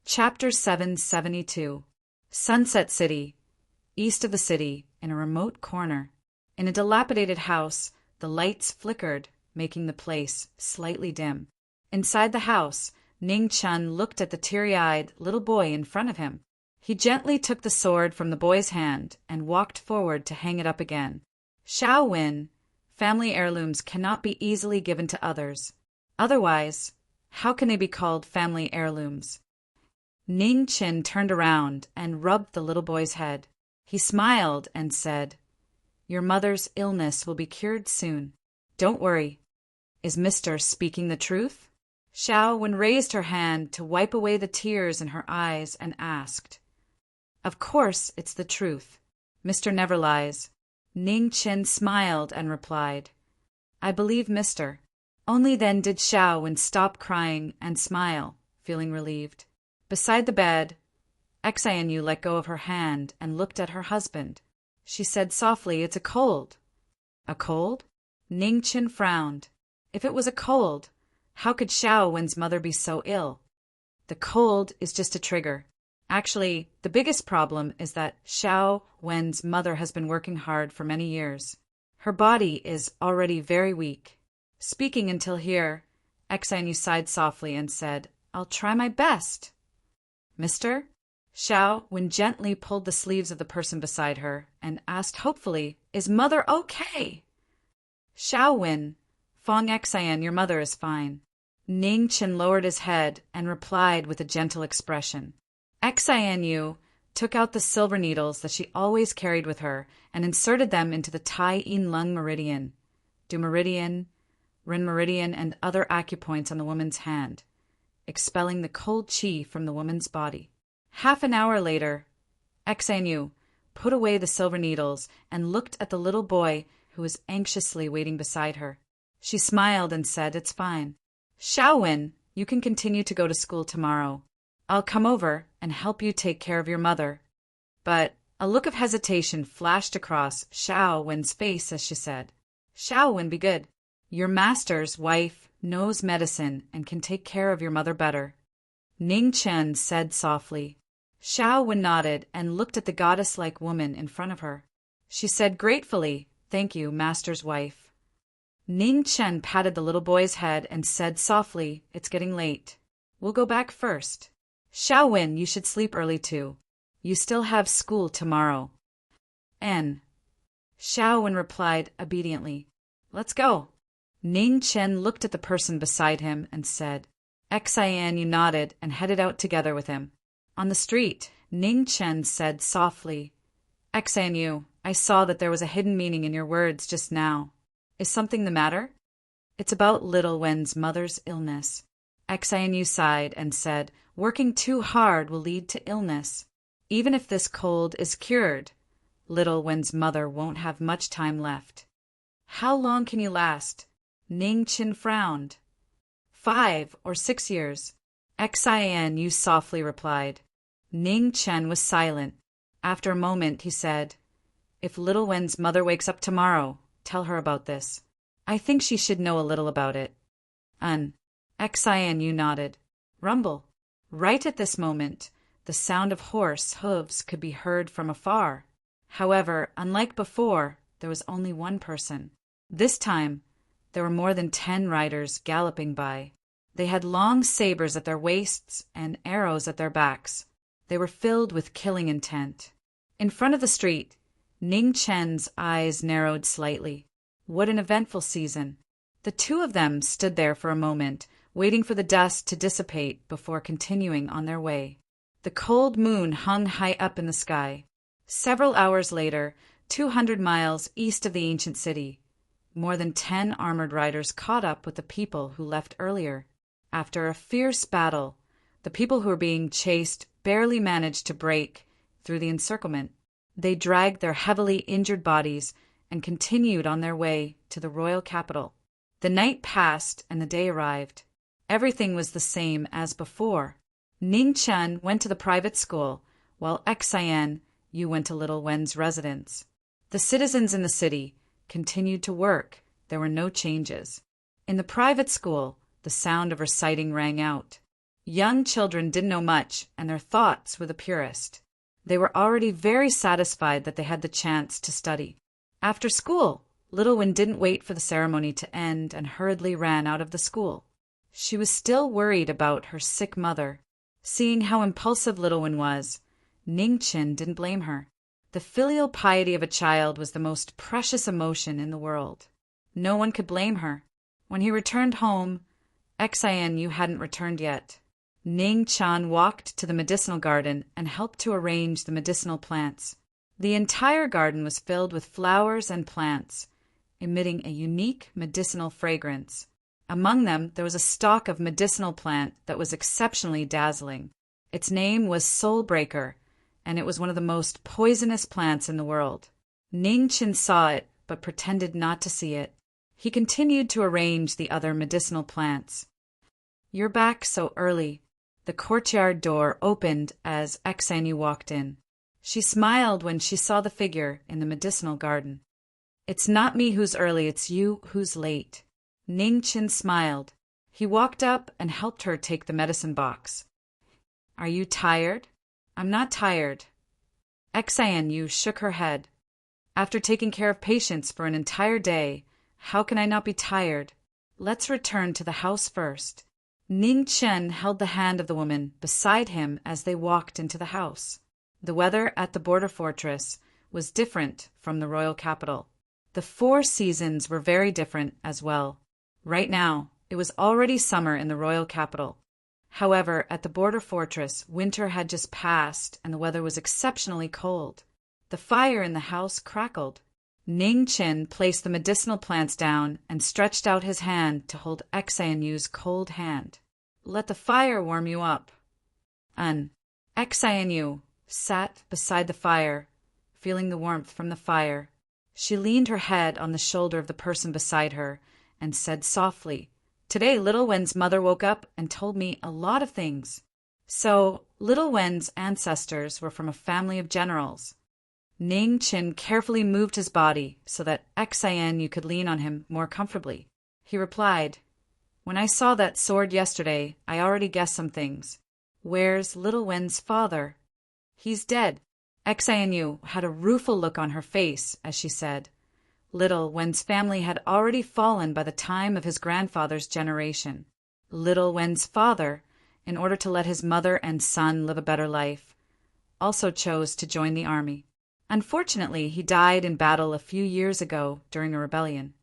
Chapter 772. Sunset City. East of the city, in a remote corner. In a dilapidated house, the lights flickered, making the place slightly dim. Inside the house, Ning Chun looked at the teary-eyed little boy in front of him. He gently took the sword from the boy's hand and walked forward to hang it up again. Xiao Wen, family heirlooms cannot be easily given to others. Otherwise, how can they be called family heirlooms? Ning Chin turned around and rubbed the little boy's head. He smiled and said, "Your mother's illness will be cured soon. Don't worry. Is Mr. speaking the truth?" Xiao Wen raised her hand to wipe away the tears in her eyes and asked, "Of course it's the truth. Mr. never lies." Ning Chin smiled and replied, "I believe Mr." Only then did Xiao Wen stop crying and smile, feeling relieved. Beside the bed, Xianyu let go of her hand and looked at her husband. She said softly, "It's a cold." "A cold?" Ning Chin frowned. If it was a cold, how could Xiao Wen's mother be so ill? The cold is just a trigger. Actually, the biggest problem is that Xiao Wen's mother has been working hard for many years. Her body is already very weak. Speaking until here, Xianyu sighed softly and said, "I'll try my best." "Mister?" Xiao Wen gently pulled the sleeves of the person beside her and asked hopefully, "Is mother okay?" "Xiao Wen, Fong Xian, your mother is fine." Ning Chin lowered his head and replied with a gentle expression. Xianyu took out the silver needles that she always carried with her and inserted them into the Tai Yin Lung meridian, Du meridian, Ren meridian, and other acupoints on the woman's hand, expelling the cold qi from the woman's body. Half an hour later, Xianyu put away the silver needles and looked at the little boy who was anxiously waiting beside her. She smiled and said, "It's fine. Xiao Wen, you can continue to go to school tomorrow. I'll come over and help you take care of your mother." But a look of hesitation flashed across Xiao Wen's face as she said, "Xiao Wen, be good. Your master's wife knows medicine and can take care of your mother better." Ning Chen said softly. Xiao Wen nodded and looked at the goddess-like woman in front of her. She said gratefully, "Thank you, master's wife." Ning Chen patted the little boy's head and said softly, "It's getting late. We'll go back first. Xiao Wen, you should sleep early too. You still have school tomorrow." Xiao Wen replied obediently, "Let's go." Ning Chen looked at the person beside him and said, Xianyu nodded and headed out together with him. On the street, Ning Chen said softly, "Xianyu, I saw that there was a hidden meaning in your words just now. Is something the matter?" "It's about little Wen's mother's illness." Xianyu sighed and said, "Working too hard will lead to illness. Even if this cold is cured, little Wen's mother won't have much time left." "How long can you last?" Ning Chin frowned. 5 or 6 years. Xianyu softly replied. Ning Chen was silent. After a moment, he said, "If little Wen's mother wakes up tomorrow, tell her about this. I think she should know a little about it." Xianyu nodded. Rumble. Right at this moment, the sound of horse hooves could be heard from afar. However, unlike before, there was only one person. This time, there were more than 10 riders galloping by. They had long sabers at their waists and arrows at their backs. They were filled with killing intent. In front of the street, Ning Chen's eyes narrowed slightly. What an eventful season. The two of them stood there for a moment, waiting for the dust to dissipate before continuing on their way. The cold moon hung high up in the sky. Several hours later, 200 miles east of the ancient city, more than 10 armored riders caught up with the people who left earlier. After a fierce battle, the people who were being chased barely managed to break through the encirclement. They dragged their heavily injured bodies and continued on their way to the royal capital. The night passed and the day arrived. Everything was the same as before. Ning Chen went to the private school, while Xianyu went to little Wen's residence. The citizens in the city continued to work. There were no changes. In the private school, the sound of reciting rang out. Young children didn't know much, and their thoughts were the purest. They were already very satisfied that they had the chance to study. After school, Little One didn't wait for the ceremony to end and hurriedly ran out of the school. She was still worried about her sick mother. Seeing how impulsive Little One was, Ning Chin didn't blame her. The filial piety of a child was the most precious emotion in the world. No one could blame her. When he returned home, Xianyu hadn't returned yet. Ning Chan walked to the medicinal garden and helped to arrange the medicinal plants. The entire garden was filled with flowers and plants, emitting a unique medicinal fragrance. Among them, there was a stalk of medicinal plant that was exceptionally dazzling. Its name was Soulbreaker, and it was one of the most poisonous plants in the world. Ning Chin saw it, but pretended not to see it. He continued to arrange the other medicinal plants. "You're back so early." The courtyard door opened as Xianyu walked in. She smiled when she saw the figure in the medicinal garden. "It's not me who's early, it's you who's late." Ning Chin smiled. He walked up and helped her take the medicine box. "Are you tired?" "I'm not tired." Xianyu shook her head. "After taking care of patients for an entire day, how can I not be tired? Let's return to the house first." Ning Chen held the hand of the woman beside him as they walked into the house. The weather at the border fortress was different from the royal capital. The 4 seasons were very different as well. Right now, it was already summer in the royal capital. However, at the border fortress, winter had just passed and the weather was exceptionally cold. The fire in the house crackled. Ning Chin placed the medicinal plants down and stretched out his hand to hold Xianyu's cold hand. "Let the fire warm you up." Xianyu sat beside the fire, feeling the warmth from the fire. She leaned her head on the shoulder of the person beside her and said softly, "Today Little Wen's mother woke up and told me a lot of things." So, Little Wen's ancestors were from a family of generals. Ning Chin carefully moved his body so that Xianyu could lean on him more comfortably. He replied, "When I saw that sword yesterday, I already guessed some things. Where's Little Wen's father?" "He's dead." Xianyu had a rueful look on her face as she said, Little Wen's family had already fallen by the time of his grandfather's generation. Little Wen's father, in order to let his mother and son live a better life, also chose to join the army. Unfortunately, he died in battle a few years ago during a rebellion.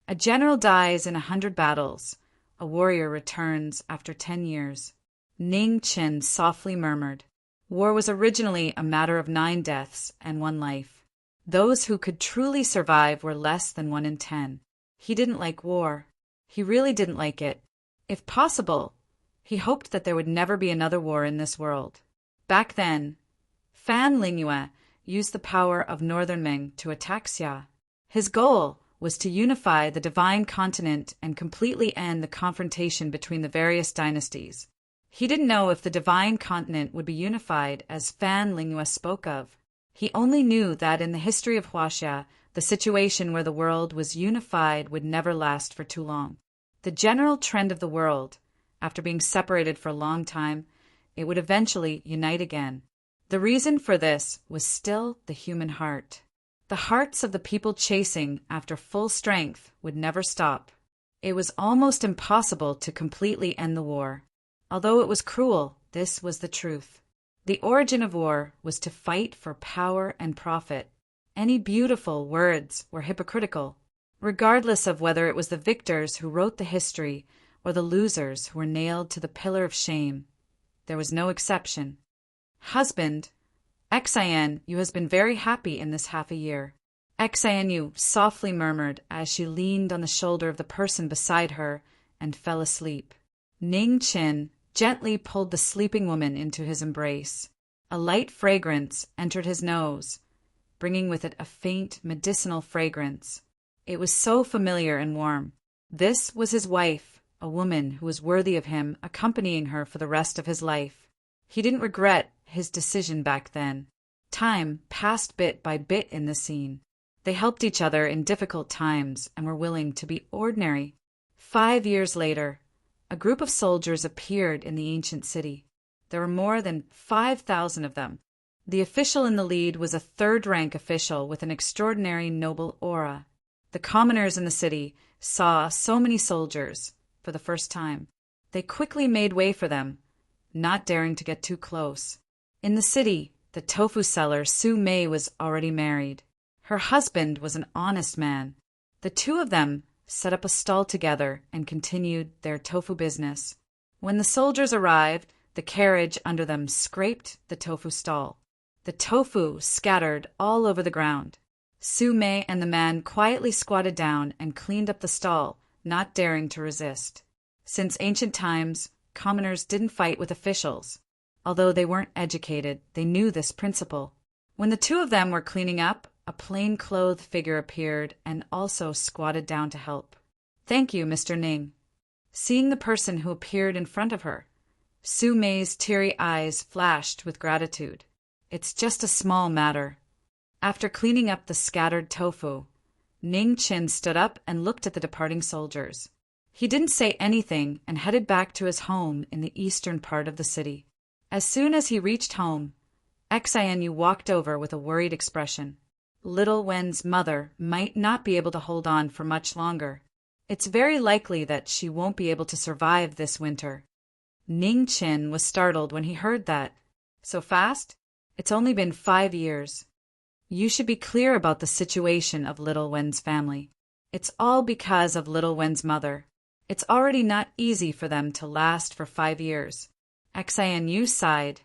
A general dies in 100 battles. A warrior returns after 10 years. Ning Chin softly murmured. War was originally a matter of 9 deaths and 1 life. Those who could truly survive were less than 1 in 10. He didn't like war. He really didn't like it. If possible, he hoped that there would never be another war in this world. Back then, Fan Lingyue used the power of Northern Ming to attack Xia. His goal was to unify the divine continent and completely end the confrontation between the various dynasties. He didn't know if the divine continent would be unified as Fan Lingyue spoke of. He only knew that in the history of Huaxia, the situation where the world was unified would never last for too long. The general trend of the world, after being separated for a long time, it would eventually unite again. The reason for this was still the human heart. The hearts of the people chasing after full strength would never stop. It was almost impossible to completely end the war. Although it was cruel, this was the truth. The origin of war was to fight for power and profit. Any beautiful words were hypocritical, regardless of whether it was the victors who wrote the history or the losers who were nailed to the pillar of shame. There was no exception. "Husband, Xianyu has been very happy in this half a year." Xianyu softly murmured as she leaned on the shoulder of the person beside her and fell asleep. Ning Chin gently pulled the sleeping woman into his embrace. A light fragrance entered his nose, bringing with it a faint medicinal fragrance. It was so familiar and warm. This was his wife, a woman who was worthy of him accompanying her for the rest of his life. He didn't regret his decision back then. Time passed bit by bit in the scene. They helped each other in difficult times and were willing to be ordinary. 5 years later, a group of soldiers appeared in the ancient city. There were more than 5,000 of them. The official in the lead was a third-rank official with an extraordinary noble aura. The commoners in the city saw so many soldiers for the first time. They quickly made way for them, not daring to get too close. In the city, the tofu seller Su Mei was already married. Her husband was an honest man. The two of them set up a stall together and continued their tofu business. When the soldiers arrived, the carriage under them scraped the tofu stall. The tofu scattered all over the ground. Su Mei and the man quietly squatted down and cleaned up the stall, not daring to resist. Since ancient times, commoners didn't fight with officials. Although they weren't educated, they knew this principle. When the two of them were cleaning up, a plain-clothed figure appeared and also squatted down to help. "Thank you, Mr. Ning." Seeing the person who appeared in front of her, Su Mei's teary eyes flashed with gratitude. "It's just a small matter." After cleaning up the scattered tofu, Ning Qin stood up and looked at the departing soldiers. He didn't say anything and headed back to his home in the eastern part of the city. As soon as he reached home, Xianyu walked over with a worried expression. Little Wen's mother might not be able to hold on for much longer. It's very likely that she won't be able to survive this winter. Ning Qin was startled when he heard that. "So fast? It's only been 5 years. You should be clear about the situation of Little Wen's family. It's all because of Little Wen's mother. It's already not easy for them to last for 5 years. Xianyu sighed.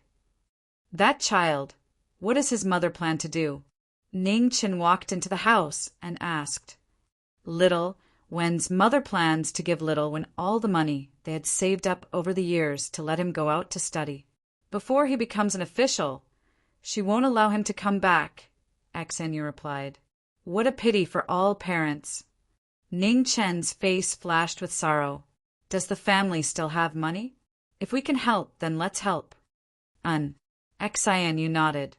"That child, what does his mother plan to do?" Ning Qin walked into the house and asked. Little Wen's mother plans to give Little Wen all the money they had saved up over the years to let him go out to study. Before he becomes an official, she won't allow him to come back, Xianyu replied. "What a pity for all parents." Ning Chen's face flashed with sorrow. "Does the family still have money? If we can help, then let's help." Xianyu nodded.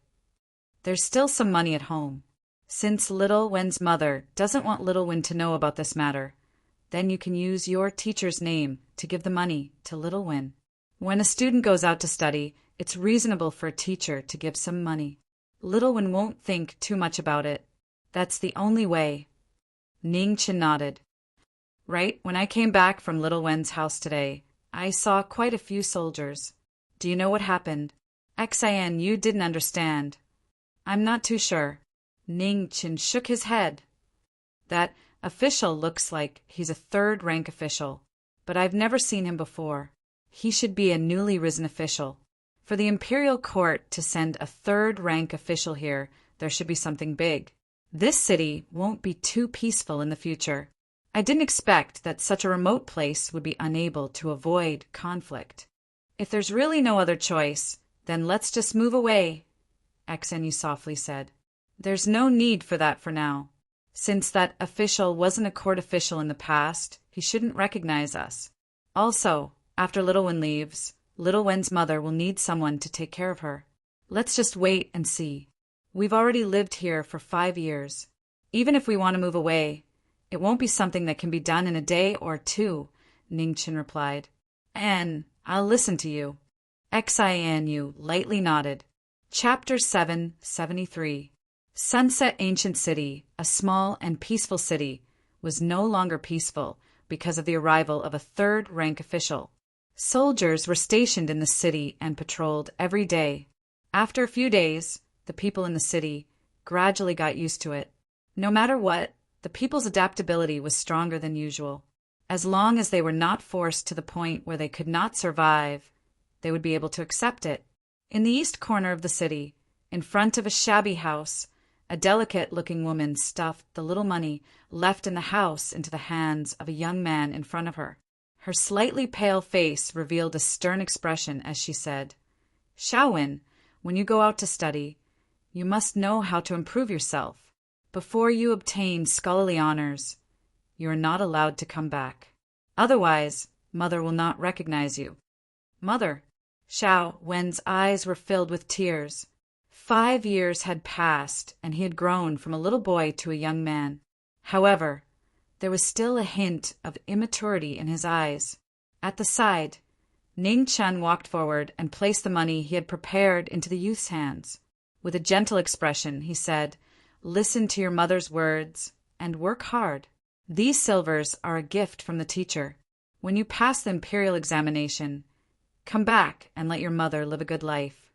"There's still some money at home. Since Little Wen's mother doesn't want Little Wen to know about this matter, then you can use your teacher's name to give the money to Little Wen. When a student goes out to study, it's reasonable for a teacher to give some money. Little Wen won't think too much about it. That's the only way." Ning Qin nodded. "Right, when I came back from Little Wen's house today, I saw quite a few soldiers. Do you know what happened?" Xianyu didn't understand. "I'm not too sure." Ning Qin shook his head. "That official looks like he's a third-rank official, but I've never seen him before. He should be a newly risen official. For the imperial court to send a third-rank official here, there should be something big. This city won't be too peaceful in the future. I didn't expect that such a remote place would be unable to avoid conflict. If there's really no other choice, then let's just move away," Xianyu softly said. "There's no need for that for now. Since that official wasn't a court official in the past, he shouldn't recognize us. Also, after Little Wen leaves, Little Wen's mother will need someone to take care of her. Let's just wait and see. We've already lived here for 5 years. Even if we want to move away, it won't be something that can be done in a day or 2, Ning Qin replied. "And I'll listen to you." Xianyu lightly nodded. Chapter 773. Sunset Ancient City, a small and peaceful city, was no longer peaceful because of the arrival of a third-rank official. Soldiers were stationed in the city and patrolled every day. After a few days, the people in the city gradually got used to it. No matter what, the people's adaptability was stronger than usual. As long as they were not forced to the point where they could not survive, they would be able to accept it. In the east corner of the city, in front of a shabby house, a delicate-looking woman stuffed the little money left in the house into the hands of a young man in front of her. Her slightly pale face revealed a stern expression as she said, "Xiaowen, when you go out to study, you must know how to improve yourself. Before you obtain scholarly honors, you are not allowed to come back. Otherwise, Mother will not recognize you." "Mother?" Xiaowen's eyes were filled with tears. 5 years had passed, and he had grown from a little boy to a young man. However, there was still a hint of immaturity in his eyes. At the side, Ning Chen walked forward and placed the money he had prepared into the youth's hands. With a gentle expression, he said, "Listen to your mother's words and work hard. These silvers are a gift from the teacher. When you pass the imperial examination, come back and let your mother live a good life."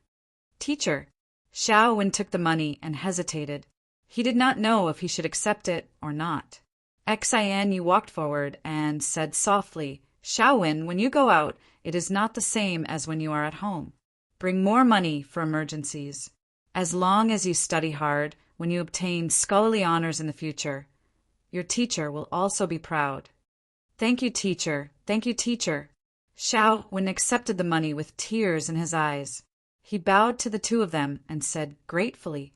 "Teacher." Xiao Wen took the money and hesitated. He did not know if he should accept it or not. Xian walked forward and said softly, "Xiao Wen, when you go out, it is not the same as when you are at home. Bring more money for emergencies. As long as you study hard, when you obtain scholarly honors in the future, your teacher will also be proud." "Thank you, teacher. Thank you, teacher." Xiao Wen accepted the money with tears in his eyes. He bowed to the two of them and said gratefully,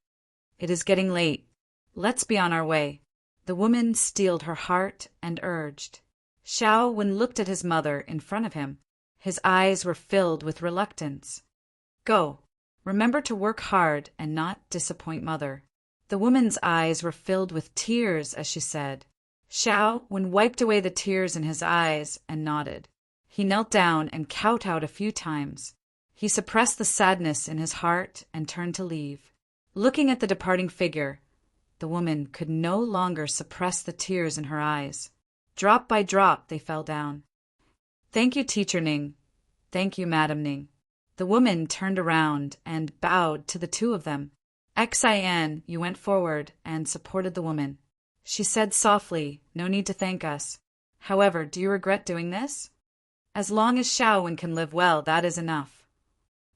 "It is getting late. Let's be on our way." The woman steeled her heart and urged. Xiao Wen looked at his mother in front of him. His eyes were filled with reluctance. "Go. Remember to work hard and not disappoint mother." The woman's eyes were filled with tears as she said. Xiao Wen wiped away the tears in his eyes and nodded. He knelt down and kowtowed a few times. He suppressed the sadness in his heart and turned to leave. Looking at the departing figure, the woman could no longer suppress the tears in her eyes. Drop by drop they fell down. "Thank you, Teacher Ning. Thank you, Madam Ning." The woman turned around and bowed to the two of them. Xian went forward and supported the woman. She said softly, "No need to thank us. However, do you regret doing this?" "As long as Xiao Wen can live well, that is enough."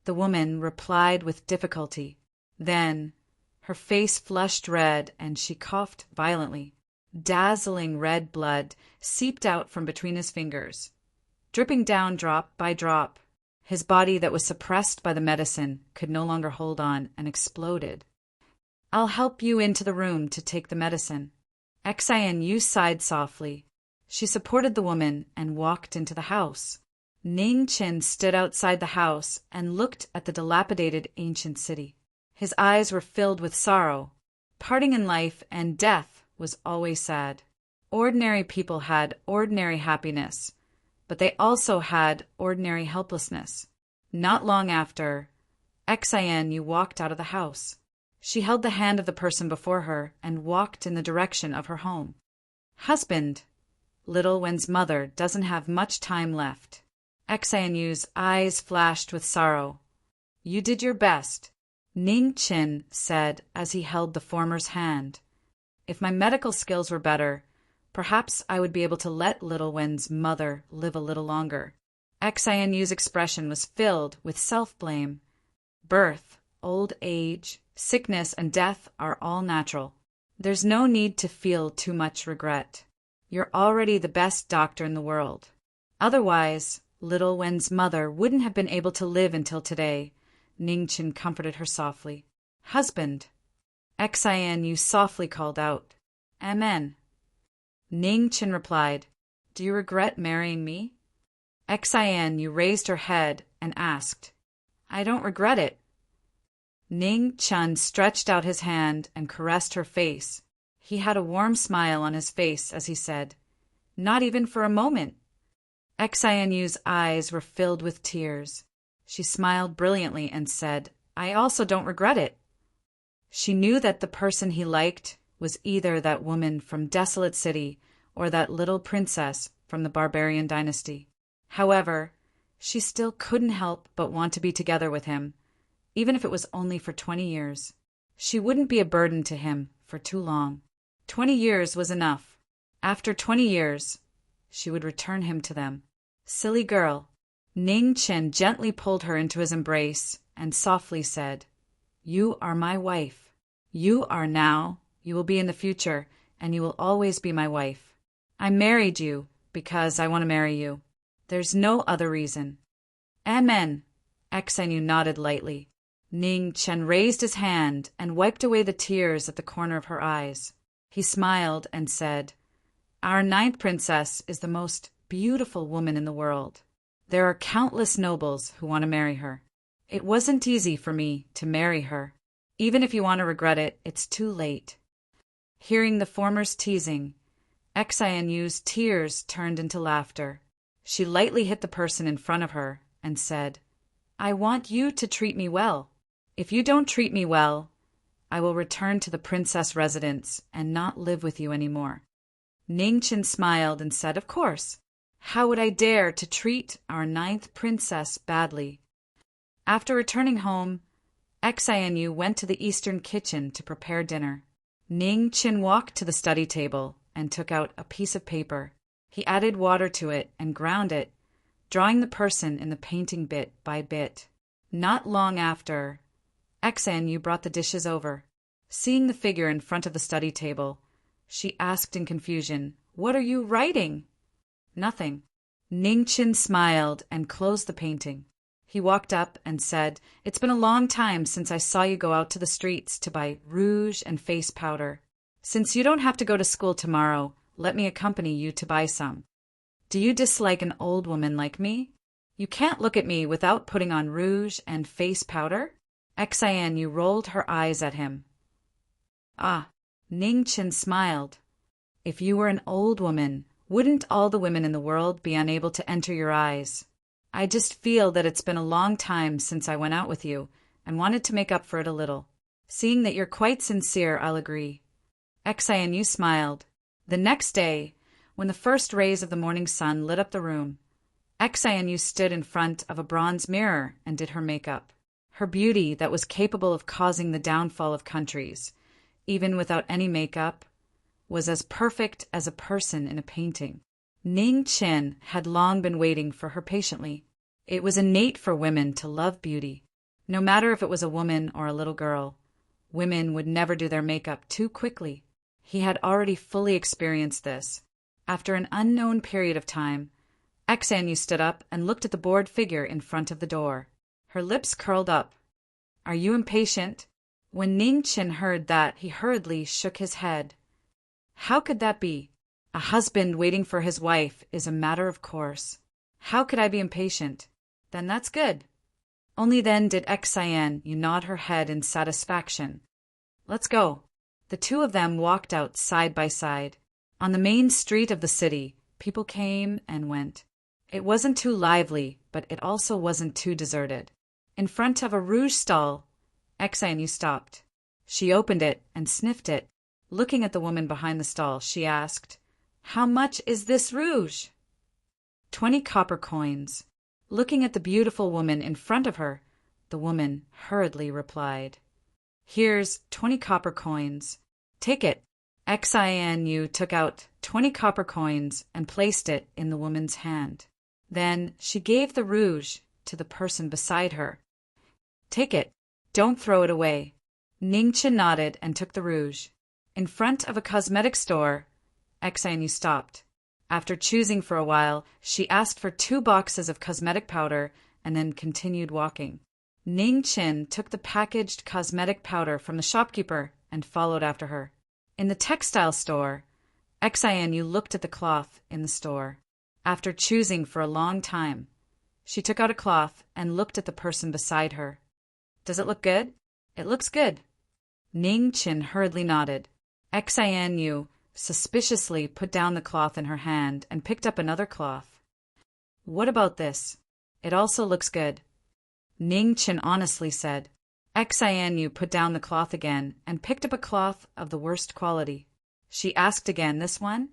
The woman replied with difficulty. Then her face flushed red and she coughed violently. Dazzling red blood seeped out from between his fingers, dripping down drop by drop. His body that was suppressed by the medicine could no longer hold on and exploded. "I'll help you into the room to take the medicine." Xian sighed softly. She supported the woman and walked into the house. Ning Chen stood outside the house and looked at the dilapidated ancient city. His eyes were filled with sorrow. Parting in life and death was always sad. Ordinary people had ordinary happiness, but they also had ordinary helplessness. Not long after, Xian walked out of the house. She held the hand of the person before her and walked in the direction of her home. "Husband, little Wen's mother doesn't have much time left." Xian eyes flashed with sorrow. "You did your best," Ning Chen said as he held the former's hand. "If my medical skills were better, perhaps I would be able to let little Wen's mother live a little longer." Xian's expression was filled with self-blame. Birth, old age, sickness, and death are all natural. There's no need to feel too much regret. You're already the best doctor in the world. Otherwise, little Wen's mother wouldn't have been able to live until today. Ning Chen comforted her softly. "Husband," Xian softly called out. "Amen." Ning Chen replied, "Do you regret marrying me?" Xian raised her head and asked, "I don't regret it." Ning Chen stretched out his hand and caressed her face. He had a warm smile on his face as he said, "Not even for a moment." Xian's eyes were filled with tears. She smiled brilliantly and said, "I also don't regret it." She knew that the person he liked was either that woman from Desolate City or that little princess from the barbarian dynasty. However, she still couldn't help but want to be together with him, even if it was only for 20 years. She wouldn't be a burden to him for too long. 20 years was enough. After 20 years, she would return him to them. "Silly girl." Ning Chen gently pulled her into his embrace and softly said, "You are my wife. You are now, you will be in the future, and you will always be my wife. I married you because I want to marry you. There's no other reason." "Amen." Xian nodded lightly. Ning Chen raised his hand and wiped away the tears at the corner of her eyes. He smiled and said, "Our 9th princess is the most beautiful woman in the world. There are countless nobles who want to marry her. It wasn't easy for me to marry her. Even if you want to regret it, it's too late." Hearing the former's teasing, Xian's tears turned into laughter. She lightly hit the person in front of her and said, "I want you to treat me well. If you don't treat me well, I will return to the princess residence and not live with you anymore." Ning Qin smiled and said, "Of course. How would I dare to treat our ninth princess badly?" After returning home, Xianyu went to the eastern kitchen to prepare dinner. Ning Qin walked to the study table and took out a piece of paper. He added water to it and ground it, drawing the person in the painting bit by bit. Not long after, Xianyu brought the dishes over. Seeing the figure in front of the study table, she asked in confusion, "What are you writing?" "Nothing." Ning Qin smiled and closed the painting. He walked up and said, "It's been a long time since I saw you go out to the streets to buy rouge and face powder. Since you don't have to go to school tomorrow, let me accompany you to buy some. Do you dislike an old woman like me? You can't look at me without putting on rouge and face powder?" Xianyu rolled her eyes at him. "Ah," Ning Qin smiled. "If you were an old woman, wouldn't all the women in the world be unable to enter your eyes? I just feel that it's been a long time since I went out with you and wanted to make up for it a little. Seeing that you're quite sincere, I'll agree." Xianyu smiled. The next day, when the first rays of the morning sun lit up the room, Xianyu stood in front of a bronze mirror and did her makeup. Her beauty that was capable of causing the downfall of countries, even without any makeup, was as perfect as a person in a painting. Ning Qin had long been waiting for her patiently. It was innate for women to love beauty. No matter if it was a woman or a little girl, women would never do their makeup too quickly. He had already fully experienced this. After an unknown period of time, Xianyu stood up and looked at the bored figure in front of the door. Her lips curled up. "Are you impatient?" When Ning Qin heard that, he hurriedly shook his head. How could that be? A husband waiting for his wife is a matter of course. How could I be impatient? Then that's good. Only then did Xianyu nod her head in satisfaction. "Let's go." The two of them walked out side by side. On the main street of the city, people came and went. It wasn't too lively, but it also wasn't too deserted. In front of a rouge stall, Xianyu stopped. She opened it and sniffed it. Looking at the woman behind the stall, she asked, "How much is this rouge?" 20 copper coins. Looking at the beautiful woman in front of her, the woman hurriedly replied, "Here's 20 copper coins. Take it." Xianyu took out 20 copper coins and placed it in the woman's hand. Then she gave the rouge to the person beside her. "Take it. Don't throw it away." Ning Qin nodded and took the rouge. In front of a cosmetic store, Xianyu stopped. After choosing for a while, she asked for 2 boxes of cosmetic powder and then continued walking. Ning Qin took the packaged cosmetic powder from the shopkeeper and followed after her. In the textile store, Xianyu looked at the cloth in the store. After choosing for a long time, she took out a cloth and looked at the person beside her. "Does it look good?" "It looks good." Ning Qin hurriedly nodded. Xianyu suspiciously put down the cloth in her hand and picked up another cloth. "What about this? It also looks good." Ning Qin honestly said. Xianyu put down the cloth again and picked up a cloth of the worst quality. She asked again, "This one?"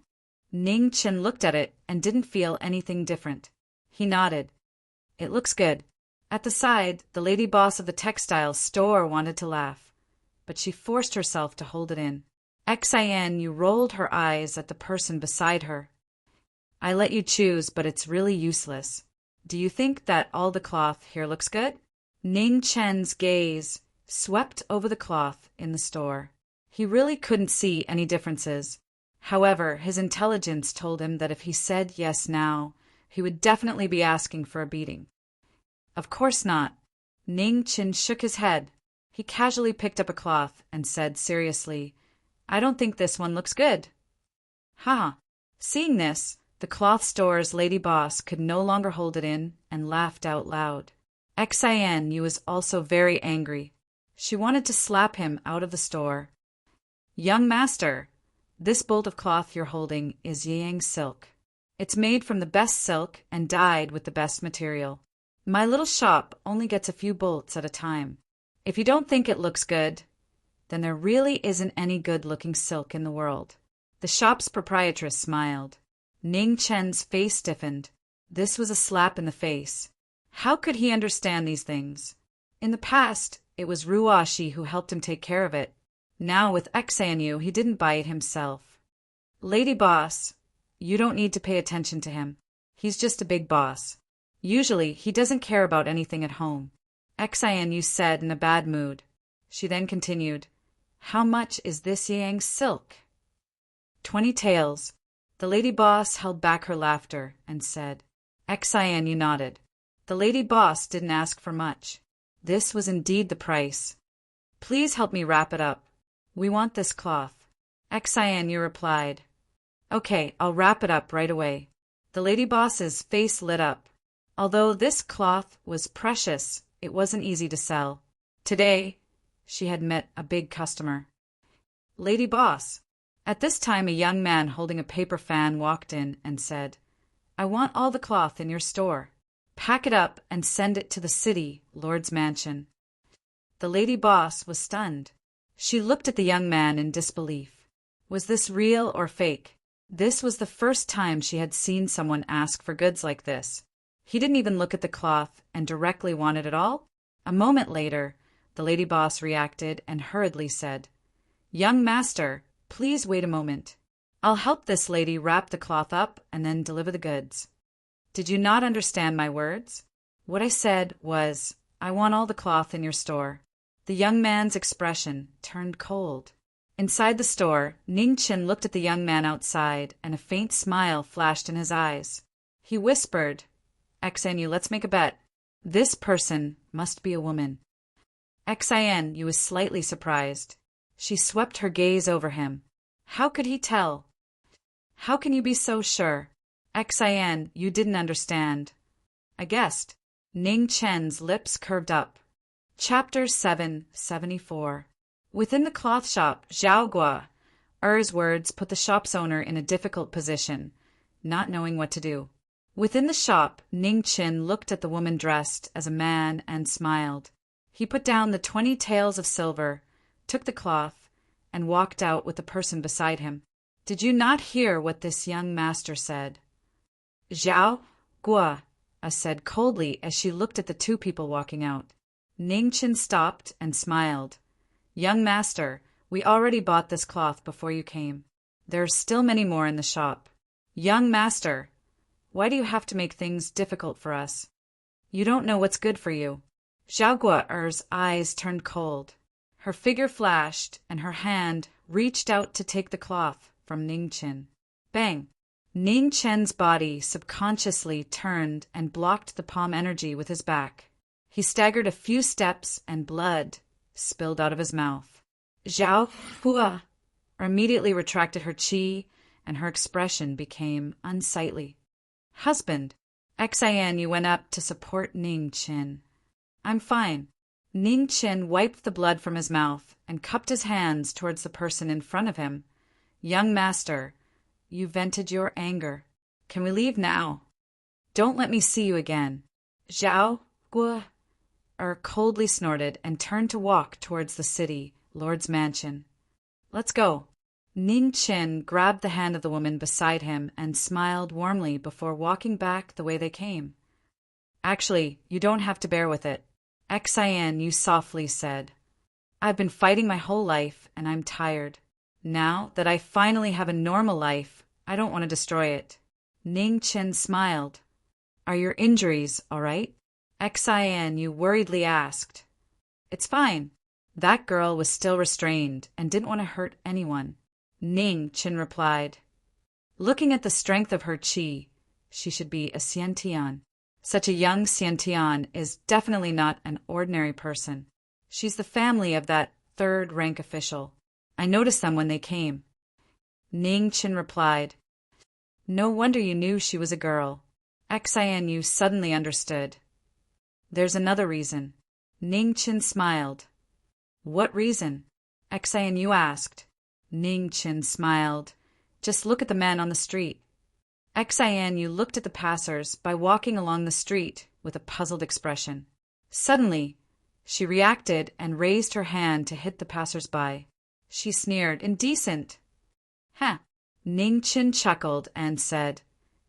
Ning Qin looked at it and didn't feel anything different. He nodded. "It looks good." At the side, the lady boss of the textile store wanted to laugh, but she forced herself to hold it in. Xianyu rolled her eyes at the person beside her. "I let you choose, but it's really useless. Do you think that all the cloth here looks good?" Ning Chen's gaze swept over the cloth in the store. He really couldn't see any differences. However, his intelligence told him that if he said yes now, he would definitely be asking for a beating. "Of course not." Ning Qin shook his head. He casually picked up a cloth and said seriously, "I don't think this one looks good." Ha! Seeing this, the cloth store's lady boss could no longer hold it in and laughed out loud. Xianyu was also very angry. She wanted to slap him out of the store. "Young master, this bolt of cloth you're holding is Yang silk. It's made from the best silk and dyed with the best material. My little shop only gets a few bolts at a time. If you don't think it looks good, then there really isn't any good-looking silk in the world." The shop's proprietress smiled. Ning Chen's face stiffened. This was a slap in the face. How could he understand these things? In the past, it was Ruoshi who helped him take care of it. Now, with Xanyu, he didn't buy it himself. "Lady boss, you don't need to pay attention to him. He's just a big boss. Usually, he doesn't care about anything at home," Xanyu said in a bad mood. She then continued, "How much is this Yang silk?" 20 taels. The lady boss held back her laughter and said. Xanyu nodded. The lady boss didn't ask for much. This was indeed the price. "Please help me wrap it up. We want this cloth." Xanyu replied. "Okay, I'll wrap it up right away." The lady boss's face lit up. Although this cloth was precious, it wasn't easy to sell. Today, she had met a big customer. "Lady boss." At this time, a young man holding a paper fan walked in and said, "I want all the cloth in your store. Pack it up and send it to the city, Lord's mansion." The lady boss was stunned. She looked at the young man in disbelief. Was this real or fake? This was the first time she had seen someone ask for goods like this. He didn't even look at the cloth and directly wanted it all. A moment later, the lady boss reacted and hurriedly said, "Young master, please wait a moment. I'll help this lady wrap the cloth up and then deliver the goods." Did you not understand my words? What I said was, I want all the cloth in your store. The young man's expression turned cold. Inside the store, Ning Chen looked at the young man outside, and a faint smile flashed in his eyes. He whispered, "Xanyu, let's make a bet. This person must be a woman." Xanyu was slightly surprised. She swept her gaze over him. How could he tell? "How can you be so sure?" Xanyu, you didn't understand. I guessed. Ning Chen's lips curved up. Chapter 774. Within the cloth shop, Zhao Guo's words put the shop's owner in a difficult position, not knowing what to do. Within the shop, Ning Chen looked at the woman dressed as a man and smiled. He put down the 20 taels of silver, took the cloth, and walked out with the person beside him. Did you not hear what this young master said? Zhao Guo said coldly as she looked at the two people walking out. Ning Chen stopped and smiled. Young master, we already bought this cloth before you came. There are still many more in the shop. Young master, why do you have to make things difficult for us? You don't know what's good for you. Zhao Guo's eyes turned cold. Her figure flashed, and her hand reached out to take the cloth from Ning Chen. Bang! Ning Chen's body subconsciously turned and blocked the palm energy with his back. He staggered a few steps, and blood spilled out of his mouth. Zhao Guo immediately retracted her qi, and her expression became unsightly. Husband, Xanyu went up to support Ning Chen. I'm fine. Ning Chen wiped the blood from his mouth and cupped his hands towards the person in front of him. Young master, you vented your anger. Can we leave now? Don't let me see you again. Zhao Guo coldly snorted and turned to walk towards the city, Lord's mansion. Let's go. Ning Chen grabbed the hand of the woman beside him and smiled warmly before walking back the way they came. Actually, you don't have to bear with it. Xanyu softly said. I've been fighting my whole life, and I'm tired. Now that I finally have a normal life, I don't want to destroy it. Ning Chen smiled. Are your injuries all right? Xanyu worriedly asked. It's fine. That girl was still restrained and didn't want to hurt anyone. Ning Chen replied. Looking at the strength of her qi, she should be a Xiantian. Such a young Xiantian is definitely not an ordinary person. She's the family of that third-rank official. I noticed them when they came. Ning Chen replied. No wonder you knew she was a girl. Xanyu suddenly understood. There's another reason. Ning Chen smiled. What reason? Xanyu asked. Ning Chen smiled. Just look at the men on the street. Xianyu looked at the passers by walking along the street with a puzzled expression. Suddenly, she reacted and raised her hand to hit the passers-by. She sneered, "Indecent!" "Huh." Ningchen chuckled and said,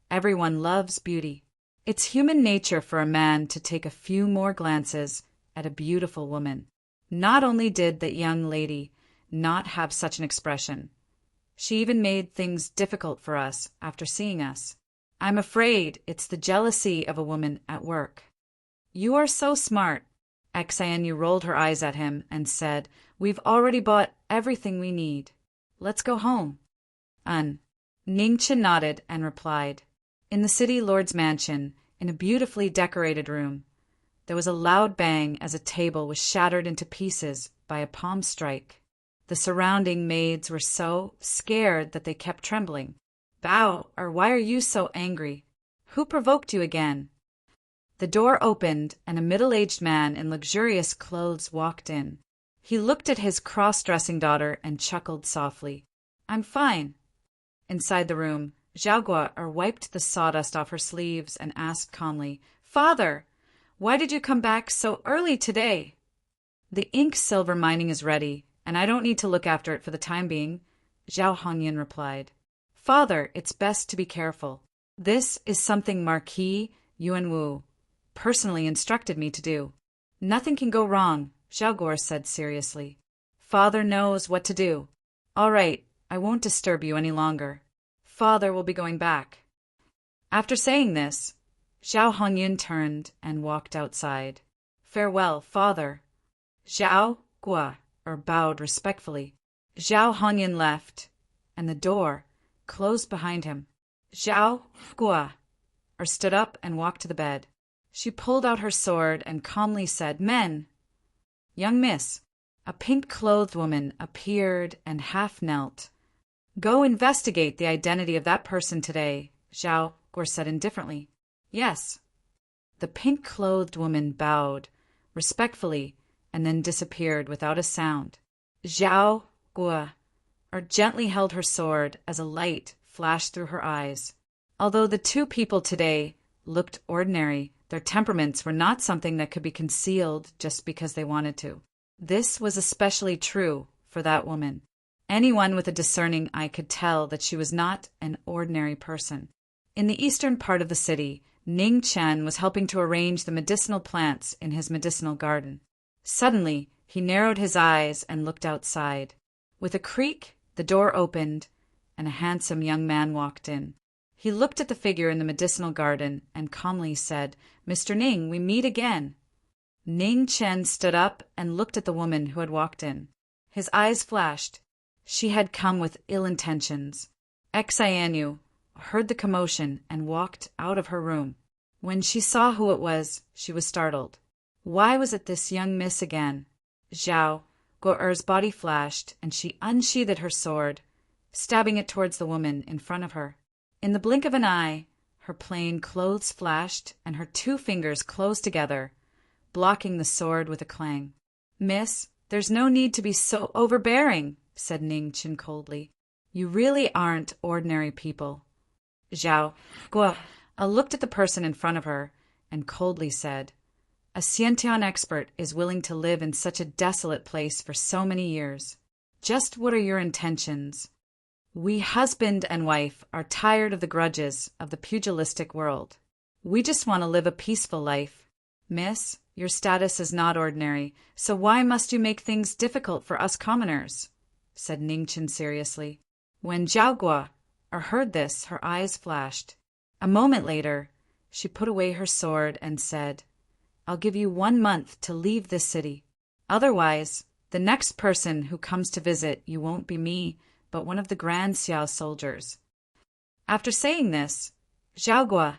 "Everyone loves beauty. It's human nature for a man to take a few more glances at a beautiful woman." Not only did that young lady not have such an expression, she even made things difficult for us after seeing us. "I'm afraid it's the jealousy of a woman at work." "You are so smart." Xianyu rolled her eyes at him and said, "We've already bought everything we need. Let's go home." Ningchen nodded and replied. In the city lord's mansion, in a beautifully decorated room, there was a loud bang as a table was shattered into pieces by a palm strike. The surrounding maids were so scared that they kept trembling. "Bow, or why are you so angry? Who provoked you again?" The door opened and a middle-aged man in luxurious clothes walked in. He looked at his cross-dressing daughter and chuckled softly. "I'm fine." Inside the room, Xiaoguo wiped the sawdust off her sleeves and asked calmly, "Father, why did you come back so early today?" "The ink silver mining is ready, and I don't need to look after it for the time being," Zhao Hongyan replied. "Father, it's best to be careful. This is something Marquis Yuanwu personally instructed me to do." "Nothing can go wrong," Xiaoguo said seriously. "Father knows what to do." "All right, I won't disturb you any longer. Father will be going back." After saying this, Zhao Hongyun turned and walked outside. "Farewell, father." Zhao Guo bowed respectfully. Zhao Hongyun left, and the door closed behind him. Zhao Guo stood up and walked to the bed. She pulled out her sword and calmly said, "Men!" "Young miss." A pink-clothed woman appeared and half knelt. "Go investigate the identity of that person today," Zhao Guo said indifferently. "Yes." The pink-clothed woman bowed respectfully and then disappeared without a sound. Zhao Guo gently held her sword as a light flashed through her eyes. Although the two people today looked ordinary, their temperaments were not something that could be concealed just because they wanted to. This was especially true for that woman. Anyone with a discerning eye could tell that she was not an ordinary person. In the eastern part of the city, Ning Chen was helping to arrange the medicinal plants in his medicinal garden. Suddenly, he narrowed his eyes and looked outside. With a creak, the door opened, and a handsome young man walked in. He looked at the figure in the medicinal garden and calmly said, "Mr. Ning, we meet again." Ning Chen stood up and looked at the woman who had walked in. His eyes flashed. She had come with ill intentions. Xianyu heard the commotion and walked out of her room. When she saw who it was, she was startled. Why was it this young miss again? Zhao Guo'er's body flashed, and she unsheathed her sword, stabbing it towards the woman in front of her. In the blink of an eye, her plain clothes flashed, and her two fingers closed together, blocking the sword with a clang. "Miss, there's no need to be so overbearing," said Ning Chen coldly. "You really aren't ordinary people." Zhao Guo looked at the person in front of her and coldly said, "A Xiantian expert is willing to live in such a desolate place for so many years. Just what are your intentions?" "We husband and wife are tired of the grudges of the pugilistic world. We just want to live a peaceful life. Miss, your status is not ordinary, so why must you make things difficult for us commoners?" said Ningchen seriously. When Zhao Guo heard this, her eyes flashed. A moment later, she put away her sword and said, "I'll give you 1 month to leave this city. Otherwise, the next person who comes to visit you won't be me, but one of the Grand Xiao soldiers." After saying this, Zhao Guo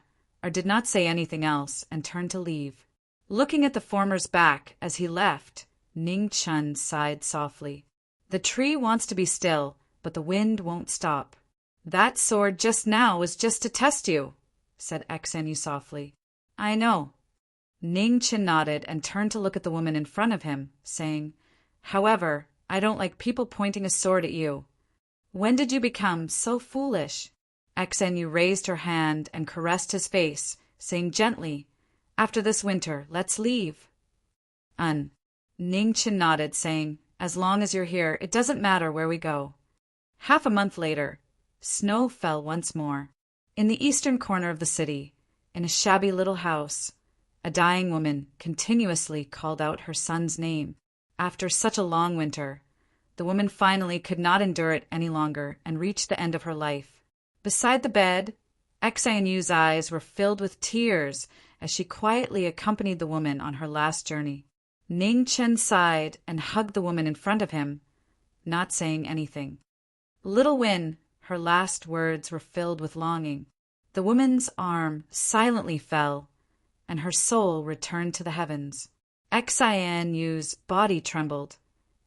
did not say anything else and turned to leave. Looking at the former's back as he left, Ning Chen sighed softly. "The tree wants to be still, but the wind won't stop." "That sword just now was just to test you," said Xianyu softly. "I know." Ning Chen nodded and turned to look at the woman in front of him, saying, "However, I don't like people pointing a sword at you. When did you become so foolish?" Xenu raised her hand and caressed his face, saying gently, "After this winter, let's leave." Ningchen nodded, saying, "As long as you're here, it doesn't matter where we go." Half a month later, snow fell once more. In the eastern corner of the city, in a shabby little house, a dying woman continuously called out her son's name. After such a long winter, the woman finally could not endure it any longer and reached the end of her life. Beside the bed, Xanu's eyes were filled with tears as she quietly accompanied the woman on her last journey. Ning Chen sighed and hugged the woman in front of him, not saying anything. "Little Win," her last words were filled with longing. The woman's arm silently fell, and her soul returned to the heavens. Xanu's body trembled,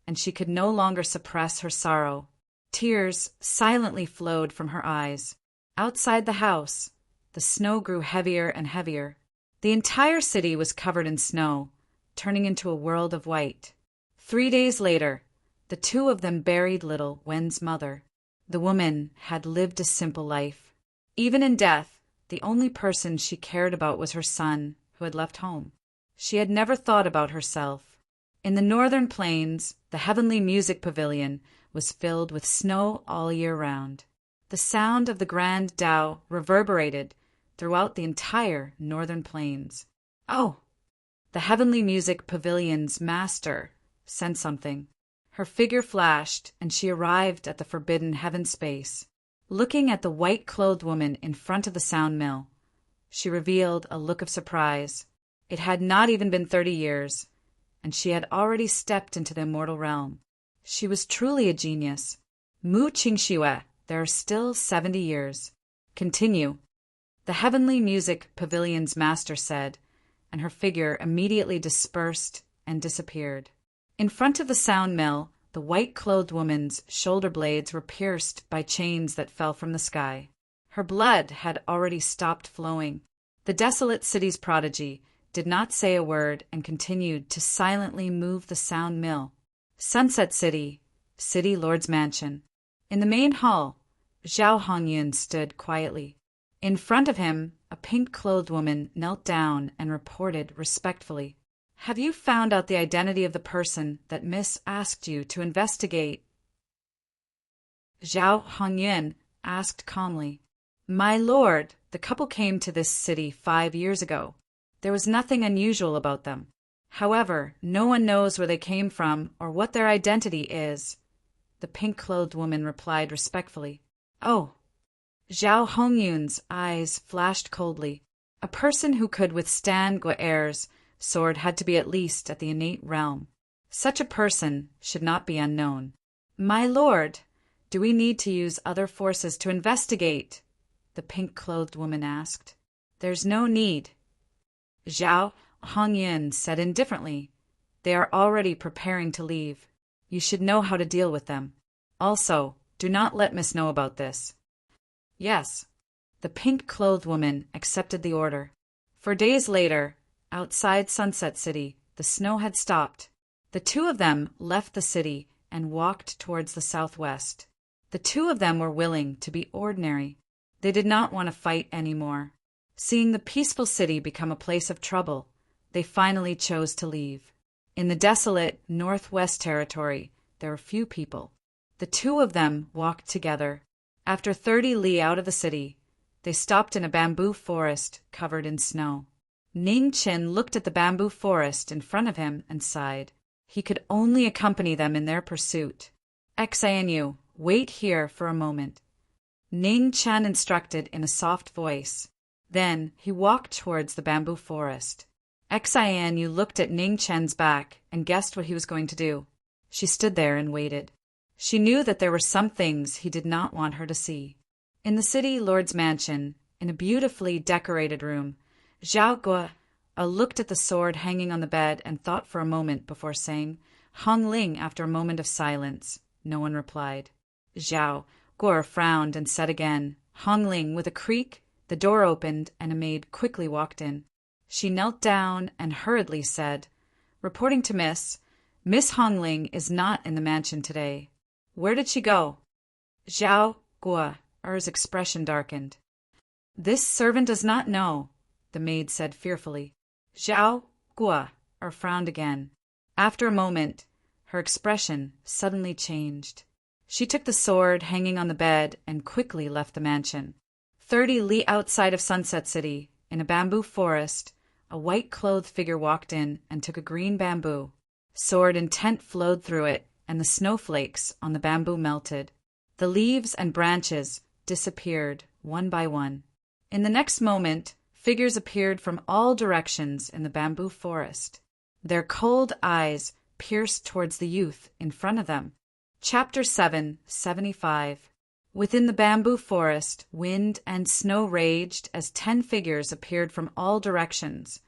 and she could no longer suppress her sorrow. Tears silently flowed from her eyes. Outside the house, the snow grew heavier and heavier. The entire city was covered in snow, turning into a world of white. 3 days later, the two of them buried little Wen's mother. The woman had lived a simple life. Even in death, the only person she cared about was her son, who had left home. She had never thought about herself. In the northern plains, the heavenly music pavilion was filled with snow all year round. The sound of the grand Tao reverberated throughout the entire northern plains. "Oh!" The heavenly music pavilion's master sent something. Her figure flashed, and she arrived at the forbidden heaven space. Looking at the white-clothed woman in front of the sound mill, she revealed a look of surprise. It had not even been 30 years, and she had already stepped into the immortal realm. She was truly a genius. Mu Qingxue, there are still 70 years. Continue. The heavenly music pavilion's master said, and her figure immediately dispersed and disappeared. In front of the sound mill, the white-clothed woman's shoulder blades were pierced by chains that fell from the sky. Her blood had already stopped flowing. The desolate city's prodigy did not say a word and continued to silently move the sound mill. Sunset City, City Lord's Mansion. In the main hall, Zhao Hongyun stood quietly. In front of him, a pink-clothed woman knelt down and reported respectfully, "Have you found out the identity of the person that Miss asked you to investigate?" Zhao Hongyun asked calmly. "My lord, the couple came to this city 5 years ago. There was nothing unusual about them. However, no one knows where they came from or what their identity is," the pink-clothed woman replied respectfully. "Oh." Zhao Hongyun's eyes flashed coldly. A person who could withstand Guerre's sword had to be at least at the innate realm. Such a person should not be unknown. "My lord, do we need to use other forces to investigate?" the pink-clothed woman asked. "There's no need," Zhao Hongyun said indifferently. "They are already preparing to leave. You should know how to deal with them. Also, do not let Miss know about this." "Yes." The pink-clothed woman accepted the order. For days later, outside Sunset City, the snow had stopped. The two of them left the city and walked towards the southwest. The two of them were willing to be ordinary. They did not want to fight anymore. Seeing the peaceful city become a place of trouble, they finally chose to leave. In the desolate Northwest Territory, there were few people. The two of them walked together. After 30 li out of the city, they stopped in a bamboo forest covered in snow. Ning Chen looked at the bamboo forest in front of him and sighed. He could only accompany them in their pursuit. "Xanu, wait here for a moment," Ning Chen instructed in a soft voice. Then he walked towards the bamboo forest. Xanu looked at Ning Chen's back and guessed what he was going to do. She stood there and waited. She knew that there were some things he did not want her to see. In the city lord's mansion, in a beautifully decorated room, Zhao Guo looked at the sword hanging on the bed and thought for a moment before saying, "Hong Ling," after a moment of silence. No one replied. Zhao Guo frowned and said again, "Hong Ling." With a creak, the door opened and a maid quickly walked in. She knelt down and hurriedly said, "Reporting to Miss Hong Ling is not in the mansion today." "Where did she go?" Zhao Guo Er's expression darkened. "This servant does not know," the maid said fearfully. Zhao Guo frowned again. After a moment, her expression suddenly changed. She took the sword hanging on the bed and quickly left the mansion. 30 li outside of Sunset City, in a bamboo forest, a white-clothed figure walked in and took a green bamboo. Sword and tent flowed through it, and the snowflakes on the bamboo melted. The leaves and branches disappeared one by one. In the next moment, figures appeared from all directions in the bamboo forest. Their cold eyes pierced towards the youth in front of them. Chapter 775. Within the bamboo forest, wind and snow raged as 10 figures appeared from all directions,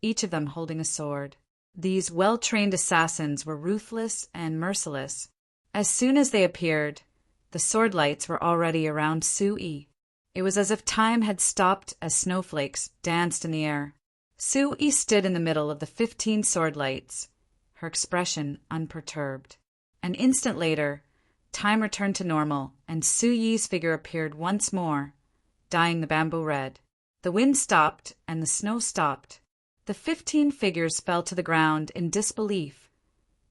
each of them holding a sword. These well-trained assassins were ruthless and merciless. As soon as they appeared, the sword lights were already around Sui. It was as if time had stopped as snowflakes danced in the air. Sui stood in the middle of the 15 sword lights, her expression unperturbed. An instant later, time returned to normal, and Suyi's figure appeared once more, dyeing the bamboo red. The wind stopped, and the snow stopped. The 15 figures fell to the ground in disbelief,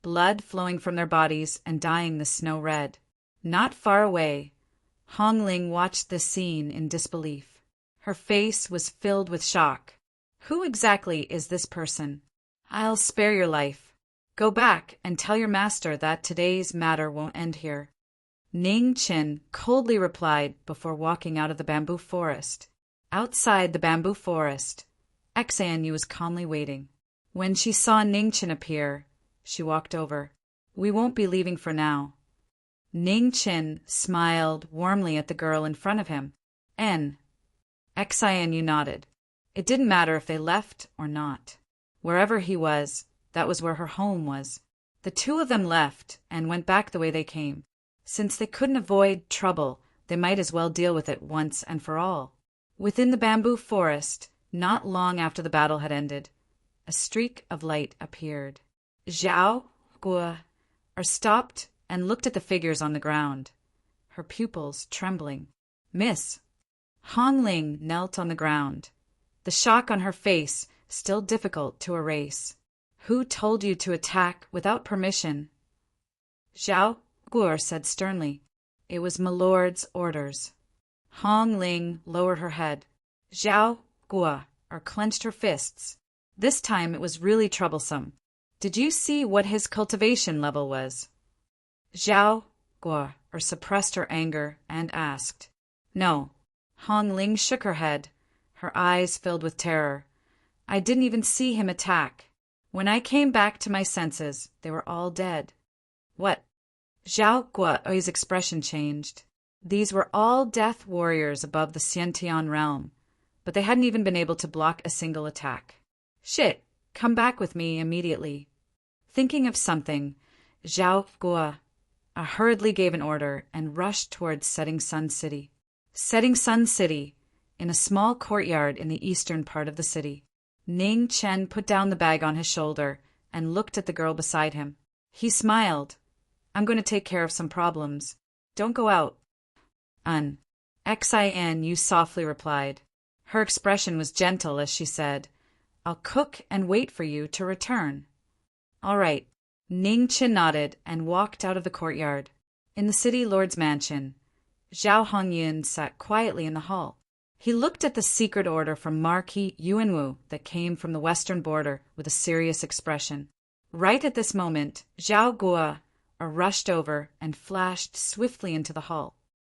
blood flowing from their bodies and dyeing the snow red. Not far away, Hong Ling watched this scene in disbelief. Her face was filled with shock. "Who exactly is this person? I'll spare your life. Go back and tell your master that today's matter won't end here," Ning Qin coldly replied before walking out of the bamboo forest. Outside the bamboo forest, Xanu was calmly waiting. When she saw Ning Qin appear, she walked over. "We won't be leaving for now." Ning Qin smiled warmly at the girl in front of him. Xanu nodded. It didn't matter if they left or not. Wherever he was, that was where her home was. The two of them left and went back the way they came. Since they couldn't avoid trouble, they might as well deal with it once and for all. Within the bamboo forest, not long after the battle had ended, a streak of light appeared. Zhao Guo stopped and looked at the figures on the ground, her pupils trembling. "Miss." Hong Ling knelt on the ground, the shock on her face still difficult to erase. "Who told you to attack without permission?" Zhao Guo said sternly. "It was milord's orders." Hong Ling lowered her head. Zhao Guo clenched her fists. This time it was really troublesome. "Did you see what his cultivation level was?" Zhao Guo suppressed her anger and asked. "No." Hong Ling shook her head, her eyes filled with terror. "I didn't even see him attack. When I came back to my senses, they were all dead." "What?" Zhao Guo's expression changed. These were all death warriors above the Xiantian realm, but they hadn't even been able to block a single attack. "Shit, come back with me immediately." Thinking of something, Zhao Guo hurriedly gave an order and rushed towards Setting Sun City. Setting Sun City, in a small courtyard in the eastern part of the city. Ning Chen put down the bag on his shoulder and looked at the girl beside him. He smiled. "I'm going to take care of some problems. Don't go out." Xinu softly replied. Her expression was gentle as she said, "I'll cook and wait for you to return." "All right." Ning Chen nodded and walked out of the courtyard. In the city lord's mansion, Zhao Hongyun sat quietly in the hall. He looked at the secret order from Marquis Yuanwu that came from the western border with a serious expression. Right at this moment, Zhao Guo rushed over and flashed swiftly into the hall.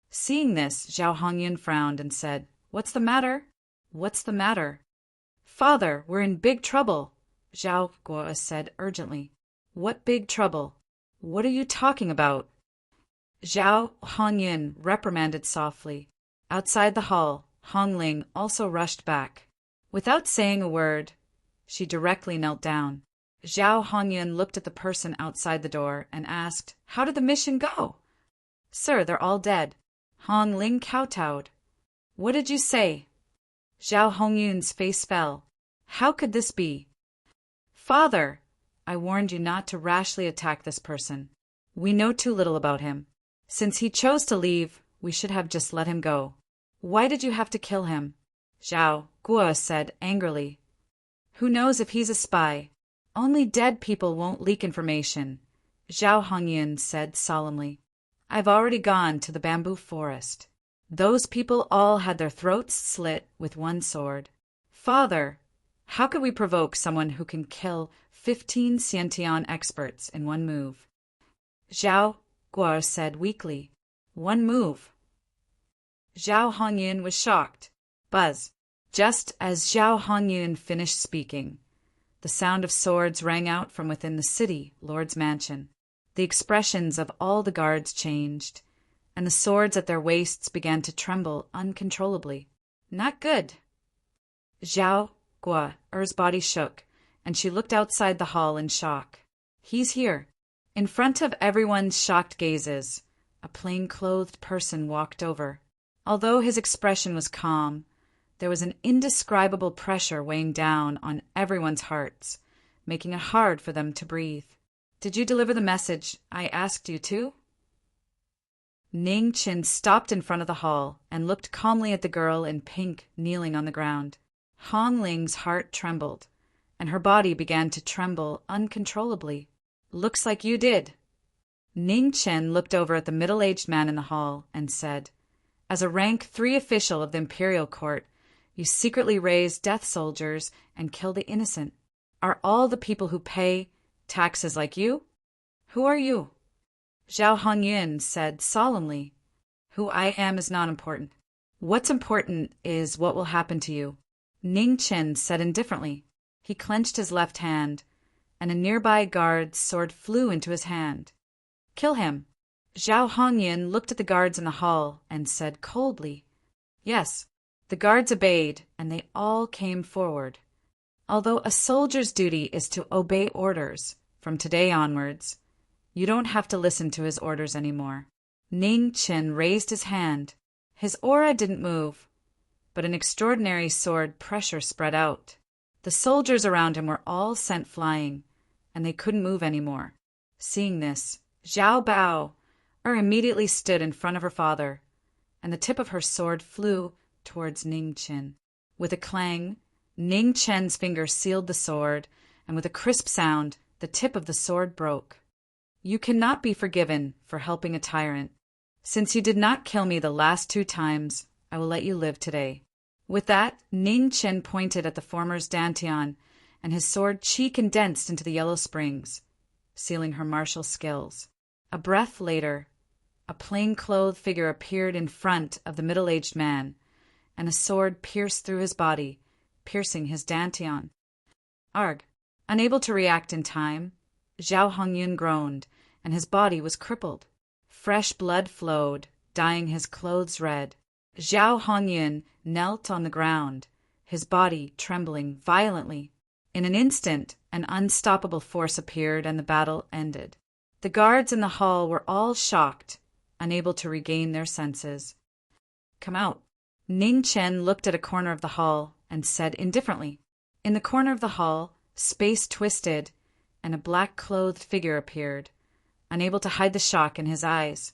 Seeing this, Zhao Hongyun frowned and said, "What's the matter?" "What's the matter?" "Father, we're in big trouble," Zhao Guo said urgently. "What big trouble? What are you talking about?" Zhao Hongyun reprimanded softly. Outside the hall, Hong Ling also rushed back. Without saying a word, she directly knelt down. Zhao Hongyun looked at the person outside the door and asked, "How did the mission go?" "Sir, they're all dead." Hong Ling kowtowed. "What did you say?" Zhao Hongyun's face fell. "How could this be?" "Father, I warned you not to rashly attack this person. We know too little about him. Since he chose to leave, We should have just let him go. Why did you have to kill him? Zhao Guo said angrily. Who knows if he's a spy? Only dead people won't leak information, Zhao Hongyan said solemnly. I've already gone to the bamboo forest. Those people all had their throats slit with one sword. Father, how could we provoke someone who can kill 15 Xiantian experts in one move? Zhao Guo said weakly. One move. Zhao Hongyan was shocked. Buzz. Just as Zhao Hongyan finished speaking, the sound of swords rang out from within the city lord's mansion. The expressions of all the guards changed, and the swords at their waists began to tremble uncontrollably. Not good. Zhao Guo's body shook, and she looked outside the hall in shock. He's here. In front of everyone's shocked gazes, a plain-clothed person walked over. Although his expression was calm, there was an indescribable pressure weighing down on everyone's hearts, making it hard for them to breathe. Did you deliver the message I asked you to? Ning Qin stopped in front of the hall and looked calmly at the girl in pink kneeling on the ground. Hong Ling's heart trembled, and her body began to tremble uncontrollably. Looks like you did. Ning Qin looked over at the middle-aged man in the hall and said, As a rank 3 official of the imperial court, you secretly raised death soldiers and kill the innocent. Are all the people who pay taxes like you? Who are you? Zhao Hongyan said solemnly. Who I am is not important. What's important is what will happen to you. Ning Qin said indifferently. He clenched his left hand, and a nearby guard's sword flew into his hand. Kill him. Zhao Hongyan looked at the guards in the hall and said coldly. Yes. The guards obeyed, and they all came forward. Although a soldier's duty is to obey orders, from today onwards, you don't have to listen to his orders anymore. Ning Qin raised his hand. His aura didn't move, but an extraordinary sword pressure spread out. The soldiers around him were all sent flying, and they couldn't move anymore. Seeing this, Zhao Bao immediately stood in front of her father, and the tip of her sword flew towards Ning Qin. With a clang, Ning Chen's finger sealed the sword, and with a crisp sound, the tip of the sword broke. You cannot be forgiven for helping a tyrant. Since you did not kill me the last 2 times, I will let you live today. With that, Ning Chen pointed at the former's dantian, and his sword condensed into the yellow springs, sealing her martial skills. A breath later, a plain-clothed figure appeared in front of the middle-aged man, and a sword pierced through his body, piercing his dantian. Arg! Unable to react in time, Zhao Hongyun groaned, and his body was crippled. Fresh blood flowed, dyeing his clothes red. Zhao Hongyun knelt on the ground, his body trembling violently. In an instant, an unstoppable force appeared, and the battle ended. The guards in the hall were all shocked, unable to regain their senses. Come out. Ning Chen looked at a corner of the hall and said indifferently. In the corner of the hall, space twisted, and a black-clothed figure appeared, unable to hide the shock in his eyes.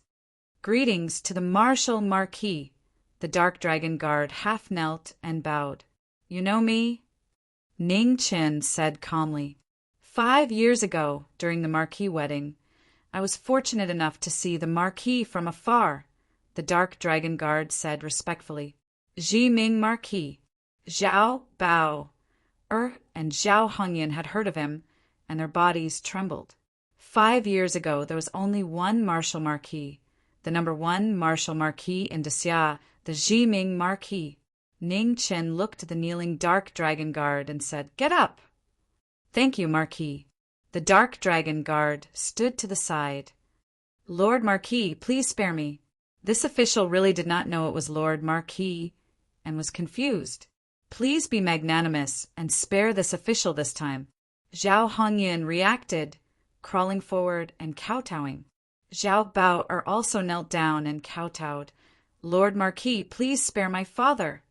Greetings to the Marquis. The dark dragon guard half knelt and bowed. You know me? Ning Chen said calmly. 5 years ago, during the Marquis wedding, I was fortunate enough to see the Marquis from afar, the dark dragon guard said respectfully. Ji Ming Marquis. Zhao Bao and Zhao Hongyan had heard of him, and their bodies trembled. 5 years ago, there was only one Martial Marquis, the number 1 Martial Marquis in Xia, the Ji Ming Marquis. Ning Chen looked at the kneeling dark dragon guard and said, Get up! Thank you, Marquis. The dark dragon guard stood to the side. Lord Marquis, please spare me. This official really did not know it was Lord Marquis and was confused. Please be magnanimous and spare this official this time. Zhao Hongyan reacted, crawling forward and kowtowing. Zhao Bao also knelt down and kowtowed. Lord Marquis, please spare my father.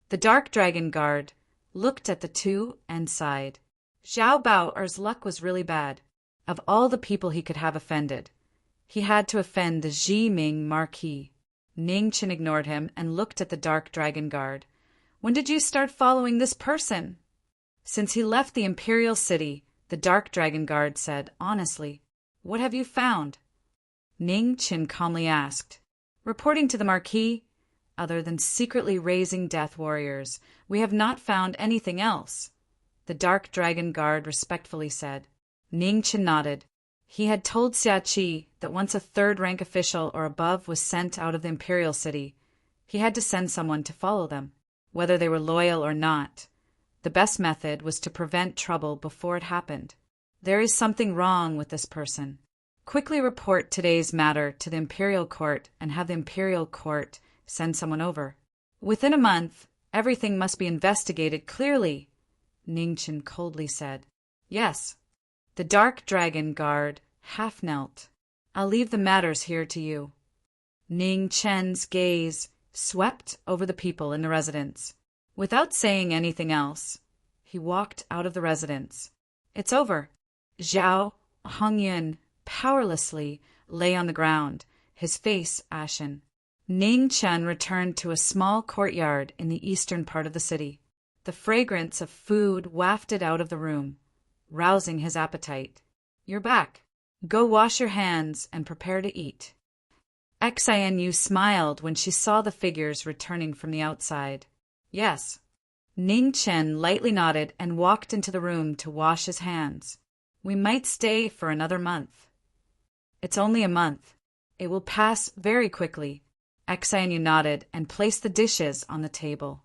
The dark dragon guard looked at the two and sighed. Zhao Bao's luck was really bad. Of all the people he could have offended, he had to offend the Ji Ming Marquis. Ning Chen ignored him and looked at the dark dragon guard. When did you start following this person? Since he left the imperial city, the dark dragon guard said, honestly. What have you found? Ning Chen calmly asked. Reporting to the Marquis, other than secretly raising death warriors, we have not found anything else. The dark dragon guard respectfully said. Ning Chen nodded. He had told Xia Qi that once a third-rank official or above was sent out of the imperial city, he had to send someone to follow them, whether they were loyal or not. The best method was to prevent trouble before it happened. There is something wrong with this person. Quickly report today's matter to the imperial court and have the imperial court send someone over. Within a month, everything must be investigated clearly, Ning Chen coldly said. Yes. The dark dragon guard half knelt. I'll leave the matters here to you. Ning Chen's gaze swept over the people in the residence. Without saying anything else, he walked out of the residence. It's over. Zhao Hongyun powerlessly lay on the ground, his face ashen. Ning Chen returned to a small courtyard in the eastern part of the city. The fragrance of food wafted out of the room, rousing his appetite. You're back. Go wash your hands and prepare to eat. Xianyu smiled when she saw the figures returning from the outside. Yes. Ning Chen lightly nodded and walked into the room to wash his hands. We might stay for another month. It's only a month. It will pass very quickly. Xianyu nodded and placed the dishes on the table.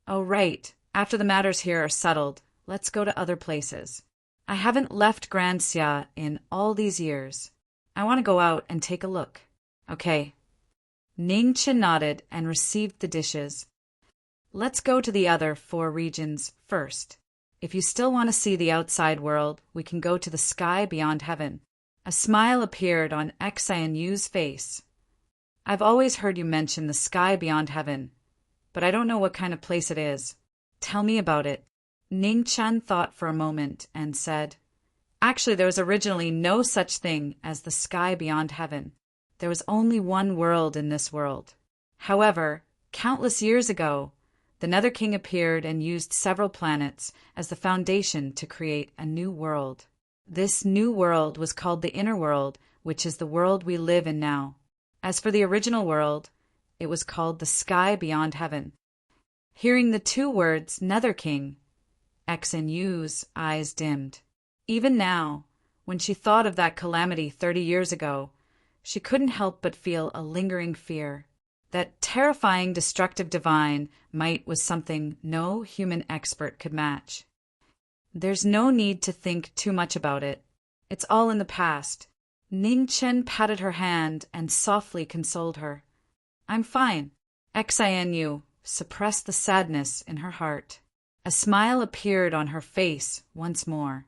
Oh, right. After the matters here are settled, let's go to other places. I haven't left Grand Xia in all these years. I want to go out and take a look. Okay. Ning Chen nodded and received the dishes. Let's go to the other 4 regions first. If you still want to see the outside world, we can go to the sky beyond heaven. A smile appeared on Xianyu's face. I've always heard you mention the sky beyond heaven, but I don't know what kind of place it is. Tell me about it. Ning Chen thought for a moment and said, Actually, there was originally no such thing as the sky beyond heaven. There was only one world in this world. However, countless years ago, the Nether King appeared and used several planets as the foundation to create a new world. This new world was called the Inner World, which is the world we live in now. As for the original world, it was called the sky beyond heaven. Hearing the 2 words, Nether King, Xianyu's eyes dimmed. Even now, when she thought of that calamity 30 years ago, she couldn't help but feel a lingering fear. That terrifying destructive divine might was something no human expert could match. There's no need to think too much about it. It's all in the past. Ning Chen patted her hand and softly consoled her. I'm fine. Xianyu suppressed the sadness in her heart. A smile appeared on her face once more.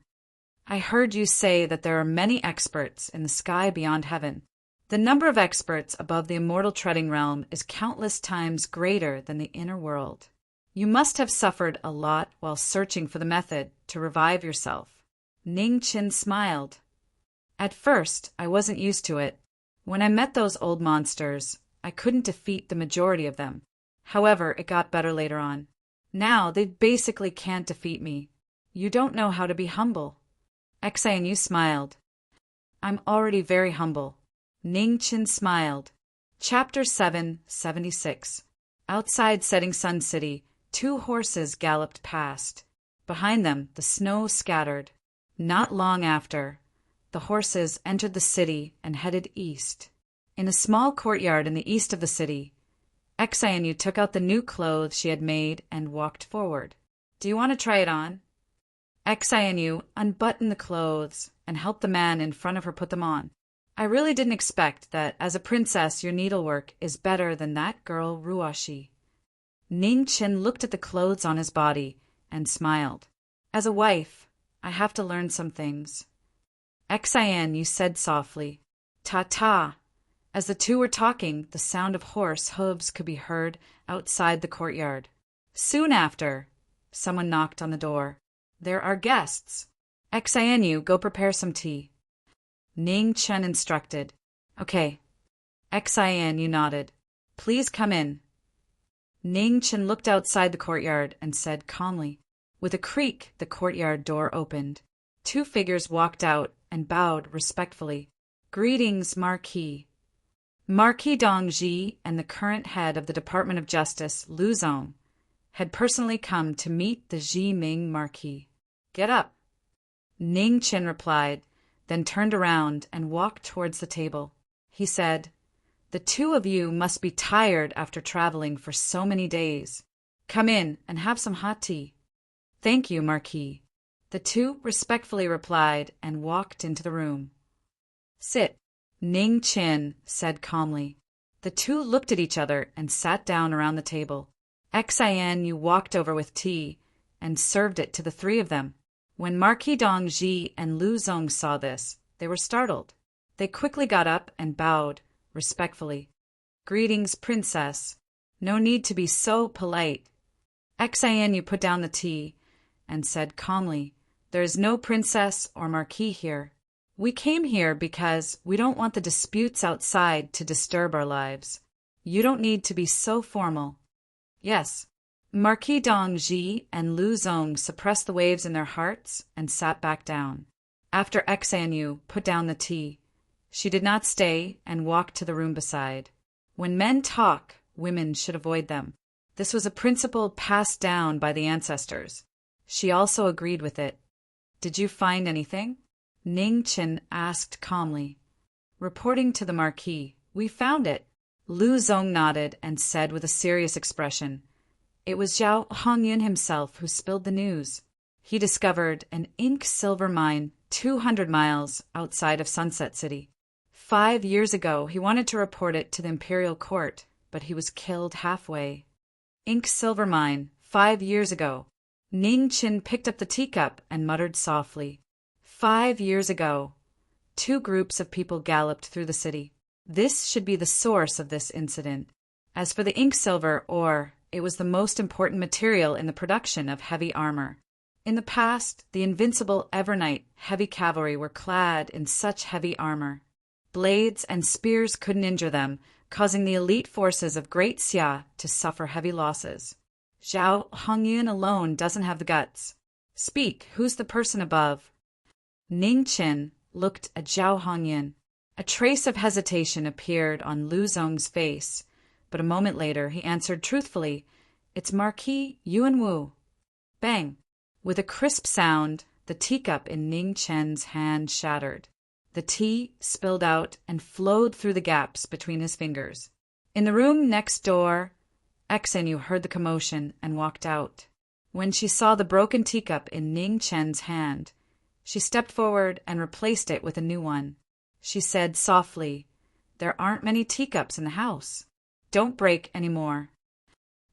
I heard you say that there are many experts in the sky beyond heaven. The number of experts above the immortal treading realm is countless times greater than the inner world. You must have suffered a lot while searching for the method to revive yourself. Ning Chen smiled. At first, I wasn't used to it. When I met those old monsters, I couldn't defeat the majority of them. However, it got better later on. Now, they basically can't defeat me. You don't know how to be humble. Xianyu smiled. I'm already very humble. Ning Chen smiled. Chapter 776. Outside Setting Sun City, 2 horses galloped past. Behind them, the snow scattered. Not long after, the horses entered the city and headed east. In a small courtyard in the east of the city, Xianyu took out the new clothes she had made and walked forward. Do you want to try it on? Xianyu unbuttoned the clothes and helped the man in front of her put them on. I really didn't expect that as a princess your needlework is better than that girl Ruoshi. Ning Chen looked at the clothes on his body and smiled. As a wife, I have to learn some things. Xianyu said softly, Ta-ta. As the 2 were talking, the sound of horse hooves could be heard outside the courtyard. Soon after, someone knocked on the door. There are guests. Xianyu, go prepare some tea. Ning Chen instructed. Okay. Xianyu nodded. Please come in. Ning Chen looked outside the courtyard and said calmly. With a creak, the courtyard door opened. Two figures walked out and bowed respectfully. Greetings, Marquis. Marquis Dongji and the current head of the Department of Justice, Lu Zong, had personally come to meet the Ji Ming Marquis. Get up. Ning Chen replied, then turned around and walked towards the table. He said, The two of you must be tired after traveling for so many days. Come in and have some hot tea. Thank you, Marquis. The two respectfully replied and walked into the room. Sit, Ning Chen said calmly. The two looked at each other and sat down around the table. Xian walked over with tea and served it to the three of them. When Marquis Dongji and Lu Zong saw this, they were startled. They quickly got up and bowed respectfully. Greetings, Princess. No need to be so polite. Xian put down the tea and said calmly, There is no princess or marquis here. We came here because we don't want the disputes outside to disturb our lives. You don't need to be so formal. Yes. Marquis Dongji and Lu Zong suppressed the waves in their hearts and sat back down. After Xian put down the tea, she did not stay and walked to the room beside. When men talk, women should avoid them. This was a principle passed down by the ancestors. She also agreed with it. Did you find anything? Ning Chen asked calmly. Reporting to the Marquis, we found it. Lu Zong nodded and said with a serious expression, It was Zhao Hongyun himself who spilled the news. He discovered an ink silver mine 200 miles outside of Sunset City. 5 years ago, he wanted to report it to the imperial court, but he was killed halfway. Ink silver mine, 5 years ago. Ning Chen picked up the teacup and muttered softly. 5 years ago. 2 groups of people galloped through the city. This should be the source of this incident. As for the ink silver ore, it was the most important material in the production of heavy armor. In the past, the invincible Evernight heavy cavalry were clad in such heavy armor. Blades and spears couldn't injure them, causing the elite forces of Great Xia to suffer heavy losses. Zhao Hongyun alone doesn't have the guts. Speak, who's the person above? Ning Chen looked at Zhao Hongyun. A trace of hesitation appeared on Lu Zong's face, but a moment later he answered truthfully, It's Marquis Yuanwu. Bang! With a crisp sound, the teacup in Ning Chen's hand shattered. The tea spilled out and flowed through the gaps between his fingers. In the room next door, Xian heard the commotion and walked out. When she saw the broken teacup in Ning Chen's hand, she stepped forward and replaced it with a new one. She said softly, There aren't many teacups in the house. Don't break any more.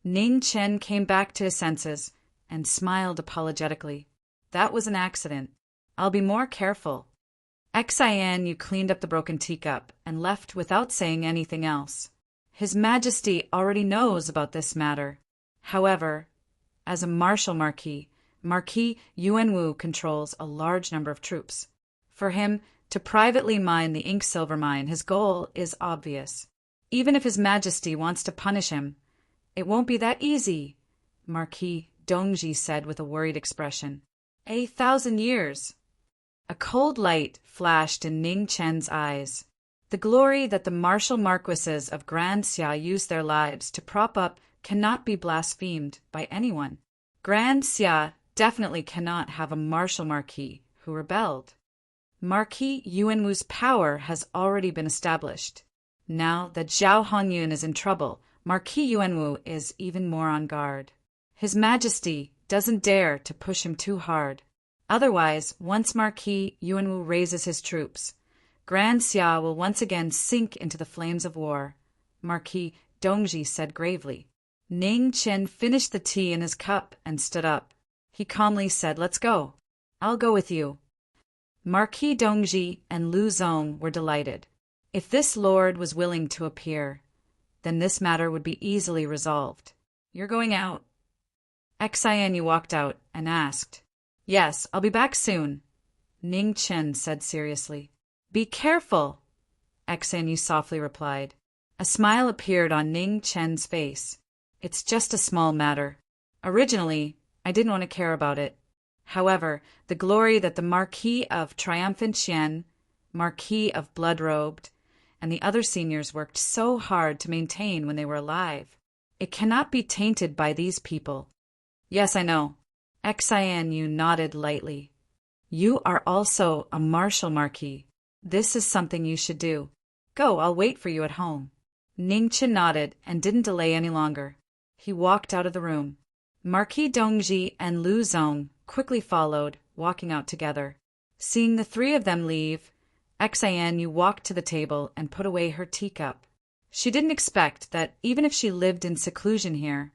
Ning Chen came back to his senses and smiled apologetically. That was an accident. I'll be more careful. Xian cleaned up the broken teacup and left without saying anything else. His Majesty already knows about this matter. However, as a martial marquis, Marquis Yuanwu controls a large number of troops. For him to privately mine the ink silver mine, his goal is obvious. Even if His Majesty wants to punish him, it won't be that easy, Marquis Dongji said with a worried expression. 1,000 years. A cold light flashed in Ning Chen's eyes. The glory that the martial marquises of Grand Xia used their lives to prop up cannot be blasphemed by anyone. Grand Xia definitely cannot have a martial marquis who rebelled. Marquis Yuanwu's power has already been established. Now that Zhao Hongyun is in trouble, Marquis Yuanwu is even more on guard. His Majesty doesn't dare to push him too hard. Otherwise, once Marquis Yuanwu raises his troops, Grand Xia will once again sink into the flames of war, Marquis Dongji said gravely. Ning Chen finished the tea in his cup and stood up. He calmly said, Let's go. I'll go with you. Marquis Dongji and Lu Zong were delighted. If this lord was willing to appear, then this matter would be easily resolved. You're going out. Xian walked out and asked, Yes, I'll be back soon. Ning Chen said seriously. Be careful, Xian softly replied. A smile appeared on Ning Chen's face. It's just a small matter. Originally, I didn't want to care about it. However, the glory that the Marquis of Triumphant Chien, Marquis of Blood-Robed, and the other seniors worked so hard to maintain when they were alive, it cannot be tainted by these people. Yes, I know. Xianyu nodded lightly. You are also a martial Marquis. This is something you should do. Go, I'll wait for you at home. Ning Chen nodded and didn't delay any longer. He walked out of the room. Marquis Dongji and Lu Zong quickly followed, walking out together. Seeing the three of them leave, Xianyu walked to the table and put away her teacup. She didn't expect that even if she lived in seclusion here,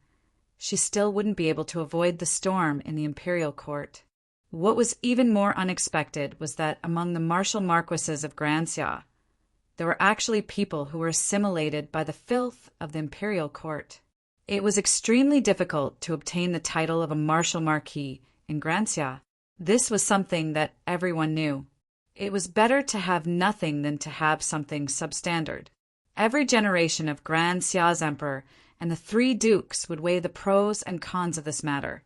she still wouldn't be able to avoid the storm in the imperial court. What was even more unexpected was that among the martial marquises of Granxia, there were actually people who were assimilated by the filth of the imperial court. It was extremely difficult to obtain the title of a martial marquis in Granxia. This was something that everyone knew. It was better to have nothing than to have something substandard. Every generation of Granxia's emperor and the three dukes would weigh the pros and cons of this matter,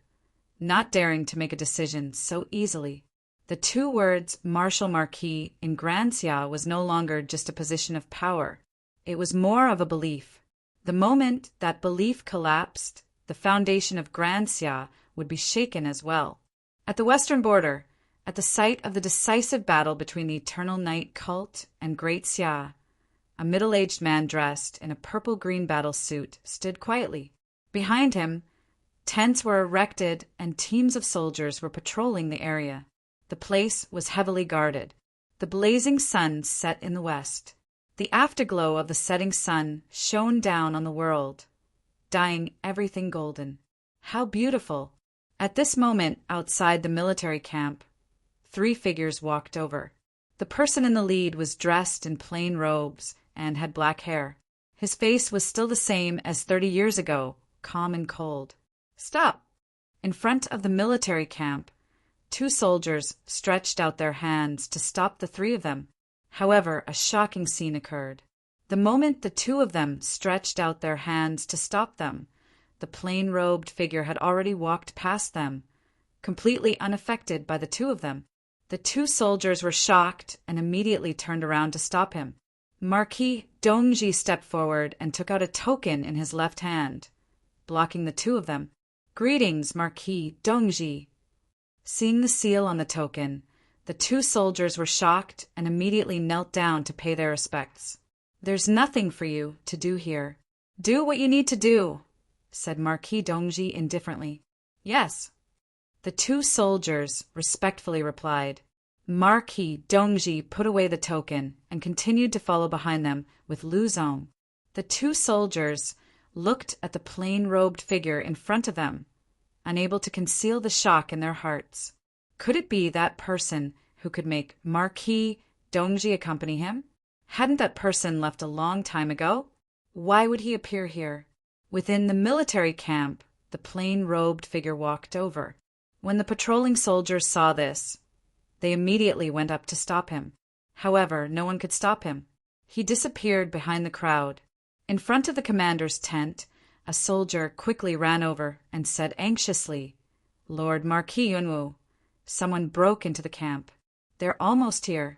not daring to make a decision so easily. The two words martial marquis in Granxia was no longer just a position of power. It was more of a belief. The moment that belief collapsed, the foundation of Granxia would be shaken as well. At the western border, at the site of the decisive battle between the Eternal Night cult and Great Xia, a middle-aged man dressed in a purple-green battle suit stood quietly. Behind him, tents were erected and teams of soldiers were patrolling the area. The place was heavily guarded. The blazing sun set in the west. The afterglow of the setting sun shone down on the world, dyeing everything golden. How beautiful! At this moment, outside the military camp, three figures walked over. The person in the lead was dressed in plain robes and had black hair. His face was still the same as 30 years ago, calm and cold. Stop! In front of the military camp, two soldiers stretched out their hands to stop the three of them. However, a shocking scene occurred. The moment the two of them stretched out their hands to stop them, the plain-robed figure had already walked past them, completely unaffected by the two of them. The two soldiers were shocked and immediately turned around to stop him. Marquis Dongji stepped forward and took out a token in his left hand, blocking the two of them. Greetings, Marquis Dongji. Seeing the seal on the token, the two soldiers were shocked and immediately knelt down to pay their respects. There's nothing for you to do here. Do what you need to do, said Marquis Dongji indifferently. Yes. The two soldiers respectfully replied. Marquis Dongji put away the token and continued to follow behind them with Lu Zong. The two soldiers looked at the plain-robed figure in front of them, unable to conceal the shock in their hearts. Could it be that person who could make Marquis Dongji accompany him? Hadn't that person left a long time ago? Why would he appear here? Within the military camp, the plain-robed figure walked over. When the patrolling soldiers saw this, they immediately went up to stop him. However, no one could stop him. He disappeared behind the crowd. In front of the commander's tent, a soldier quickly ran over and said anxiously, Lord Marquis Yunwu, someone broke into the camp. They're almost here.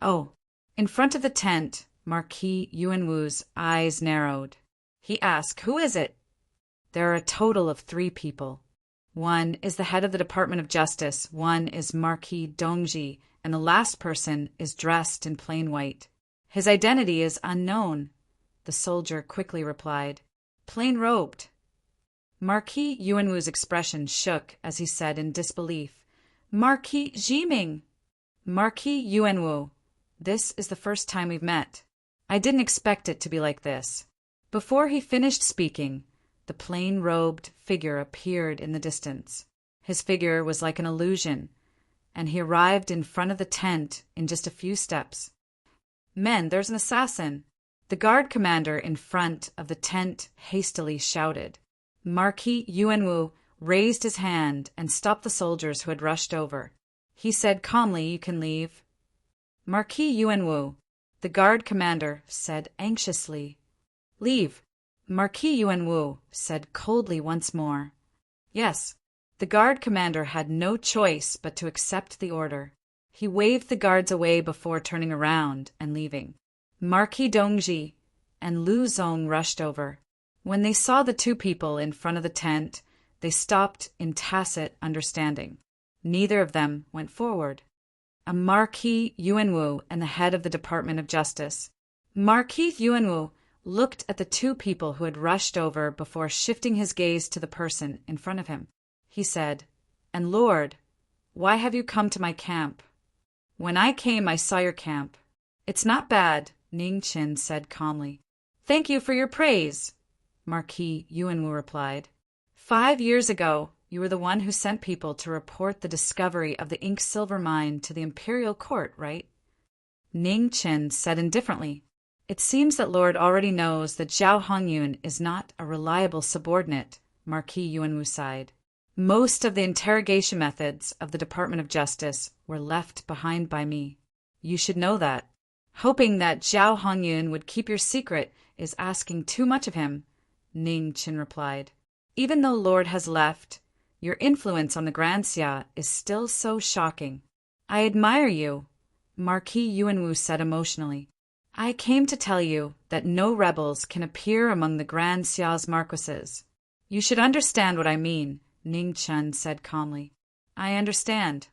Oh. In front of the tent, Marquis Yuanwu's eyes narrowed. He asked, Who is it? There are a total of 3 people. One is the head of the Department of Justice, one is Marquis Dongji, and the last person is dressed in plain white. His identity is unknown, the soldier quickly replied. Plain-robed. Marquis Yuanwu's expression shook as he said in disbelief, Marquis Jiming! Marquis Yuanwu, this is the first time we've met. I didn't expect it to be like this. Before he finished speaking, the plain-robed figure appeared in the distance. His figure was like an illusion, and he arrived in front of the tent in just a few steps. Men, there's an assassin! The guard commander in front of the tent hastily shouted. Marquis Yuanwu raised his hand and stopped the soldiers who had rushed over. He said calmly, You can leave. Marquis Yuanwu, the guard commander said anxiously, Leave, Marquis Yuanwu said coldly once more. Yes, the guard commander had no choice but to accept the order. He waved the guards away before turning around and leaving. Marquis Dongji and Lu Zong rushed over. When they saw the two people in front of the tent, they stopped in tacit understanding. Neither of them went forward. A Marquis Yuanwu and the head of the Department of Justice. Marquis Yuanwu looked at the two people who had rushed over before shifting his gaze to the person in front of him. He said, "And Lord, why have you come to my camp?" "When I came, I saw your camp." "It's not bad," Ning Qin said calmly. "Thank you for your praise," Marquis Yuanwu replied. 5 years ago, you were the one who sent people to report the discovery of the ink silver mine to the imperial court, right? Ning Qin said indifferently. "It seems that Lord already knows that Zhao Hongyun is not a reliable subordinate," Marquis Yuanwu sighed. "Most of the interrogation methods of the Department of Justice were left behind by me. You should know that. Hoping that Zhao Hongyun would keep your secret is asking too much of him," Ning Qin replied. "Even though Lord has left, your influence on the Grand Xia is still so shocking." "I admire you," Marquis Yuanwu said emotionally. "I came to tell you that no rebels can appear among the Grand Xia's marquises." "You should understand what I mean," Ning Qin said calmly. "I understand."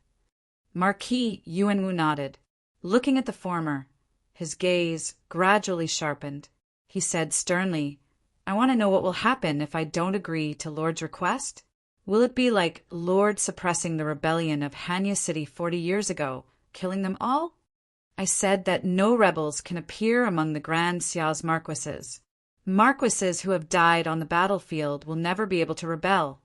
Marquis Yuanwu nodded. Looking at the former, his gaze gradually sharpened. He said sternly, "I want to know what will happen if I don't agree to Lord's request? Will it be like Lord suppressing the rebellion of Hanya City 40 years ago, killing them all?" "I said that no rebels can appear among the Grand Xia's marquises. Marquises who have died on the battlefield will never be able to rebel,"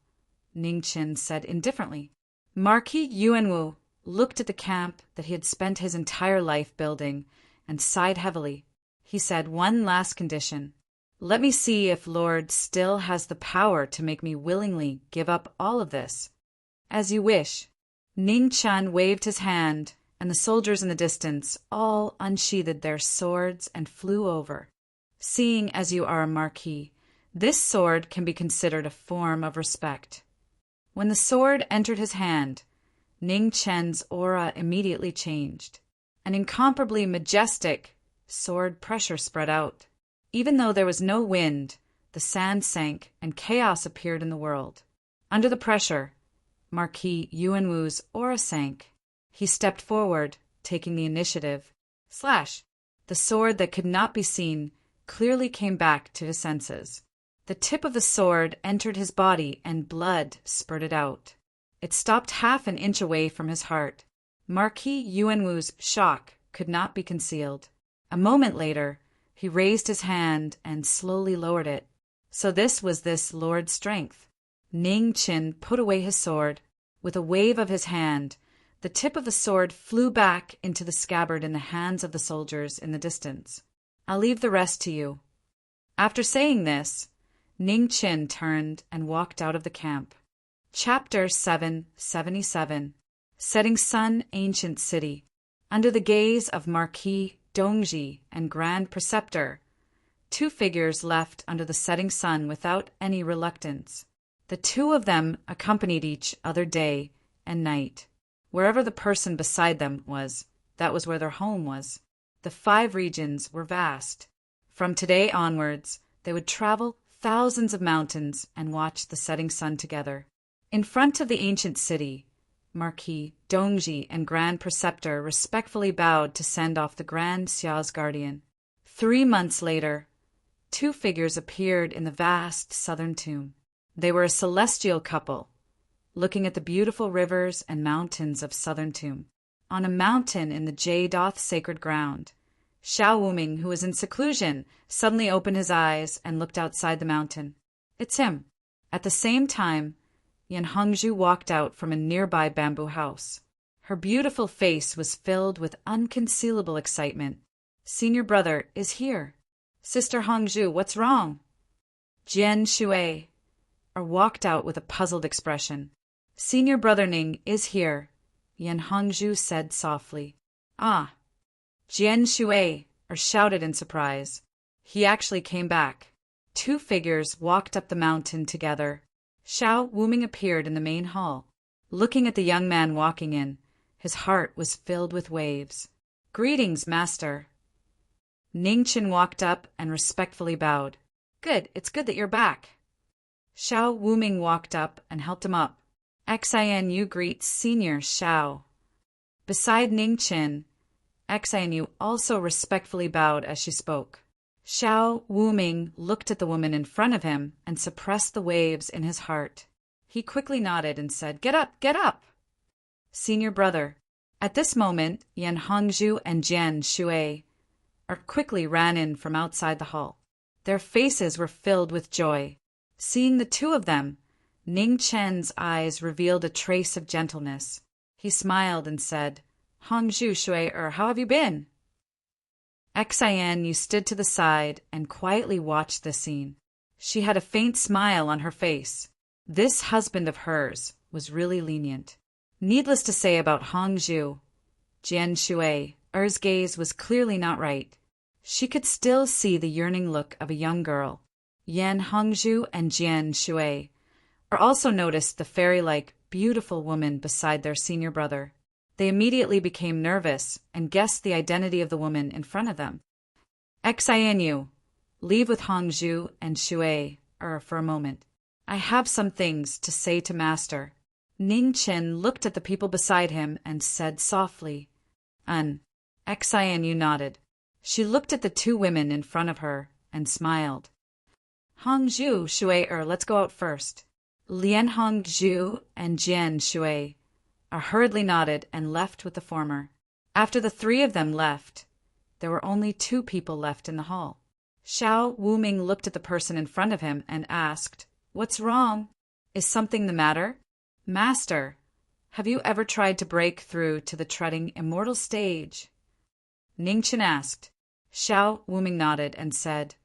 Ning Qin said indifferently. Marquis Yuanwu looked at the camp that he had spent his entire life building and sighed heavily. He said, "One last condition. Let me see if Lord still has the power to make me willingly give up all of this." "As you wish." Ning Qin waved his hand, and the soldiers in the distance all unsheathed their swords and flew over. "Seeing as you are a marquis, this sword can be considered a form of respect." When the sword entered his hand, Ning Qin's aura immediately changed. An incomparably majestic sword pressure spread out. Even though there was no wind, the sand sank and chaos appeared in the world. Under the pressure, Marquis Yuanwu's aura sank. He stepped forward, taking the initiative. Slash! The sword that could not be seen clearly came back to his senses. The tip of the sword entered his body and blood spurted out. It stopped half an inch away from his heart. Marquis Yuanwu's shock could not be concealed. A moment later, he raised his hand and slowly lowered it. So this was this Lord's strength. Ning Qin put away his sword. With a wave of his hand, the tip of the sword flew back into the scabbard in the hands of the soldiers in the distance. "I'll leave the rest to you." After saying this, Ning Qin turned and walked out of the camp. Chapter 777. Setting Sun, Ancient City. Under the gaze of Marquis Dongji and Grand Preceptor, two figures left under the setting sun without any reluctance. The two of them accompanied each other day and night. Wherever the person beside them was, that was where their home was. The 5 regions were vast. From today onwards, they would travel thousands of mountains and watch the setting sun together. In front of the ancient city, Marquis Dongji and Grand Preceptor respectfully bowed to send off the Grand Xia's guardian. 3 months later, 2 figures appeared in the vast southern tomb. They were a celestial couple, looking at the beautiful rivers and mountains of southern tomb. On a mountain in the Jadoth sacred ground, Xiao Wuming, who was in seclusion, suddenly opened his eyes and looked outside the mountain. It's him. At the same time, Yan Hongzhu walked out from a nearby bamboo house. Her beautiful face was filled with unconcealable excitement. "Senior brother is here." "Sister Hongzhu, what's wrong?" Jian Shui walked out with a puzzled expression. "Senior brother Ning is here," Yan Hongzhu said softly. "Ah." Jian Shui shouted in surprise. "He actually came back." Two figures walked up the mountain together. Xiao Wuming appeared in the main hall. Looking at the young man walking in, his heart was filled with waves. "Greetings, master." Ningchen walked up and respectfully bowed. "Good, it's good that you're back." Xiao Wuming walked up and helped him up. "Xianyu greets Senior Xiao." Beside Ningchen, Xianyu also respectfully bowed as she spoke. Xiao Wuming looked at the woman in front of him and suppressed the waves in his heart. He quickly nodded and said, "Get up, get up!" "Senior brother." At this moment, Yan Hongzhu and Jian Shui quickly ran in from outside the hall. Their faces were filled with joy. Seeing the two of them, Ning Chen's eyes revealed a trace of gentleness. He smiled and said, "Hongzhu Shui, how have you been?" Xianyu stood to the side and quietly watched the scene. She had a faint smile on her face. This husband of hers was really lenient. Needless to say about Hongzhu, Jian Shui, gaze was clearly not right. She could still see the yearning look of a young girl. Yan Hongzhu and Jian Shui also noticed the fairy-like, beautiful woman beside their senior brother. They immediately became nervous and guessed the identity of the woman in front of them. "Xianyu, leave with Hongzhu and Shui for a moment. I have some things to say to master." Ningchen looked at the people beside him and said softly, Xianyu nodded. She looked at the two women in front of her and smiled. "Hongzhu Shui, let's go out first." Lian Hongzhu and Jian Shui hurriedly nodded and left with the former. After the three of them left, there were only two people left in the hall. Xiao Wuming looked at the person in front of him and asked, "What's wrong? Is something the matter?" "Master, have you ever tried to break through to the treading immortal stage?" Ningchen asked. Xiao Wuming nodded and said,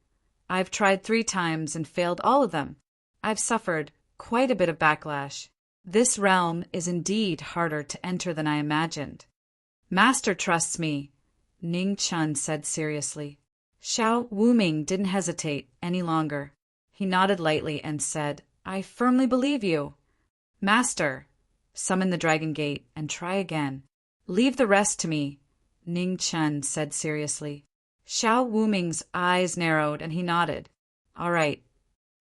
"I've tried 3 times and failed all of them. I've suffered quite a bit of backlash. This realm is indeed harder to enter than I imagined." "Master trusts me," Ningchen said seriously. Xiao Wuming didn't hesitate any longer. He nodded lightly and said, "I firmly believe you." "Master, summon the Dragon Gate and try again." "Leave the rest to me," Ningchen said seriously. Xiao Wuming's eyes narrowed and he nodded. "All right."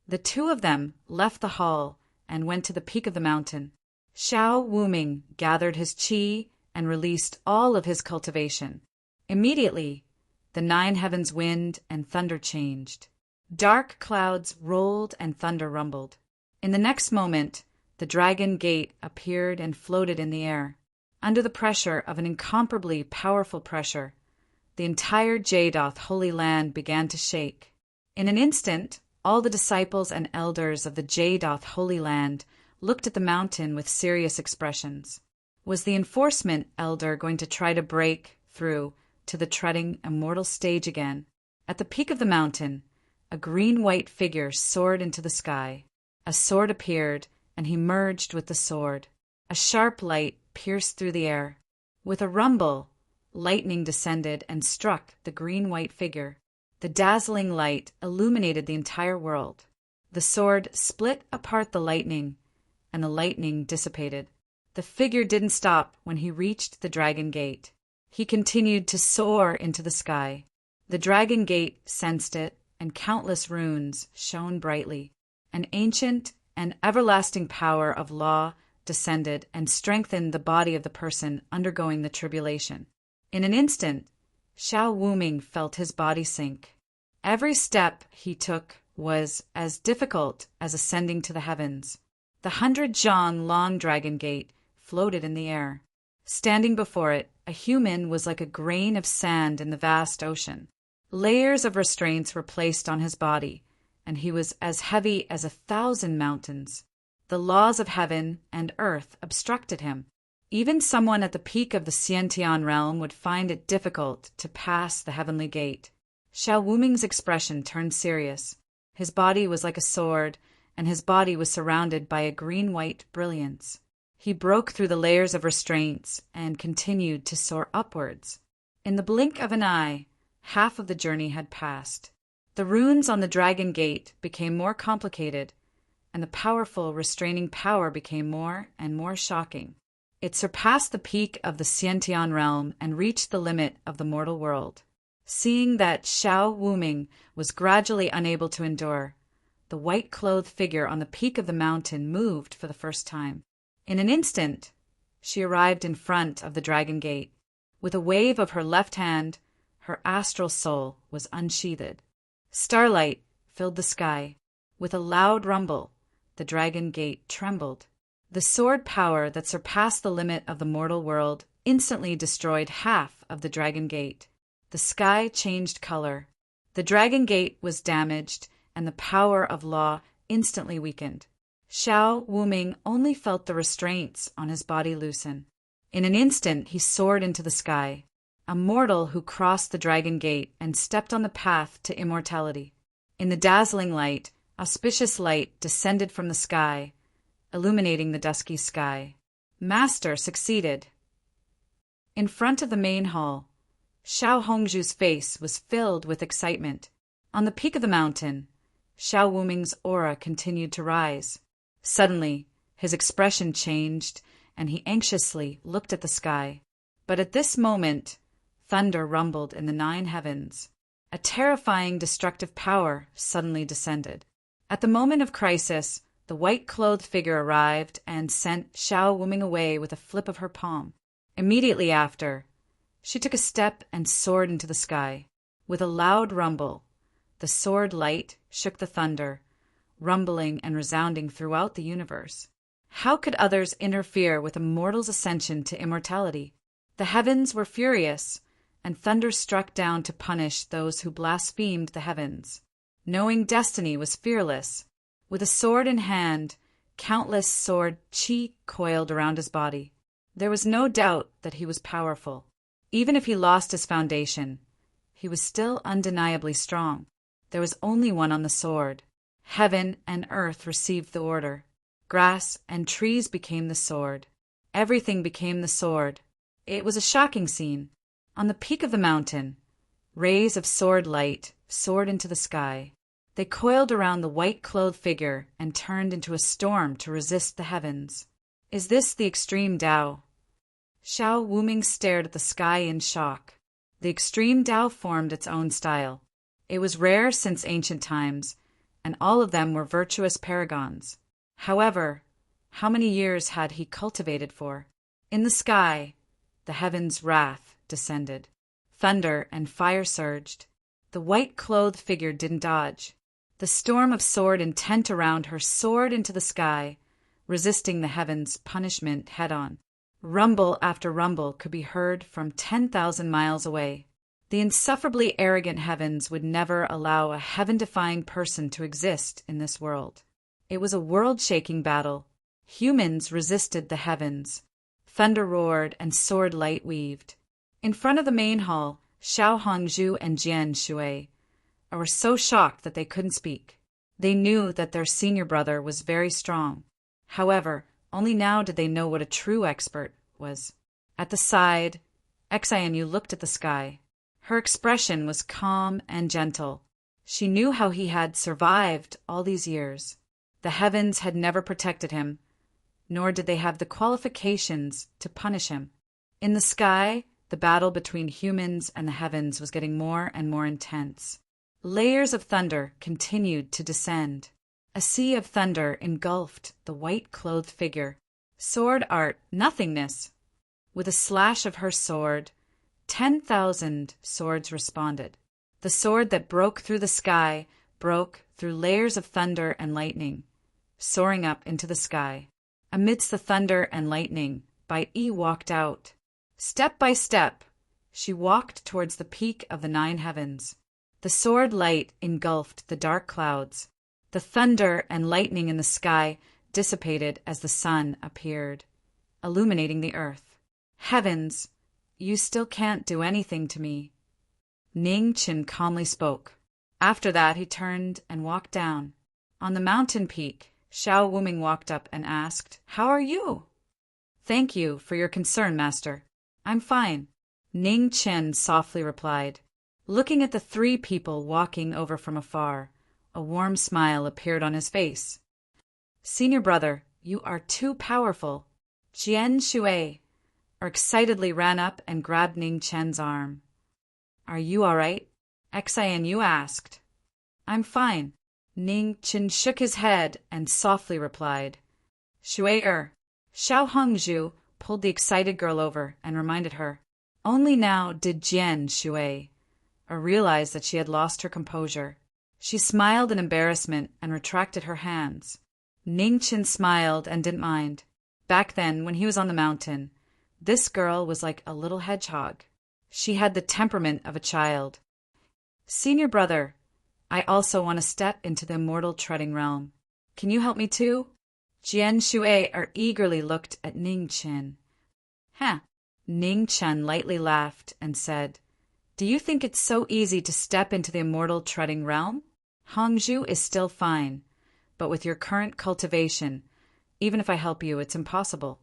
The two of them left the hall and went to the peak of the mountain. Xiao Wuming gathered his qi and released all of his cultivation. Immediately, the 9 heavens wind and thunder changed. Dark clouds rolled and thunder rumbled. In the next moment, the Dragon Gate appeared and floated in the air. Under the pressure of an incomparably powerful pressure, the entire Jadoth Holy Land began to shake. In an instant, all the disciples and elders of the Jadoth Holy Land looked at the mountain with serious expressions. Was the enforcement elder going to try to break through to the treading immortal stage again? At the peak of the mountain, a green-white figure soared into the sky. A sword appeared, and he merged with the sword. A sharp light pierced through the air. With a rumble, lightning descended and struck the green-white figure. The dazzling light illuminated the entire world. The sword split apart the lightning, and the lightning dissipated. The figure didn't stop when he reached the Dragon Gate. He continued to soar into the sky. The Dragon Gate sensed it, and countless runes shone brightly. An ancient and everlasting power of law descended and strengthened the body of the person undergoing the tribulation. In an instant, Xiao Wuming felt his body sink. Every step he took was as difficult as ascending to the heavens. The 100-zhang-long Dragon Gate floated in the air. Standing before it, a human was like a grain of sand in the vast ocean. Layers of restraints were placed on his body, and he was as heavy as 1,000 mountains. The laws of heaven and earth obstructed him. Even someone at the peak of the Xiantian realm would find it difficult to pass the heavenly gate. Xiao Wuming's expression turned serious. His body was like a sword, and his body was surrounded by a green-white brilliance. He broke through the layers of restraints and continued to soar upwards. In the blink of an eye, half of the journey had passed. The runes on the dragon gate became more complicated, and the powerful restraining power became more and more shocking. It surpassed the peak of the Xiantian realm and reached the limit of the mortal world. Seeing that Xiao Wuming was gradually unable to endure, the white-clothed figure on the peak of the mountain moved for the first time. In an instant, she arrived in front of the dragon gate. With a wave of her left hand, her astral soul was unsheathed. Starlight filled the sky. With a loud rumble, the dragon gate trembled. The sword power that surpassed the limit of the mortal world instantly destroyed half of the dragon gate. The sky changed color. The dragon gate was damaged, and the power of law instantly weakened. Xiao Wuming only felt the restraints on his body loosen. In an instant he soared into the sky, a mortal who crossed the dragon gate and stepped on the path to immortality. In the dazzling light, auspicious light descended from the sky, illuminating the dusky sky. Master succeeded. In front of the main hall, Xiao Hongzhu's face was filled with excitement. On the peak of the mountain, Xiao Wuming's aura continued to rise. Suddenly, his expression changed, and he anxiously looked at the sky. But at this moment, thunder rumbled in the 9 heavens. A terrifying destructive power suddenly descended. At the moment of crisis, the white-clothed figure arrived and sent Xiao Wuming away with a flip of her palm. Immediately after, she took a step and soared into the sky. With a loud rumble, the sword light shook the thunder, rumbling and resounding throughout the universe. How could others interfere with a mortal's ascension to immortality? The heavens were furious, and thunder struck down to punish those who blasphemed the heavens. Knowing destiny was fearless, with a sword in hand, countless sword qi coiled around his body. There was no doubt that he was powerful. Even if he lost his foundation, he was still undeniably strong. There was only one on the sword. Heaven and earth received the order. Grass and trees became the sword. Everything became the sword. It was a shocking scene. On the peak of the mountain, rays of sword light soared into the sky. They coiled around the white-clothed figure and turned into a storm to resist the heavens. Is this the extreme Tao? Xiao Wuming stared at the sky in shock. The extreme Tao formed its own style. It was rare since ancient times, and all of them were virtuous paragons. However, how many years had he cultivated for? In the sky, the heavens' wrath descended. Thunder and fire surged. The white-clothed figure didn't dodge. The storm of sword intent around her soared into the sky, resisting the heavens' punishment head-on. Rumble after rumble could be heard from 10,000 miles away. The insufferably arrogant heavens would never allow a heaven-defying person to exist in this world. It was a world-shaking battle. Humans resisted the heavens. Thunder roared and sword light weaved. In front of the main hall, Xiao Hongzhu and Jian Shui were so shocked that they couldn't speak. They knew that their senior brother was very strong. However, only now did they know what a true expert was. At the side, Xianyu looked at the sky. Her expression was calm and gentle. She knew how he had survived all these years. The heavens had never protected him, nor did they have the qualifications to punish him. In the sky, the battle between humans and the heavens was getting more and more intense. Layers of thunder continued to descend. A sea of thunder engulfed the white-clothed figure. Sword art nothingness. With a slash of her sword, 10,000 swords responded. The sword that broke through the sky broke through layers of thunder and lightning, soaring up into the sky. Amidst the thunder and lightning, Bai Yi walked out. Step by step, she walked towards the peak of the 9 heavens. The sword light engulfed the dark clouds. The thunder and lightning in the sky dissipated as the sun appeared, illuminating the earth. Heavens, you still can't do anything to me. Ning Qin calmly spoke. After that he turned and walked down. On the mountain peak, Xiao Wuming walked up and asked, "How are you?" "Thank you for your concern, master. I'm fine," Ning Qin softly replied. Looking at the three people walking over from afar, a warm smile appeared on his face. Senior brother, you are too powerful. Jian Shui excitedly ran up and grabbed Ning Chen's arm. Are you all right? Xianyu asked. I'm fine. Ning Chen shook his head and softly replied. Shui-er. Xiao Hongzhu pulled the excited girl over and reminded her. Only now did Jian Shui realize that she had lost her composure. She smiled in embarrassment and retracted her hands. Ning Chen smiled and didn't mind. Back then, when he was on the mountain, this girl was like a little hedgehog. She had the temperament of a child. Senior brother, I also want to step into the immortal treading realm. Can you help me too? Jian Shui eagerly looked at Ning Chen. Huh. Ning Chen lightly laughed and said, Do you think it's so easy to step into the immortal treading realm? Hongzhu is still fine, but with your current cultivation, even if I help you, it's impossible.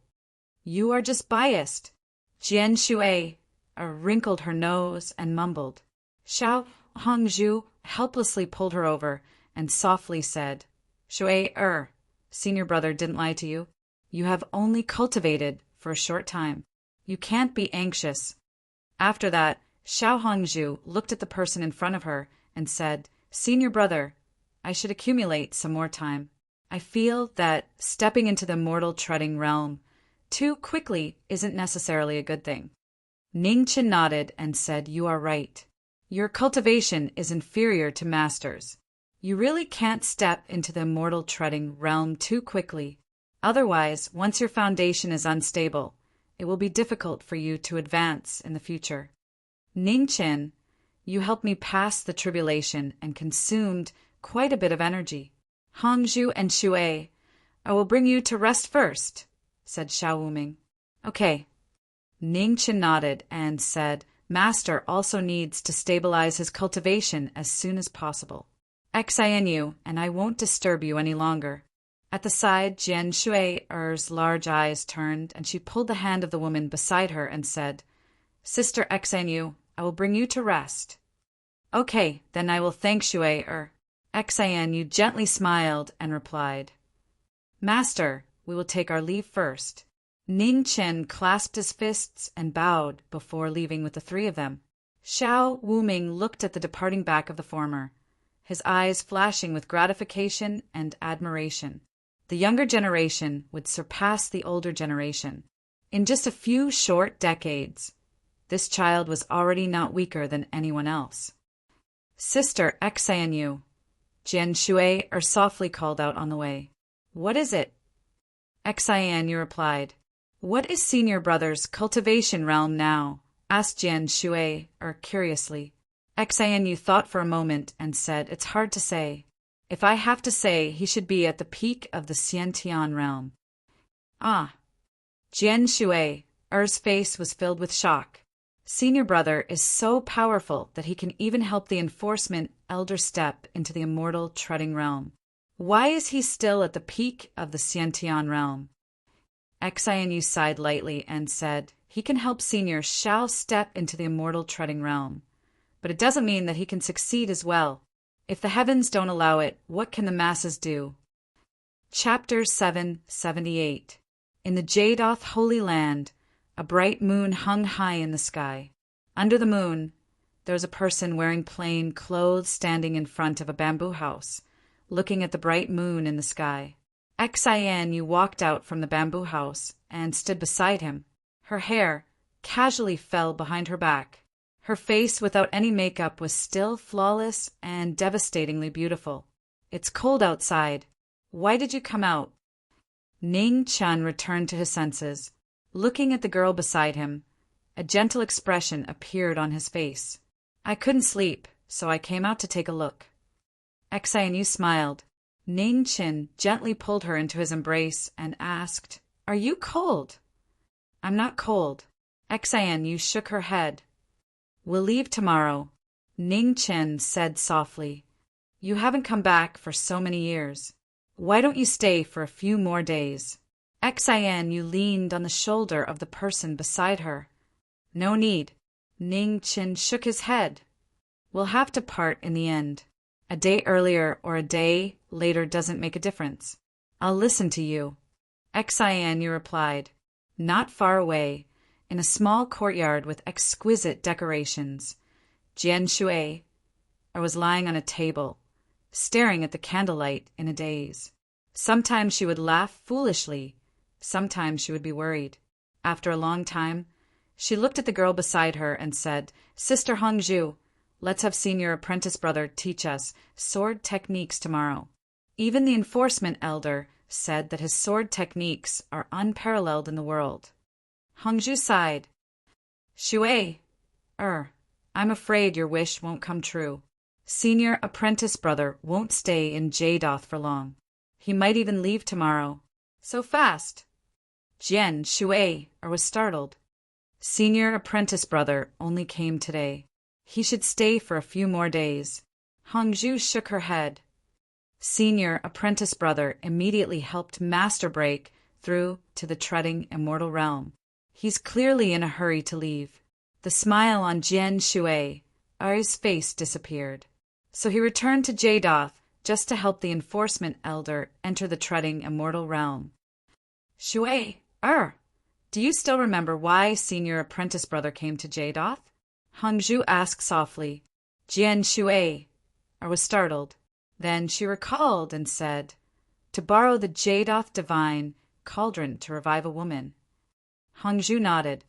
You are just biased. Jian Shui wrinkled her nose and mumbled. Xiao Hongzhu helplessly pulled her over and softly said, Shui, senior brother didn't lie to you. You have only cultivated for a short time. You can't be anxious. After that, Xiao Hongzhu looked at the person in front of her and said, Senior brother, I should accumulate some more time. I feel that stepping into the mortal treading realm too quickly isn't necessarily a good thing. Ning Chen nodded and said, You are right. Your cultivation is inferior to master's. You really can't step into the immortal treading realm too quickly. Otherwise, once your foundation is unstable, it will be difficult for you to advance in the future. Ning Chen, you helped me pass the tribulation and consumed quite a bit of energy. Hongzhu and Shui, I will bring you to rest first, said Xiao Wuming. Okay. Ning Chen nodded and said, Master also needs to stabilize his cultivation as soon as possible. Xianyu, and I won't disturb you any longer. At the side, Jian Shui's large eyes turned, and she pulled the hand of the woman beside her and said, Sister Xianyu, I will bring you to rest. Okay, then I will thank Shui. Xianyu gently smiled and replied, Master, we will take our leave first. Ning Chen clasped his fists and bowed before leaving with the three of them. Xiao Wuming looked at the departing back of the former, his eyes flashing with gratification and admiration. The younger generation would surpass the older generation. In just a few short decades, this child was already not weaker than anyone else. Sister Xianyu, Jian Shui softly called out on the way. What is it? Xianyu replied. What is senior brother's cultivation realm now? Asked Jian Shui curiously. Xianyu thought for a moment and said, It's hard to say. If I have to say, he should be at the peak of the Xiantian realm. Ah. Jian Shui's face was filled with shock. Senior brother is so powerful that he can even help the enforcement elder step into the immortal treading realm. Why is he still at the peak of the Xiantian realm? Xianyu sighed lightly and said, He can help senior Xiao step into the immortal treading realm. But it doesn't mean that he can succeed as well. If the heavens don't allow it, what can the masses do? Chapter 778. In the Jadoth Holy Land, a bright moon hung high in the sky. Under the moon, there was a person wearing plain clothes standing in front of a bamboo house, looking at the bright moon in the sky. Xianyu walked out from the bamboo house and stood beside him. Her hair casually fell behind her back. Her face without any makeup was still flawless and devastatingly beautiful. It's cold outside. Why did you come out? Ning Chen returned to his senses. Looking at the girl beside him, a gentle expression appeared on his face. I couldn't sleep, so I came out to take a look. Xianyu smiled. Ning Chen gently pulled her into his embrace and asked, Are you cold? I'm not cold. Xianyu shook her head. We'll leave tomorrow, Ning Chen said softly. You haven't come back for so many years. Why don't you stay for a few more days? Xianyu leaned on the shoulder of the person beside her. No need. Ning Chen shook his head. We'll have to part in the end. A day earlier or a day later doesn't make a difference. I'll listen to you. Xianyu replied. Not far away, in a small courtyard with exquisite decorations, Jian Shui was lying on a table, staring at the candlelight in a daze. Sometimes she would laugh foolishly, sometimes she would be worried. After a long time, she looked at the girl beside her and said, Sister Hongzhu, let's have senior apprentice brother teach us sword techniques tomorrow. Even the enforcement elder said that his sword techniques are unparalleled in the world. Hongzhu sighed. Shui, I'm afraid your wish won't come true. Senior apprentice brother won't stay in Jadoth for long. He might even leave tomorrow. So fast. Jian Shui was startled. Senior apprentice brother only came today. He should stay for a few more days. Hongzhu shook her head. Senior apprentice brother immediately helped Master break through to the treading immortal realm. He's clearly in a hurry to leave. The smile on Jian Shui's face disappeared. So he returned to Jadoth just to help the enforcement elder enter the treading immortal realm. Shui, do you still remember why senior apprentice brother came to Jadoth? Hongzhu asked softly. Jian Shui was startled. Then she recalled and said, to borrow the Jadoth divine cauldron to revive a woman. Hongzhu nodded.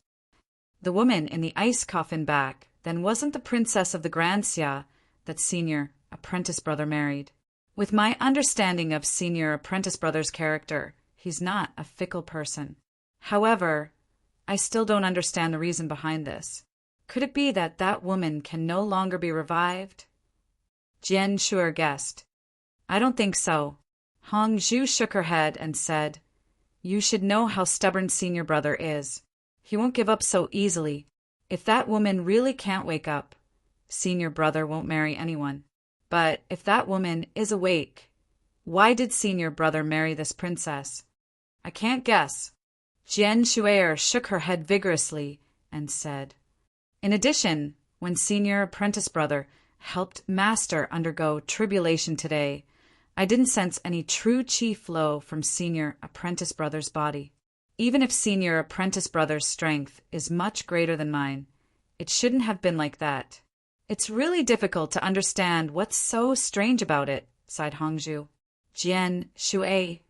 The woman in the ice coffin back then wasn't the princess of the Grand Xia that senior apprentice brother married. With my understanding of senior apprentice brother's character, he's not a fickle person. However, I still don't understand the reason behind this. Could it be that that woman can no longer be revived? Jian Shui guessed. I don't think so. Hongzhu shook her head and said, You should know how stubborn senior brother is. He won't give up so easily. If that woman really can't wake up, senior brother won't marry anyone. But if that woman is awake, why did senior brother marry this princess? I can't guess. Jian Shui shook her head vigorously and said, In addition, when senior apprentice brother helped Master undergo tribulation today, I didn't sense any true chi flow from senior apprentice brother's body. Even if senior apprentice brother's strength is much greater than mine, it shouldn't have been like that. It's really difficult to understand what's so strange about it, sighed Hongzhu. Jian Shui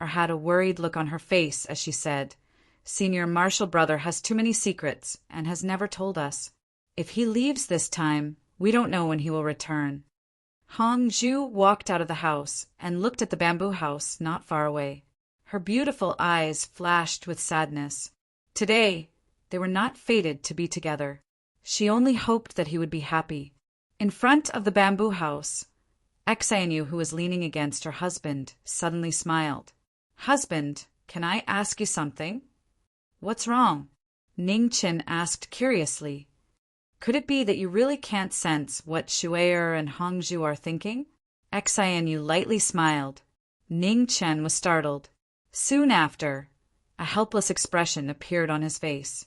had a worried look on her face as she said, Senior martial brother has too many secrets and has never told us. If he leaves this time, we don't know when he will return. Hongzhu walked out of the house and looked at the bamboo house not far away. Her beautiful eyes flashed with sadness. Today, they were not fated to be together. She only hoped that he would be happy. In front of the bamboo house, Xianyu, who was leaning against her husband, suddenly smiled. Husband, can I ask you something? What's wrong? Ningqian asked curiously. Could it be that you really can't sense what Shui and Hongzhu are thinking? Xianyu lightly smiled. Ningqian was startled. Soon after, a helpless expression appeared on his face.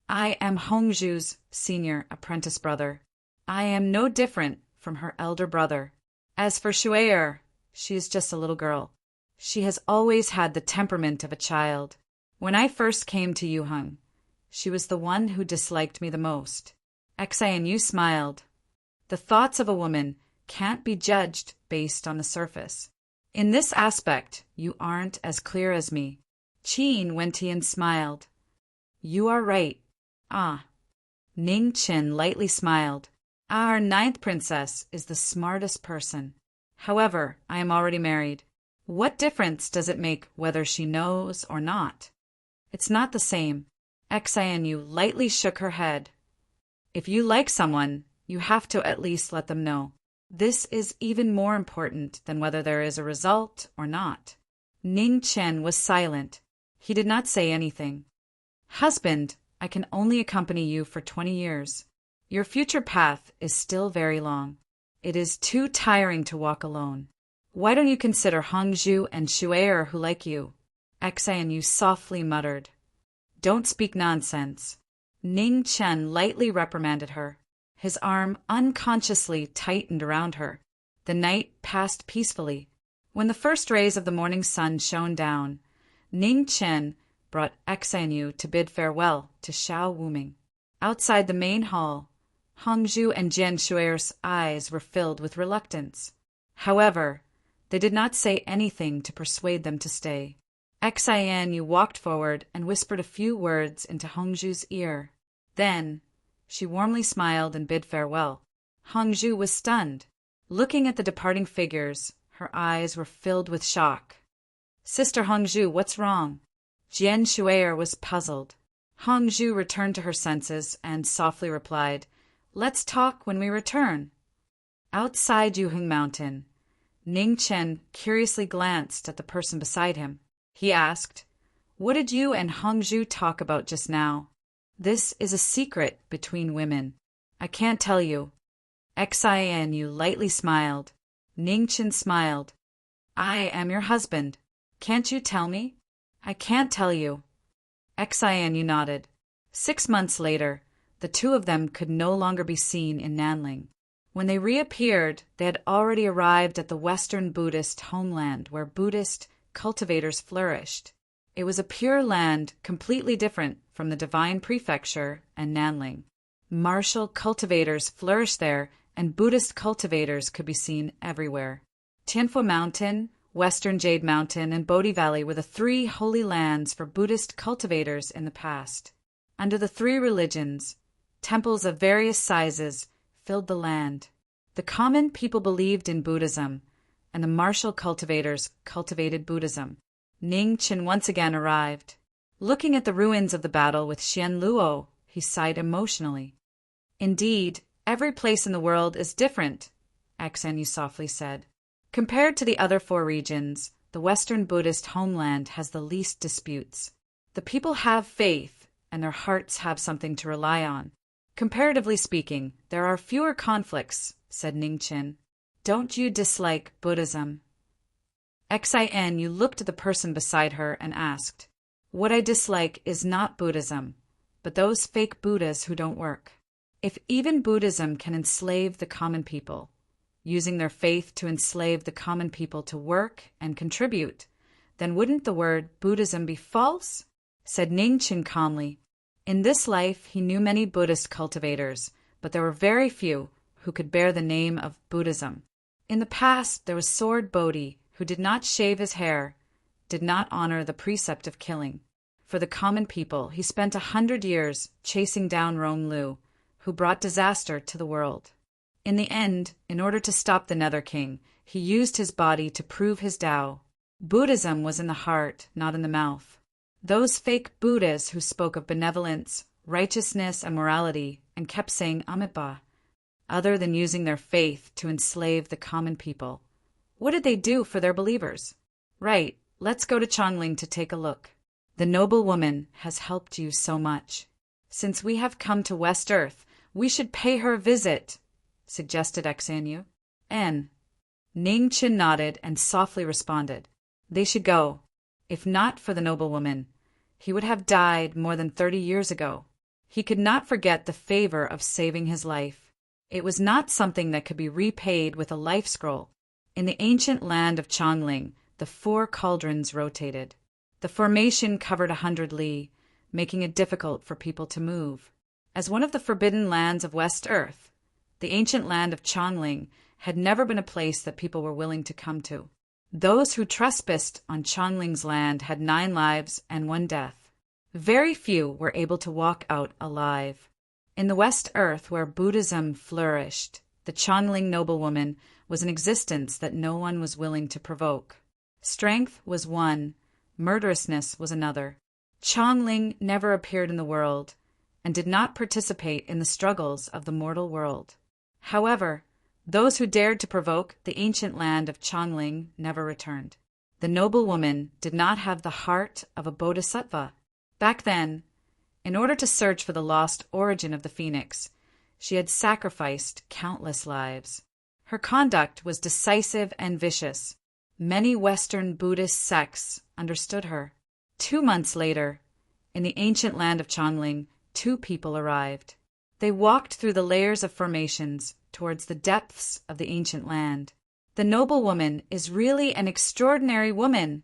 I am Hongzhu's senior apprentice brother. I am no different from her elder brother. As for Shui, she is just a little girl. She has always had the temperament of a child. When I first came to Yuheng, she was the one who disliked me the most. Xianyu smiled. The thoughts of a woman can't be judged based on the surface. In this aspect, you aren't as clear as me. Qin Wentian smiled. You are right. Ningqian lightly smiled. Our 9th princess is the smartest person. However, I am already married. What difference does it make whether she knows or not? It's not the same. Xianyu lightly shook her head. If you like someone, you have to at least let them know. This is even more important than whether there is a result or not. Ningqian was silent. He did not say anything. Husband, I can only accompany you for 20 years. Your future path is still very long. It is too tiring to walk alone. Why don't you consider Hongzhu and Shui who like you? Xianyu softly muttered. Don't speak nonsense. Ningqian lightly reprimanded her. His arm unconsciously tightened around her. The night passed peacefully. When the first rays of the morning sun shone down, Ning Chen brought Xanyu to bid farewell to Xiao Wuming. Outside the main hall, Hongzhu and Jian Shui's eyes were filled with reluctance. However, they did not say anything to persuade them to stay. Xanyu walked forward and whispered a few words into Hongzhu's ear. Then, she warmly smiled and bid farewell. Hongzhu was stunned. Looking at the departing figures, her eyes were filled with shock. "Sister Hongzhu, what's wrong?" Jian Shuai was puzzled. Hongzhu returned to her senses and softly replied, "Let's talk when we return." Outside Yuheng Mountain, Ning Chen curiously glanced at the person beside him. He asked, "What did you and Hongzhu talk about just now?" "This is a secret between women. I can't tell you." Xanyu lightly smiled. Ning Chen smiled. "I am your husband. Can't you tell me?" "I can't tell you." Xanyu nodded. 6 months later, the two of them could no longer be seen in Nanling. When they reappeared, they had already arrived at the Western Buddhist homeland where Buddhist cultivators flourished. It was a pure land completely different from the Divine Prefecture and Nanling. Martial cultivators flourished there, and Buddhist cultivators could be seen everywhere. Tianfu Mountain, Western Jade Mountain, and Bodhi Valley were the 3 holy lands for Buddhist cultivators in the past. Under the 3 religions, temples of various sizes filled the land. The common people believed in Buddhism, and the martial cultivators cultivated Buddhism. Ning Chen once again arrived. Looking at the ruins of the battle with Xian Luo, he sighed emotionally. "Indeed, every place in the world is different," Xanyu softly said. "Compared to the other 4 regions, the Western Buddhist homeland has the least disputes. The people have faith, and their hearts have something to rely on. Comparatively speaking, there are fewer conflicts," said Ning Chen. "Don't you dislike Buddhism?" Xanyu looked at the person beside her and asked, "What I dislike is not Buddhism, but those fake Buddhas who don't work. If even Buddhism can enslave the common people, using their faith to enslave the common people to work and contribute, then wouldn't the word Buddhism be false?" said Ning Chen calmly. In this life, he knew many Buddhist cultivators, but there were very few who could bear the name of Buddhism. In the past, there was Sword Bodhi, who did not shave his hair, did not honor the precept of killing. For the common people, he spent 100 years chasing down Rome Lu, who brought disaster to the world. In the end, in order to stop the Nether King, he used his body to prove his Tao. Buddhism was in the heart, not in the mouth. Those fake Buddhas who spoke of benevolence, righteousness, and morality, and kept saying Amitabha, other than using their faith to enslave the common people. What did they do for their believers? Right, let's go to Chongling to take a look. The noble woman has helped you so much. Since we have come to West Earth, we should pay her a visit, suggested Xanyu. Ning Chen nodded and softly responded. They should go. If not for the noble woman, he would have died more than 30 years ago. He could not forget the favor of saving his life. It was not something that could be repaid with a life scroll. In the ancient land of Chongling, the 4 cauldrons rotated. The formation covered 100 li, making it difficult for people to move. As one of the forbidden lands of West Earth, the ancient land of Chongling had never been a place that people were willing to come to. Those who trespassed on Chongling's land had 9 lives and 1 death. Very few were able to walk out alive. In the West Earth, where Buddhism flourished, the Chongling noblewoman was an existence that no one was willing to provoke. Strength was one, murderousness was another. Chongling never appeared in the world, and did not participate in the struggles of the mortal world. However, those who dared to provoke the ancient land of Chongling never returned. The noble woman did not have the heart of a bodhisattva. Back then, in order to search for the lost origin of the phoenix, she had sacrificed countless lives. Her conduct was decisive and vicious. Many Western Buddhist sects understood her. 2 months later, in the ancient land of Chongling, 2 people arrived. They walked through the layers of formations towards the depths of the ancient land. "The noble woman is really an extraordinary woman,"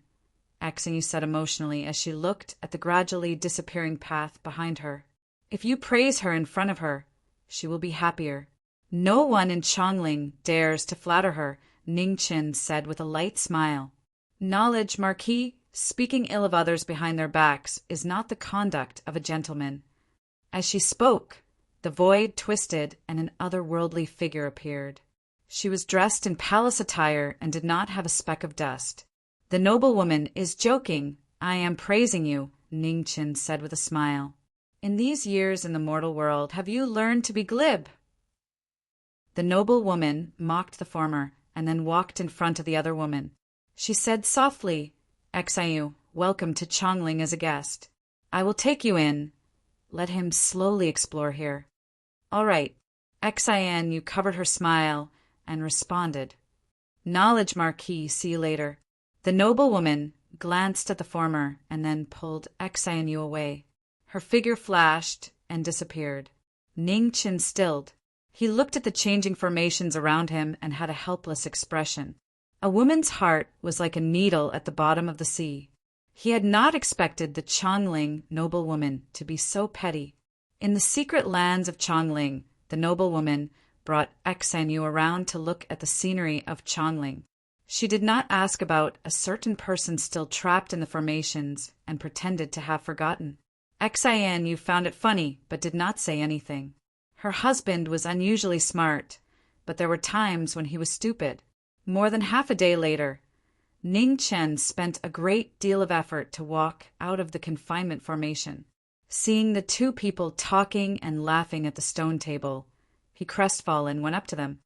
Axenu said emotionally as she looked at the gradually disappearing path behind her. "If you praise her in front of her, she will be happier." "No one in Chongling dares to flatter her," Ningchen said with a light smile. "Knowledge, Marquis, speaking ill of others behind their backs, is not the conduct of a gentleman." As she spoke, the void twisted and an otherworldly figure appeared. She was dressed in palace attire and did not have a speck of dust. "The noble woman is joking. I am praising you," Ningchen said with a smile. "In these years in the mortal world, have you learned to be glib?" The noble woman mocked the former and then walked in front of the other woman. She said softly, "Axenu, welcome to Chongling as a guest. I will take you in. Let him slowly explore here." "All right." Axenu covered her smile and responded, "Knowledge, Marquis, see you later." The noble woman glanced at the former and then pulled Axenu away. Her figure flashed and disappeared. Ningchen stilled. He looked at the changing formations around him and had a helpless expression. A woman's heart was like a needle at the bottom of the sea. He had not expected the Chongling noble woman to be so petty. In the secret lands of Chongling, the noble woman brought Axenu around to look at the scenery of Chongling. She did not ask about a certain person still trapped in the formations and pretended to have forgotten. Axenu found it funny but did not say anything. Her husband was unusually smart, but there were times when he was stupid. More than half a day later, Ningchen spent a great deal of effort to walk out of the confinement formation. Seeing the two people talking and laughing at the stone table, he crestfallen went up to them.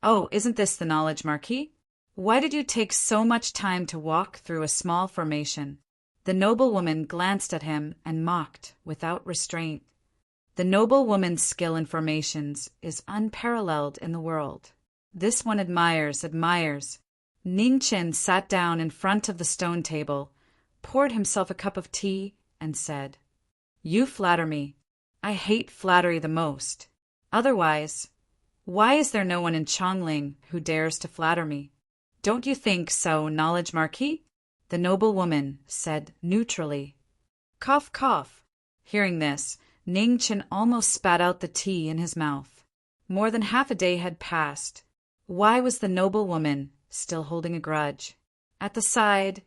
"Oh, isn't this the knowledge, Marquis? Why did you take so much time to walk through a small formation?" The noble woman glanced at him and mocked without restraint. The noble woman's skill in formations is unparalleled in the world. This one admires. Ningchen sat down in front of the stone table, poured himself a cup of tea, and said, "You flatter me. I hate flattery the most. Otherwise, why is there no one in Chongling who dares to flatter me? Don't you think so, knowledge, Marquis?" The noble woman said neutrally. "Cough, cough." Hearing this, Ningchen almost spat out the tea in his mouth. More than half a day had passed. Why was the noble woman still holding a grudge? At the side,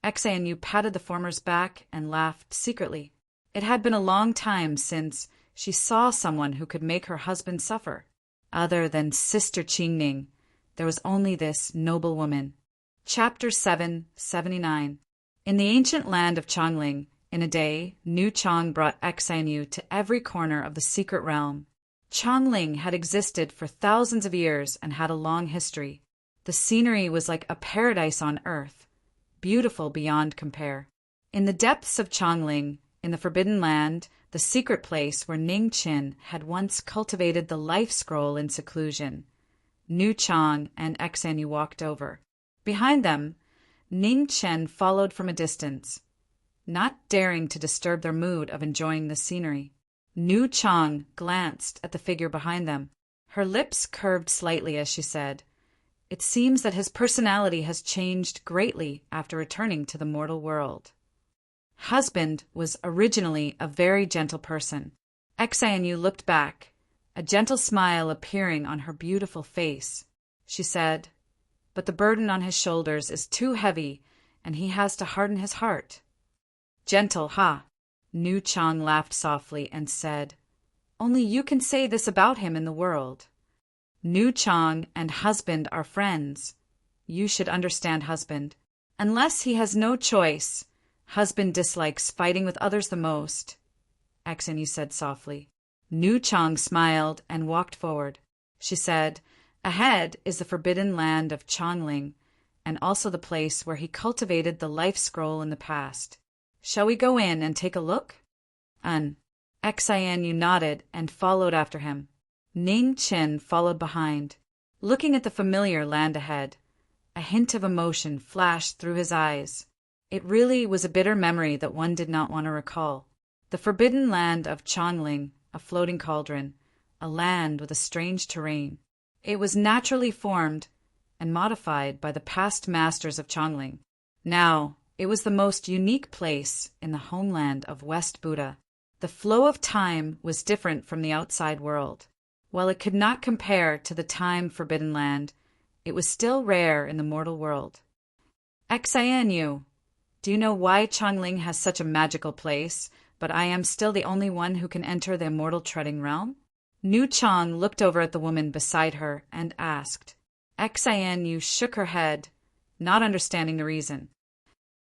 Axenu patted the former's back and laughed secretly. It had been a long time since she saw someone who could make her husband suffer. Other than Sister Qingning, there was only this noble woman. Chapter 779. In the ancient land of Chongling, in a day, New Chong brought Axenu to every corner of the secret realm. Chongling had existed for thousands of years and had a long history. The scenery was like a paradise on earth, beautiful beyond compare. In the depths of Chongling, in the Forbidden Land, the secret place where Ningchen had once cultivated the life scroll in seclusion, New Chong and Axenu walked over. Behind them, Ningchen followed from a distance, not daring to disturb their mood of enjoying the scenery. New Chong glanced at the figure behind them. Her lips curved slightly as she said, "It seems that his personality has changed greatly after returning to the mortal world." Husband was originally a very gentle person. Axenu looked back, a gentle smile appearing on her beautiful face. She said, "But the burden on his shoulders is too heavy, and he has to harden his heart." "Gentle, ha!" New Chong laughed softly and said, "Only you can say this about him in the world. New Chong and husband are friends. You should understand husband. Unless he has no choice, husband dislikes fighting with others the most," Axenu said softly. New Chong smiled and walked forward. She said, "Ahead is the forbidden land of Chongling, and also the place where he cultivated the life scroll in the past. Shall we go in and take a look?" Axenu nodded and followed after him. Ningchen followed behind, looking at the familiar land ahead. A hint of emotion flashed through his eyes. It really was a bitter memory that one did not want to recall. The forbidden land of Chongling a floating cauldron, a land with a strange terrain. It was naturally formed and modified by the past masters of Chongling. Now, it was the most unique place in the homeland of West Buddha. The flow of time was different from the outside world. While it could not compare to the time-forbidden land, it was still rare in the mortal world. Xianyu, do you know why Chongling has such a magical place, but I am still the only one who can enter the immortal treading realm? Nu Chong looked over at the woman beside her and asked. Xianyu shook her head, not understanding the reason.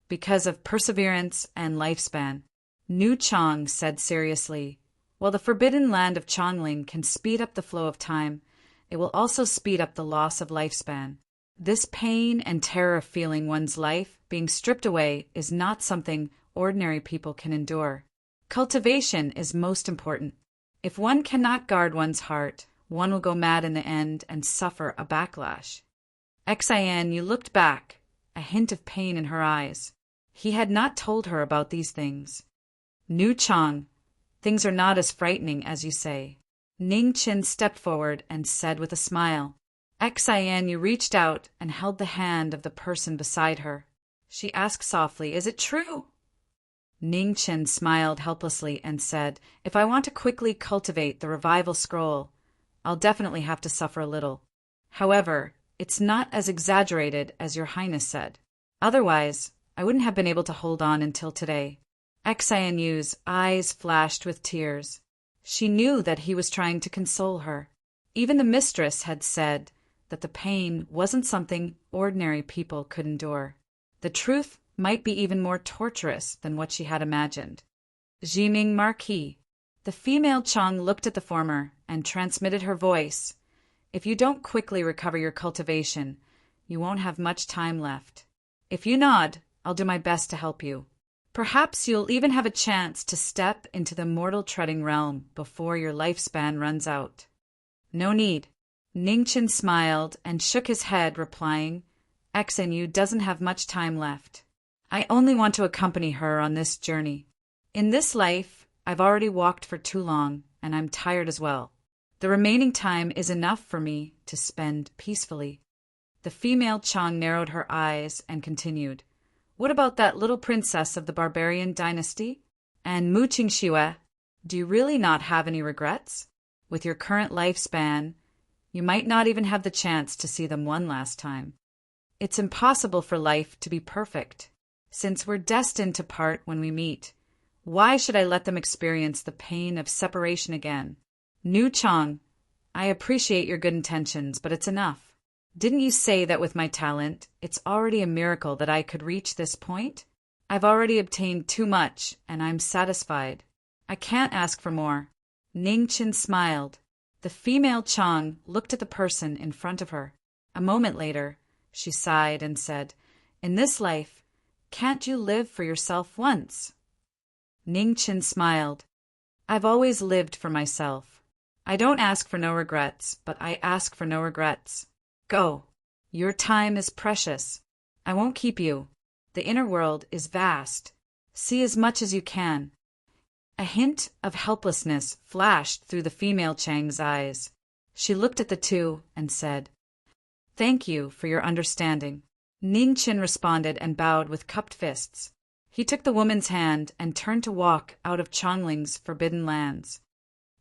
Because of perseverance and lifespan, Nu Chong said seriously. While the forbidden land of Chongling can speed up the flow of time, it will also speed up the loss of lifespan. This pain and terror of feeling one's life being stripped away is not something ordinary people can endure. Cultivation is most important. If one cannot guard one's heart, one will go mad in the end and suffer a backlash. Xianyu looked back, a hint of pain in her eyes. He had not told her about these things. Nu Chong, things are not as frightening as you say. Ning Qin stepped forward and said with a smile. Xianyu reached out and held the hand of the person beside her. She asked softly, "Is it true?" Ning Qin smiled helplessly and said, "If I want to quickly cultivate the revival scroll, I'll definitely have to suffer a little. However, it's not as exaggerated as your highness said. Otherwise, I wouldn't have been able to hold on until today." Xianyu's eyes flashed with tears. She knew that he was trying to console her. Even the mistress had said that the pain wasn't something ordinary people could endure. The truth might be even more torturous than what she had imagined. Jiming Marquis. The female Chong looked at the former and transmitted her voice. "If you don't quickly recover your cultivation, you won't have much time left. If you nod, I'll do my best to help you. Perhaps you'll even have a chance to step into the mortal treading realm before your lifespan runs out." "No need." Ning Qin smiled and shook his head, replying, "Xianyu doesn't have much time left. I only want to accompany her on this journey. In this life, I've already walked for too long, and I'm tired as well. The remaining time is enough for me to spend peacefully." The female Chong narrowed her eyes and continued, "What about that little princess of the barbarian dynasty? And Mu Qingxue, do you really not have any regrets? With your current lifespan, you might not even have the chance to see them one last time. It's impossible for life to be perfect. Since we're destined to part when we meet, why should I let them experience the pain of separation again? Nu Chong, I appreciate your good intentions, but it's enough. Didn't you say that with my talent, it's already a miracle that I could reach this point? I've already obtained too much, and I'm satisfied. I can't ask for more." Ning Qin smiled. The female Chong looked at the person in front of her. A moment later, she sighed and said, "In this life, can't you live for yourself once?" Ning Qin smiled. "I've always lived for myself. I don't ask for no regrets, but I ask for no regrets. Go. Your time is precious. I won't keep you. The inner world is vast. See as much as you can." A hint of helplessness flashed through the female Chang's eyes. She looked at the two and said, "Thank you for your understanding." Ning Qin responded and bowed with cupped fists. He took the woman's hand and turned to walk out of Chongling's forbidden lands.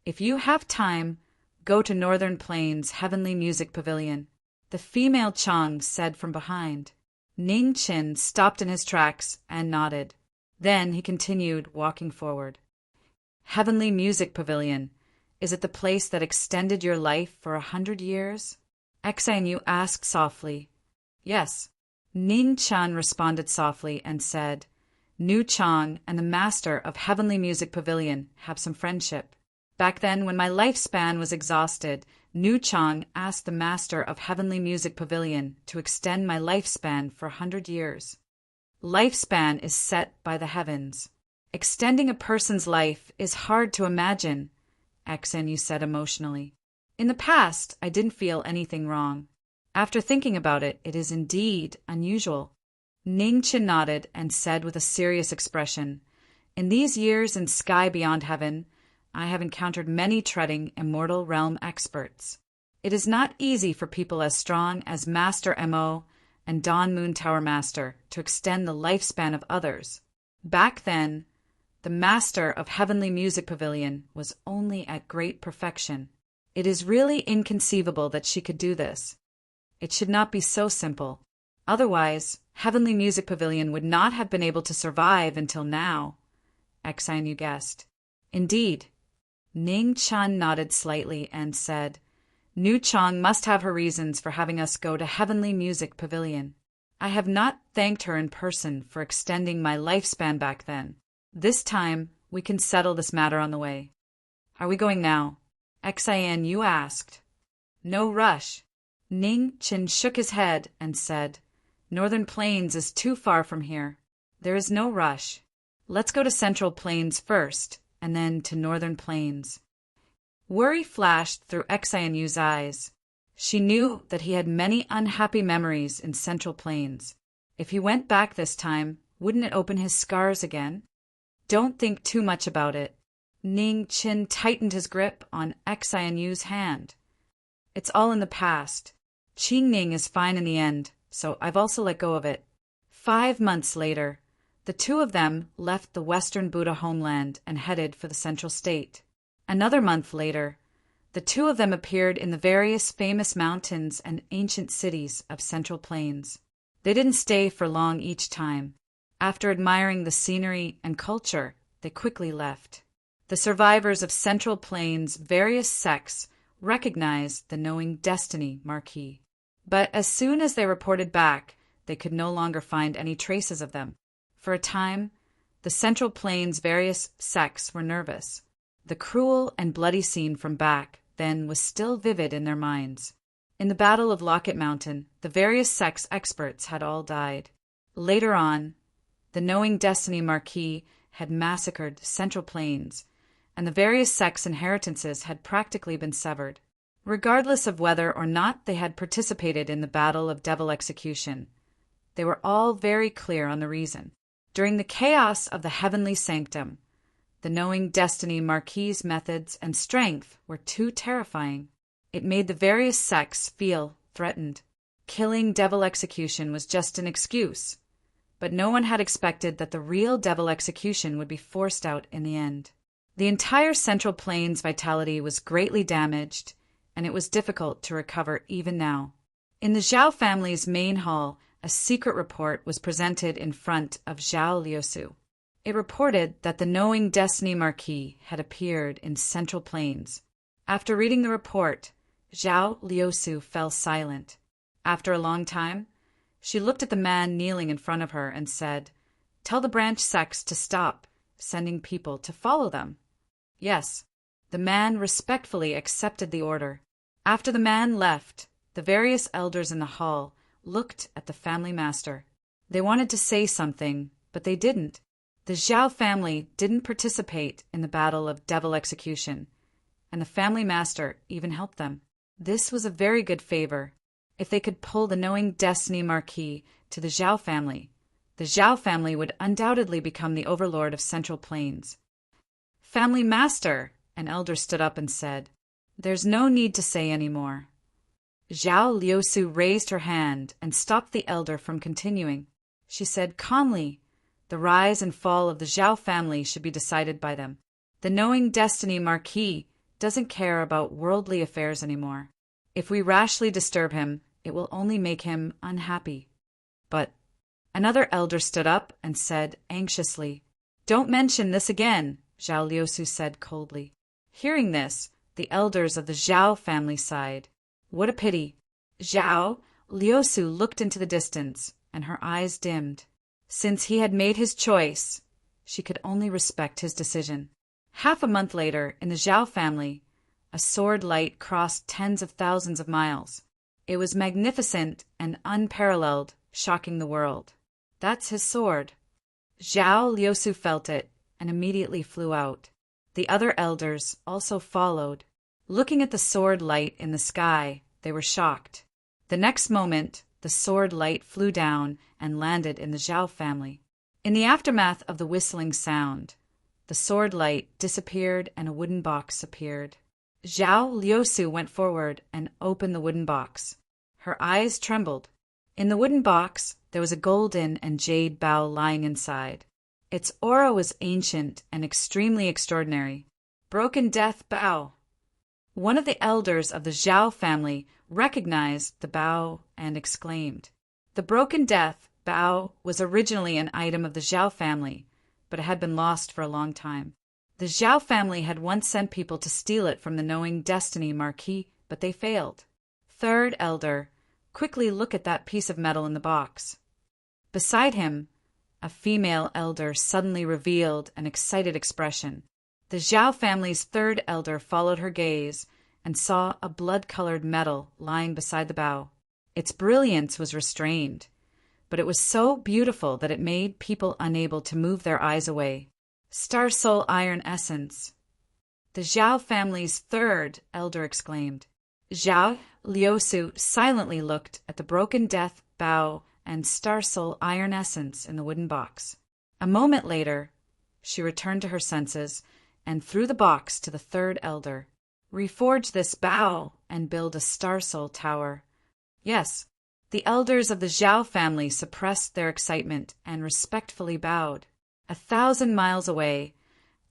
"If you have time, go to Northern Plains Heavenly Music Pavilion," the female Chong said from behind. Ning Qin stopped in his tracks and nodded. Then he continued walking forward. "Heavenly Music Pavilion. Is it the place that extended your life for 100 years? Xianyu asked softly. "Yes." Ning Chan responded softly and said, "Nu Chong and the master of Heavenly Music Pavilion have some friendship. Back then, when my lifespan was exhausted, Nu Chong asked the master of Heavenly Music Pavilion to extend my lifespan for 100 years. Lifespan is set by the heavens. Extending a person's life is hard to imagine," Xianyu said emotionally. "In the past, I didn't feel anything wrong. After thinking about it, it is indeed unusual." Ning Qin nodded and said with a serious expression, "In these years in sky beyond heaven, I have encountered many treading Immortal Realm experts. It is not easy for people as strong as Master Mo and Dawn Moon Tower Master to extend the lifespan of others. Back then, the Master of Heavenly Music Pavilion was only at great perfection. It is really inconceivable that she could do this. It should not be so simple. Otherwise, Heavenly Music Pavilion would not have been able to survive until now, Xinu guessed. Indeed. Ning Chun nodded slightly and said, Nu Chong must have her reasons for having us go to Heavenly Music Pavilion. I have not thanked her in person for extending my lifespan back then. This time, we can settle this matter on the way. Are we going now? Xinu asked. No rush. Ning Chin shook his head and said, Northern Plains is too far from here. There is no rush. Let's go to Central Plains first, and then to Northern Plains. Worry flashed through Xinu's eyes. She knew that he had many unhappy memories in Central Plains. If he went back this time, wouldn't it open his scars again? Don't think too much about it. Ning Chin tightened his grip on Xinu's hand. It's all in the past. Qing Ning is fine in the end, so I've also let go of it. 5 months later, the two of them left the Western Buddha homeland and headed for the Central State. Another month later, the two of them appeared in the various famous mountains and ancient cities of Central Plains. They didn't stay for long each time. After admiring the scenery and culture, they quickly left. The survivors of Central Plains' various sects recognized the knowing destiny Marquis. But as soon as they reported back, they could no longer find any traces of them. For a time, the Central Plains' various sects were nervous. The cruel and bloody scene from back then was still vivid in their minds. In the Battle of Locket Mountain, the various sects experts had all died. Later on, the knowing destiny Marquis had massacred Central Plains, and the various sects' inheritances had practically been severed. Regardless of whether or not they had participated in the Battle of Devil Execution, they were all very clear on the reason. During the chaos of the Heavenly Sanctum, the knowing destiny Marquis' methods and strength were too terrifying. It made the various sects feel threatened. Killing Devil Execution was just an excuse, but no one had expected that the real Devil Execution would be forced out in the end. The entire Central Plains' vitality was greatly damaged, and it was difficult to recover even now. In the Zhao family's main hall, a secret report was presented in front of Zhao Liusu. It reported that the knowing destiny Marquis had appeared in Central Plains. After reading the report, Zhao Liusu fell silent. After a long time, she looked at the man kneeling in front of her and said, "Tell the branch sects to stop sending people to follow them." Yes, the man respectfully accepted the order. After the man left, the various elders in the hall looked at the family master. They wanted to say something, but they didn't. The Zhao family didn't participate in the Battle of Devil Execution, and the family master even helped them. This was a very good favor. If they could pull the knowing destiny Marquis to the Zhao family would undoubtedly become the overlord of Central Plains. "Family master," an elder stood up and said, "There's no need to say any more." Zhao Liusu raised her hand and stopped the elder from continuing. She said calmly, "The rise and fall of the Zhao family should be decided by them. The knowing destiny Marquis doesn't care about worldly affairs anymore. If we rashly disturb him, it will only make him unhappy." But another elder stood up and said anxiously, "Don't mention this again," Zhao Liusu said coldly. Hearing this, the elders of the Zhao family sighed. What a pity. Zhao Liusu looked into the distance, and her eyes dimmed. Since he had made his choice, she could only respect his decision. Half a month later, in the Zhao family, a sword light crossed tens of thousands of miles. It was magnificent and unparalleled, shocking the world. "That's his sword." Zhao Liusu felt it and immediately flew out. The other elders also followed. Looking at the sword light in the sky, they were shocked. The next moment, the sword light flew down and landed in the Zhao family. In the aftermath of the whistling sound, the sword light disappeared and a wooden box appeared. Zhao Liusu went forward and opened the wooden box. Her eyes trembled. In the wooden box, there was a golden and jade bow lying inside. Its aura was ancient and extremely extraordinary. Broken Death Bow. One of the elders of the Zhao family recognized the bow and exclaimed. The Broken Death Bow was originally an item of the Zhao family, but it had been lost for a long time. The Zhao family had once sent people to steal it from the knowing destiny Marquis, but they failed. Third elder, quickly look at that piece of metal in the box. Beside him, a female elder suddenly revealed an excited expression. The Zhao family's third elder followed her gaze and saw a blood-colored metal lying beside the bow. Its brilliance was restrained, but it was so beautiful that it made people unable to move their eyes away. Star Soul Iron Essence. The Zhao family's third elder exclaimed. Zhao Liusu silently looked at the Broken Death Bow and Star Soul Iron Essence in the wooden box. A moment later, she returned to her senses and threw the box to the third elder. Reforge this bow and build a Star Soul Tower. Yes, the elders of the Zhao family suppressed their excitement and respectfully bowed. 1,000 miles away,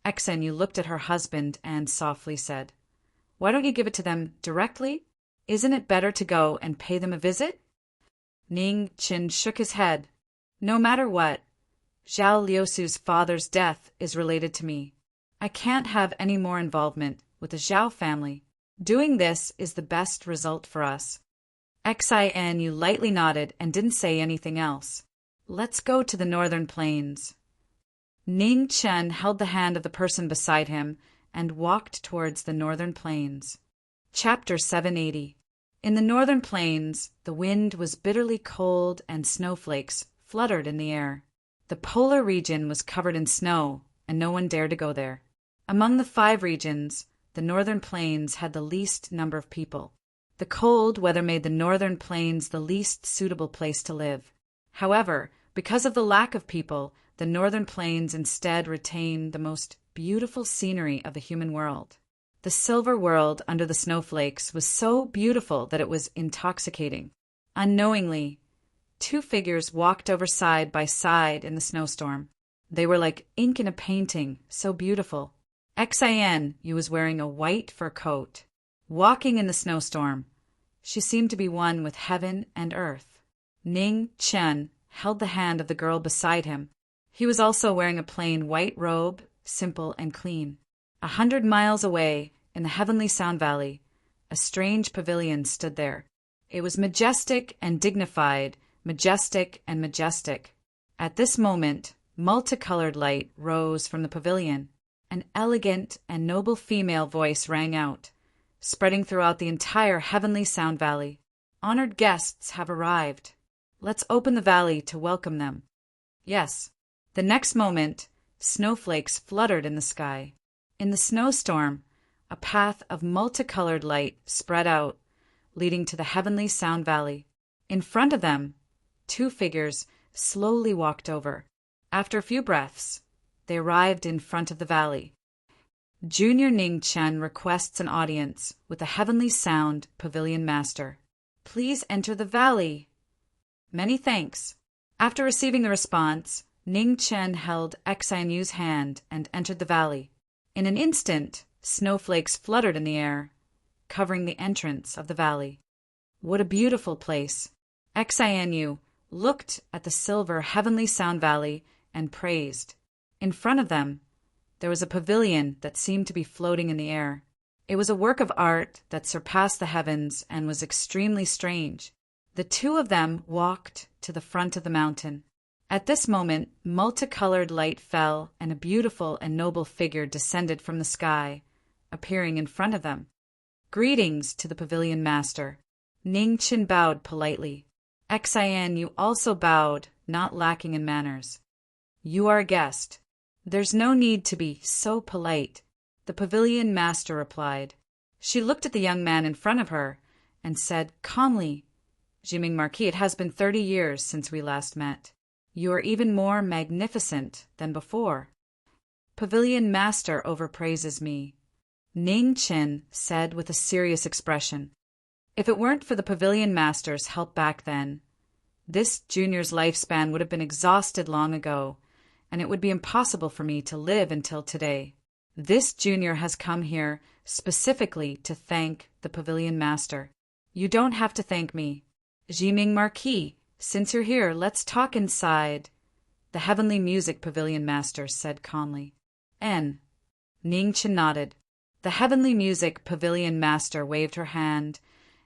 Exenyu looked at her husband and softly said, "Why don't you give it to them directly? Isn't it better to go and pay them a visit?" Ning Qin shook his head. "No matter what, Zhao Liusu's father's death is related to me. I can't have any more involvement with the Zhao family. Doing this is the best result for us." Xianyu lightly nodded and didn't say anything else. "Let's go to the northern plains." Ning Chen held the hand of the person beside him and walked towards the northern plains. Chapter 780. In the northern plains, the wind was bitterly cold and snowflakes fluttered in the air. The polar region was covered in snow, and no one dared to go there. Among the 5 regions, the northern plains had the least number of people. The cold weather made the northern plains the least suitable place to live. However, because of the lack of people, the northern plains instead retained the most beautiful scenery of the human world. The silver world under the snowflakes was so beautiful that it was intoxicating. Unknowingly, 2 figures walked over side by side in the snowstorm. They were like ink in a painting, so beautiful. Xianyu was wearing a white fur coat. Walking in the snowstorm, she seemed to be one with heaven and earth. Ning Chen held the hand of the girl beside him. He was also wearing a plain white robe, simple and clean. 100 miles away, in the heavenly Sound Valley, a strange pavilion stood there. It was majestic and dignified, majestic and majestic. At this moment, multicolored light rose from the pavilion. An elegant and noble female voice rang out, spreading throughout the entire heavenly Sound Valley. "Honored guests have arrived. Let's open the valley to welcome them." Yes. The next moment, snowflakes fluttered in the sky. In the snowstorm, a path of multicolored light spread out, leading to the heavenly Sound Valley. In front of them, 2 figures slowly walked over. After a few breaths, they arrived in front of the valley. Junior Ning Chen requests an audience with the Heavenly Sound Pavilion Master. "Please enter the valley." "Many thanks." After receiving the response, Ning Chen held Xianyu's hand and entered the valley. In an instant, snowflakes fluttered in the air, covering the entrance of the valley. What a beautiful place! Xianyu looked at the silver Heavenly Sound Valley and praised. In front of them, there was a pavilion that seemed to be floating in the air. It was a work of art that surpassed the heavens and was extremely strange. The 2 of them walked to the front of the mountain. At this moment, multicolored light fell and a beautiful and noble figure descended from the sky, appearing in front of them. "Greetings to the pavilion master." Ning Qin bowed politely. Xianyu also bowed, not lacking in manners. "You are a guest. There's no need to be so polite," the pavilion master replied. She looked at the young man in front of her and said calmly, "Jiming Marquis, it has been 30 years since we last met. You are even more magnificent than before." Pavilion Master overpraises me," Ning Chen said with a serious expression. "If it weren't for the Pavilion Master's help back then, this junior's lifespan would have been exhausted long ago, and it would be impossible for me to live until today. This junior has come here specifically to thank the Pavilion Master." "You don't have to thank me. Jiming Marquis, since you're here, let's talk inside," the Heavenly Music Pavilion Master said calmly. Ning Chen nodded. The Heavenly Music Pavilion Master waved her hand,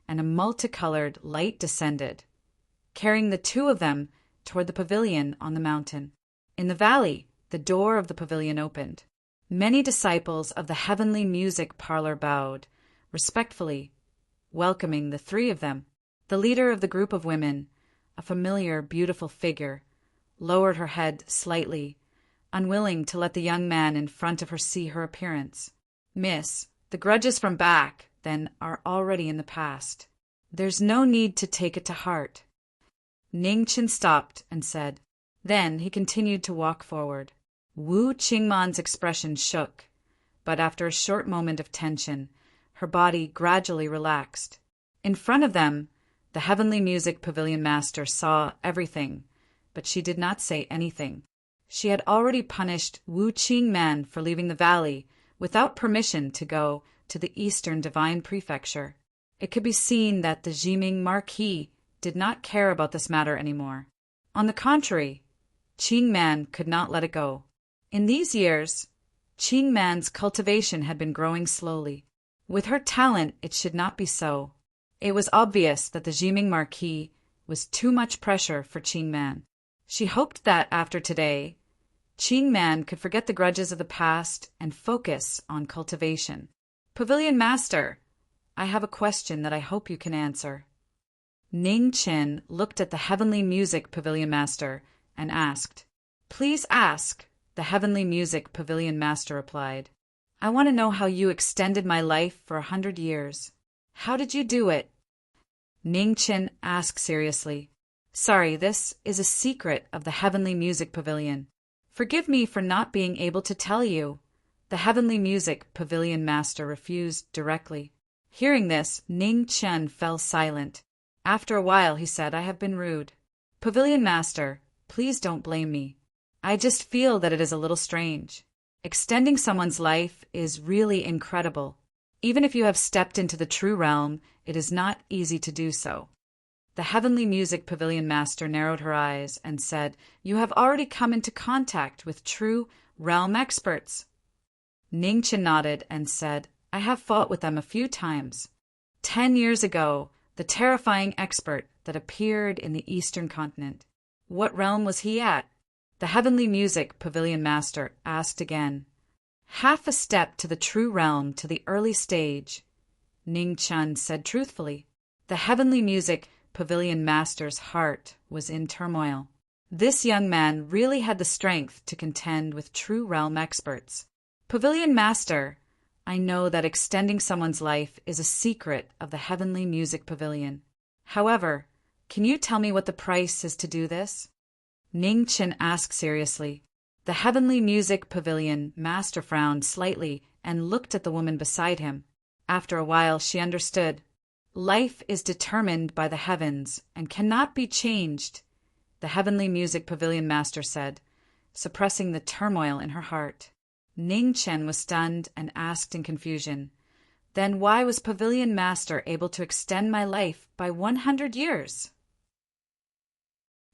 and a multicolored light descended, carrying the two of them toward the pavilion on the mountain. In the valley, the door of the pavilion opened. Many disciples of the Heavenly Music Parlor bowed, respectfully, welcoming the three of them. The leader of the group of women, a familiar, beautiful figure, lowered her head slightly, unwilling to let the young man in front of her see her appearance. "Miss, the grudges from back then are already in the past. There's no need to take it to heart." Ning Chen stopped and said. Then he continued to walk forward. Wu Qingman's expression shook, but after a short moment of tension, her body gradually relaxed. In front of them, the Heavenly Music Pavilion Master saw everything, but she did not say anything. She had already punished Wu Qingman for leaving the valley without permission to go to the Eastern Divine Prefecture. It could be seen that the Jiming Marquis did not care about this matter anymore. On the contrary, Qingman could not let it go. In these years, Qingman's cultivation had been growing slowly. With her talent, it should not be so. It was obvious that the Jiming Marquis was too much pressure for Qingman. She hoped that after today, Qingman could forget the grudges of the past and focus on cultivation. "Pavilion Master, I have a question that I hope you can answer." Ning Chen looked at the Heavenly Music Pavilion Master and asked. "Please ask," the Heavenly Music Pavilion Master replied. "I want to know how you extended my life for 100 years. How did you do it?" Ning Chen asked seriously. "Sorry, this is a secret of the Heavenly Music Pavilion. Forgive me for not being able to tell you." The Heavenly Music Pavilion Master refused directly. Hearing this, Ning Chen fell silent. After a while, he said, "I have been rude. Pavilion Master, please don't blame me. I just feel that it is a little strange. Extending someone's life is really incredible. Even if you have stepped into the true realm, it is not easy to do so." The Heavenly Music Pavilion Master narrowed her eyes and said, "You have already come into contact with true realm experts." Ning Chen nodded and said, "I have fought with them a few times. 10 years ago, the terrifying expert that appeared in the Eastern continent. What realm was he at?" The Heavenly Music Pavilion Master asked again. "Half a step to the true realm to the early stage," Ning Chen said truthfully. The Heavenly Music Pavilion Master's heart was in turmoil. This young man really had the strength to contend with true realm experts. "Pavilion Master, I know that extending someone's life is a secret of the Heavenly Music Pavilion. However, can you tell me what the price is to do this?" Ning Chen asked seriously. The Heavenly Music Pavilion Master frowned slightly and looked at the woman beside him. After a while, she understood. "Life is determined by the heavens and cannot be changed," the Heavenly Music Pavilion Master said, suppressing the turmoil in her heart. Ning Chen was stunned and asked in confusion, "Then why was Pavilion Master able to extend my life by 100 years?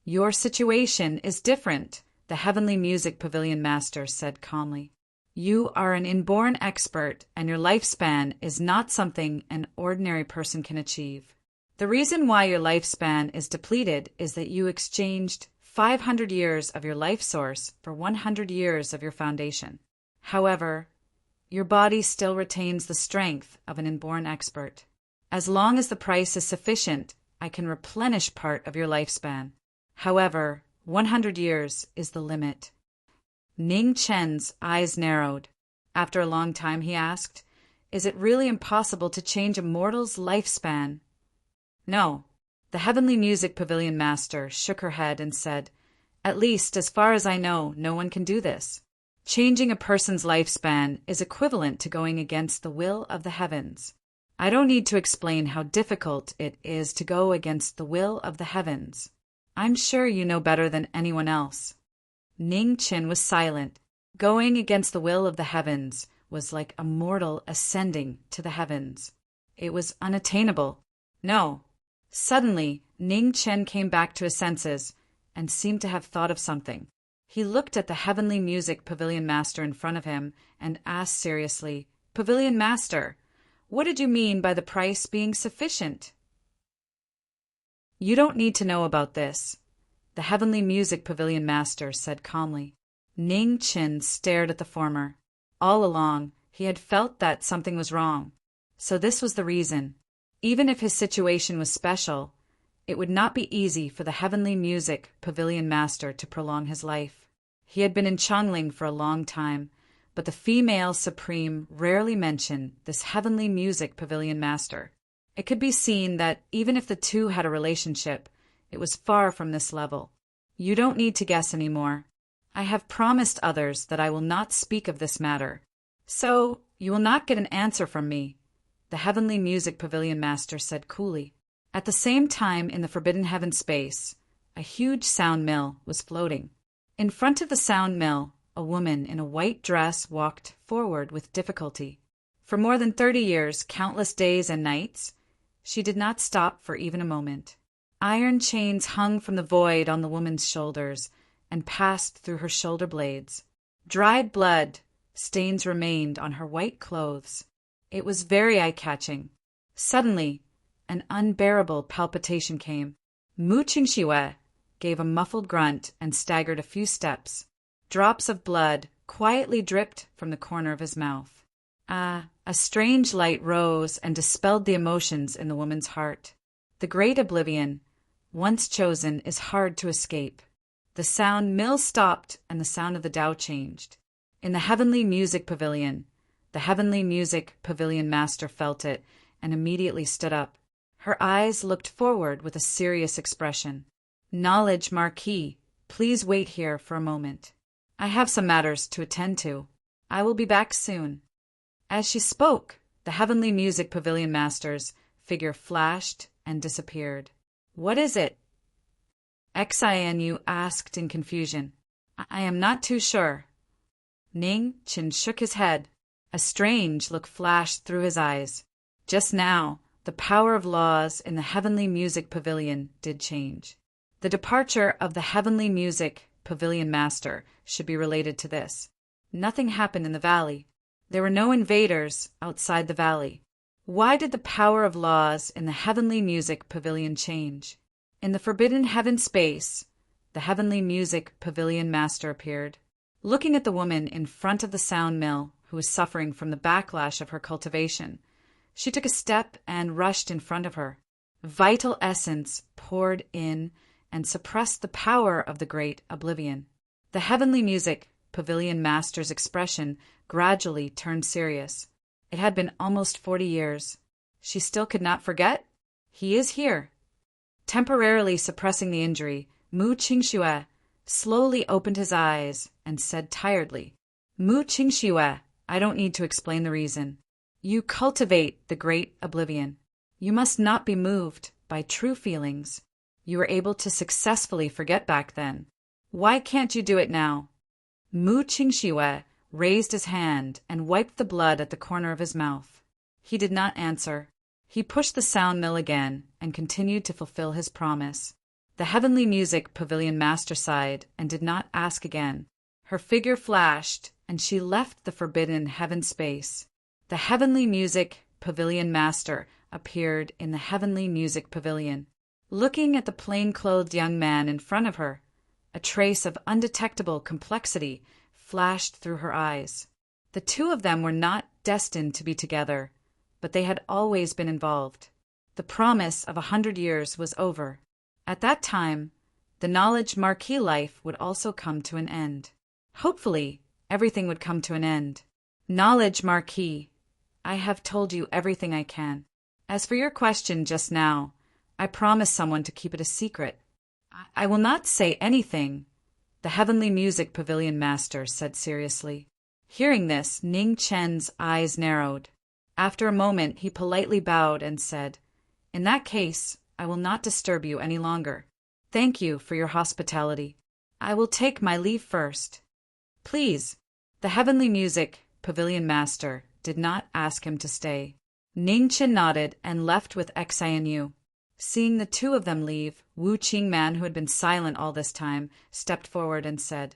"Your situation is different," the Heavenly Music Pavilion Master said calmly. "You are an inborn expert, and your lifespan is not something an ordinary person can achieve. The reason why your lifespan is depleted is that you exchanged 500 years of your life source for 100 years of your foundation. However, your body still retains the strength of an inborn expert. As long as the price is sufficient, I can replenish part of your lifespan. However, 100 years is the limit." Ning Chen's eyes narrowed. After a long time, he asked, "Is it really impossible to change a mortal's lifespan?" "No." The Heavenly Music Pavilion Master shook her head and said, "At least, as far as I know, no one can do this. Changing a person's lifespan is equivalent to going against the will of the heavens. I don't need to explain how difficult it is to go against the will of the heavens. I'm sure you know better than anyone else. Ning Qin was silent. Going against the will of the heavens was like a mortal ascending to the heavens. It was unattainable. No. Suddenly, Ning Chen came back to his senses and seemed to have thought of something. He looked at the Heavenly Music Pavilion Master in front of him and asked seriously, "Pavilion Master, what did you mean by the price being sufficient?" "You don't need to know about this," the Heavenly Music Pavilion Master said calmly. Ning Qin stared at the former. All along, he had felt that something was wrong. So this was the reason. Even if his situation was special, it would not be easy for the Heavenly Music Pavilion Master to prolong his life. He had been in Chongling for a long time, but the female supreme rarely mentioned this Heavenly Music Pavilion Master. It could be seen that even if the two had a relationship, it was far from this level. "You don't need to guess anymore. I have promised others that I will not speak of this matter. So, you will not get an answer from me," the Heavenly Music Pavilion Master said coolly. At the same time, in the Forbidden Heaven space, a huge sound mill was floating. In front of the sound mill, a woman in a white dress walked forward with difficulty. For more than 30 years, countless days and nights, she did not stop for even a moment. Iron chains hung from the void on the woman's shoulders and passed through her shoulder blades. Dried blood stains remained on her white clothes. It was very eye-catching. Suddenly, an unbearable palpitation came. Mu Qingxue gave a muffled grunt and staggered a few steps. Drops of blood quietly dripped from the corner of his mouth. A strange light rose and dispelled the emotions in the woman's heart. The great oblivion, once chosen, is hard to escape. The sound mill stopped and the sound of the Tao changed. In the Heavenly Music Pavilion, the Heavenly Music Pavilion Master felt it and immediately stood up. Her eyes looked forward with a serious expression. "Knowledge Marquis, please wait here for a moment. I have some matters to attend to. I will be back soon." As she spoke, the Heavenly Music Pavilion Master's figure flashed and disappeared. "What is it?" Xinu asked in confusion. "I am not too sure." Ning Qin shook his head. A strange look flashed through his eyes. Just now, the power of laws in the Heavenly Music Pavilion did change. The departure of the Heavenly Music Pavilion Master should be related to this. Nothing happened in the valley. There were no invaders outside the valley. Why did the power of laws in the Heavenly Music Pavilion change? In the Forbidden Heaven space, the Heavenly Music Pavilion Master appeared. Looking at the woman in front of the sound mill who was suffering from the backlash of her cultivation, she took a step and rushed in front of her. Vital essence poured in and suppressed the power of the great oblivion. The Heavenly Music Pavilion Master's expression gradually turned serious. It had been almost 40 years. She still could not forget? He is here. Temporarily suppressing the injury, Mu Qingxue slowly opened his eyes and said tiredly, "Mu Qingxue, I don't need to explain the reason. You cultivate the great oblivion. You must not be moved by true feelings. You were able to successfully forget back then. Why can't you do it now?" Mu Qingxue raised his hand and wiped the blood at the corner of his mouth. He did not answer. He pushed the sound mill again and continued to fulfill his promise. The Heavenly Music Pavilion Master sighed and did not ask again. Her figure flashed and she left the Forbidden Heaven space. The Heavenly Music Pavilion Master appeared in the Heavenly Music Pavilion. Looking at the plain-clothed young man in front of her, a trace of undetectable complexity flashed through her eyes. The two of them were not destined to be together, but they had always been involved. The promise of 100 years was over. At that time, the Knowledge Marquis life would also come to an end. Hopefully, everything would come to an end. Knowledge Marquis, I have told you everything I can. As for your question just now, I promised someone to keep it a secret. I will not say anything, the Heavenly Music Pavilion Master said seriously. Hearing this, Ning Chen's eyes narrowed. After a moment, he politely bowed and said, "In that case, I will not disturb you any longer. Thank you for your hospitality. I will take my leave first." "Please." The Heavenly Music Pavilion Master did not ask him to stay. Ning Chen nodded and left with Xianyu. Seeing the two of them leave, Wu Qingman, who had been silent all this time, stepped forward and said,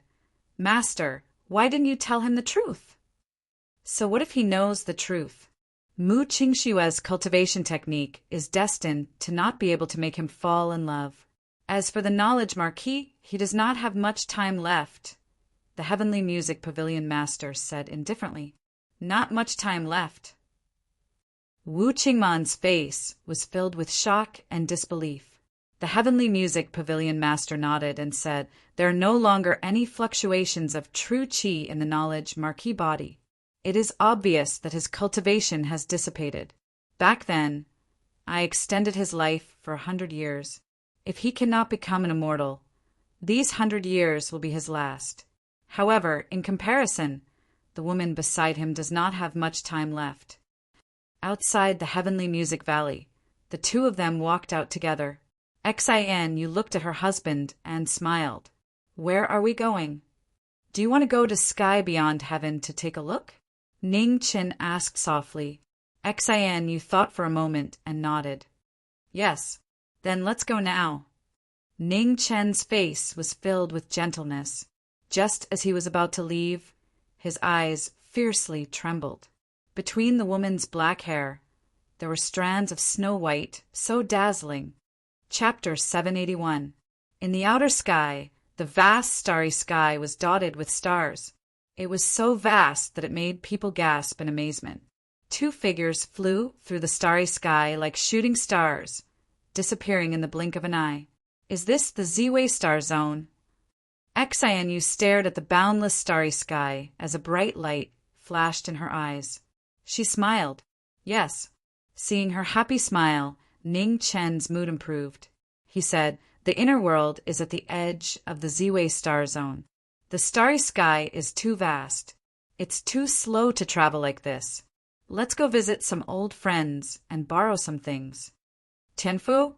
"Master, why didn't you tell him the truth?" "So what if he knows the truth? Mu Qingshue's cultivation technique is destined to not be able to make him fall in love. As for the knowledge Marquis, he does not have much time left," the Heavenly Music Pavilion Master said indifferently. "Not much time left." Wu Qingman's face was filled with shock and disbelief. The Heavenly Music Pavilion Master nodded and said, "There are no longer any fluctuations of true qi in the knowledge Marquis body. It is obvious that his cultivation has dissipated. Back then, I extended his life for 100 years. If he cannot become an immortal, these 100 years will be his last. However, in comparison, the woman beside him does not have much time left." Outside the Heavenly Music Valley, the two of them walked out together. Xianyu looked at her husband and smiled. "Where are we going?" "Do you want to go to sky beyond heaven to take a look?" Ning Chen asked softly. Xianyu thought for a moment and nodded. "Yes, then let's go now." Ning Chen's face was filled with gentleness. Just as he was about to leave, his eyes fiercely trembled. Between the woman's black hair, there were strands of snow white, so dazzling. Chapter 781. In the outer sky, the vast starry sky was dotted with stars. It was so vast that it made people gasp in amazement. Two figures flew through the starry sky like shooting stars, disappearing in the blink of an eye. "Is this the Ziwei star zone?" Xianyu stared at the boundless starry sky as a bright light flashed in her eyes. She smiled. Yes. Seeing her happy smile, Ning Chen's mood improved. He said, "The inner world is at the edge of the Ziwei star zone. The starry sky is too vast. It's too slow to travel like this. Let's go visit some old friends and borrow some things." "Tianfu?"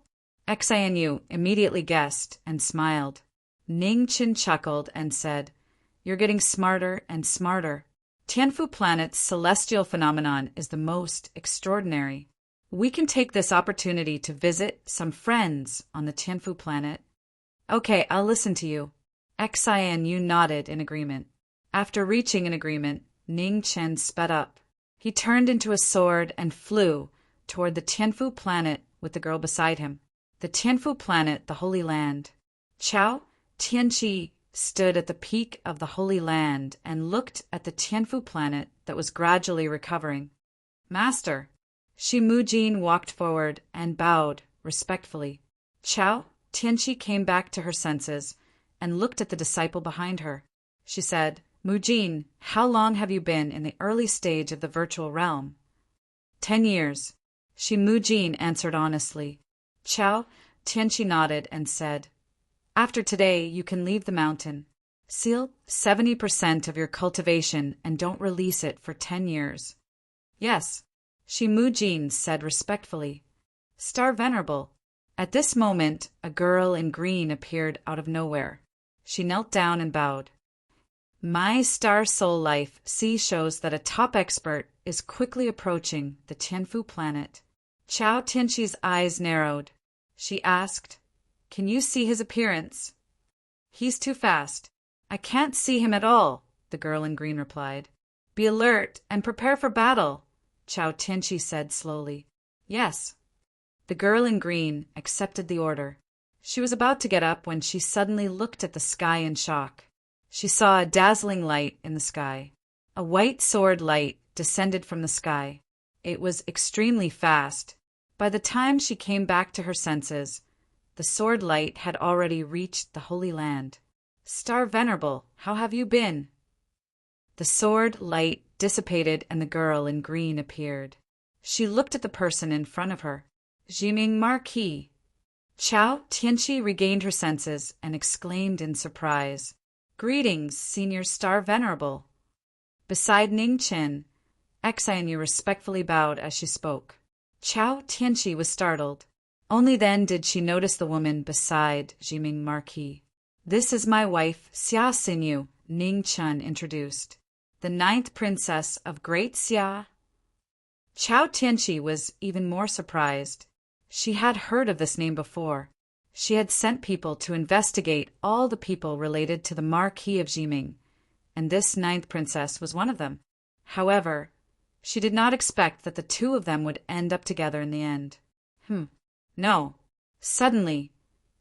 Xianyu immediately guessed and smiled. Ning Chen chuckled and said, "You're getting smarter and smarter. Tianfu planet's celestial phenomenon is the most extraordinary. We can take this opportunity to visit some friends on the Tianfu planet." "Okay, I'll listen to you." Xianyu nodded in agreement. After reaching an agreement, Ning Chen sped up. He turned into a sword and flew toward the Tianfu planet with the girl beside him. The Tianfu planet, the Holy Land. Chao Tianqi stood at the peak of the Holy Land and looked at the Tianfu planet that was gradually recovering. "Master." Shi Mujin walked forward and bowed respectfully. Chao Tianqi came back to her senses and looked at the disciple behind her. She said, "Mujin, how long have you been in the early stage of the virtual realm?" 10 years. Shi Mujin answered honestly. Chao Tianqi nodded and said, "After today, you can leave the mountain. Seal 70% of your cultivation and don't release it for 10 years. "Yes," Shi Mujin said respectfully. "Star Venerable." At this moment, a girl in green appeared out of nowhere. She knelt down and bowed. "My star soul life shows that a top expert is quickly approaching the Tianfu planet." Chao Tianqi's eyes narrowed. She asked, "Can you see his appearance?" "He's too fast. I can't see him at all," the girl in green replied. "Be alert and prepare for battle," Chao Tianqi said slowly. "Yes." The girl in green accepted the order. She was about to get up when she suddenly looked at the sky in shock. She saw a dazzling light in the sky. A white sword light descended from the sky. It was extremely fast. By the time she came back to her senses, the sword light had already reached the Holy Land. "Star Venerable, how have you been?" The sword light dissipated and the girl in green appeared. She looked at the person in front of her. Jiming Marquis. Chao Tianqi regained her senses and exclaimed in surprise. Greetings, Senior Star Venerable. Beside Ning Qin, Xianyu respectfully bowed as she spoke. Chao Tianqi was startled. Only then did she notice the woman beside Jiming Marquis. This is my wife, Xia Xinyu, Ning Chun introduced. The 9th princess of Great Xia. Chao Tianqi was even more surprised. She had heard of this name before. She had sent people to investigate all the people related to the Marquis of Jiming, and this 9th princess was one of them. However, she did not expect that the two of them would end up together in the end. No. Suddenly,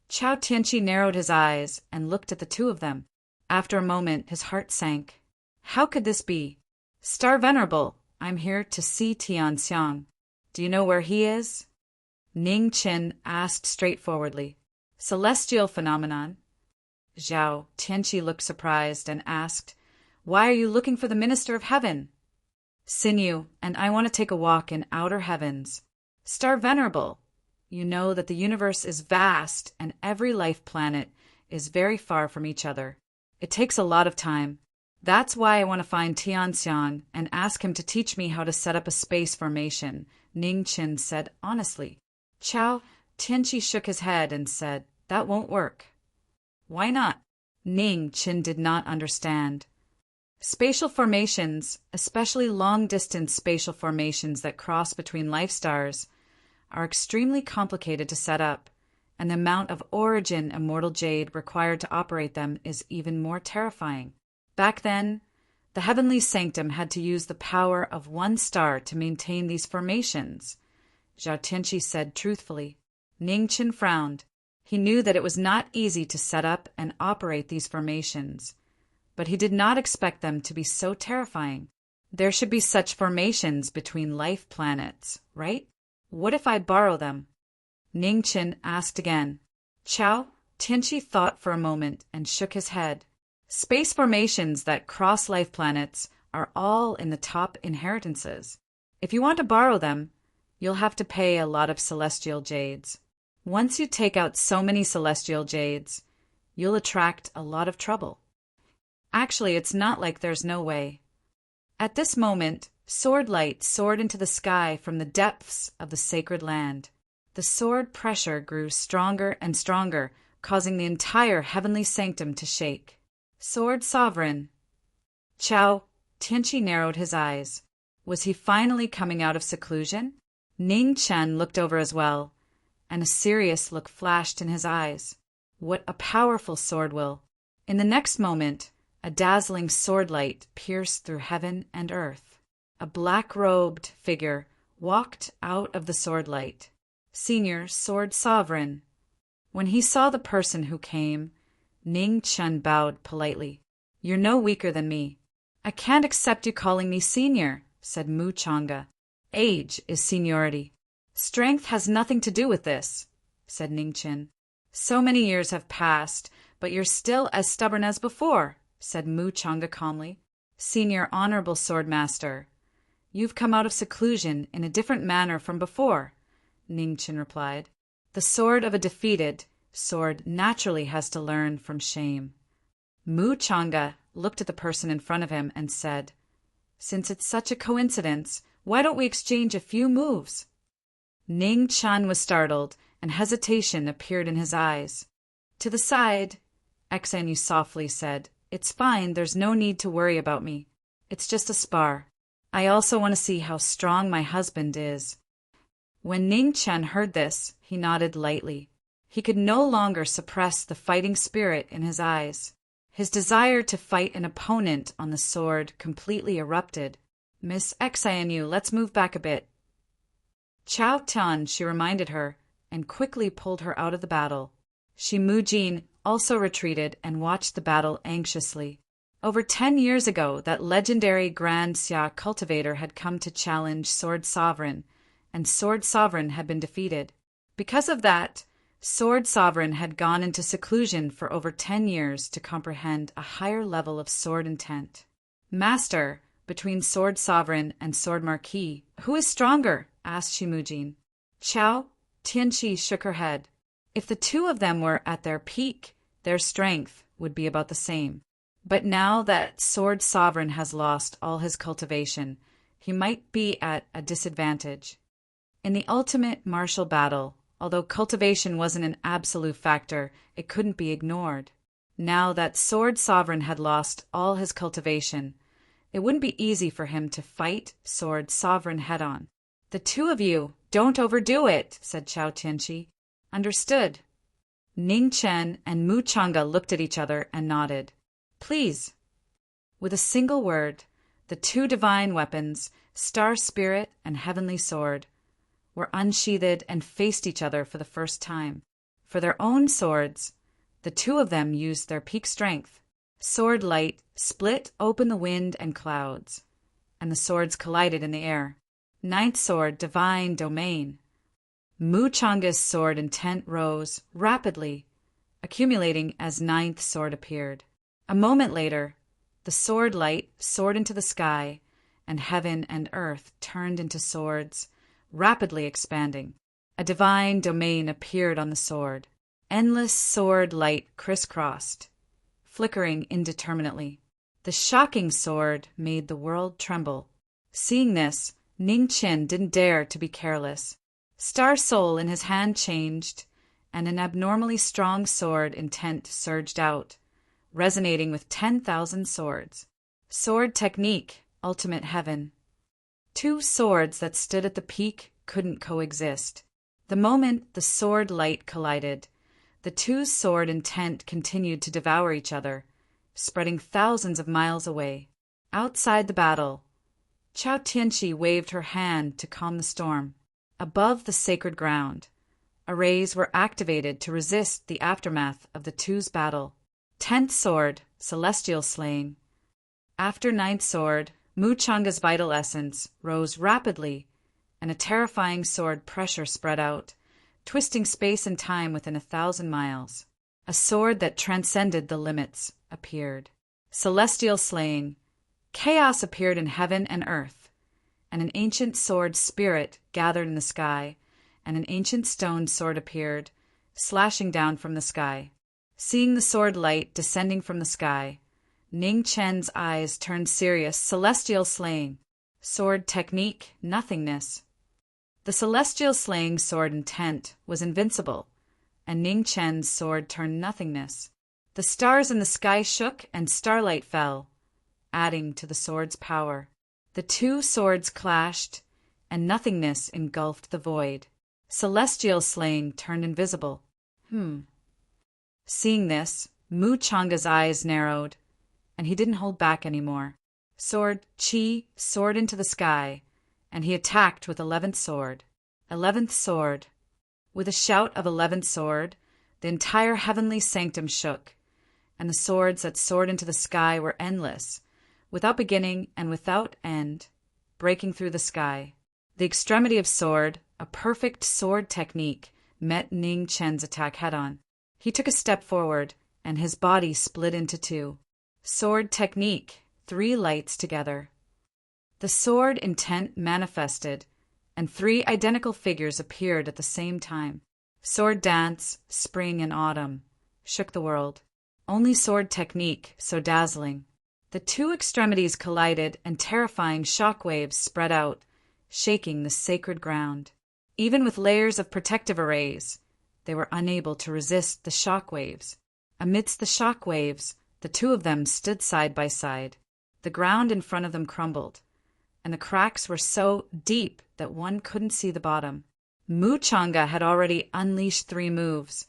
Chao Tianqi narrowed his eyes and looked at the two of them. After a moment, his heart sank. How could this be? Star Venerable, I'm here to see Tianxiang. Do you know where he is? Ning Qin asked straightforwardly. Celestial phenomenon? Zhao Tianqi looked surprised and asked, Why are you looking for the Minister of Heaven? Xinyu and I want to take a walk in outer heavens. Star Venerable, you know that the universe is vast and every life planet is very far from each other. It takes a lot of time. That's why I want to find Tianxiang and ask him to teach me how to set up a space formation, Ning Qin said honestly. Chao Tianqi shook his head and said, That won't work. Why not? Ning Qin did not understand. Spatial formations, especially long-distance spatial formations that cross between life stars, are extremely complicated to set up, and the amount of origin immortal jade required to operate them is even more terrifying. Back then, the heavenly sanctum had to use the power of one star to maintain these formations, Zhao Tianqi said truthfully. Ning Qin frowned. He knew that it was not easy to set up and operate these formations, but he did not expect them to be so terrifying. There should be such formations between life planets, right? What if I borrow them? Ning Qin asked again. Chao Tianqi thought for a moment and shook his head. Space formations that cross life planets are all in the top inheritances. If you want to borrow them, you'll have to pay a lot of celestial jades. Once you take out so many celestial jades, you'll attract a lot of trouble. Actually, it's not like there's no way. At this moment, sword light soared into the sky from the depths of the sacred land. The sword pressure grew stronger and stronger, causing the entire heavenly sanctum to shake. Sword sovereign. Chao Tianqi narrowed his eyes. Was he finally coming out of seclusion? Ning Chen looked over as well, and a serious look flashed in his eyes. What a powerful sword will. In the next moment, a dazzling sword light pierced through heaven and earth. A black-robed figure walked out of the sword light. Senior Sword Sovereign. When he saw the person who came, Ning Chen bowed politely. You're no weaker than me. I can't accept you calling me senior, said Mu Chang'e. Age is seniority. Strength has nothing to do with this, said Ning Qin. So many years have passed, but you're still as stubborn as before, said Mu Chang'e calmly. Senior Honorable Swordmaster, you've come out of seclusion in a different manner from before, Ning Qin replied. The sword of a defeated sword naturally has to learn from shame. Mu Chang'e looked at the person in front of him and said, Since it's such a coincidence, why don't we exchange a few moves? Ning Chen was startled, and hesitation appeared in his eyes. To the side, Xianyu softly said, It's fine, there's no need to worry about me. It's just a spar. I also want to see how strong my husband is. When Ning Chen heard this, he nodded lightly. He could no longer suppress the fighting spirit in his eyes. His desire to fight an opponent on the sword completely erupted. Miss Xianyu, let's move back a bit. Chao Tian, she reminded her, and quickly pulled her out of the battle. Shi Mujin also retreated and watched the battle anxiously. Over 10 years ago, that legendary Grand Xia cultivator had come to challenge Sword Sovereign, and Sword Sovereign had been defeated. Because of that, Sword Sovereign had gone into seclusion for over 10 years to comprehend a higher level of sword intent. Master, between Sword Sovereign and Sword Marquis, who is stronger? Asked Shimujin. Chao Tianqi shook her head. If the two of them were at their peak, their strength would be about the same. But now that Sword Sovereign has lost all his cultivation, he might be at a disadvantage. In the ultimate martial battle, although cultivation wasn't an absolute factor, it couldn't be ignored. Now that Sword Sovereign had lost all his cultivation, it wouldn't be easy for him to fight Sword Sovereign head-on. "The two of you, don't overdo it," said Chao Tianqi. "Understood." Ning Chen and Mu Changa looked at each other and nodded. "Please." With a single word, the two divine weapons, Star Spirit and Heavenly Sword, were unsheathed and faced each other for the first time. For their own swords, the two of them used their peak strength. Sword light split open the wind and clouds, and the swords collided in the air. Ninth sword, Divine Domain. Mu Changa's sword intent rose rapidly, accumulating as ninth sword appeared. A moment later, the sword light soared into the sky, and heaven and earth turned into swords, rapidly expanding. A divine domain appeared on the sword. Endless sword light crisscrossed, flickering indeterminately. The shocking sword made the world tremble. Seeing this, Ning Chen didn't dare to be careless. Star Soul in his hand changed, and an abnormally strong sword intent surged out, resonating with 10,000 swords. Sword technique, ultimate heaven. Two swords that stood at the peak couldn't coexist. The moment the sword light collided, the two sword intent continued to devour each other, spreading thousands of miles away. Outside the battle, Chao Tianqi waved her hand to calm the storm. Above the sacred ground, arrays were activated to resist the aftermath of the two's battle. 10th sword, Celestial Slaying. After 9th sword, Mu Changa's vital essence rose rapidly, and a terrifying sword pressure spread out, twisting space and time within 1,000 miles. A sword that transcended the limits appeared. Celestial Slaying. Chaos appeared in heaven and earth, and an ancient sword spirit gathered in the sky, and an ancient stone sword appeared, slashing down from the sky. Seeing the sword light descending from the sky, Ning Chen's eyes turned serious. Celestial Slaying. Sword technique, nothingness. The Celestial Slaying sword intent was invincible, and Ning Chen's sword turned nothingness. The stars in the sky shook and starlight fell, adding to the sword's power. The two swords clashed, and nothingness engulfed the void. Celestial Slaying turned invisible. Seeing this, Mu Changa's eyes narrowed, and he didn't hold back anymore. Sword Qi soared into the sky, and he attacked with 11th sword. 11th sword. With a shout of 11th sword, the entire heavenly sanctum shook, and the swords that soared into the sky were endless, without beginning and without end, breaking through the sky. The extremity of sword, a perfect sword technique, met Ning Chen's attack head-on. He took a step forward, and his body split into two. Sword technique, 3 lights together. The sword intent manifested, and 3 identical figures appeared at the same time. Sword dance, spring and autumn, shook the world. Only sword technique, so dazzling. The two extremities collided, and terrifying shockwaves spread out, shaking the sacred ground. Even with layers of protective arrays, they were unable to resist the shockwaves. Amidst the shockwaves, the two of them stood side by side. The ground in front of them crumbled, and the cracks were so deep that one couldn't see the bottom. Mu Changa had already unleashed 3 moves,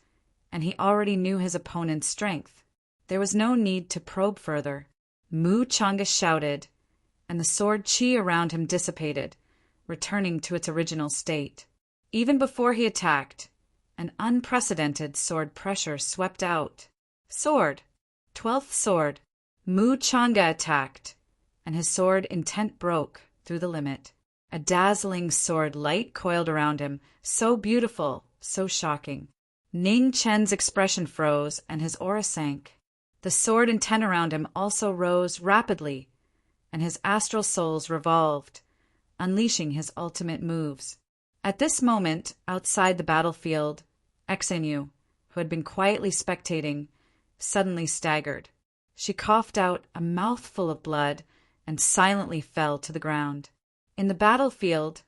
and he already knew his opponent's strength. There was no need to probe further. Mu Changa shouted, and the sword Qi around him dissipated, returning to its original state. Even before he attacked, an unprecedented sword pressure swept out. Sword. 12th sword. Mu Changa attacked, and his sword intent broke through the limit. A dazzling sword light coiled around him, so beautiful, so shocking. Ning Chen's expression froze, and his aura sank. The sword intent around him also rose rapidly, and his astral souls revolved, unleashing his ultimate moves. At this moment, outside the battlefield, Xenu, who had been quietly spectating, suddenly staggered. She coughed out a mouthful of blood and silently fell to the ground. In the battlefield,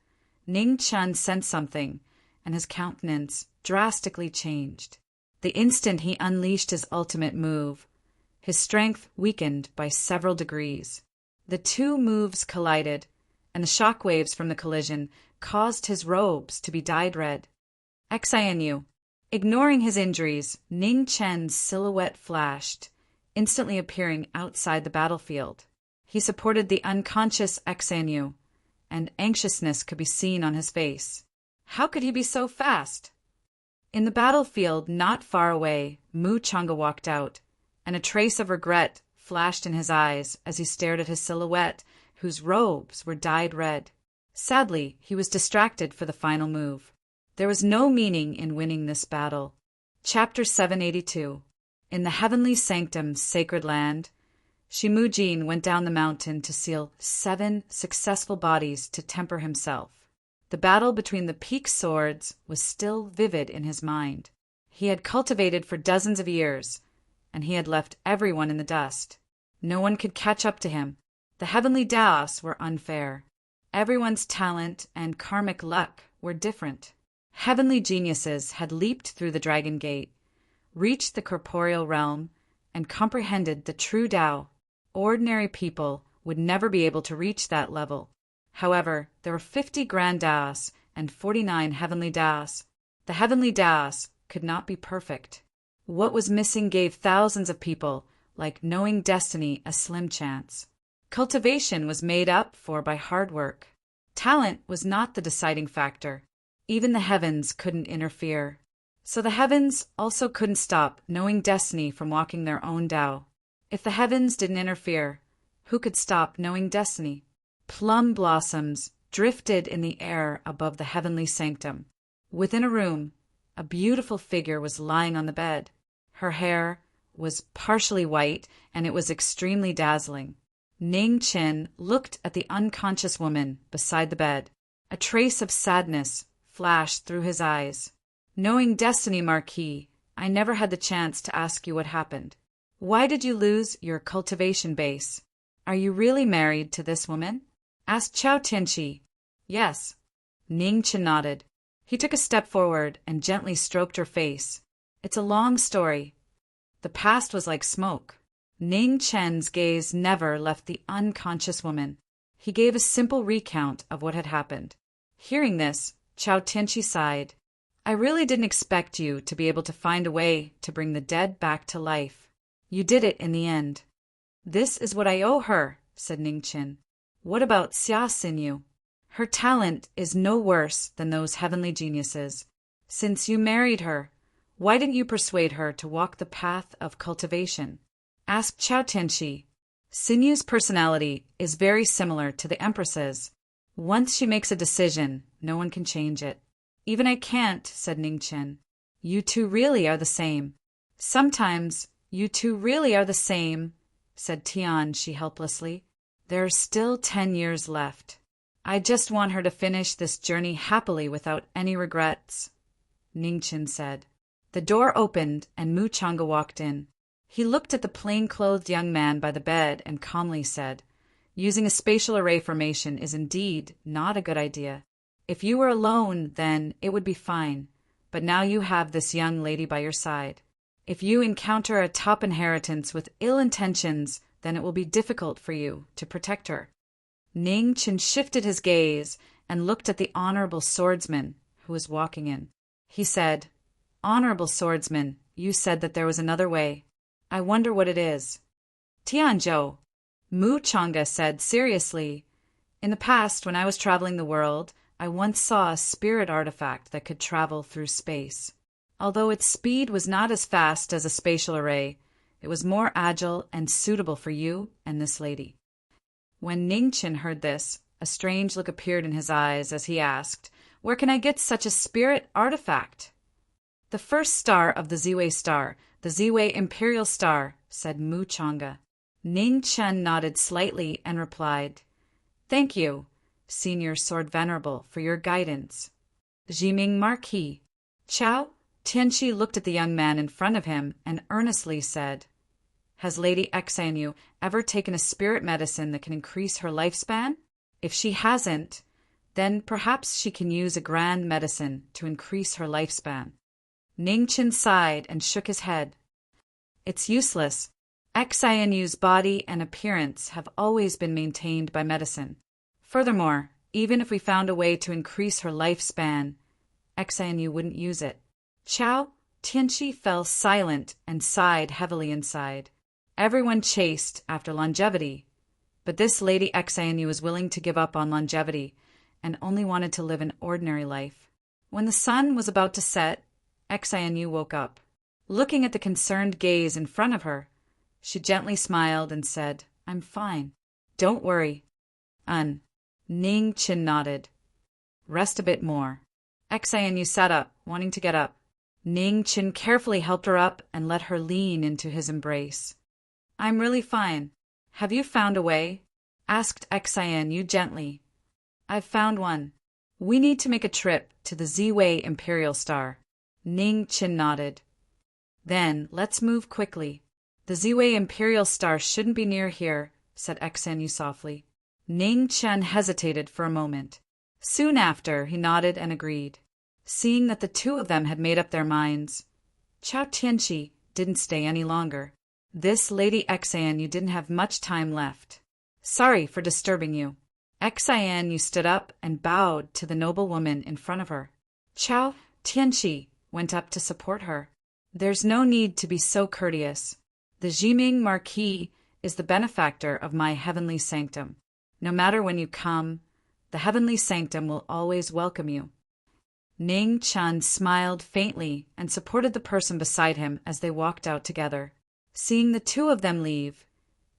Ning Chen sensed something, and his countenance drastically changed. The instant he unleashed his ultimate move, his strength weakened by several degrees. The two moves collided, and the shock waves from the collision caused his robes to be dyed red. XINU. Ignoring his injuries, Ning Chen's silhouette flashed, instantly appearing outside the battlefield. He supported the unconscious XINU, and anxiousness could be seen on his face. How could he be so fast? In the battlefield not far away, Mu Changa walked out, and a trace of regret flashed in his eyes as he stared at his silhouette, whose robes were dyed red. Sadly, he was distracted for the final move. There was no meaning in winning this battle. Chapter 782. In the heavenly sanctum's sacred land, Shimujin went down the mountain to seal 7 successful bodies to temper himself. The battle between the peak swords was still vivid in his mind. He had cultivated for dozens of years, and he had left everyone in the dust. No one could catch up to him. The heavenly Daos were unfair. Everyone's talent and karmic luck were different. Heavenly geniuses had leaped through the Dragon Gate, reached the corporeal realm, and comprehended the true Tao. Ordinary people would never be able to reach that level. However, there were 50 Grand Daos and 49 Heavenly Daos. The Heavenly Daos could not be perfect. What was missing gave thousands of people, like knowing destiny, a slim chance. Cultivation was made up for by hard work. Talent was not the deciding factor. Even the heavens couldn't interfere. So the heavens also couldn't stop knowing destiny from walking their own Tao. If the heavens didn't interfere, who could stop knowing destiny? Plum blossoms drifted in the air above the heavenly sanctum. Within a room, a beautiful figure was lying on the bed. Her hair was partially white, and it was extremely dazzling. Ning Chen looked at the unconscious woman beside the bed. A trace of sadness flashed through his eyes. Knowing destiny, Marquis, I never had the chance to ask you what happened. Why did you lose your cultivation base? Are you really married to this woman? Asked Chao Tianqi. Yes. Ning Chen nodded. He took a step forward and gently stroked her face. It's a long story. The past was like smoke. Ning Chen's gaze never left the unconscious woman. He gave a simple recount of what had happened. Hearing this, Chao Tianqi sighed. I really didn't expect you to be able to find a way to bring the dead back to life. You did it in the end. This is what I owe her, said Ning Chen. What about Xia Xinyu? Her talent is no worse than those heavenly geniuses. Since you married her, why didn't you persuade her to walk the path of cultivation? Asked Chao Tianqi. Xinyu's personality is very similar to the Empress's. Once she makes a decision, no one can change it. Even I can't, said Ning Chen. You two really are the same. Sometimes you two really are the same, said Tianqi helplessly. There are still 10 years left. I just want her to finish this journey happily without any regrets, Ning Chen said. The door opened and Mu Changa walked in. He looked at the plain-clothed young man by the bed and calmly said, Using a spatial array formation is indeed not a good idea. If you were alone, then it would be fine, but now you have this young lady by your side. If you encounter a top inheritance with ill intentions, then it will be difficult for you to protect her. Ning Chen shifted his gaze and looked at the honorable swordsman who was walking in. He said, Honorable swordsman, you said that there was another way. I wonder what it is. Tianzhou, Mu Changa said seriously, in the past when I was traveling the world, I once saw a spirit artifact that could travel through space. Although its speed was not as fast as a spatial array, it was more agile and suitable for you and this lady. When Ning Chen heard this, a strange look appeared in his eyes as he asked, Where can I get such a spirit artifact? The first star of the Ziwei star, the Ziwei Imperial Star, said Mu Changa. Ning Chen nodded slightly and replied, Thank you, Senior Sword Venerable, for your guidance. Jiming Marquis. Chao Tianqi looked at the young man in front of him and earnestly said, Has Lady Xanu ever taken a spirit medicine that can increase her lifespan? If she hasn't, then perhaps she can use a grand medicine to increase her lifespan. Ningchen sighed and shook his head. It's useless. Xianu's body and appearance have always been maintained by medicine. Furthermore, even if we found a way to increase her lifespan, Xianu wouldn't use it. Chao Tianqi fell silent and sighed heavily inside. Everyone chased after longevity, but this Lady Xianu was willing to give up on longevity and only wanted to live an ordinary life. When the sun was about to set, Xianu woke up. Looking at the concerned gaze in front of her, she gently smiled and said, "I'm fine. Don't worry." Ning Qin nodded. "Rest a bit more." Xianu sat up, wanting to get up. Ning Qin carefully helped her up and let her lean into his embrace. "I'm really fine. Have you found a way?" asked Xianu gently. "I've found one. We need to make a trip to the Ziwei Imperial Star." Ning Qin nodded. "Then let's move quickly. The Ziwei Imperial Star shouldn't be near here," said Xianu softly. Ning Chen hesitated for a moment. Soon after, he nodded and agreed. Seeing that the two of them had made up their minds, Chao Tianqi didn't stay any longer. This Lady Xianu didn't have much time left. "Sorry for disturbing you." Xianu stood up and bowed to the noble woman in front of her. Chao Tianqi went up to support her. "There's no need to be so courteous. The Jiming Marquis is the benefactor of my heavenly sanctum. No matter when you come, the heavenly sanctum will always welcome you." Ning Chen smiled faintly and supported the person beside him as they walked out together. Seeing the two of them leave,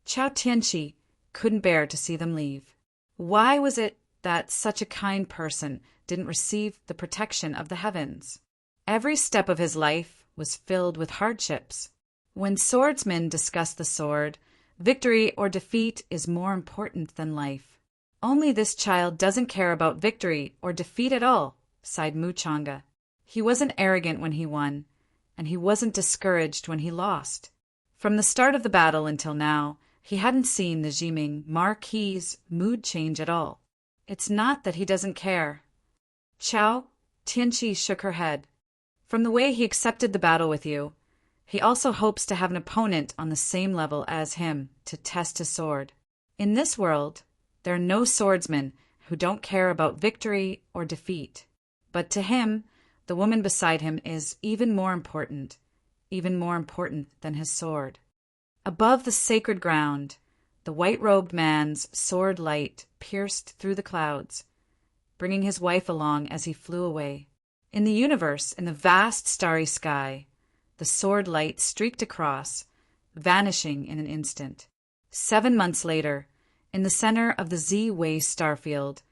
Chao Tianqi couldn't bear to see them leave. Why was it that such a kind person didn't receive the protection of the heavens? Every step of his life was filled with hardships. When swordsmen discuss the sword, victory or defeat is more important than life. "Only this child doesn't care about victory or defeat at all," sighed Mu Changa. "He wasn't arrogant when he won, and he wasn't discouraged when he lost. From the start of the battle until now, he hadn't seen the Jiming Marquis' mood change at all. It's not that he doesn't care." Chao Tianqi shook her head. "From the way he accepted the battle with you, he also hopes to have an opponent on the same level as him to test his sword. In this world, there are no swordsmen who don't care about victory or defeat. But to him, the woman beside him is even more important than his sword." Above the sacred ground, the white-robed man's sword light pierced through the clouds, bringing his wife along as he flew away. In the universe, in the vast starry sky, the sword light streaked across, vanishing in an instant. 7 months later, in the center of the Z-Way starfield,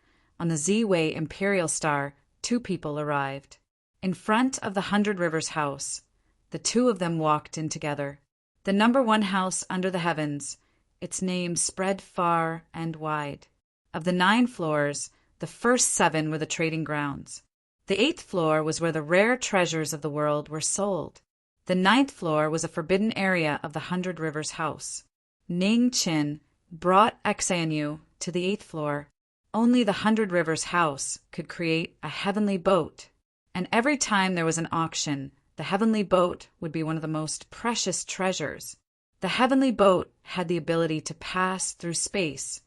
on the Z-Way Imperial Star, 2 people arrived. In front of the 100 Rivers house, the 2 of them walked in together. The number 1 house under the heavens, its name spread far and wide. Of the 9 floors, the first 7 were the trading grounds. The 8th floor was where the rare treasures of the world were sold. The 9th floor was a forbidden area of the 100 Rivers house. Ning Qin brought Xianu to the 8th floor. Only the 100 Rivers house could create a heavenly boat, and every time there was an auction, the heavenly boat would be one of the most precious treasures. The heavenly boat had the ability to pass through space,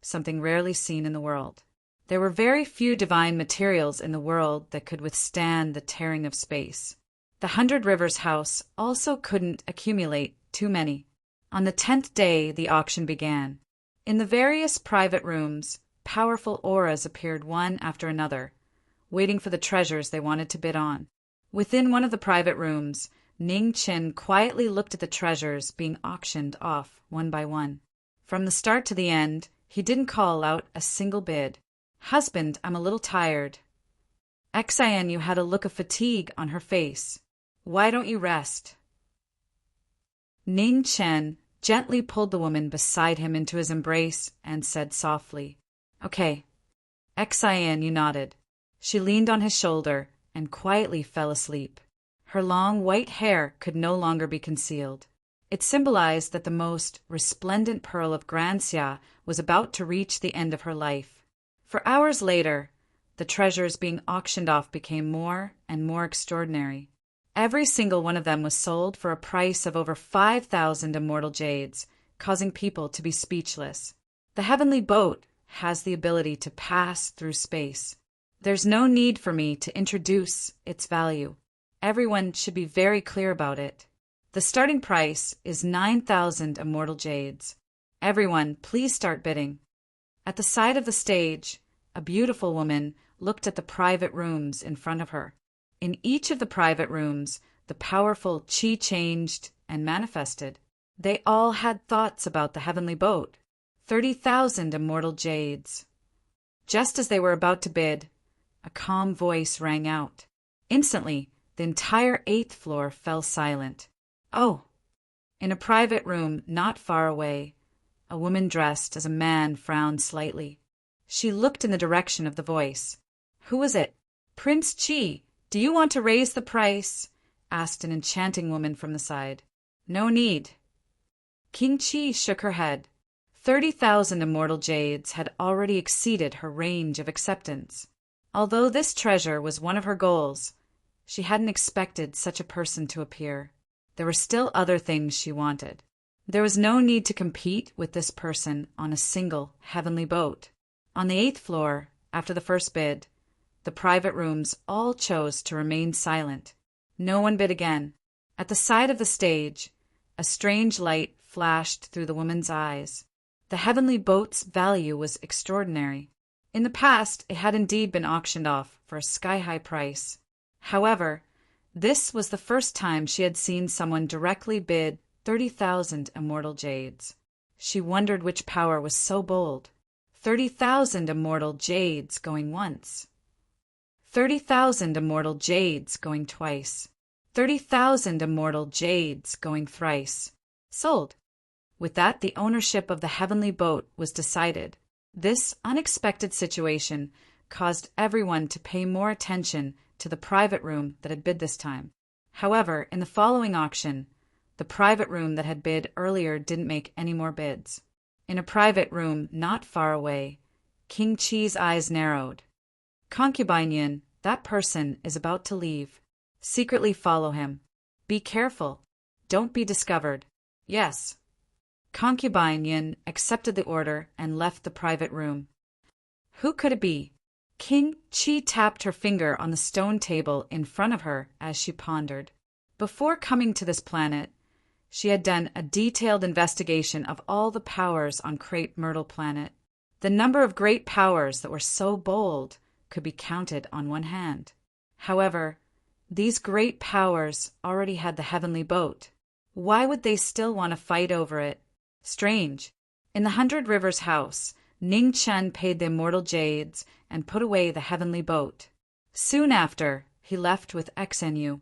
something rarely seen in the world. There were very few divine materials in the world that could withstand the tearing of space. The 100 Rivers house also couldn't accumulate too many. On the 10th day, the auction began. In the various private rooms, powerful auras appeared one after another, waiting for the treasures they wanted to bid on. Within one of the private rooms, Ning Qin quietly looked at the treasures being auctioned off one by one. From the start to the end, he didn't call out a single bid. "Husband, I'm a little tired." Xianu had a look of fatigue on her face. "Why don't you rest?" Ning Chen gently pulled the woman beside him into his embrace and said softly, "Okay." Xianu nodded. She leaned on his shoulder and quietly fell asleep. Her long white hair could no longer be concealed. It symbolized that the most resplendent pearl of Grancia was about to reach the end of her life. For hours later, the treasures being auctioned off became more and more extraordinary. Every single one of them was sold for a price of over 5,000 immortal jades, causing people to be speechless. The heavenly boat has the ability to pass through space. There's no need for me to introduce its value. Everyone should be very clear about it. The starting price is 9,000 immortal jades. Everyone, please start bidding. At the side of the stage, a beautiful woman looked at the private rooms in front of her. In each of the private rooms, the powerful Qi changed and manifested. They all had thoughts about the heavenly boat. 30,000 immortal jades. Just as they were about to bid, a calm voice rang out. Instantly, the entire 8th floor fell silent. Oh! In a private room not far away, a woman dressed as a man frowned slightly. She looked in the direction of the voice. Who was it? Prince Qi, do you want to raise the price? Asked an enchanting woman from the side. No need. King Qi shook her head. 30,000 immortal jades had already exceeded her range of acceptance. Although this treasure was one of her goals, she hadn't expected such a person to appear. There were still other things she wanted. There was no need to compete with this person on a single heavenly boat. On the 8th floor, after the first bid, the private rooms all chose to remain silent. No one bid again. At the side of the stage, a strange light flashed through the woman's eyes. The heavenly boat's value was extraordinary. In the past, it had indeed been auctioned off for a sky-high price. However, this was the first time she had seen someone directly bid 30,000 immortal jades. She wondered which power was so bold. 30,000 immortal jades going once. 30,000 immortal jades going twice. 30,000 immortal jades going thrice. Sold. With that, the ownership of the heavenly boat was decided. This unexpected situation caused everyone to pay more attention to the private room that had bid this time. However, in the following auction, the private room that had bid earlier didn't make any more bids. In a private room not far away, King Qi's eyes narrowed. Concubine Yin, that person is about to leave. Secretly follow him. Be careful. Don't be discovered. Yes. Concubine Yin accepted the order and left the private room. Who could it be? King Qi tapped her finger on the stone table in front of her as she pondered. Before coming to this planet, she had done a detailed investigation of all the powers on Crepe Myrtle Planet. The number of great powers that were so bold could be counted on one hand. However, these great powers already had the heavenly boat. Why would they still want to fight over it? Strange. In the 100 Rivers house, Ning Chen paid the immortal jades and put away the heavenly boat. Soon after, he left with Xenu.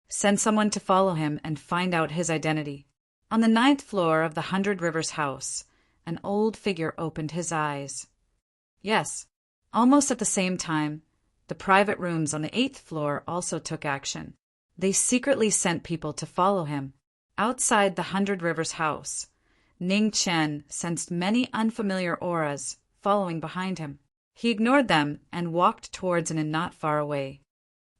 Send someone to follow him and find out his identity. On the 9th floor of the 100 Rivers house, an old figure opened his eyes. Yes, almost at the same time, the private rooms on the 8th floor also took action. They secretly sent people to follow him. Outside the 100 Rivers house, Ning Chen sensed many unfamiliar auras following behind him. He ignored them and walked towards an inn not far away.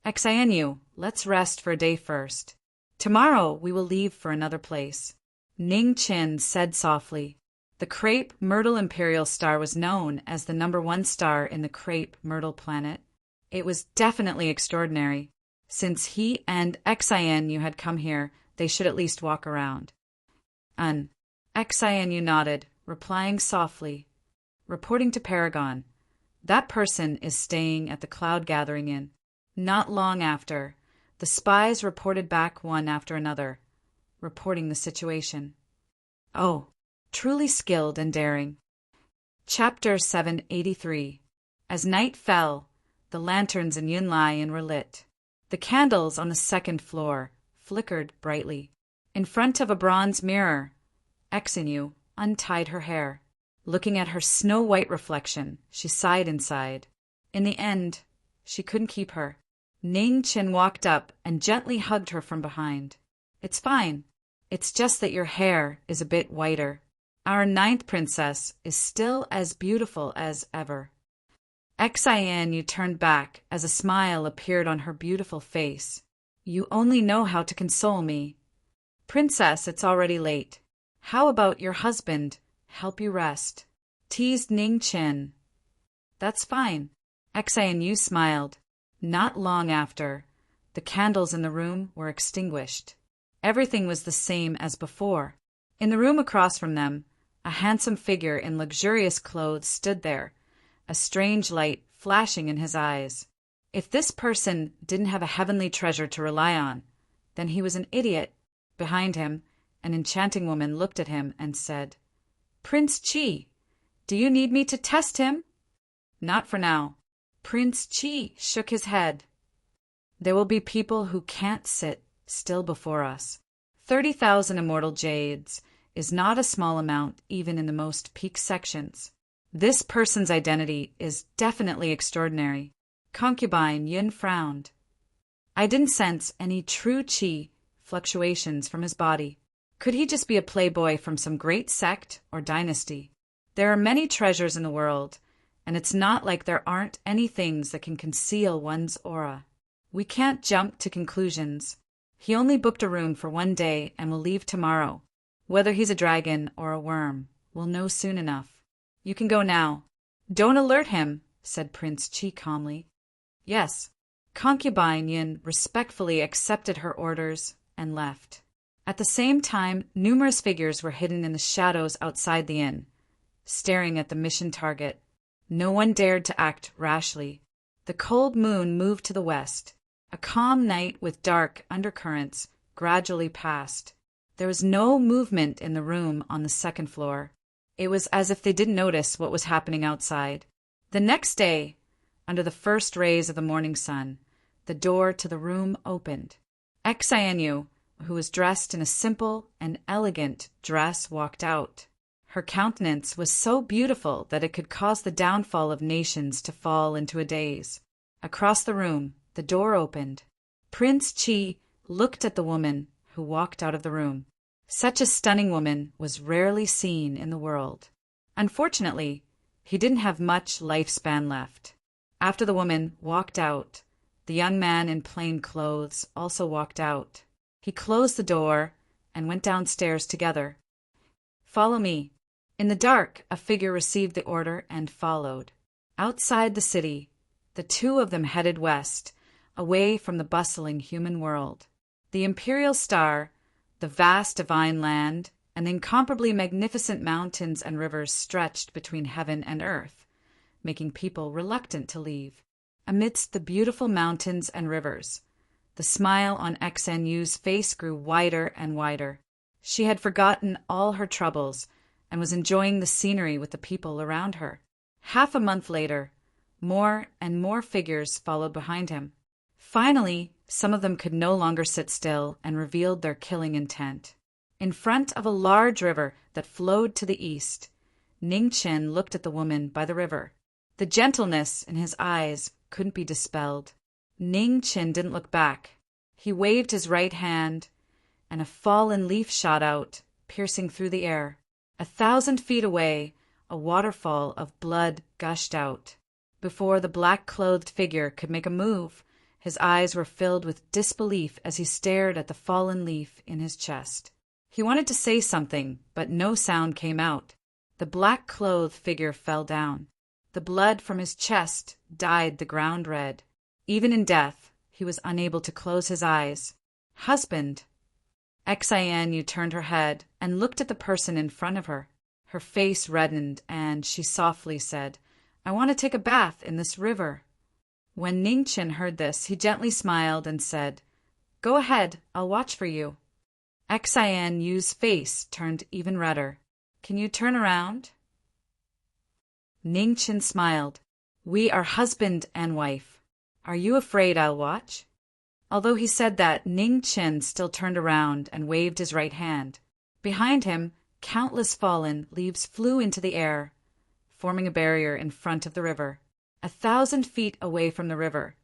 Xinu, let's rest for a day first. Tomorrow we will leave for another place. Ning Chen said softly. The Crepe Myrtle Imperial Star was known as the #1 star in the Crepe Myrtle Planet. It was definitely extraordinary. Since he and Xinu had come here, they should at least walk around. Xinu nodded, replying softly. Reporting to Paragon. That person is staying at the Cloud Gathering Inn. Not long after, the spies reported back one after another, reporting the situation. Oh, truly skilled and daring. Chapter 783. As night fell, the lanterns in Yunlai were lit. The candles on the 2nd floor flickered brightly. In front of a bronze mirror, Xinu untied her hair. Looking at her snow-white reflection, she sighed inside. In the end, she couldn't keep her. Ning Chen walked up and gently hugged her from behind. It's fine. It's just that your hair is a bit whiter. Our ninth princess is still as beautiful as ever." Xianyu turned back as a smile appeared on her beautiful face. "You only know how to console me. Princess, it's already late. How about your husband help you rest?" teased Ningqian. "That's fine." Xianyu smiled. Not long after, the candles in the room were extinguished. Everything was the same as before. In the room across from them, a handsome figure in luxurious clothes stood there, a strange light flashing in his eyes. If this person didn't have a heavenly treasure to rely on, then he was an idiot. Behind him, an enchanting woman looked at him and said, "Prince Qi, do you need me to test him?" "Not for now." Prince Qi shook his head. "There will be people who can't sit still before us. 30,000 immortal jades is not a small amount even in the most peak sections. This person's identity is definitely extraordinary." Concubine Yun frowned. "I didn't sense any true qi fluctuations from his body. Could he just be a playboy from some great sect or dynasty? There are many treasures in the world, and it's not like there aren't any things that can conceal one's aura. We can't jump to conclusions. He only booked a room for one day and will leave tomorrow. Whether he's a dragon or a worm, we'll know soon enough. You can go now." "Don't alert him," said Prince Qi calmly. "Yes." Concubine Yin respectfully accepted her orders and left. At the same time, numerous figures were hidden in the shadows outside the inn, staring at the mission target. No one dared to act rashly. The cold moon moved to the west. A calm night with dark undercurrents gradually passed. There was no movement in the room on the second floor. It was as if they didn't notice what was happening outside. The next day, under the first rays of the morning sun, the door to the room opened. Xianyu, who was dressed in a simple and elegant dress, walked out. Her countenance was so beautiful that it could cause the downfall of nations to fall into a daze. Across the room, the door opened. Prince Qi looked at the woman who walked out of the room. Such a stunning woman was rarely seen in the world. Unfortunately, he didn't have much lifespan left. After the woman walked out, the young man in plain clothes also walked out. He closed the door and went downstairs together. "Follow me." In the dark, a figure received the order and followed. Outside the city, the two of them headed west, away from the bustling human world. The imperial star, the vast divine land, and the incomparably magnificent mountains and rivers stretched between heaven and earth, making people reluctant to leave. Amidst the beautiful mountains and rivers, the smile on Xianyu's face grew wider and wider. She had forgotten all her troubles and was enjoying the scenery with the people around her. Half a month later, more and more figures followed behind him. Finally, some of them could no longer sit still and revealed their killing intent. In front of a large river that flowed to the east, Ningqian looked at the woman by the river. The gentleness in his eyes couldn't be dispelled. Ningqian didn't look back. He waved his right hand, and a fallen leaf shot out, piercing through the air. 1,000 feet away, a waterfall of blood gushed out. Before the black-clothed figure could make a move, his eyes were filled with disbelief as he stared at the fallen leaf in his chest. He wanted to say something, but no sound came out. The black-clothed figure fell down. The blood from his chest dyed the ground red. Even in death, he was unable to close his eyes. "Husband." Xianyu turned her head and looked at the person in front of her. Her face reddened, and she softly said, "I want to take a bath in this river." When Ningqian heard this, he gently smiled and said, "Go ahead, I'll watch for you." Xianyu's face turned even redder. "Can you turn around?" Ningqian smiled. "We are husband and wife. Are you afraid I'll watch?" Although he said that, Ningqian still turned around and waved his right hand. Behind him, countless fallen leaves flew into the air, forming a barrier in front of the river. 1,000 feet away from the river,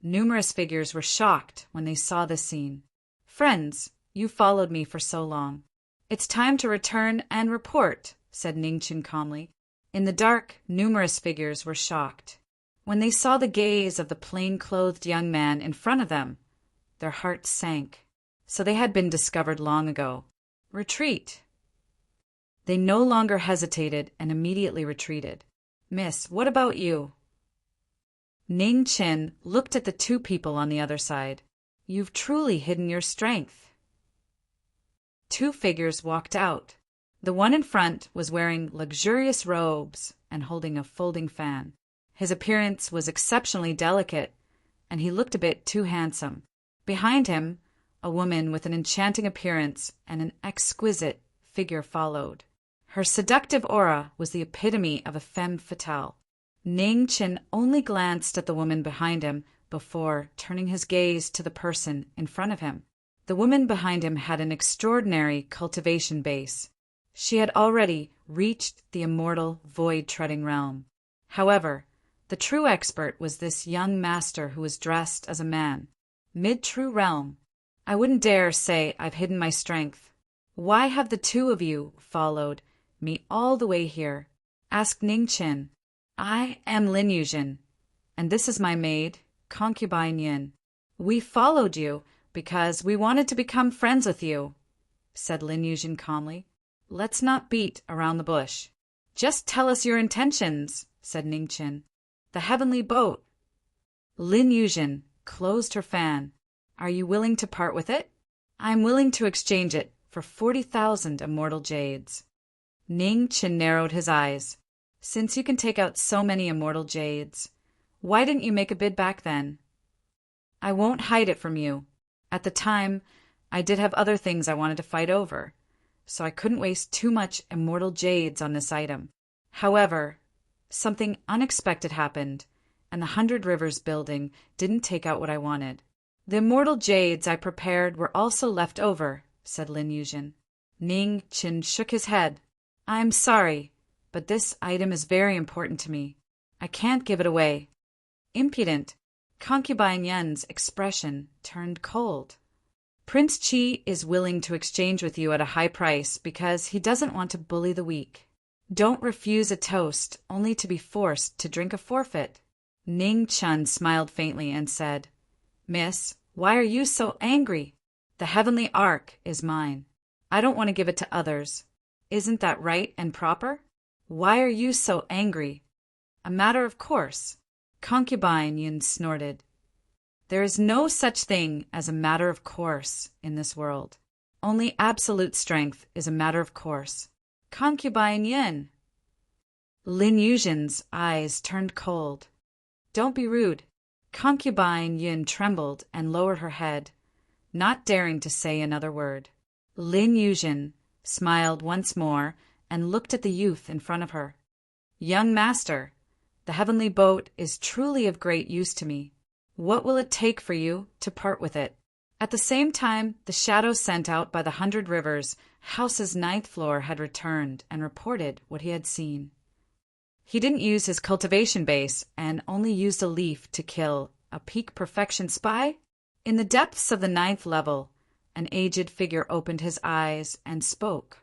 numerous figures were shocked when they saw this scene. "Friends, You followed me for so long. It's time to return and report, said Ningchen calmly. In the dark, numerous figures were shocked. When they saw the gaze of the plain-clothed young man in front of them, their hearts sank. So they had been discovered long ago. Retreat. They no longer hesitated and immediately retreated. Miss, what about you? Ning Qin looked at the two people on the other side. You've truly hidden your strength. Two figures walked out. The one in front was wearing luxurious robes and holding a folding fan. His appearance was exceptionally delicate, and he looked a bit too handsome. Behind him, a woman with an enchanting appearance and an exquisite figure followed. Her seductive aura was the epitome of a femme fatale. Ning Qin only glanced at the woman behind him before turning his gaze to the person in front of him. The woman behind him had an extraordinary cultivation base. She had already reached the immortal void-treading realm. However, the true expert was this young master who was dressed as a man. Mid-true realm. I wouldn't dare say I've hidden my strength. Why have the two of you followed me all the way here? Asked Ning Qin. I am Lin Yuzhen, and this is my maid, concubine Yin. We followed you because we wanted to become friends with you, said Lin Yuzhen calmly. Let's not beat around the bush. Just tell us your intentions, said Ning Qin. The heavenly boat. Lin Yuzhen closed her fan. Are you willing to part with it? I am willing to exchange it for 40,000 immortal jades. Ning Qin narrowed his eyes. Since you can take out so many immortal jades, why didn't you make a bid back then? I won't hide it from you. At the time, I did have other things I wanted to fight over, so I couldn't waste too much immortal jades on this item. However, something unexpected happened, and the 100 Rivers building didn't take out what I wanted. The immortal jades I prepared were also left over, said Lin Yuzhen. Ning Qin shook his head. I'm sorry, but this item is very important to me. I can't give it away. Impudent. Concubine Yin's expression turned cold. Prince Qi is willing to exchange with you at a high price because he doesn't want to bully the weak. Don't refuse a toast only to be forced to drink a forfeit. Ning Chun smiled faintly and said, Miss, why are you so angry? The heavenly ark is mine. I don't want to give it to others. Isn't that right and proper? Why are you so angry? A matter of course. Concubine Yin snorted. There is no such thing as a matter of course in this world. Only absolute strength is a matter of course. Concubine Yin. Lin Yuzhen's eyes turned cold. Don't be rude. Concubine Yin trembled and lowered her head, not daring to say another word. Lin Yuzhen smiled once more and looked at the youth in front of her. Young master, the heavenly boat is truly of great use to me. What will it take for you to part with it? At the same time, the shadow sent out by the 100 Rivers house's 9th floor had returned and reported what he had seen. He didn't use his cultivation base and only used a leaf to kill a peak perfection spy? In the depths of the 9th level, an aged figure opened his eyes and spoke.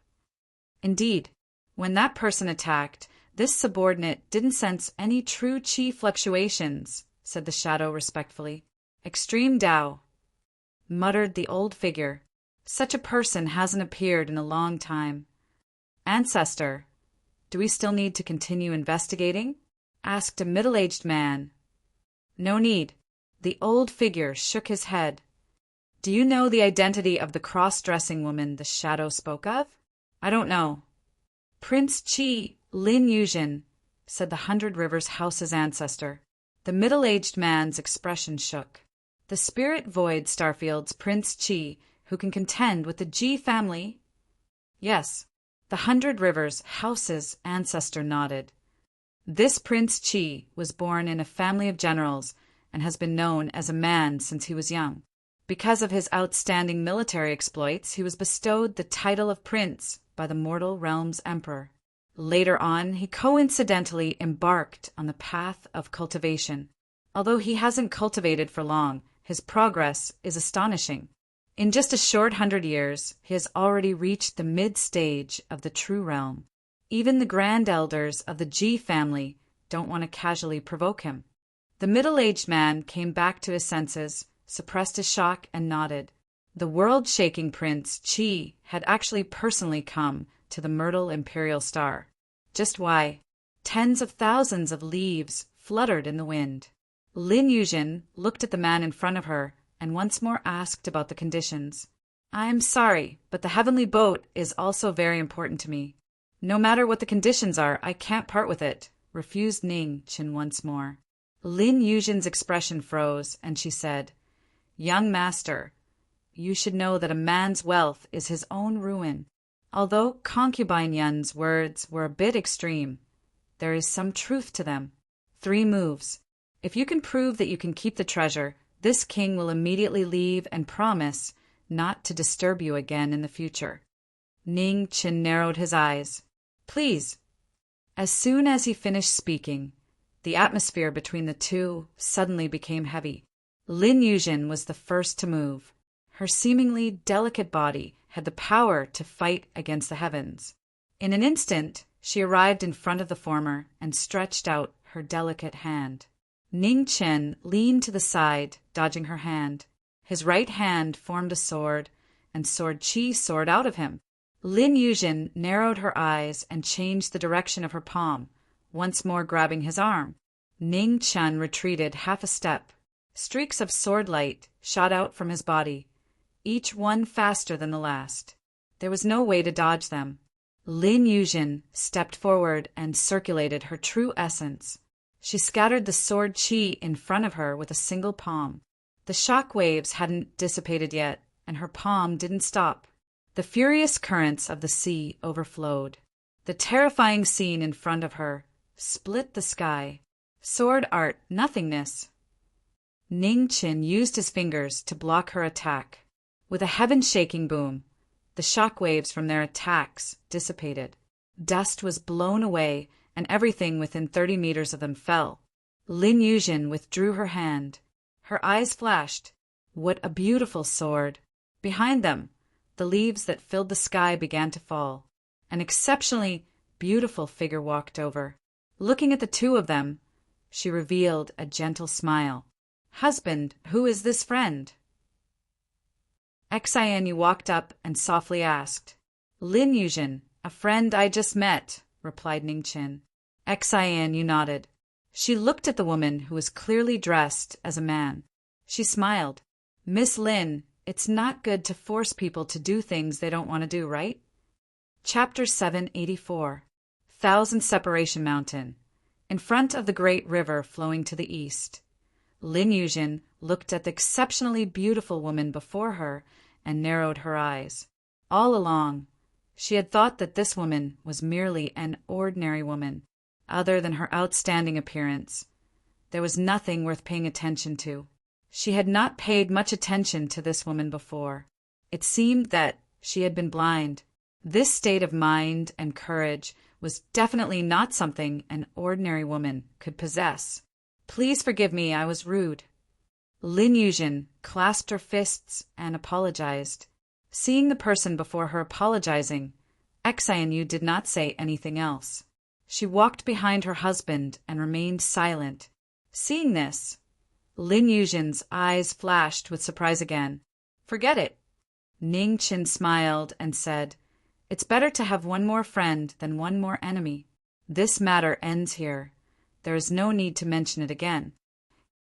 Indeed, when that person attacked, this subordinate didn't sense any true qi fluctuations, said the shadow respectfully. Extreme Tao, muttered the old figure. Such a person hasn't appeared in a long time. Ancestor, do we still need to continue investigating? Asked a middle-aged man. No need. The old figure shook his head. Do you know the identity of the cross-dressing woman the shadow spoke of? I don't know. Prince Qi Lin Yuzhen, said the 100 Rivers house's ancestor. The middle-aged man's expression shook. The spirit void Starfield's Prince Qi, who can contend with the Ji family? Yes, the 100 Rivers house's ancestor nodded. This Prince Qi was born in a family of generals and has been known as a man since he was young. Because of his outstanding military exploits, he was bestowed the title of prince by the mortal realm's emperor. Later on, he coincidentally embarked on the path of cultivation. Although he hasn't cultivated for long, his progress is astonishing. In just a short 100 years, he has already reached the mid-stage of the true realm. Even the grand elders of the G family don't want to casually provoke him. The middle-aged man came back to his senses, suppressed his shock, and nodded. The world-shaking Prince Qi had actually personally come to the Myrtle Imperial Star. Just why? Tens of thousands of leaves fluttered in the wind. Lin Yuzhen looked at the man in front of her and once more asked about the conditions. "I'm sorry, but the heavenly boat is also very important to me. No matter what the conditions are, I can't part with it," refused Ning Qin once more. Lin Yuzhen's expression froze, and she said, "Young master, you should know that a man's wealth is his own ruin." Although concubine Yun's words were a bit extreme, there is some truth to them. 3 moves. If you can prove that you can keep the treasure, this king will immediately leave and promise not to disturb you again in the future. Ning Qin narrowed his eyes. "Please." As soon as he finished speaking, the atmosphere between the two suddenly became heavy. Lin Yuzhen was the first to move. Her seemingly delicate body had the power to fight against the heavens. In an instant, she arrived in front of the former and stretched out her delicate hand. Ning Qin leaned to the side, dodging her hand. His right hand formed a sword, and Sword Qi soared out of him. Lin Yuzhen narrowed her eyes and changed the direction of her palm, once more grabbing his arm. Ning Qin retreated half a step. Streaks of sword light shot out from his body, each one faster than the last. There was no way to dodge them. Lin Yuzhen stepped forward and circulated her true essence. She scattered the Sword Qi in front of her with a single palm. The shock waves hadn't dissipated yet, and her palm didn't stop. The furious currents of the sea overflowed. The terrifying scene in front of her split the sky. Sword art nothingness. Ning Qin used his fingers to block her attack. With a heaven-shaking boom, the shock waves from their attacks dissipated. Dust was blown away, and everything within 30 meters of them fell. Lin Yuzhen withdrew her hand. Her eyes flashed. What a beautiful sword! Behind them, the leaves that filled the sky began to fall. An exceptionally beautiful figure walked over. Looking at the two of them, she revealed a gentle smile. "Husband, who is this friend?" Xianyu walked up and softly asked. "Lin Yuzhen, a friend I just met," replied Ning Qin. Xianyu nodded. She looked at the woman who was clearly dressed as a man. She smiled. "Miss Lin, it's not good to force people to do things they don't want to do, right?" Chapter 784. Thousand Separation Mountain. In front of the great river flowing to the east, Lin Yuzhen looked at the exceptionally beautiful woman before her and narrowed her eyes. All along, she had thought that this woman was merely an ordinary woman. Other than her outstanding appearance, there was nothing worth paying attention to. She had not paid much attention to this woman before. It seemed that she had been blind. This state of mind and courage was definitely not something an ordinary woman could possess. "Please forgive me, I was rude." Lin Yuzhen clasped her fists and apologized. Seeing the person before her apologizing, Xianyu did not say anything else. She walked behind her husband and remained silent. Seeing this, Lin Yuzhen's eyes flashed with surprise again. "Forget it." Ning Qin smiled and said, "It's better to have one more friend than one more enemy. This matter ends here. There is no need to mention it again."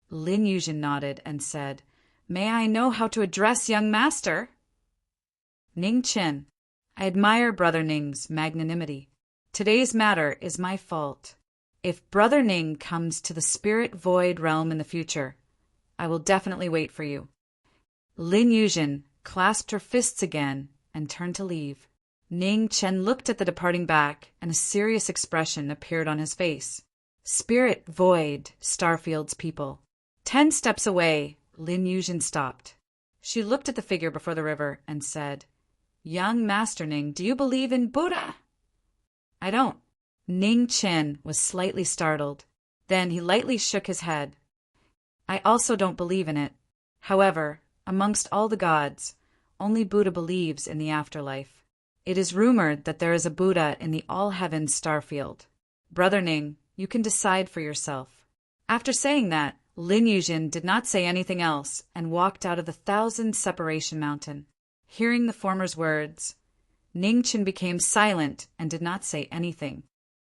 Lin Yuzhen nodded and said, "May I know how to address young master?" Ning Qin, "I admire Brother Ning's magnanimity. Today's matter is my fault. If Brother Ning comes to the spirit void realm in the future, I will definitely wait for you." Lin Yuzhen clasped her fists again and turned to leave. Ning Qin looked at the departing back, and a serious expression appeared on his face. "Spirit void, Starfield's people." 10 steps away, Lin Yuzhen stopped. She looked at the figure before the river and said, "Young Master Ning, do you believe in Buddha?" "I don't." Ning Qin was slightly startled. Then he lightly shook his head. "I also don't believe in it. However, amongst all the gods, only Buddha believes in the afterlife. It is rumored that there is a Buddha in the all-heaven starfield. Brother Ning, you can decide for yourself." After saying that, Lin Yuzhin did not say anything else and walked out of the 1,000 separation mountain. Hearing the former's words, Ning Chen became silent and did not say anything.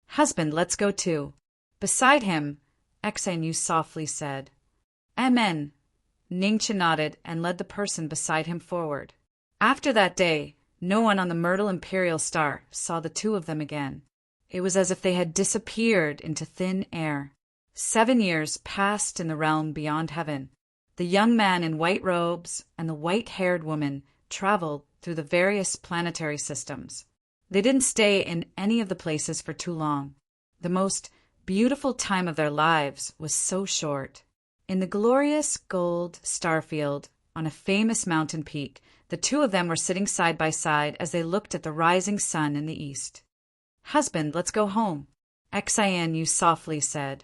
"Husband, let's go too." Beside him, Xanyu softly said. "Amen." Ning Chen nodded and led the person beside him forward. After that day, no one on the Myrtle Imperial Star saw the two of them again. It was as if they had disappeared into thin air. 7 years passed in the realm beyond heaven. The young man in white robes and the white-haired woman traveled through the various planetary systems. They didn't stay in any of the places for too long. The most beautiful time of their lives was so short. In the glorious gold starfield, on a famous mountain peak, the two of them were sitting side by side as they looked at the rising sun in the east. "Husband, let's go home," Xanyu softly said.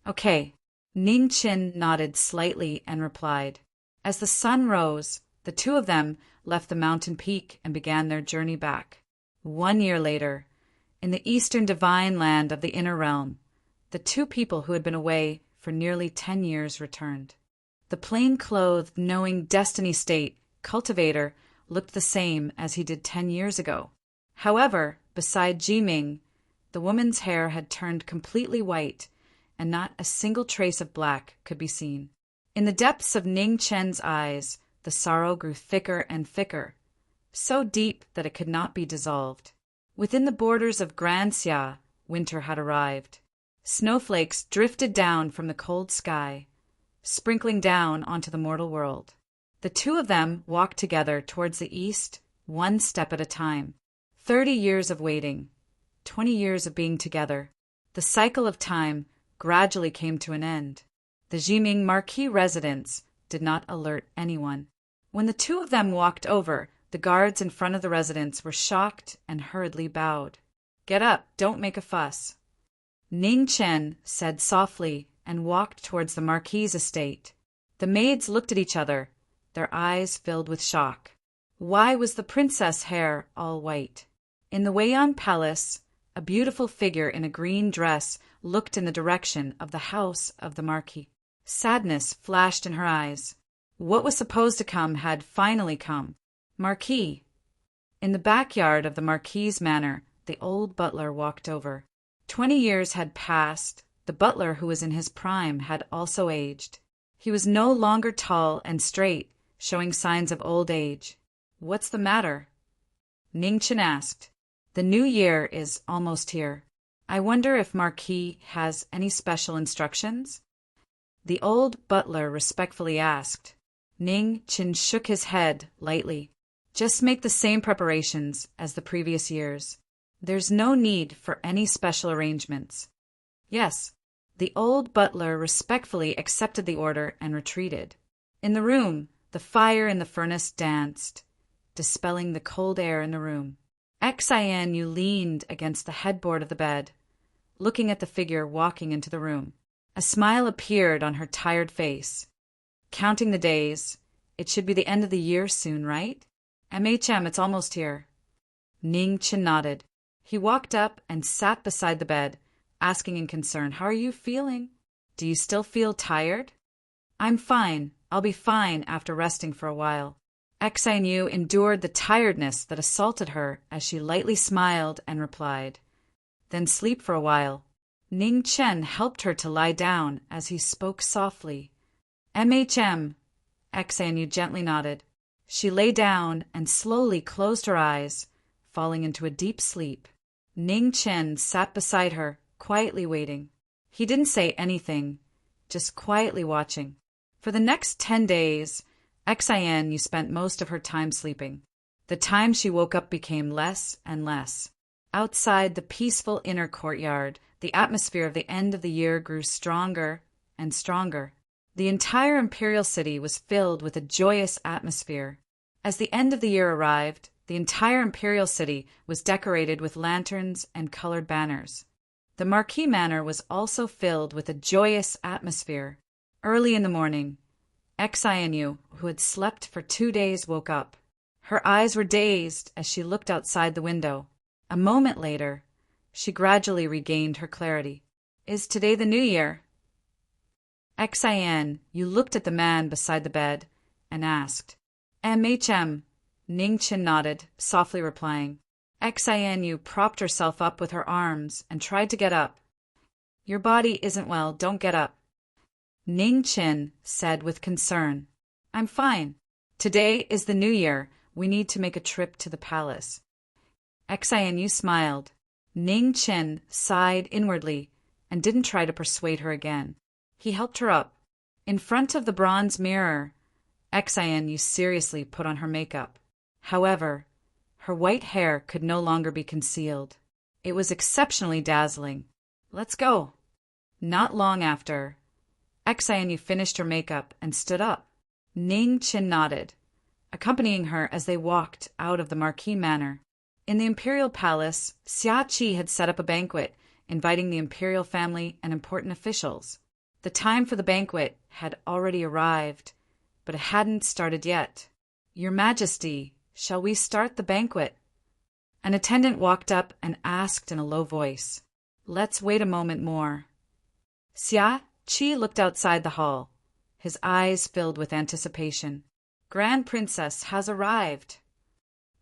"Okay." Ning Chen nodded slightly and replied. As the sun rose, the two of them left the mountain peak and began their journey back. 1 year later, in the eastern divine land of the inner realm, the two people who had been away for nearly 10 years returned. The plain-clothed, knowing destiny state cultivator looked the same as he did 10 years ago. However, beside Jiming, the woman's hair had turned completely white, and not a single trace of black could be seen. In the depths of Ning Chen's eyes, the sorrow grew thicker and thicker, so deep that it could not be dissolved. Within the borders of Grand Xia, winter had arrived. Snowflakes drifted down from the cold sky, sprinkling down onto the mortal world. The two of them walked together towards the east, 1 step at a time. 30 years of waiting, 20 years of being together. The cycle of time gradually came to an end. The Jiming Marquis residence did not alert anyone. When the two of them walked over, the guards in front of the residence were shocked and hurriedly bowed. "Get up, don't make a fuss," Ning Chen said softly and walked towards the Marquis' estate. The maids looked at each other, their eyes filled with shock. Why was the princess' hair all white? In the Weian Palace, a beautiful figure in a green dress looked in the direction of the house of the Marquis. Sadness flashed in her eyes. What was supposed to come had finally come. "Marquis." In the backyard of the Marquis' manor, the old butler walked over. 20 years had passed. The butler, who was in his prime, had also aged. He was no longer tall and straight, showing signs of old age. "What's the matter?" Ning Chen asked. "The new year is almost here. I wonder if Marquis has any special instructions?" The old butler respectfully asked. Ning Chen shook his head lightly. "Just make the same preparations as the previous years. There's no need for any special arrangements." "Yes." The old butler respectfully accepted the order and retreated. In the room, the fire in the furnace danced, dispelling the cold air in the room. Xanyu leaned against the headboard of the bed, looking at the figure walking into the room. A smile appeared on her tired face. "Counting the days. It should be the end of the year soon, right?" "MHM, it's almost here." Ning Chen nodded. He walked up and sat beside the bed, asking in concern, "How are you feeling? Do you still feel tired?" "I'm fine. I'll be fine after resting for a while." Xanyu endured the tiredness that assaulted her as she lightly smiled and replied, "Then sleep for a while." Ning Chen helped her to lie down as he spoke softly. "MHM." Xanyu gently nodded. She lay down and slowly closed her eyes, falling into a deep sleep. Ning Chen sat beside her, quietly waiting. He didn't say anything, just quietly watching. For the next 10 days, Xanyu spent most of her time sleeping. The time she woke up became less and less. Outside the peaceful inner courtyard, the atmosphere of the end of the year grew stronger and stronger. The entire imperial city was filled with a joyous atmosphere. As the end of the year arrived, the entire imperial city was decorated with lanterns and colored banners. The Marquis Manor was also filled with a joyous atmosphere. Early in the morning, Xanyu, who had slept for 2 days, woke up. Her eyes were dazed as she looked outside the window. A moment later, she gradually regained her clarity. Is today the new year? Xian, you looked at the man beside the bed and asked. MHM. Ning Chin nodded, softly replying. Xian Yu propped herself up with her arms and tried to get up. Your body isn't well, don't get up. Ning Chin said with concern. I'm fine. Today is the new year. We need to make a trip to the palace. Xian Yu smiled. Ning Chin sighed inwardly and didn't try to persuade her again. He helped her up. In front of the bronze mirror, Xian Yu seriously put on her makeup. However, her white hair could no longer be concealed. It was exceptionally dazzling. Let's go. Not long after, Xian Yu finished her makeup and stood up. Ning Chin nodded, accompanying her as they walked out of the Marquis manor. In the imperial palace, Xia Qi had set up a banquet, inviting the imperial family and important officials. The time for the banquet had already arrived, but it hadn't started yet. Your Majesty, shall we start the banquet? An attendant walked up and asked in a low voice. Let's wait a moment more. Xia Qi looked outside the hall, his eyes filled with anticipation. Grand Princess has arrived.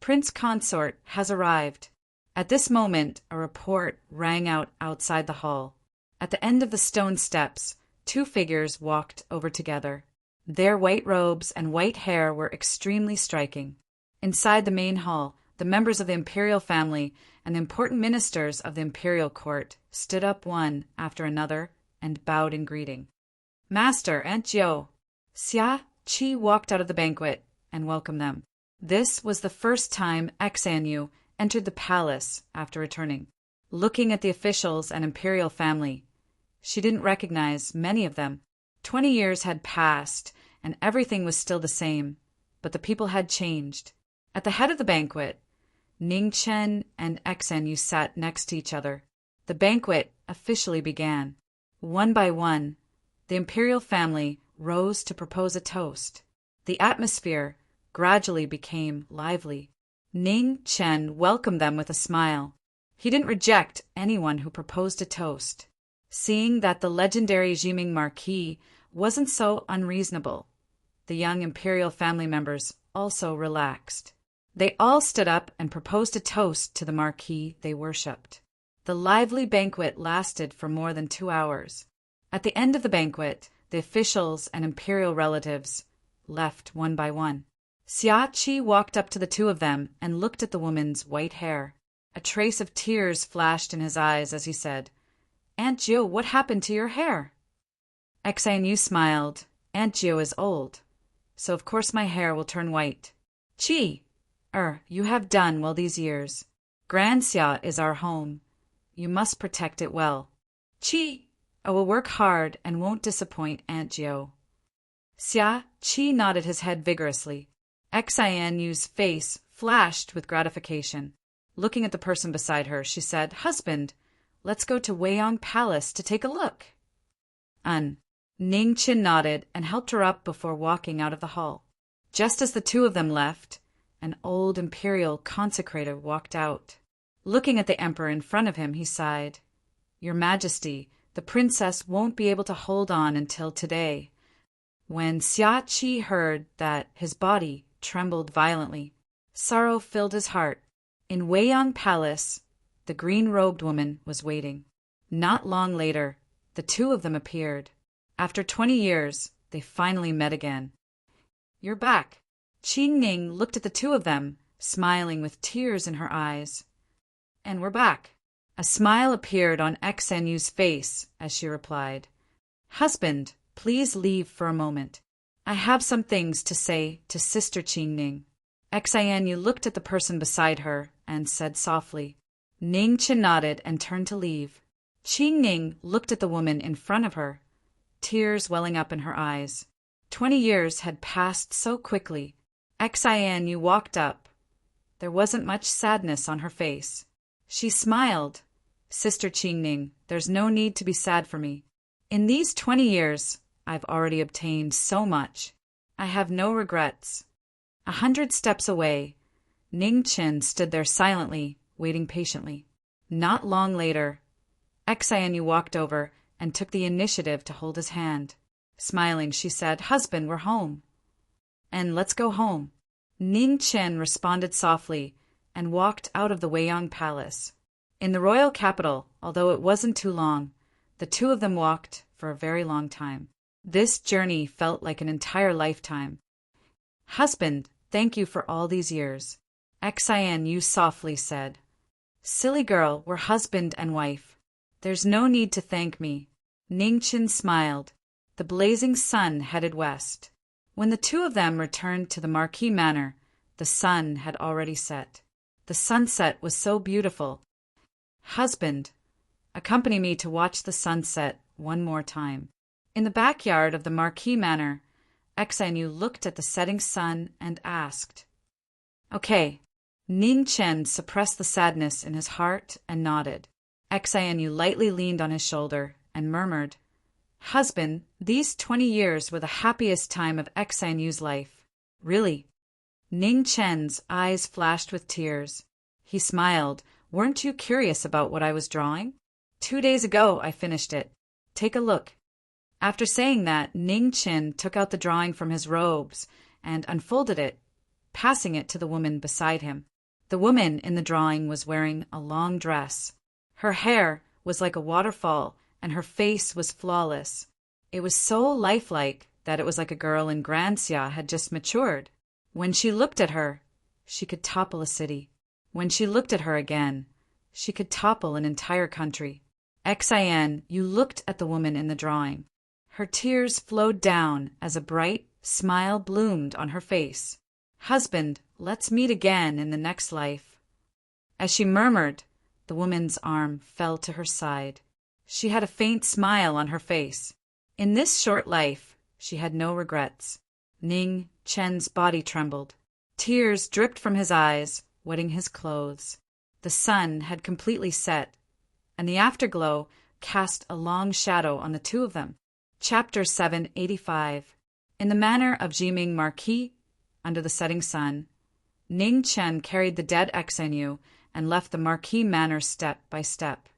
Prince Consort has arrived. At this moment, a report rang out outside the hall. At the end of the stone steps, two figures walked over together. Their white robes and white hair were extremely striking. Inside the main hall, the members of the imperial family and the important ministers of the imperial court stood up one after another and bowed in greeting. Master, Aunt Jiu. Xia Qi walked out of the banquet and welcomed them. This was the first time Xian Yu entered the palace after returning. Looking at the officials and imperial family, she didn't recognize many of them. 20 years had passed, and everything was still the same, but the people had changed. At the head of the banquet, Ning Chen and Xian Yu sat next to each other. The banquet officially began. One by one, the imperial family rose to propose a toast. The atmosphere gradually became lively. Ning Chen welcomed them with a smile. He didn't reject anyone who proposed a toast. Seeing that the legendary Jiming Marquis wasn't so unreasonable, the young imperial family members also relaxed. They all stood up and proposed a toast to the Marquis they worshipped. The lively banquet lasted for more than 2 hours. At the end of the banquet, the officials and imperial relatives left one by one. Xia Qi walked up to the two of them and looked at the woman's white hair. A trace of tears flashed in his eyes as he said, Aunt Jiu, what happened to your hair? Xian Yu smiled. Aunt Jiu is old, so of course my hair will turn white. Qi, you have done well these years. Grand Xia is our home. You must protect it well. Qi, I will work hard and won't disappoint Aunt Jiu. Xia Qi nodded his head vigorously. Xian Yu's face flashed with gratification. Looking at the person beside her, she said, Husband, let's go to Weiyang Palace to take a look. Ning Chin nodded and helped her up before walking out of the hall. Just as the two of them left, an old imperial consecrator walked out. Looking at the emperor in front of him, he sighed, Your Majesty, the princess won't be able to hold on until today. When Xia Qi heard that, his body trembled violently. Sorrow filled his heart. In Weiyang Palace, the green-robed woman was waiting. Not long later, the two of them appeared. After 20 years, they finally met again. You're back. Qi Ning looked at the two of them, smiling with tears in her eyes. And we're back. A smile appeared on Xian Yu's face as she replied, Husband, please leave for a moment. I have some things to say to Sister Qi Ning. Xian Yu looked at the person beside her and said softly. Ning Chen nodded and turned to leave. Qi Ning looked at the woman in front of her, tears welling up in her eyes. 20 years had passed so quickly. Xian Yu walked up. There wasn't much sadness on her face. She smiled. Sister Qi Ning, there's no need to be sad for me. In these 20 years, I've already obtained so much. I have no regrets. 100 steps away, Ning Qin stood there silently, waiting patiently. Not long later, Xianyu walked over and took the initiative to hold his hand. Smiling, she said, "Husband, we're home. And let's go home." Ning Qin responded softly and walked out of the Weiyang Palace. In the royal capital, although it wasn't too long, the two of them walked for a very long time. This journey felt like an entire lifetime. "Husband, thank you for all these years," Xianyu softly said. "Silly girl, we're husband and wife. There's no need to thank me." Ning Qin smiled. The blazing sun headed west. When the two of them returned to the Marquis manor, the sun had already set. The sunset was so beautiful. "Husband, accompany me to watch the sunset one more time." In the backyard of the Marquis manor, Xianyu looked at the setting sun and asked. "Okay." Ning Qin suppressed the sadness in his heart and nodded. Xianyu lightly leaned on his shoulder and murmured, "Husband, these 20 years were the happiest time of Xianyu's life." "Really?" Ning Chen's eyes flashed with tears. He smiled. "Weren't you curious about what I was drawing? 2 days ago I finished it. Take a look." After saying that, Ning Qin took out the drawing from his robes and unfolded it, passing it to the woman beside him. The woman in the drawing was wearing a long dress. Her hair was like a waterfall, and her face was flawless. It was so lifelike that it was like a girl in Granxia had just matured. When she looked at her, she could topple a city. When she looked at her again, she could topple an entire country. Xian, you looked at the woman in the drawing. Her tears flowed down as a bright smile bloomed on her face. "Husband, let's meet again in the next life." As she murmured, the woman's arm fell to her side. She had a faint smile on her face. In this short life, she had no regrets. Ning Chen's body trembled. Tears dripped from his eyes, wetting his clothes. The sun had completely set, and the afterglow cast a long shadow on the two of them. Chapter 785. In the manor of Jiming Marquis, under the setting sun, Ning Chen carried the dead Xianyu and left the Marquis manor step by step.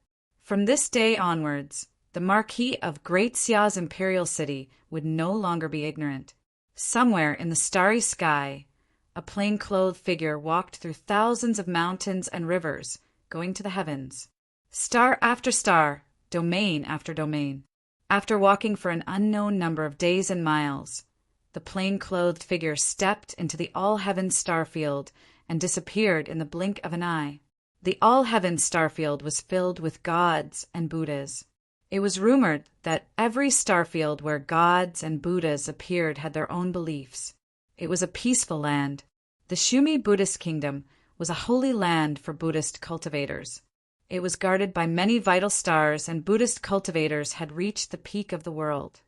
From this day onwards, the Marquis of Great Xia's imperial city would no longer be ignorant. Somewhere in the starry sky, a plain-clothed figure walked through thousands of mountains and rivers, going to the heavens. Star after star, domain after domain. After walking for an unknown number of days and miles, the plain-clothed figure stepped into the all-heavens starfield and disappeared in the blink of an eye. The all-heavens starfield was filled with gods and Buddhas. It was rumored that every starfield where gods and Buddhas appeared had their own beliefs. It was a peaceful land. The Shumi Buddhist kingdom was a holy land for Buddhist cultivators. It was guarded by many vital stars, and Buddhist cultivators had reached the peak of the world.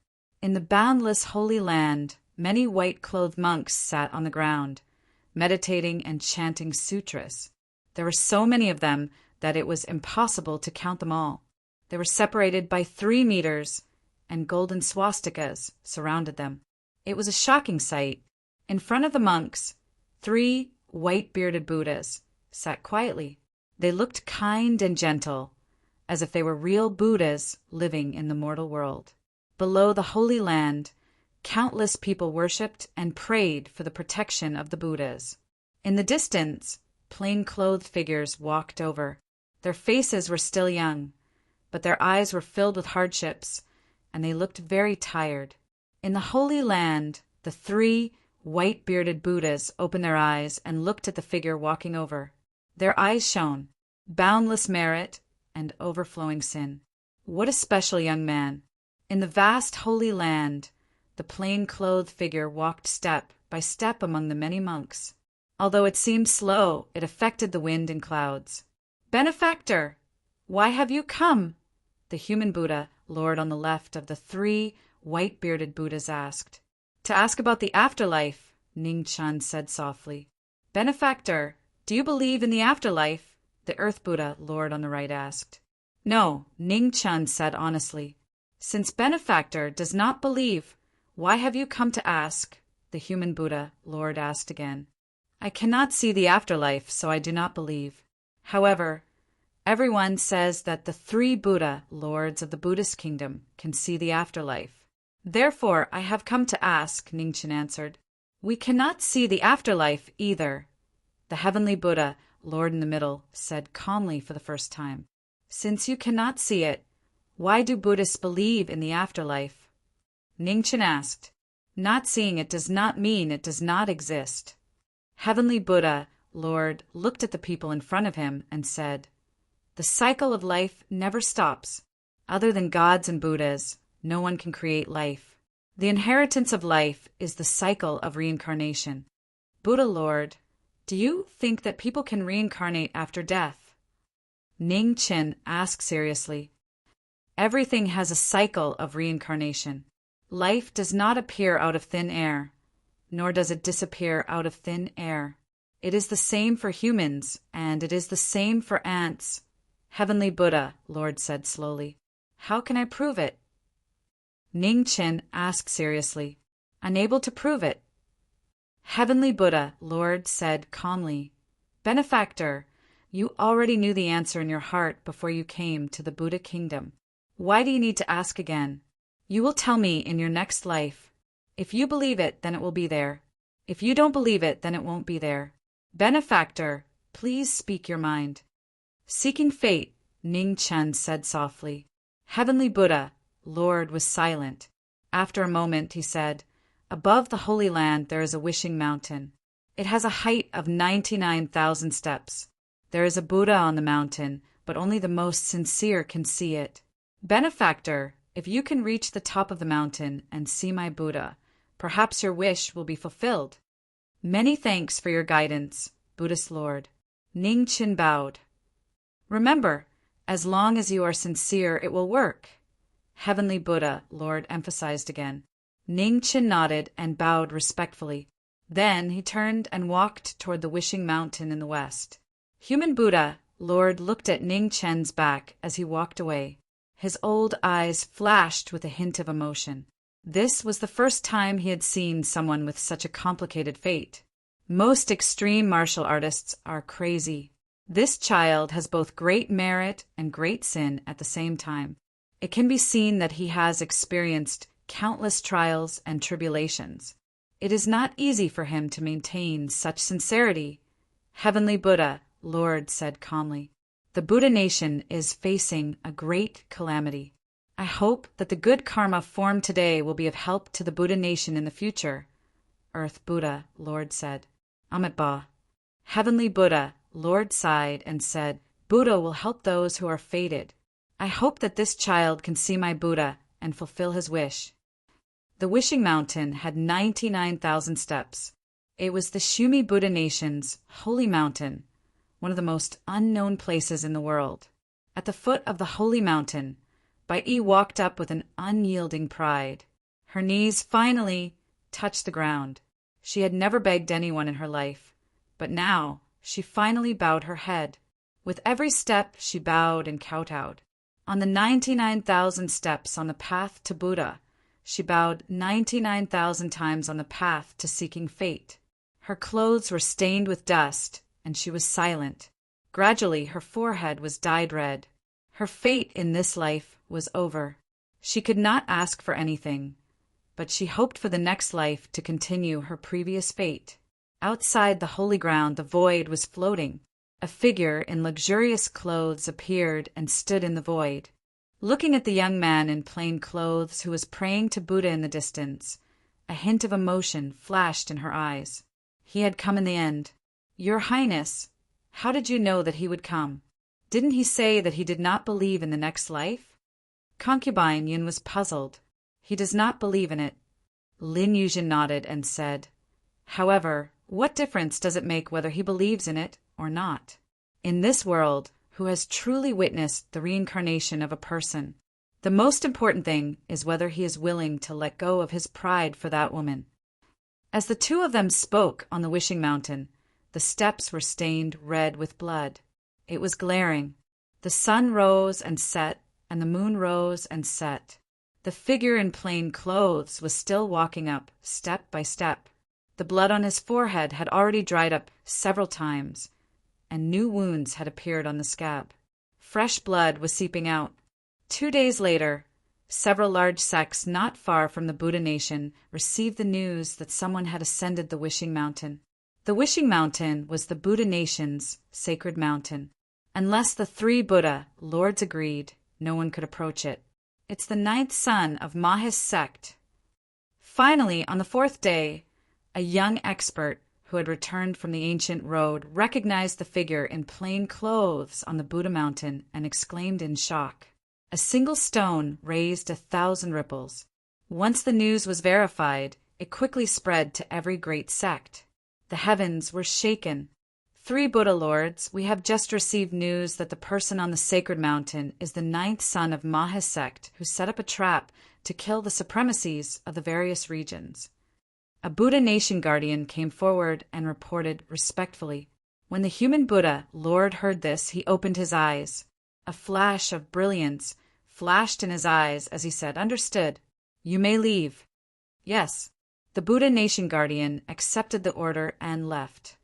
In the boundless holy land, many white-clothed monks sat on the ground, meditating and chanting sutras. There were so many of them that it was impossible to count them all. They were separated by 3 meters, and golden swastikas surrounded them. It was a shocking sight. In front of the monks, 3 white-bearded Buddhas sat quietly. They looked kind and gentle, as if they were real Buddhas living in the mortal world. Below the Holy Land, countless people worshipped and prayed for the protection of the Buddhas. In the distance, plain-clothed figures walked over. Their faces were still young, but their eyes were filled with hardships, and they looked very tired. In the Holy Land, the 3 white-bearded Buddhas opened their eyes and looked at the figure walking over. Their eyes shone, boundless merit and overflowing sin. What a special young man! In the vast Holy Land, the plain-clothed figure walked step by step among the many monks. Although it seemed slow, it affected the wind and clouds. "Benefactor, why have you come?" the human Buddha, Lord on the left of the 3 white-bearded Buddhas, asked. "To ask about the afterlife," Ning Chan said softly. "Benefactor, do you believe in the afterlife?" the Earth Buddha, Lord on the right, asked. "No," Ning Chan said honestly. "Since Benefactor does not believe, why have you come to ask?" the human Buddha, Lord, asked again. I cannot see the afterlife, so I do not believe. However, everyone says that the 3 Buddha, lords of the Buddhist kingdom, can see the afterlife. Therefore, I have come to ask, Ningchen answered. We cannot see the afterlife either. The heavenly Buddha, Lord in the middle, said calmly for the first time. Since you cannot see it, why do Buddhists believe in the afterlife? Ningchen asked. Not seeing it does not mean it does not exist. Heavenly Buddha, Lord, looked at the people in front of him and said, The cycle of life never stops. Other than gods and Buddhas, no one can create life. The inheritance of life is the cycle of reincarnation. Buddha Lord, do you think that people can reincarnate after death? Ningchen asked seriously. Everything has a cycle of reincarnation. Life does not appear out of thin air, nor does it disappear out of thin air. It is the same for humans, and it is the same for ants. Heavenly Buddha, Lord said slowly. How can I prove it? Ningchen asked seriously. Unable to prove it. Heavenly Buddha, Lord said calmly. Benefactor, you already knew the answer in your heart before you came to the Buddha kingdom. Why do you need to ask again? You will tell me in your next life. If you believe it, then it will be there. If you don't believe it, then it won't be there. Benefactor, please speak your mind. Seeking fate, Ningchen said softly. Heavenly Buddha, Lord was silent. After a moment, he said, Above the Holy Land there is a wishing mountain. It has a height of 99,000 steps. There is a Buddha on the mountain, but only the most sincere can see it. Benefactor, if you can reach the top of the mountain and see my Buddha, perhaps your wish will be fulfilled. Many thanks for your guidance, Buddhist Lord. Ningchen bowed. Remember, as long as you are sincere, it will work. Heavenly Buddha, Lord emphasized again. Ningchen nodded and bowed respectfully. Then he turned and walked toward the wishing mountain in the west. Human Buddha, Lord looked at Ningchen's back as he walked away. His old eyes flashed with a hint of emotion. This was the first time he had seen someone with such a complicated fate. Most extreme martial artists are crazy. This child has both great merit and great sin at the same time. It can be seen that he has experienced countless trials and tribulations. It is not easy for him to maintain such sincerity. Heavenly Buddha, Lord said calmly, the Buddha nation is facing a great calamity. I hope that the good karma formed today will be of help to the Buddha nation in the future. Earth Buddha, Lord said. Amitabha. Heavenly Buddha, Lord sighed and said, Buddha will help those who are fated. I hope that this child can see my Buddha and fulfill his wish. The wishing mountain had 99,000 steps. It was the Shumi Buddha nation's holy mountain, one of the most unknown places in the world. At the foot of the holy mountain, Bai walked up with an unyielding pride. Her knees finally touched the ground. She had never begged anyone in her life, but now she finally bowed her head. With every step she bowed and kowtowed. On the 99,000 steps on the path to Buddha, she bowed 99,000 times on the path to seeking fate. Her clothes were stained with dust, and she was silent. Gradually her forehead was dyed red. Her fate in this life was over. She could not ask for anything, but she hoped for the next life to continue her previous fate. Outside the holy ground the void was floating. A figure in luxurious clothes appeared and stood in the void. Looking at the young man in plain clothes who was praying to Buddha in the distance, a hint of emotion flashed in her eyes. He had come in the end. Your Highness, how did you know that he would come? Didn't he say that he did not believe in the next life? Concubine Yun was puzzled. He does not believe in it. Lin Yuzhen nodded and said, However, what difference does it make whether he believes in it or not? In this world, who has truly witnessed the reincarnation of a person, the most important thing is whether he is willing to let go of his pride for that woman. As the two of them spoke on the wishing mountain, the steps were stained red with blood. It was glaring. The sun rose and set, and the moon rose and set. The figure in plain clothes was still walking up, step by step. The blood on his forehead had already dried up several times, and new wounds had appeared on the scab. Fresh blood was seeping out. 2 days later, several large sects not far from the Buddha nation received the news that someone had ascended the Wishing Mountain. The Wishing Mountain was the Buddha nation's sacred mountain. Unless the 3 Buddha lords agreed, no one could approach it. It's the 9th son of Marquis sect. Finally, on the 4th day, a young expert who had returned from the ancient road recognized the figure in plain clothes on the Buddha mountain and exclaimed in shock. A single stone raised 1,000 ripples. Once the news was verified, it quickly spread to every great sect. The heavens were shaken. 3 Buddha lords, we have just received news that the person on the sacred mountain is the 9th son of Marquis sect who set up a trap to kill the supremacies of the various regions. A Buddha nation guardian came forward and reported respectfully. When the human Buddha lord heard this, he opened his eyes. A flash of brilliance flashed in his eyes as he said, "Understood. You may leave." Yes, the Buddha nation guardian accepted the order and left.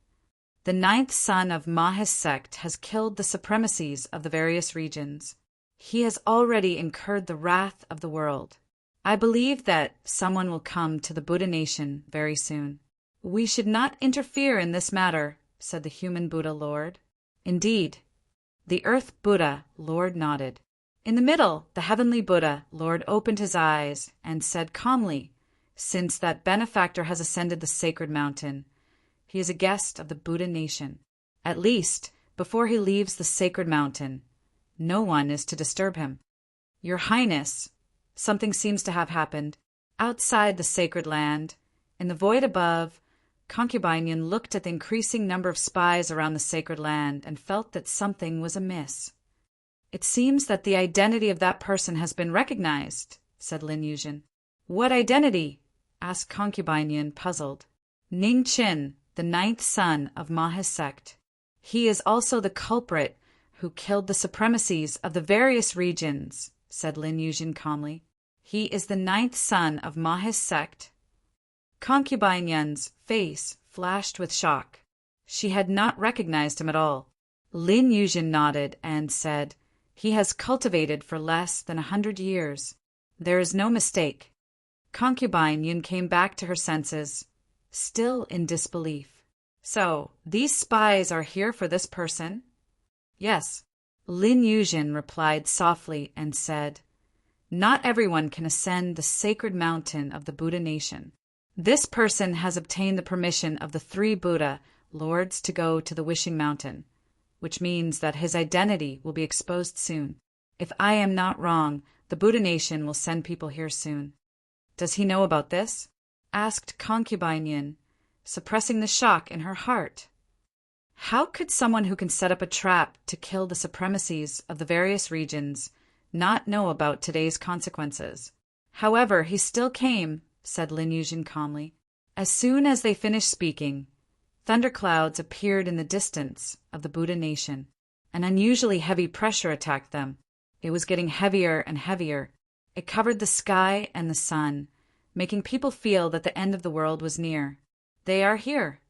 The 9th son of Marquis sect has killed the supremacies of the various regions. He has already incurred the wrath of the world. I believe that someone will come to the Buddha nation very soon. We should not interfere in this matter, said the human Buddha Lord. Indeed. The earth Buddha Lord nodded. In the middle, the heavenly Buddha Lord opened his eyes and said calmly, since that benefactor has ascended the sacred mountain, he is a guest of the Buddha nation. At least, before he leaves the sacred mountain, no one is to disturb him. Your Highness, something seems to have happened. Outside the sacred land, in the void above, Concubine Yin looked at the increasing number of spies around the sacred land and felt that something was amiss. It seems that the identity of that person has been recognized, said Lin Yuzhen. What identity? Asked Concubine Yin, puzzled. Ning Qin, the 9th son of Marquis sect. He is also the culprit who killed the supremacies of the various regions, said Lin Yuzhen calmly. He is the 9th son of Marquis sect. Concubine Yin's face flashed with shock. She had not recognized him at all. Lin Yuzhen nodded and said, he has cultivated for less than 100 years. There is no mistake. Concubine Yin came back to her senses, still in disbelief. So, these spies are here for this person? Yes. Lin Yuzhen replied softly and said, not everyone can ascend the sacred mountain of the Buddha nation. This person has obtained the permission of the 3 Buddha lords to go to the Wishing Mountain, which means that his identity will be exposed soon. If I am not wrong, the Buddha nation will send people here soon. Does he know about this? Asked Concubine Yin, suppressing the shock in her heart. How could someone who can set up a trap to kill the supremacies of the various regions not know about today's consequences? However, he still came, said Lin Yuzhen calmly. As soon as they finished speaking, thunderclouds appeared in the distance of the Buddha nation. An unusually heavy pressure attacked them. It was getting heavier and heavier. It covered the sky and the sun, making people feel that the end of the world was near. They are here.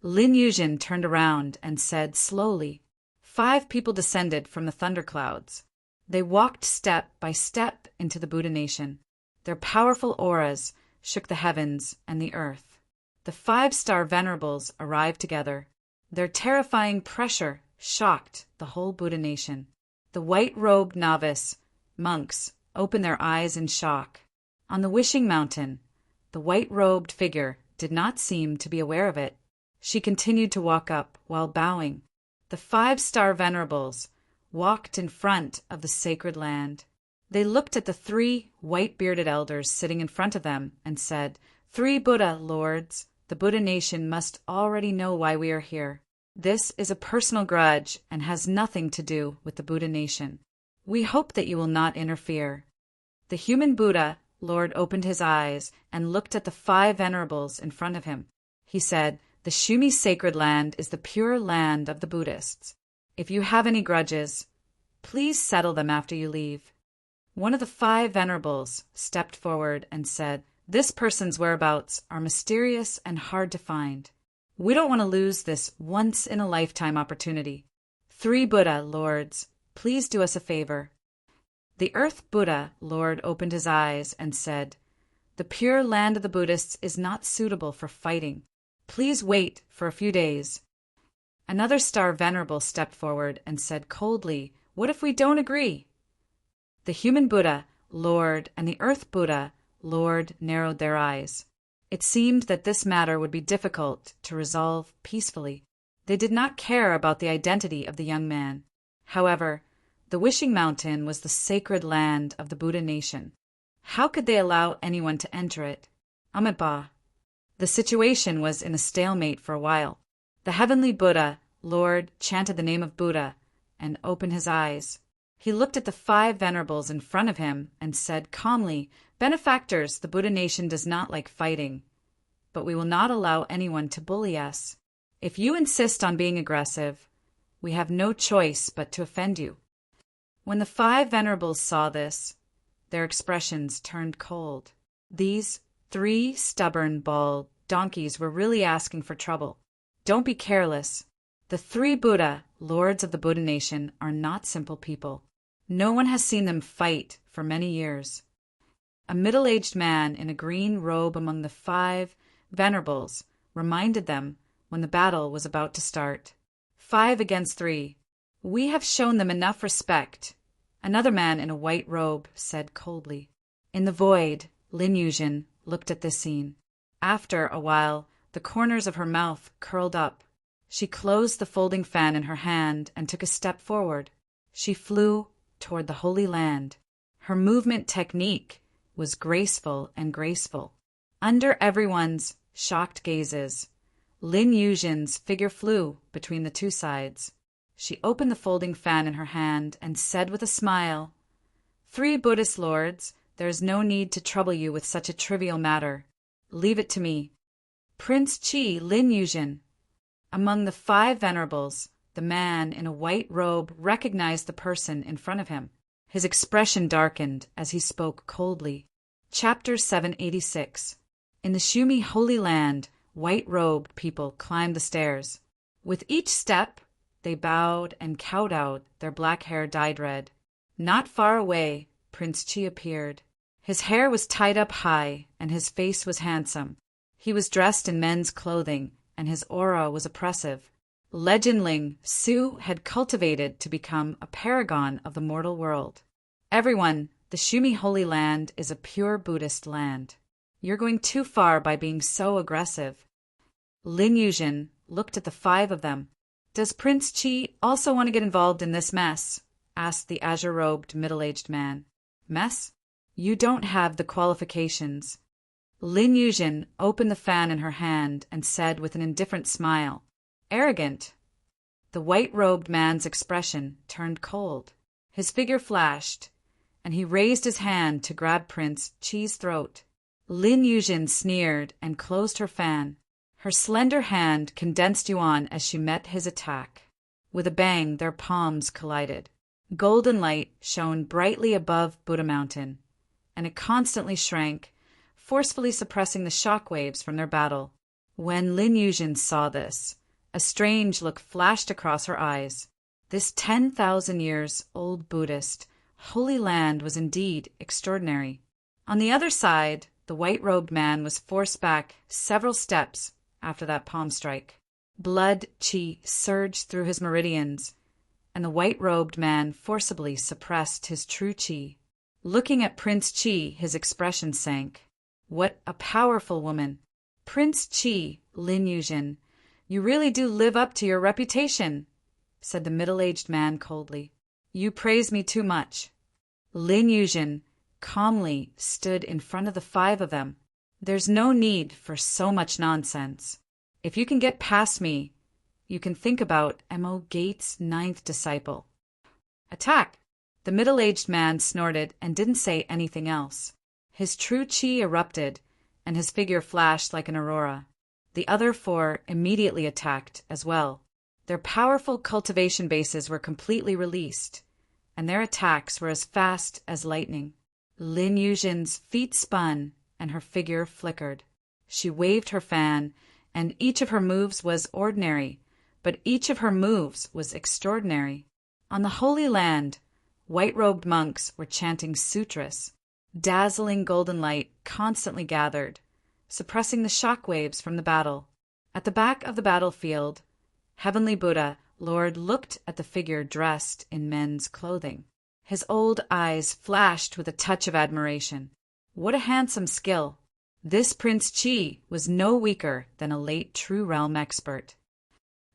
Lin Yuzhen turned around and said slowly, 5 people descended from the thunderclouds. They walked step by step into the Buddha nation. Their powerful auras shook the heavens and the earth. The 5-star venerables arrived together. Their terrifying pressure shocked the whole Buddha nation. The white-robed novice monks opened their eyes in shock. On the Wishing Mountain, the white-robed figure did not seem to be aware of it. She continued to walk up while bowing. The 5-star venerables walked in front of the sacred land. They looked at the 3 white-bearded elders sitting in front of them and said, 3 Buddha lords, the Buddha nation must already know why we are here. This is a personal grudge and has nothing to do with the Buddha nation. We hope that you will not interfere. The human Buddha Lord opened his eyes and looked at the 5 venerables in front of him. He said, the Shumi sacred land is the pure land of the Buddhists. If you have any grudges, please settle them after you leave. One of the 5 venerables stepped forward and said, This person's whereabouts are mysterious and hard to find. We don't want to lose this once-in-a-lifetime opportunity. 3 Buddha lords, please do us a favor. The Earth Buddha Lord opened his eyes and said, "The pure land of the Buddhists is not suitable for fighting. Please wait for a few days." Another Star Venerable stepped forward and said coldly, "What if we don't agree?" The Human Buddha Lord and the Earth Buddha Lord narrowed their eyes. It seemed that this matter would be difficult to resolve peacefully. They did not care about the identity of the young man. However, the Wishing Mountain was the sacred land of the Buddha nation. How could they allow anyone to enter it? Amitabha. The situation was in a stalemate for a while. The Heavenly Buddha Lord chanted the name of Buddha and opened his eyes. He looked at the 5 venerables in front of him and said calmly, "Benefactors, the Buddha nation does not like fighting, but we will not allow anyone to bully us. If you insist on being aggressive, we have no choice but to offend you." When the 5 venerables saw this, their expressions turned cold. These 3 stubborn, bald donkeys were really asking for trouble. Don't be careless. The 3 Buddha, lords of the Buddha nation, are not simple people. No one has seen them fight for many years. A middle-aged man in a green robe among the 5 venerables reminded them when the battle was about to start. 5 against 3. We have shown them enough respect. Another man in a white robe said coldly. In the void, Lin Yuzhen looked at this scene. After a while, the corners of her mouth curled up. She closed the folding fan in her hand and took a step forward. She flew toward the Holy Land. Her movement technique was graceful and graceful. Under everyone's shocked gazes, Lin Yuzhen's figure flew between the 2 sides. She opened the folding fan in her hand and said with a smile, "3 Buddhist lords, there is no need to trouble you with such a trivial matter. Leave it to me. Prince Chi, Lin Yuzhen." Among the 5 venerables, the man in a white robe recognized the person in front of him. His expression darkened as he spoke coldly. Chapter 786. In the Shumi Holy Land, white-robed people climbed the stairs. With each step, they bowed and kowtowed, their black hair dyed red. Not far away, Prince Chi appeared. His hair was tied up high, and his face was handsome. He was dressed in men's clothing, and his aura was oppressive. Legendling Su had cultivated to become a paragon of the mortal world. Everyone, the Shumi Holy Land is a pure Buddhist land. You're going too far by being so aggressive. Lin Yuzhen looked at the 5 of them. Does Prince Chi also want to get involved in this mess? Asked the azure-robed middle-aged man. Mess? You don't have the qualifications. Lin Yuzhen opened the fan in her hand and said with an indifferent smile, "Arrogant." The white-robed man's expression turned cold. His figure flashed, and he raised his hand to grab Prince Chi's throat. Lin Yuzhen sneered and closed her fan. Her slender hand condensed Yuan as she met his attack. With a bang, their palms collided. Golden light shone brightly above Buddha Mountain, and it constantly shrank, forcefully suppressing the shock waves from their battle. When Lin Yuzhen saw this, a strange look flashed across her eyes. This 10,000 years old Buddhist Holy Land was indeed extraordinary. On the other side, the white-robed man was forced back several steps after that palm strike. Blood chi surged through his meridians, and the white-robed man forcibly suppressed his true chi. Looking at Prince Chi, his expression sank. What a powerful woman! Prince Chi, Lin Yuzhen, you really do live up to your reputation, said the middle-aged man coldly. You praise me too much. Lin Yuzhen calmly stood in front of the 5 of them. There's no need for so much nonsense. If you can get past me, you can think about M.O. Gates' 9th disciple. Attack! The middle-aged man snorted and didn't say anything else. His true chi erupted, and his figure flashed like an aurora. The other 4 immediately attacked as well. Their powerful cultivation bases were completely released, and their attacks were as fast as lightning. Lin Yuzhen's feet spun, and her figure flickered. She waved her fan, and each of her moves was ordinary, but each of her moves was extraordinary. On the Holy Land, white-robed monks were chanting sutras. Dazzling golden light constantly gathered, suppressing the shock waves from the battle. At the back of the battlefield, Heavenly Buddha, Lord, looked at the figure dressed in men's clothing. His old eyes flashed with a touch of admiration. What a handsome skill! This Prince Chi was no weaker than a late True Realm expert.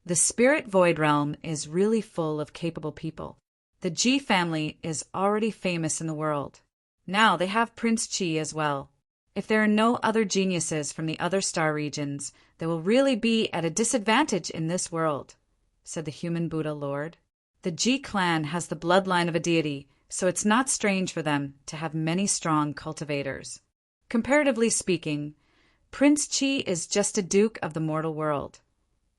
The Spirit Void Realm is really full of capable people. The Ji family is already famous in the world. Now they have Prince Chi as well. If there are no other geniuses from the other star regions, they will really be at a disadvantage in this world, said the human Buddha Lord. The Ji clan has the bloodline of a deity, so it's not strange for them to have many strong cultivators. Comparatively speaking, Prince Chi is just a duke of the mortal world.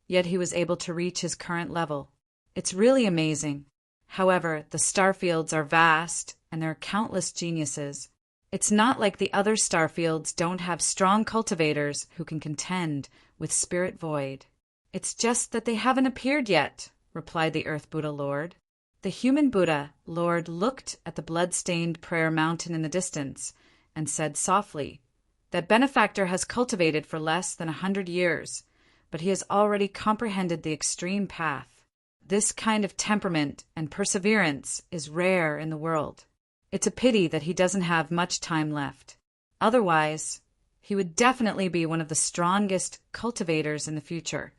Yet he was able to reach his current level. It's really amazing. However, the star fields are vast, and there are countless geniuses. It's not like the other star fields don't have strong cultivators who can contend with Spirit Void. It's just that they haven't appeared yet, replied the Earth Buddha Lord. The human Buddha Lord looked at the blood-stained prayer mountain in the distance and said softly, "That benefactor has cultivated for less than 100 years, but he has already comprehended the extreme path. This kind of temperament and perseverance is rare in the world. It's a pity that he doesn't have much time left. Otherwise, he would definitely be one of the strongest cultivators in the future.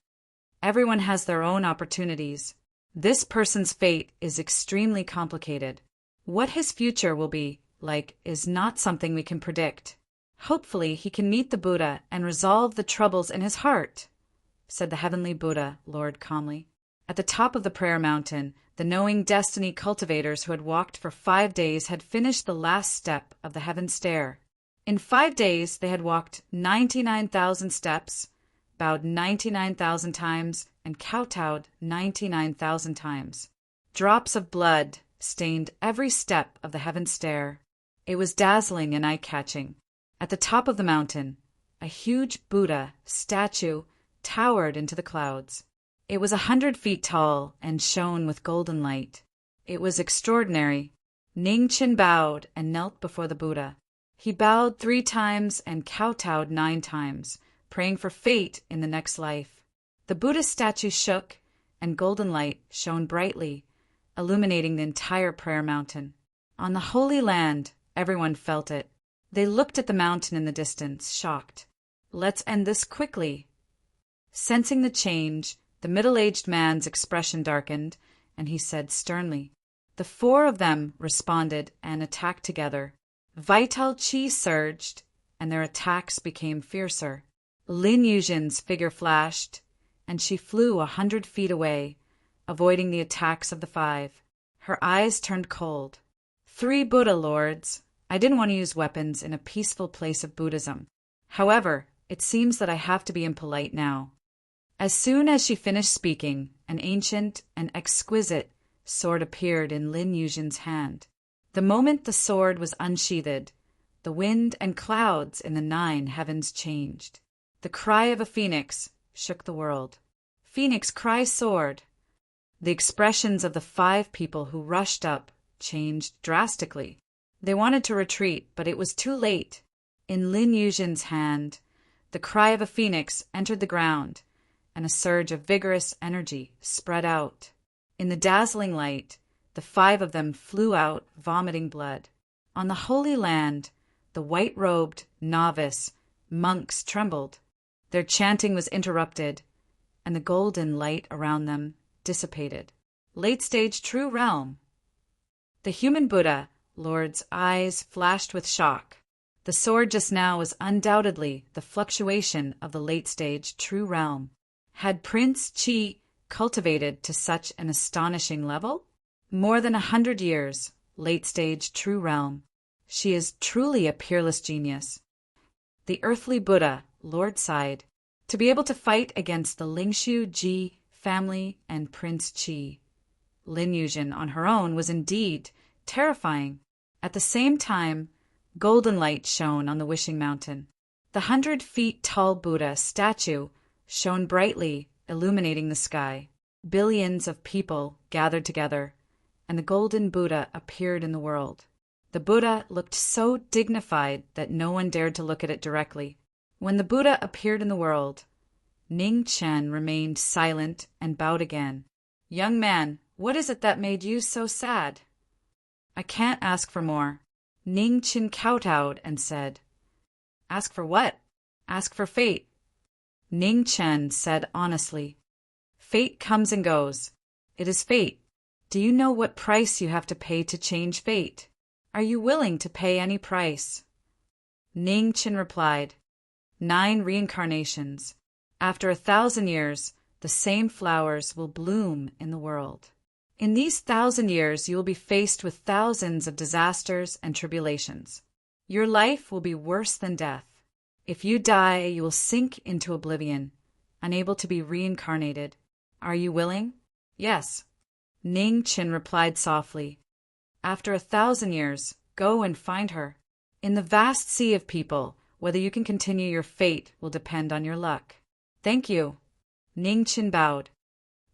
Everyone has their own opportunities. This person's fate is extremely complicated. What his future will be like is not something we can predict. Hopefully, he can meet the Buddha and resolve the troubles in his heart," said the Heavenly Buddha Lord calmly. At the top of the prayer mountain, the knowing destiny cultivators who had walked for 5 days had finished the last step of the heaven stair. In 5 days, they had walked 99,000 steps, bowed 99,000 times, and kowtowed 99,000 times. Drops of blood stained every step of the heaven stair. It was dazzling and eye-catching. At the top of the mountain, a huge Buddha statue towered into the clouds. It was 100 feet tall and shone with golden light. It was extraordinary. Ningchen bowed and knelt before the Buddha. He bowed 3 times and kowtowed 9 times, praying for fate in the next life. The Buddha's statue shook, and golden light shone brightly, illuminating the entire prayer mountain. On the Holy Land, everyone felt it. They looked at the mountain in the distance, shocked. "Let's end this quickly." Sensing the change, the middle-aged man's expression darkened, and he said sternly. The 4 of them responded and attacked together. Vital chi surged, and their attacks became fiercer. Lin Yuzhen's figure flashed, and she flew 100 feet away, avoiding the attacks of the 5. Her eyes turned cold. 3 Buddha lords. I didn't want to use weapons in a peaceful place of Buddhism. However, it seems that I have to be impolite now. As soon as she finished speaking, an ancient and exquisite sword appeared in Lin Yuzhen's hand. The moment the sword was unsheathed, the wind and clouds in the 9 heavens changed. The cry of a phoenix shook the world. "Phoenix, cry sword!" The expressions of the 5 people who rushed up changed drastically. They wanted to retreat, but it was too late. In Lin Yuzhen's hand, the cry of a phoenix entered the ground, and a surge of vigorous energy spread out. In the dazzling light, the 5 of them flew out, vomiting blood. On the Holy Land, the white-robed, novice, monks trembled. Their chanting was interrupted, and the golden light around them dissipated. Late-stage True Realm. The human Buddha Lord's eyes flashed with shock. The sword just now was undoubtedly the fluctuation of the late-stage True Realm. Had Prince Chi cultivated to such an astonishing level? More than 100 years, late-stage True Realm. She is truly a peerless genius. The earthly Buddha Lord sighed. To be able to fight against the Lingshu Ji family and Prince Chi, Lin Yuzhen on her own was indeed terrifying. At the same time, Golden light shone on the wishing mountain. The 100 feet tall Buddha statue shone brightly, illuminating the sky. Billions of people gathered together, and the golden Buddha appeared in the world. The Buddha looked so dignified that no one dared to look at it directly. When the Buddha appeared in the world, Ning Chen remained silent and bowed again. "Young man, what is it that made you so sad?" "I can't ask for more." Ning Chen kowtowed and said, "Ask for what?" "Ask for fate." Ning Chen said honestly, "Fate comes and goes. It is fate. Do you know what price you have to pay to change fate? Are you willing to pay any price?" Ning Chen replied, 9 reincarnations. After 1,000 years, the same flowers will bloom in the world. In these 1,000 years, you will be faced with thousands of disasters and tribulations. Your life will be worse than death. If you die, you will sink into oblivion, unable to be reincarnated. Are you willing? Yes. Ning Chen replied softly, "After 1,000 years, go and find her. In the vast sea of people, whether you can continue your fate will depend on your luck." "Thank you." Ning Chen bowed.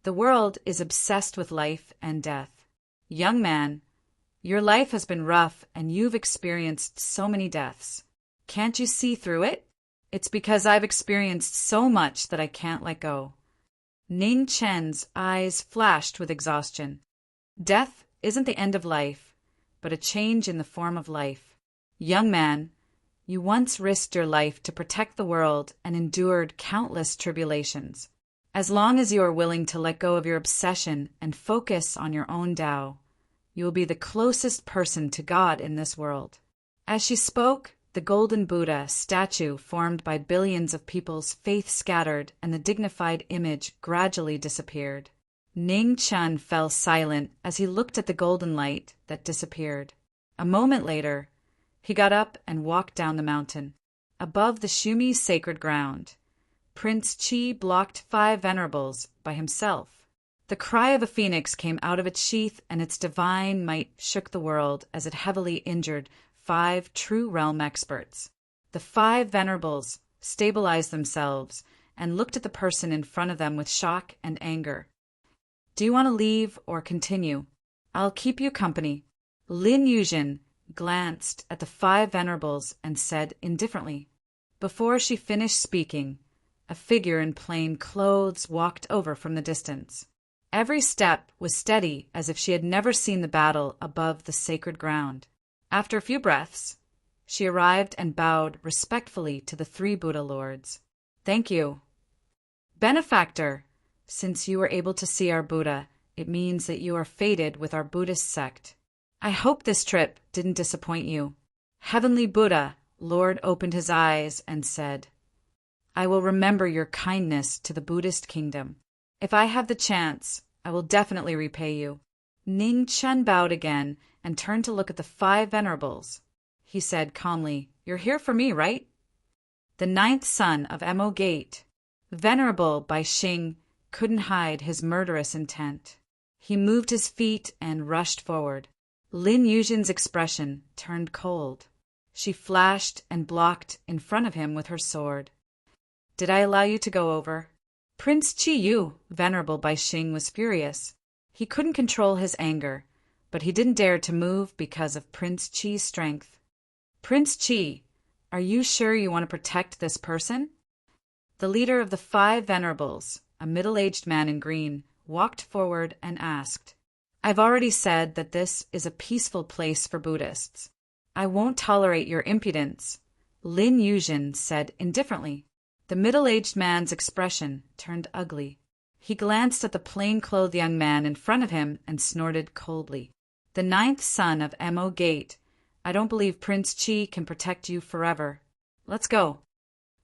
The world is obsessed with life and death. Young man, your life has been rough and you've experienced so many deaths. Can't you see through it? It's because I've experienced so much that I can't let go. Ning Chen's eyes flashed with exhaustion. Death isn't the end of life, but a change in the form of life. Young man, you once risked your life to protect the world and endured countless tribulations. As long as you are willing to let go of your obsession and focus on your own Tao, you will be the closest person to God in this world. As she spoke, the golden Buddha statue formed by billions of people's faith scattered and the dignified image gradually disappeared. Ning Chen fell silent as he looked at the golden light that disappeared. A moment later, he got up and walked down the mountain. Above the Shumi sacred ground, Prince Chi blocked 5 venerables by himself. The cry of a phoenix came out of its sheath, and its divine might shook the world as it heavily injured 5 true realm experts. The 5 venerables stabilized themselves and looked at the person in front of them with shock and anger. "Do you want to leave or continue? I'll keep you company." Lin Yuzhen glanced at the 5 venerables and said indifferently. Before she finished speaking, a figure in plain clothes walked over from the distance. Every step was steady, as if she had never seen the battle above the sacred ground. After a few breaths, she arrived and bowed respectfully to the 3 Buddha lords. "Thank you." "Benefactor, since you were able to see our Buddha, it means that you are fated with our Buddhist sect. I hope this trip didn't disappoint you." Heavenly Buddha, Lord opened his eyes and said, "I will remember your kindness to the Buddhist kingdom. If I have the chance, I will definitely repay you." Ning Chen bowed again and turned to look at the 5 venerables. He said calmly, "You're here for me, right?" The 9th son of Mo Gate, Venerable Bai Xing, couldn't hide his murderous intent. He moved his feet and rushed forward. Lin Yuzhen's expression turned cold. She flashed and blocked in front of him with her sword. "Did I allow you to go over?" Prince Chi Yu, Venerable Bai Xing, was furious. He couldn't control his anger, but he didn't dare to move because of Prince Chi's strength. "Prince Chi, are you sure you want to protect this person?" The leader of the 5 venerables, a middle-aged man in green, walked forward and asked, "I've already said that this is a peaceful place for Buddhists. I won't tolerate your impudence," Lin Yuzhen said indifferently. The middle-aged man's expression turned ugly. He glanced at the plain-clothed young man in front of him and snorted coldly. "The 9th son of Mo Gate, I don't believe Prince Chi can protect you forever. Let's go."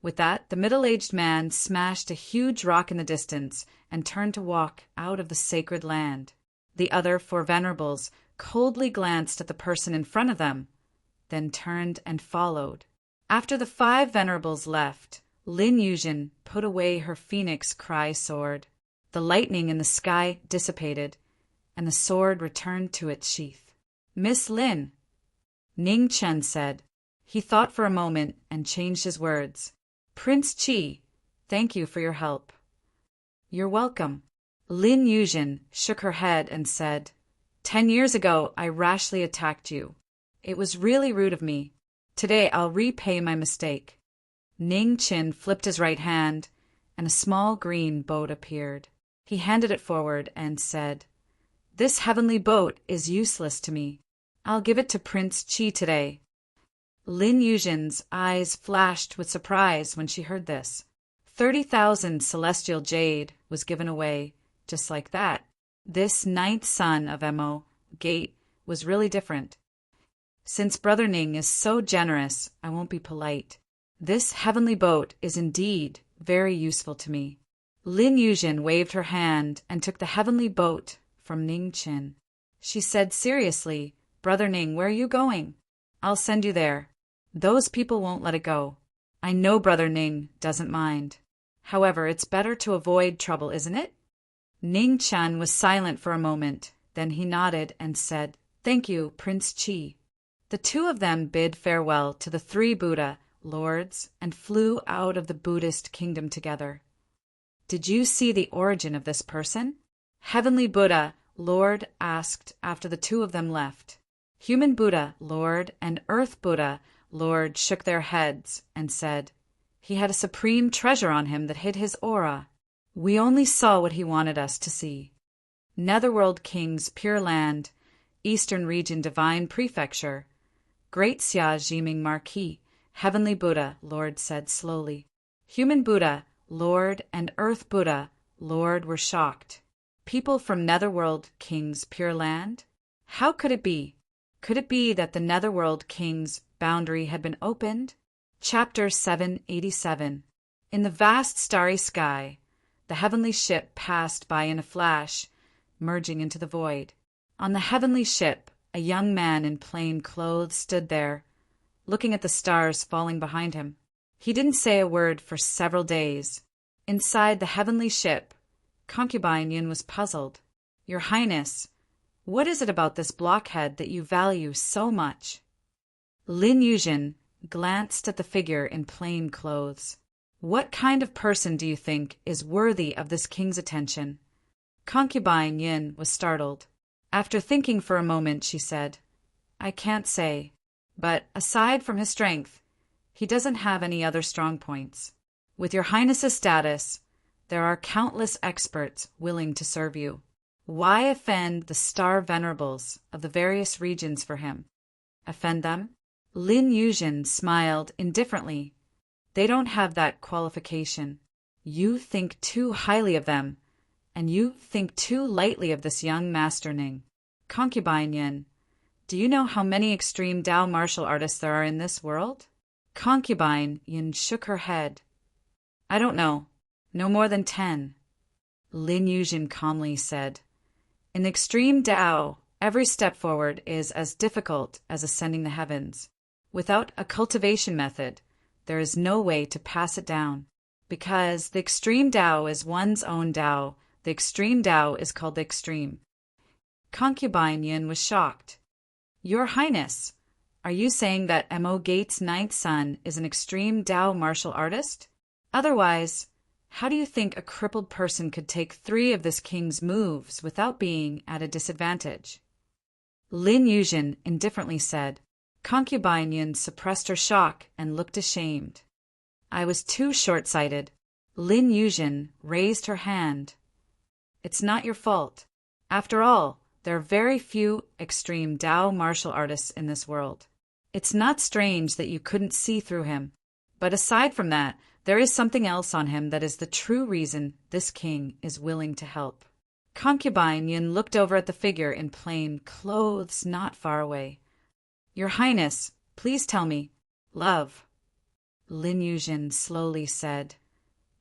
With that, the middle-aged man smashed a huge rock in the distance and turned to walk out of the sacred land. The other 4 venerables coldly glanced at the person in front of them, then turned and followed. After the 5 venerables left, Lin Yuzhen put away her phoenix cry sword. The lightning in the sky dissipated, and the sword returned to its sheath. "Miss Lin," Ning Chen said, He thought for a moment and changed his words. Prince Chi, thank you for your help. You're welcome. Lin Yuzhen shook her head and said, 10 years ago, I rashly attacked you. It was really rude of me. Today, I'll repay my mistake. Ning Qin flipped his right hand, and a small green boat appeared. He handed it forward and said, This heavenly boat is useless to me. I'll give it to Prince Chi today. Lin Yuzhen's eyes flashed with surprise when she heard this. 30,000 celestial jade was given away, just like that. This 9th son of Mo, Gate, was really different. Since Brother Ning is so generous, I won't be polite. This heavenly boat is indeed very useful to me. Lin Yuzhen waved her hand and took the heavenly boat from Ning Qin. She said seriously, Brother Ning, where are you going? I'll send you there. Those people won't let it go. I know Brother Ning doesn't mind. However, it's better to avoid trouble, isn't it? Ning Qian was silent for a moment. Then he nodded and said, Thank you, Prince Chi. The two of them bid farewell to the 3 Buddha lords and flew out of the Buddhist kingdom together. Did you see the origin of this person? Heavenly Buddha, Lord, asked after the two of them left. Human Buddha, Lord, and Earth Buddha, Lord, shook their heads and said, He had a supreme treasure on him that hid his aura. We only saw what he wanted us to see. Netherworld Kings, Pure Land, Eastern Region Divine Prefecture, Great Xia Jiming Marquis, Heavenly Buddha, Lord said slowly. Human Buddha, Lord, and Earth Buddha, Lord were shocked. People from Netherworld Kings, Pure Land? How could it be? Could it be that the Netherworld King's boundary had been opened? Chapter 787. In the vast starry sky, the heavenly ship passed by in a flash, merging into the void. On the heavenly ship, a young man in plain clothes stood there, looking at the stars falling behind him. He didn't say a word for several days. Inside the heavenly ship, Concubine Yin was puzzled. Your Highness, what is it about this blockhead that you value so much? Lin Yuzhen glanced at the figure in plain clothes. What kind of person do you think is worthy of this king's attention? Concubine Yin was startled. After thinking for a moment, she said, I can't say, but aside from his strength, he doesn't have any other strong points. With your Highness's status, there are countless experts willing to serve you. Why offend the star venerables of the various regions for him? Offend them? Lin Yuzhen smiled indifferently. They don't have that qualification. You think too highly of them, and you think too lightly of this young Master Ning. Concubine Yin, do you know how many extreme Dao martial artists there are in this world? Concubine Yin shook her head. I don't know. No more than 10. Lin Yuzhen calmly said, In extreme Dao, every step forward is as difficult as ascending the heavens. Without a cultivation method, there is no way to pass it down. Because the extreme Dao is one's own Dao, the extreme Dao is called the extreme. Concubine Yin was shocked. Your Highness, are you saying that Mo Gate's 9th son is an extreme Dao martial artist? Otherwise, how do you think a crippled person could take 3 of this king's moves without being at a disadvantage? Lin Yuzhen indifferently said. Concubine Yin suppressed her shock and looked ashamed. I was too short-sighted. Lin Yuzhen raised her hand. It's not your fault. After all, there are very few extreme Dao martial artists in this world. It's not strange that you couldn't see through him. But aside from that, there is something else on him that is the true reason this king is willing to help. Concubine Yin looked over at the figure in plain clothes not far away. Your Highness, please tell me. Love. Lin Yuzhen slowly said,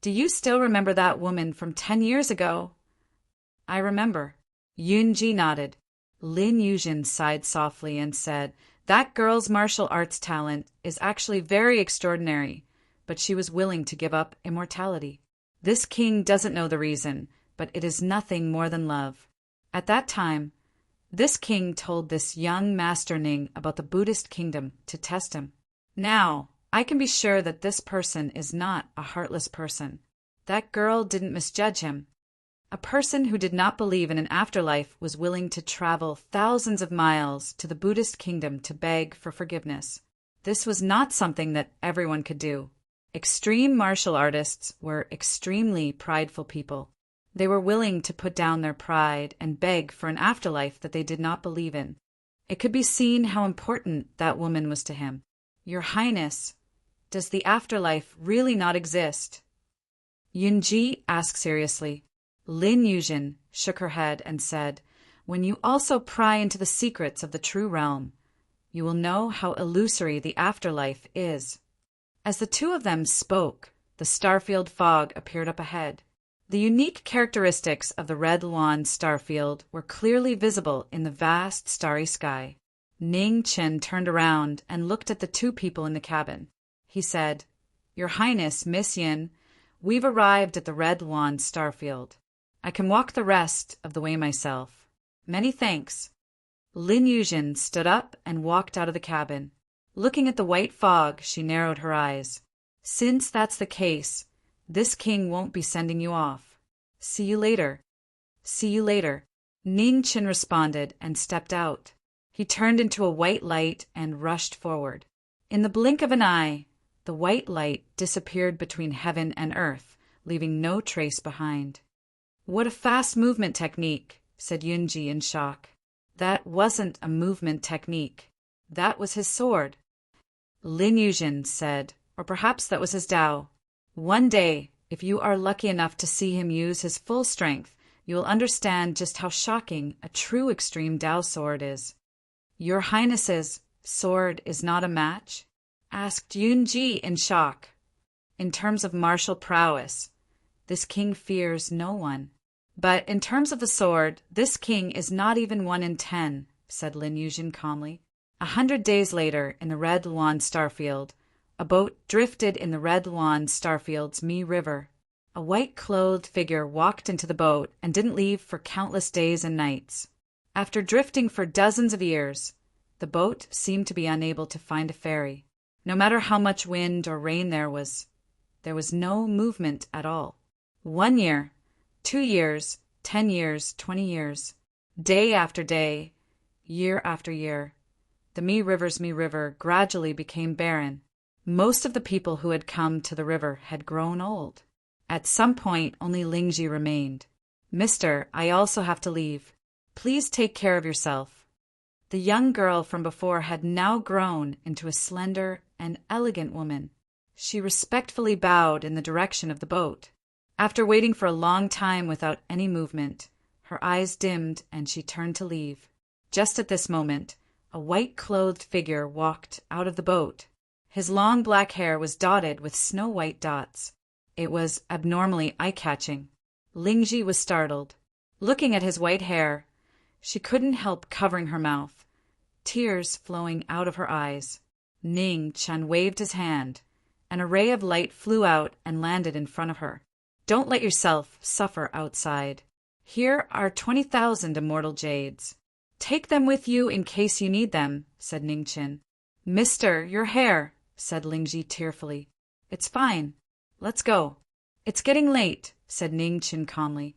Do you still remember that woman from 10 years ago? I remember. Yunji nodded. Lin Yuzhen sighed softly and said, That girl's martial arts talent is actually very extraordinary, but she was willing to give up immortality. This king doesn't know the reason, but it is nothing more than love. At that time, this king told this young Master Ning about the Buddhist kingdom to test him. Now, I can be sure that this person is not a heartless person. That girl didn't misjudge him. A person who did not believe in an afterlife was willing to travel thousands of miles to the Buddhist kingdom to beg for forgiveness. This was not something that everyone could do. Extreme martial artists were extremely prideful people. They were willing to put down their pride and beg for an afterlife that they did not believe in. It could be seen how important that woman was to him. Your Highness, does the afterlife really not exist? Yunji asked seriously. Lin Yuzhen shook her head and said, when you also pry into the secrets of the true realm, you will know how illusory the afterlife is. As the two of them spoke, the starfield fog appeared up ahead. The unique characteristics of the Red Luan starfield were clearly visible in the vast starry sky. Ning Chen turned around and looked at the two people in the cabin. He said, Your Highness, Miss Yin, we've arrived at the Red Luan starfield. I can walk the rest of the way myself. Many thanks. Lin Yuzhen stood up and walked out of the cabin. Looking at the white fog, she narrowed her eyes. Since that's the case, this king won't be sending you off. See you later. See you later. Ning Chen responded and stepped out. He turned into a white light and rushed forward. In the blink of an eye, the white light disappeared between heaven and earth, leaving no trace behind. What a fast movement technique, said Yunji in shock. That wasn't a movement technique. That was his sword. Lin Yuzhen said, or perhaps that was his Dao. One day, if you are lucky enough to see him use his full strength, you will understand just how shocking a true extreme Dao sword is. Your Highness's sword is not a match? Asked Yunji in shock. In terms of martial prowess, this king fears no one. But in terms of the sword, this king is not even 1 in 10, said Lin Yuzhen calmly. 100 days later, in the Red Luan starfield, a boat drifted in the Red Luan starfield's Mi River. A white-clothed figure walked into the boat and didn't leave for countless days and nights. After drifting for dozens of years, the boat seemed to be unable to find a ferry. No matter how much wind or rain there was no movement at all. 1 year, 2 years, 10 years, 20 years, day after day, year after year, the Mi River gradually became barren. Most of the people who had come to the river had grown old. At some point, only Lingji remained. Mister, I also have to leave. Please take care of yourself. The young girl from before had now grown into a slender and elegant woman. She respectfully bowed in the direction of the boat. After waiting for a long time without any movement, her eyes dimmed and she turned to leave. Just at this moment, a white-clothed figure walked out of the boat. His long black hair was dotted with snow-white dots. It was abnormally eye-catching. Lingji was startled. Looking at his white hair, she couldn't help covering her mouth, tears flowing out of her eyes. Ning Chen waved his hand. An array of light flew out and landed in front of her. Don't let yourself suffer outside. Here are 20,000 immortal jades. Take them with you in case you need them, said Ning Chen. Mister, your hair, said Lingji tearfully. It's fine. Let's go. It's getting late, said Ning Chen calmly.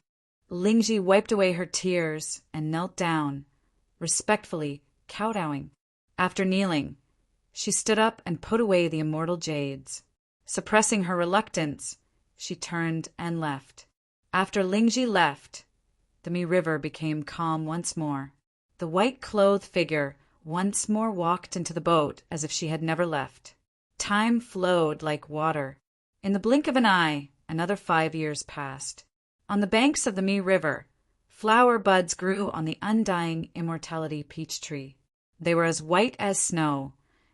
Lingji wiped away her tears and knelt down, respectfully kowtowing. After kneeling, she stood up and put away the immortal jades. Suppressing her reluctance, she turned and left. After Lingji left, the Mi River became calm once more. The white-clothed figure once more walked into the boat as if she had never left. Time flowed like water. In the blink of an eye, another 5 years passed. On the banks of the Mi River, flower buds grew on the undying immortality peach tree. They were as white as snow,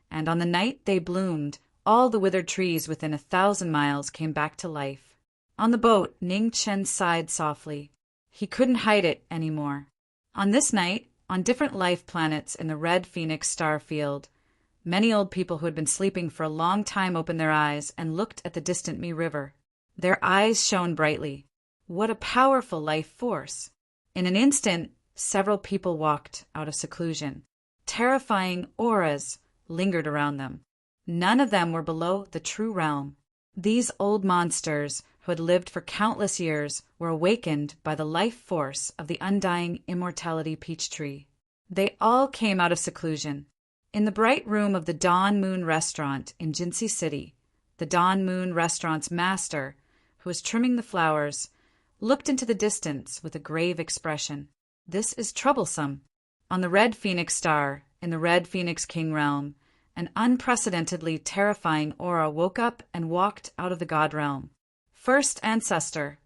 and on the night they bloomed, all the withered trees within 1,000 miles came back to life. On the boat, Ning Chen sighed softly. He couldn't hide it anymore. On this night, on different life planets in the Red Phoenix star field, many old people who had been sleeping for a long time opened their eyes and looked at the distant Mi River. Their eyes shone brightly. What a powerful life force! In an instant, several people walked out of seclusion. Terrifying auras lingered around them. None of them were below the true realm. These old monsters, who had lived for countless years, were awakened by the life force of the undying immortality peach tree. They all came out of seclusion. In the bright room of the Dawn Moon restaurant in Jinsi City, the Dawn Moon restaurant's master, who was trimming the flowers, looked into the distance with a grave expression. This is troublesome. On the Red Phoenix Star, in the Red Phoenix King realm, an unprecedentedly terrifying aura woke up and walked out of the god realm. First ancestor.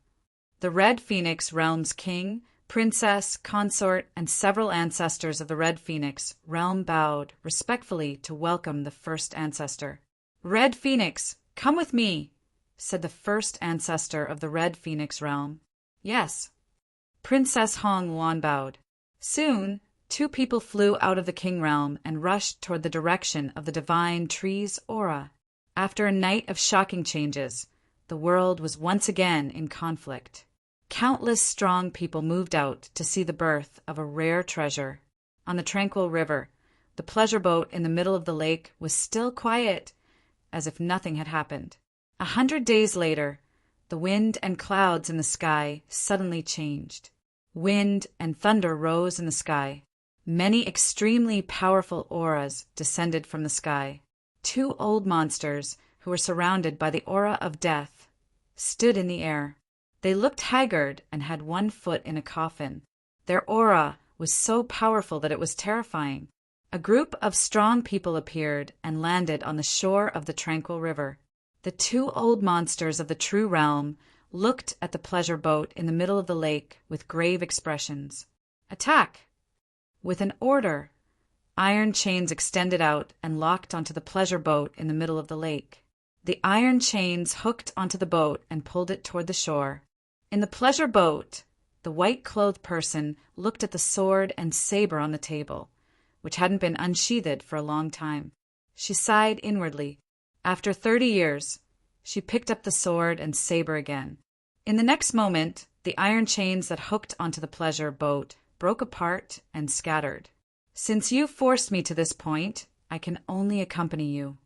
The Red Phoenix realm's king, princess, consort, and several ancestors of the Red Phoenix realm bowed respectfully to welcome the first ancestor. Red Phoenix, come with me, said the first ancestor of the Red Phoenix realm. Yes. Princess Hong Luan bowed. Soon, two people flew out of the king realm and rushed toward the direction of the divine tree's aura. After a night of shocking changes, the world was once again in conflict. Countless strong people moved out to see the birth of a rare treasure. On the tranquil river, the pleasure boat in the middle of the lake was still quiet, as if nothing had happened. 100 days later, the wind and clouds in the sky suddenly changed. Wind and thunder rose in the sky. Many extremely powerful auras descended from the sky. Two old monsters, who were surrounded by the aura of death, stood in the air. They looked haggard and had one foot in a coffin. Their aura was so powerful that it was terrifying. A group of strong people appeared and landed on the shore of the tranquil river. The two old monsters of the true realm looked at the pleasure boat in the middle of the lake with grave expressions. Attack! With an order, iron chains extended out and locked onto the pleasure boat in the middle of the lake. The iron chains hooked onto the boat and pulled it toward the shore. In the pleasure boat, the white-clothed person looked at the sword and saber on the table, which hadn't been unsheathed for a long time. She sighed inwardly. After 30 years, she picked up the sword and saber again. In the next moment, the iron chains that hooked onto the pleasure boat broke apart and scattered. Since you forced me to this point, I can only accompany you.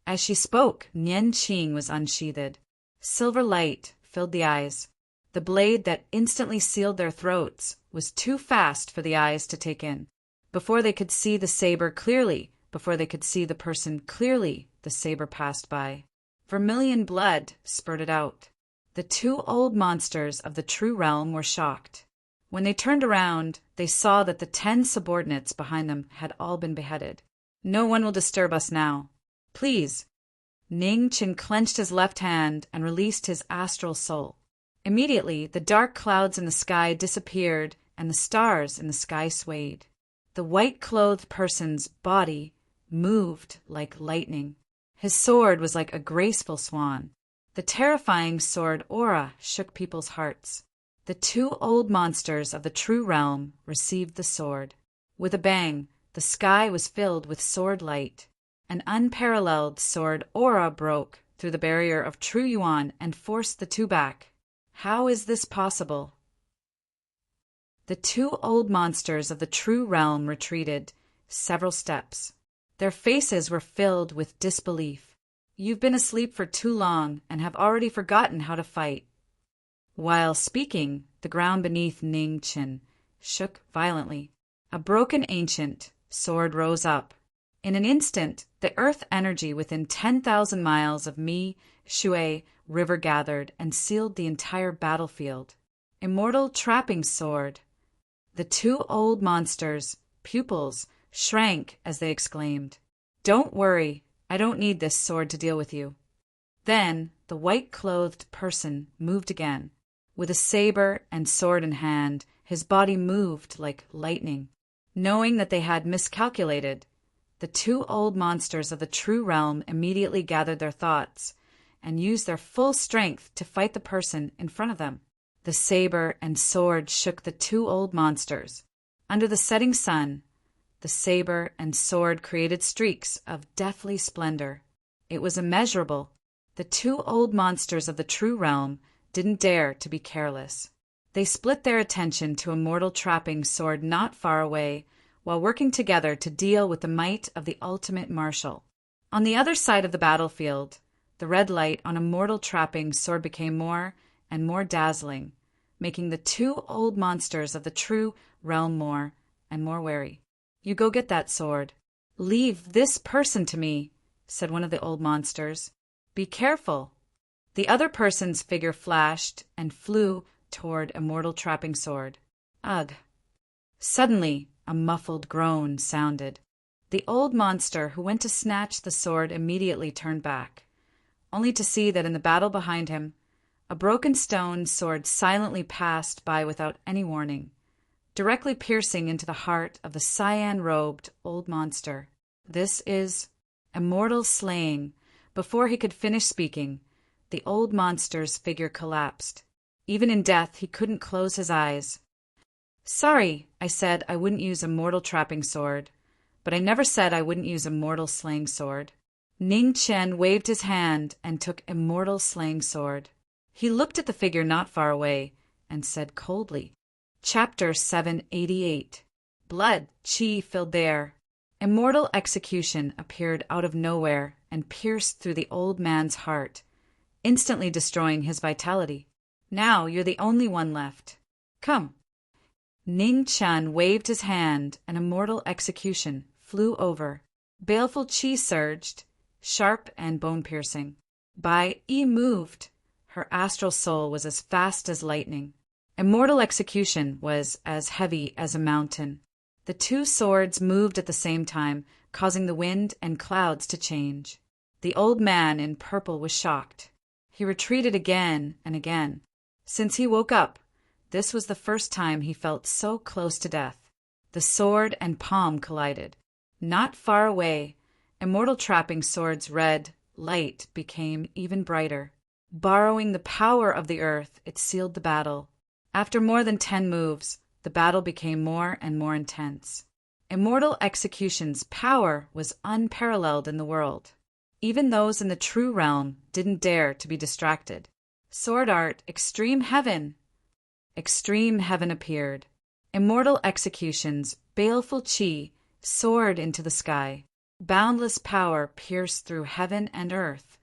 As she spoke, Nian Qing was unsheathed. Silver light filled the eyes. The blade that instantly sealed their throats was too fast for the eyes to take in. Before they could see the saber clearly, before they could see the person clearly, the saber passed by. Vermilion blood spurted out. The two old monsters of the true realm were shocked. When they turned around, they saw that the 10 subordinates behind them had all been beheaded. No one will disturb us now. Please. Ning Qin clenched his left hand and released his astral soul. Immediately, the dark clouds in the sky disappeared and the stars in the sky swayed. The white-clothed person's body moved like lightning. His sword was like a graceful swan. The terrifying sword aura shook people's hearts. The two old monsters of the true realm received the sword. With a bang, the sky was filled with sword light. An unparalleled sword aura broke through the barrier of true yuan and forced the two back. How is this possible? The two old monsters of the true realm retreated several steps. Their faces were filled with disbelief. You've been asleep for too long and have already forgotten how to fight. While speaking, the ground beneath Ning Qin shook violently. A broken ancient sword rose up. In an instant, the earth energy within 10,000 miles of Mi Shui River gathered and sealed the entire battlefield. Immortal trapping sword. The two old monsters' pupils shrank as they exclaimed, "Don't worry, I don't need this sword to deal with you." Then the white-clothed person moved again. With a saber and sword in hand, his body moved like lightning. Knowing that they had miscalculated, the two old monsters of the true realm immediately gathered their thoughts and used their full strength to fight the person in front of them. The saber and sword shook the two old monsters. Under the setting sun, the saber and sword created streaks of deathly splendor. It was immeasurable. The two old monsters of the true realm didn't dare to be careless. They split their attention to a mortal trapping sword not far away, while working together to deal with the might of the ultimate martial. On the other side of the battlefield, the red light on a mortal trapping sword became more and more dazzling, making the two old monsters of the true realm more and more wary. "You go get that sword. Leave this person to me," said one of the old monsters. "Be careful." The other person's figure flashed and flew toward a mortal trapping sword. Ugh! Suddenly, a muffled groan sounded. The old monster who went to snatch the sword immediately turned back, only to see that in the battle behind him, a broken stone sword silently passed by without any warning, directly piercing into the heart of the cyan-robed old monster. "This is immortal slaying." Before he could finish speaking, the old monster's figure collapsed. Even in death, he couldn't close his eyes. "Sorry, I said I wouldn't use a mortal trapping sword, but I never said I wouldn't use a mortal slaying sword." Ning Chen waved his hand and took immortal slaying sword. He looked at the figure not far away and said coldly, Chapter 788. Blood, qi filled the air. Immortal execution appeared out of nowhere and pierced through the old man's heart, instantly destroying his vitality. "Now you're the only one left. Come." Ning Chen waved his hand and immortal execution flew over. Baleful qi surged, sharp and bone-piercing. Bai Yi moved. Her astral soul was as fast as lightning. Immortal execution was as heavy as a mountain. The two swords moved at the same time, causing the wind and clouds to change. The old man in purple was shocked. He retreated again and again. Since he woke up, this was the first time he felt so close to death. The sword and palm collided. Not far away, immortal trapping sword's red light became even brighter. Borrowing the power of the earth, it sealed the battle. After more than 10 moves, the battle became more and more intense. Immortal execution's power was unparalleled in the world. Even those in the true realm didn't dare to be distracted. Sword art, extreme heaven! Extreme heaven appeared. Immortal execution's baleful qi soared into the sky. Boundless power pierced through heaven and earth,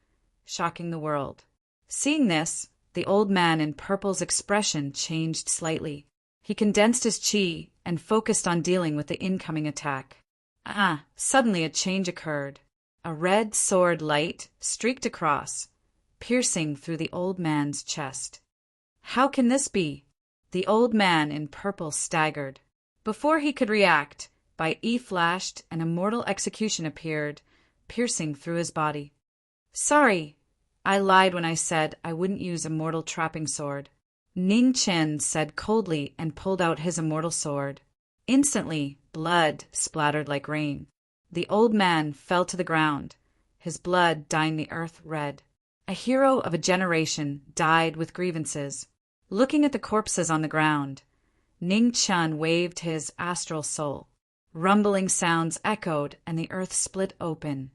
shocking the world. Seeing this, the old man in purple's expression changed slightly. He condensed his qi and focused on dealing with the incoming attack. Suddenly a change occurred. A red sword light streaked across, piercing through the old man's chest. How can this be? The old man in purple staggered. Before he could react, Bai Yi flashed and immortal execution appeared, piercing through his body. "Sorry, I lied when I said I wouldn't use a mortal trapping sword," Ning Chen said coldly and pulled out his immortal sword. Instantly, blood splattered like rain. The old man fell to the ground, his blood dyeing the earth red. A hero of a generation died with grievances. Looking at the corpses on the ground, Ning Chen waved his astral soul. Rumbling sounds echoed and the earth split open,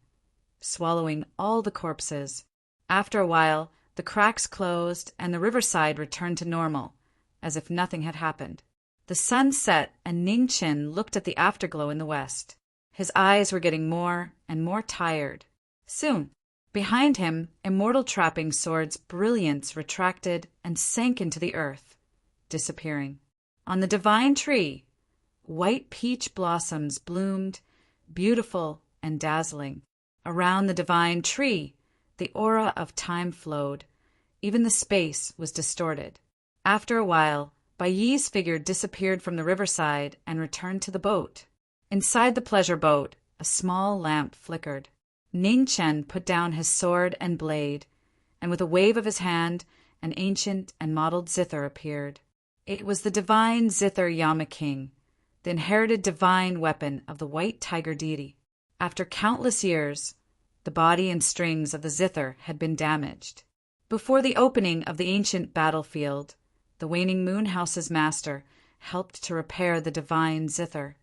swallowing all the corpses. After a while, the cracks closed and the riverside returned to normal, as if nothing had happened. The sun set and Ning Chen looked at the afterglow in the west. His eyes were getting more and more tired. Soon, behind him, immortal trapping sword's brilliance retracted and sank into the earth, disappearing. On the divine tree, white peach blossoms bloomed, beautiful and dazzling. Around the divine tree, the aura of time flowed. Even the space was distorted. After a while, Bai Yi's figure disappeared from the riverside and returned to the boat. Inside the pleasure boat, a small lamp flickered. Ning Chen put down his sword and blade, and with a wave of his hand, an ancient and mottled zither appeared. It was the divine zither Yama King, the inherited divine weapon of the white tiger deity. After countless years, the body and strings of the zither had been damaged. Before the opening of the ancient battlefield, the waning moon house's master helped to repair the divine zither.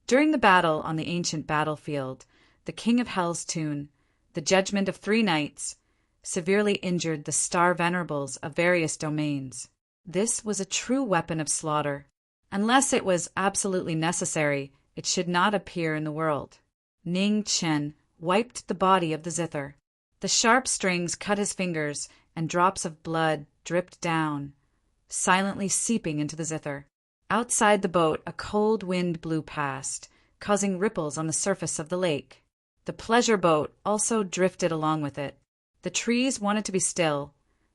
During the battle on the ancient battlefield, the king of Hell's Tune, the judgment of 3 knights, severely injured the star venerables of various domains. This was a true weapon of slaughter. Unless it was absolutely necessary, it should not appear in the world. Ning Chen wiped the body of the zither. The sharp strings cut his fingers, and drops of blood dripped down, silently seeping into the zither. Outside the boat, a cold wind blew past, causing ripples on the surface of the lake. The pleasure boat also drifted along with it. The trees wanted to be still,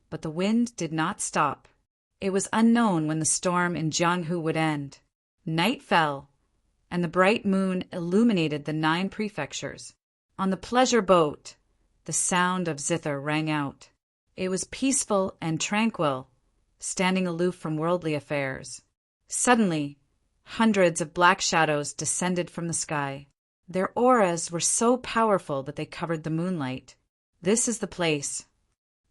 but the wind did not stop. It was unknown when the storm in Jianghu would end. Night fell, and the bright moon illuminated the 9 prefectures. On the pleasure boat, the sound of zither rang out. It was peaceful and tranquil, standing aloof from worldly affairs. Suddenly, hundreds of black shadows descended from the sky. Their auras were so powerful that they covered the moonlight. This is the place.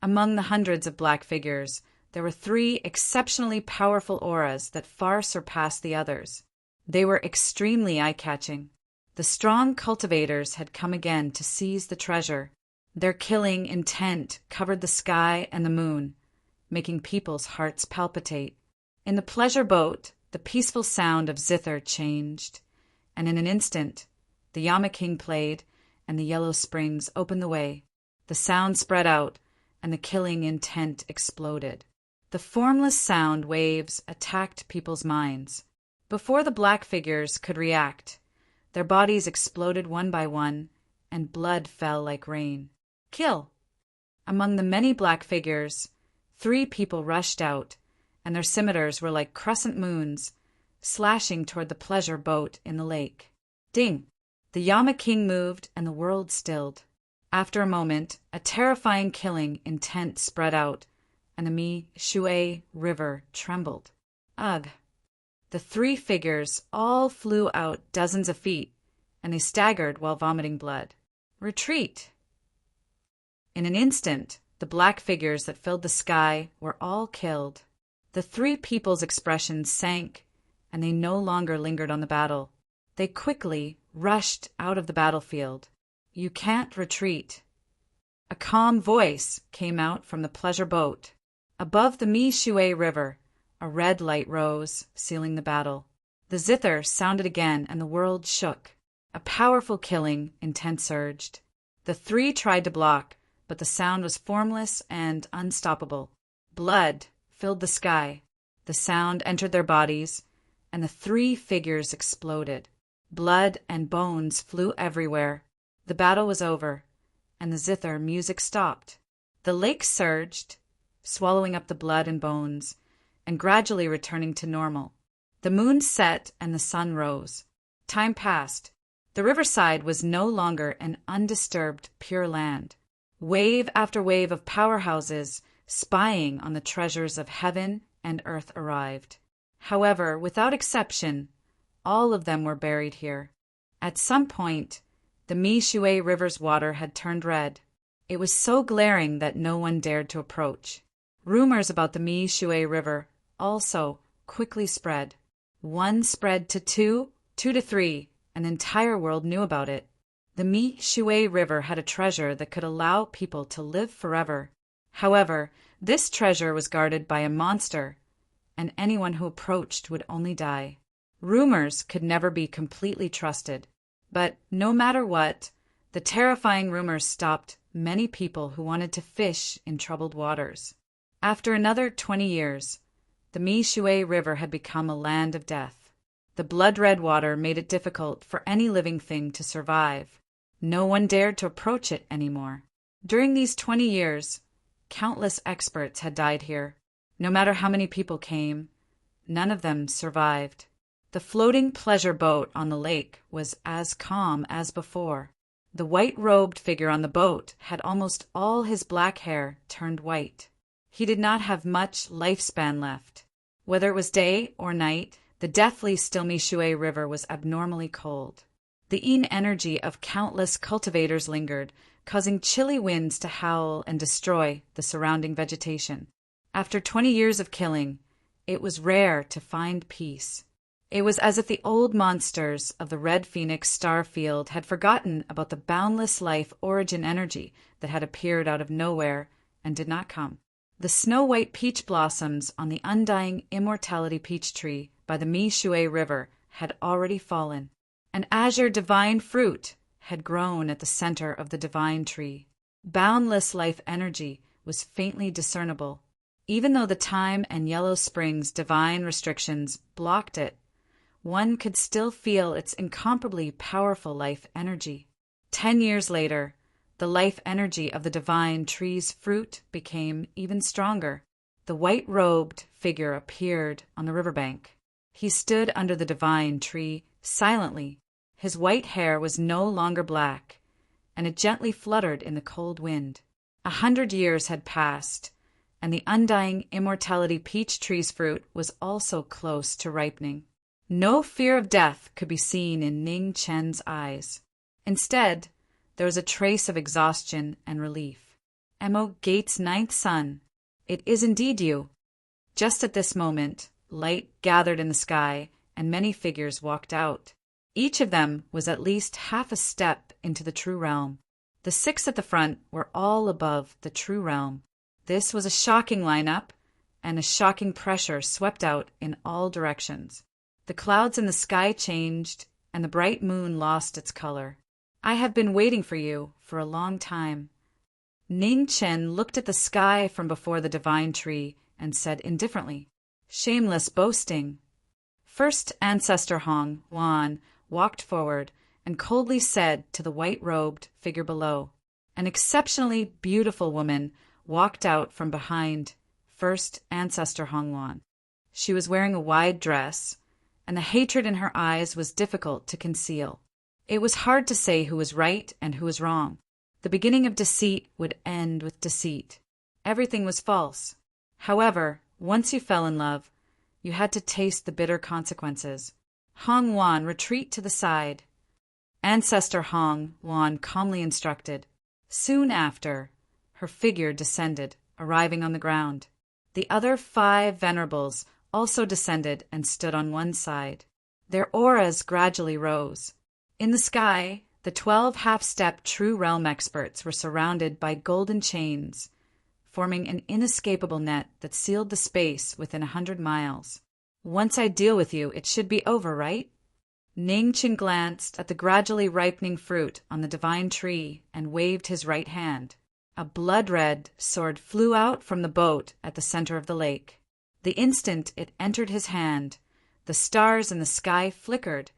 Among the hundreds of black figures, there were 3 exceptionally powerful auras that far surpassed the others. They were extremely eye-catching. The strong cultivators had come again to seize the treasure. Their killing intent covered the sky and the moon, making people's hearts palpitate. In the pleasure boat, the peaceful sound of zither changed, and in an instant, the Yama King played, and the yellow springs opened the way. The sound spread out, and the killing intent exploded. The formless sound waves attacked people's minds. Before the black figures could react, their bodies exploded one by one, and blood fell like rain. Kill! Among the many black figures, 3 people rushed out, and their scimitars were like crescent moons, slashing toward the pleasure boat in the lake. Ding! The Yama King moved, and the world stilled. After a moment, a terrifying killing intent spread out, and the Mi-Shui River trembled. Ugh! The 3 figures all flew out dozens of feet, and they staggered while vomiting blood. Retreat! In an instant, the black figures that filled the sky were all killed. The 3 people's expressions sank, and they no longer lingered on the battle. They quickly rushed out of the battlefield. You can't retreat. A calm voice came out from the pleasure boat. Above the Mi-Shui River, a red light rose, sealing the battle. The zither sounded again, and the world shook. A powerful killing intent surged. The 3 tried to block, but the sound was formless and unstoppable. Blood filled the sky. The sound entered their bodies, and the 3 figures exploded. Blood and bones flew everywhere. The battle was over, and the zither music stopped. The lake surged, swallowing up the blood and bones, and gradually returning to normal. The moon set and the sun rose. Time passed. The riverside was no longer an undisturbed, pure land. Wave after wave of powerhouses spying on the treasures of heaven and earth arrived. However, without exception, all of them were buried here. At some point, the Mi-Shui River's water had turned red. It was so glaring that no one dared to approach. Rumors about the Mi-Shui River also quickly spread. 1 spread to 2, 2 to 3, and the entire world knew about it. The Mi-Shui River had a treasure that could allow people to live forever. However, this treasure was guarded by a monster, and anyone who approached would only die. Rumors could never be completely trusted, but no matter what, the terrifying rumors stopped many people who wanted to fish in troubled waters. After another 20 years, the Mi-Shui River had become a land of death. The blood-red water made it difficult for any living thing to survive. No one dared to approach it anymore. During these 20 years, countless experts had died here. No matter how many people came, none of them survived. The floating pleasure boat on the lake was as calm as before. The white-robed figure on the boat had almost all his black hair turned white. He did not have much lifespan left. Whether it was day or night, the deathly still Mi-Shui River was abnormally cold. The yin energy of countless cultivators lingered, causing chilly winds to howl and destroy the surrounding vegetation. After 20 years of killing, it was rare to find peace. It was as if the old monsters of the Red Phoenix star field had forgotten about the boundless life origin energy that had appeared out of nowhere and did not come. The snow-white peach blossoms on the undying immortality peach tree by the Mi-Shui River had already fallen. An azure divine fruit had grown at the center of the divine tree. Boundless life energy was faintly discernible. Even though the time and Yellow Spring's divine restrictions blocked it, one could still feel its incomparably powerful life energy. 10 years later, the life energy of the divine tree's fruit became even stronger. The white-robed figure appeared on the riverbank. He stood under the divine tree silently. His white hair was no longer black, and it gently fluttered in the cold wind. 100 years had passed, and the undying immortality peach tree's fruit was also close to ripening. No fear of death could be seen in Ning Chen's eyes. Instead, there was a trace of exhaustion and relief. Emo Gate's 9th son, it is indeed you. Just at this moment, light gathered in the sky, and many figures walked out. Each of them was at least half a step into the true realm. The 6 at the front were all above the true realm. This was a shocking lineup, and a shocking pressure swept out in all directions. The clouds in the sky changed, and the bright moon lost its color. I have been waiting for you for a long time. Ning Chen looked at the sky from before the divine tree and said indifferently, "Shameless boasting." First Ancestor Hong Wan walked forward and coldly said to the white-robed figure below. An exceptionally beautiful woman walked out from behind First Ancestor Hong Wan. She was wearing a wide dress, and the hatred in her eyes was difficult to conceal. It was hard to say who was right and who was wrong. The beginning of deceit would end with deceit. Everything was false. However, once you fell in love, you had to taste the bitter consequences. Hong Wan, retreat to the side. Ancestor Hong Wan calmly instructed. Soon after, her figure descended, arriving on the ground. The other 5 venerables also descended and stood on one side. Their auras gradually rose. In the sky, the 12 half-step true realm experts were surrounded by golden chains, forming an inescapable net that sealed the space within 100 miles. Once I deal with you, it should be over, right? Ning Chen glanced at the gradually ripening fruit on the divine tree and waved his right hand. A blood-red sword flew out from the boat at the center of the lake. The instant it entered his hand, the stars in the sky flickered,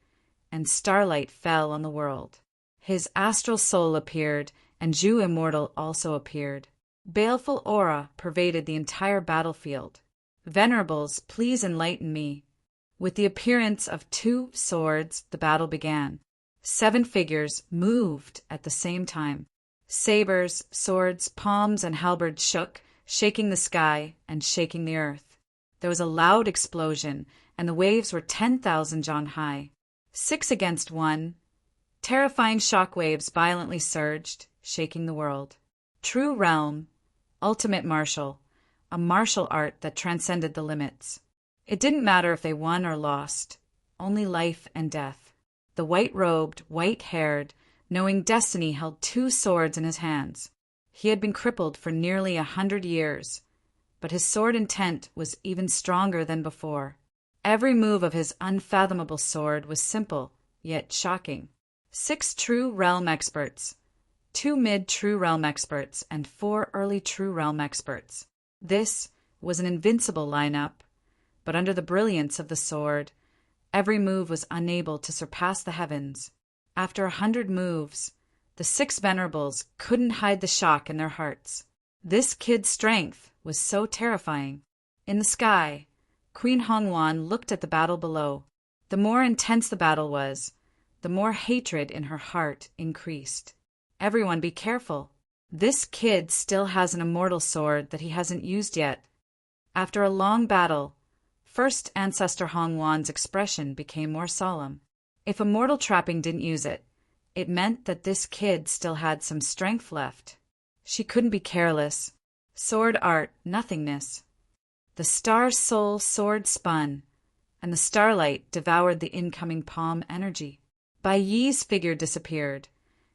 and starlight fell on the world. His astral soul appeared, and Zhu Immortal also appeared. Baleful aura pervaded the entire battlefield. Venerables, please enlighten me. With the appearance of 2 swords, the battle began. 7 figures moved at the same time. Sabers, swords, palms, and halberds shook, shaking the sky and shaking the earth. There was a loud explosion, and the waves were 10,000 jong high. 6 against 1. Terrifying shock waves violently surged, shaking the world. True realm, ultimate martial, a martial art that transcended the limits. It didn't matter if they won or lost, only life and death. The white-robed, white-haired, knowing destiny held 2 swords in his hands. He had been crippled for nearly 100 years, but his sword intent was even stronger than before. Every move of his unfathomable sword was simple, yet shocking. 6 true realm experts, 2 mid-true realm experts, and 4 early true realm experts. This was an invincible lineup, but under the brilliance of the sword, every move was unable to surpass the heavens. After 100 moves, the 6 venerables couldn't hide the shock in their hearts. This kid's strength was so terrifying. In the sky, Queen Hongwan looked at the battle below. The more intense the battle was, the more hatred in her heart increased. Everyone be careful. This kid still has an immortal sword that he hasn't used yet. After a long battle, First Ancestor Hongwan's expression became more solemn. If immortal trapping didn't use it, it meant that this kid still had some strength left. She couldn't be careless. Sword art, nothingness. The star soul sword spun, and the starlight devoured the incoming palm energy. Bai Yi's figure disappeared,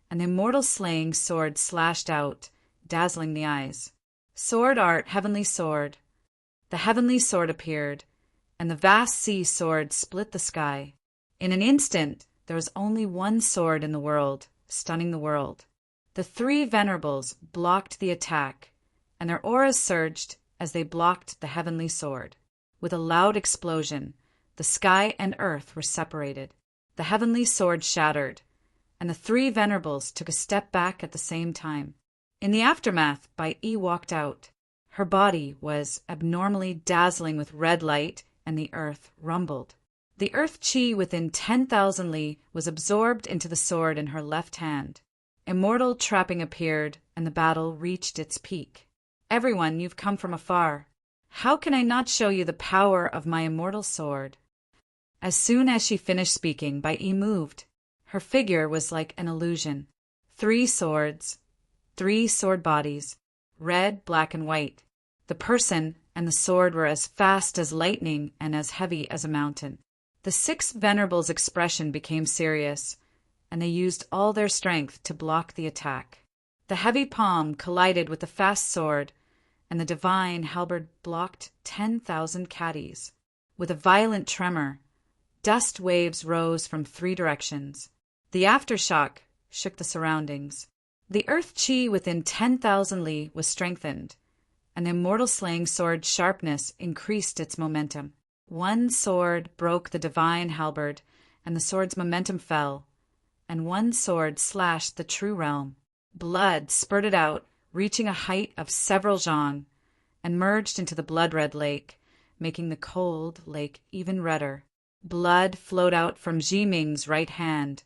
and the immortal slaying sword slashed out, dazzling the eyes. Sword art, heavenly sword. The heavenly sword appeared, and the vast sea sword split the sky. In an instant, there was only one sword in the world, stunning the world. The three venerables blocked the attack, and their auras surged as they blocked the heavenly sword. With a loud explosion, the sky and earth were separated. The heavenly sword shattered, and the three venerables took a step back at the same time. In the aftermath, Bai Yi walked out. Her body was abnormally dazzling with red light, and the earth rumbled. The earth chi within 10,000 li was absorbed into the sword in her left hand. Immortal trapping appeared, and the battle reached its peak. Everyone, you've come from afar. How can I not show you the power of my immortal sword? As soon as she finished speaking, Bai Yi moved. Her figure was like an illusion. 3 swords, 3 sword bodies, red, black, and white. The person and the sword were as fast as lightning and as heavy as a mountain. The 6 venerables' expression became serious, and they used all their strength to block the attack. The heavy palm collided with the fast sword, and the divine halberd blocked 10,000 caddies. With a violent tremor, dust waves rose from 3 directions. The aftershock shook the surroundings. The earth chi within 10,000 li was strengthened, and the immortal slaying sword's sharpness increased its momentum. 1 sword broke the divine halberd, and the sword's momentum fell, and 1 sword slashed the true realm. Blood spurted out, reaching a height of several zhang, and merged into the blood-red lake, making the cold lake even redder. Blood flowed out from Ji Ming's right hand,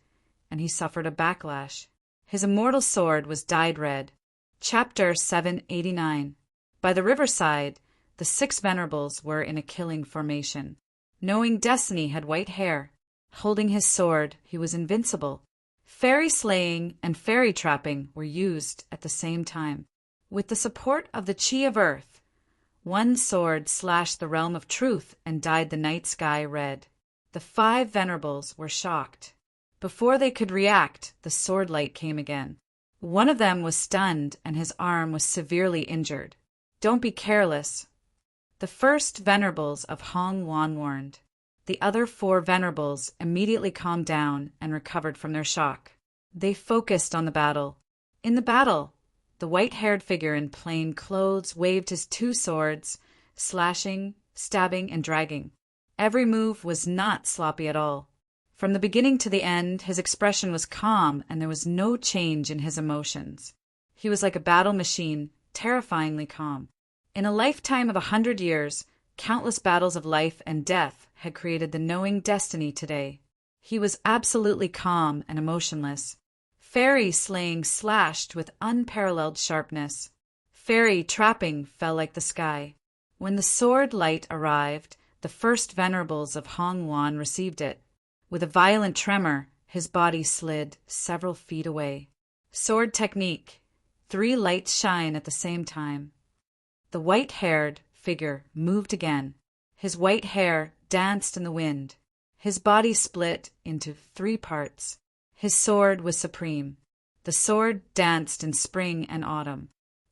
and he suffered a backlash. His immortal sword was dyed red. Chapter 789. By the riverside, the 6 venerables were in a killing formation. Knowing Destiny had white hair. Holding his sword, he was invincible. Fairy slaying and fairy trapping were used at the same time. With the support of the chi of earth, 1 sword slashed the realm of truth and dyed the night sky red. The 5 venerables were shocked. Before they could react, the sword light came again. One of them was stunned, and his arm was severely injured. Don't be careless. The first venerables of Hong Wan warned. The other 4 venerables immediately calmed down and recovered from their shock. They focused on the battle. In the battle, the white-haired figure in plain clothes waved his 2 swords, slashing, stabbing, and dragging. Every move was not sloppy at all. From the beginning to the end, his expression was calm, and there was no change in his emotions. He was like a battle machine, terrifyingly calm. In a lifetime of 100 years, countless battles of life and death had created the knowing Destiny today. He was absolutely calm and emotionless. Fairy slaying slashed with unparalleled sharpness. Fairy trapping fell like the sky. When the sword light arrived, the first venerables of Hong Wan received it. With a violent tremor, his body slid several feet away. Sword technique. 3 lights shine at the same time. The white-haired figure moved again. His white hair danced in the wind. His body split into 3 parts. His sword was supreme. The sword danced in spring and autumn.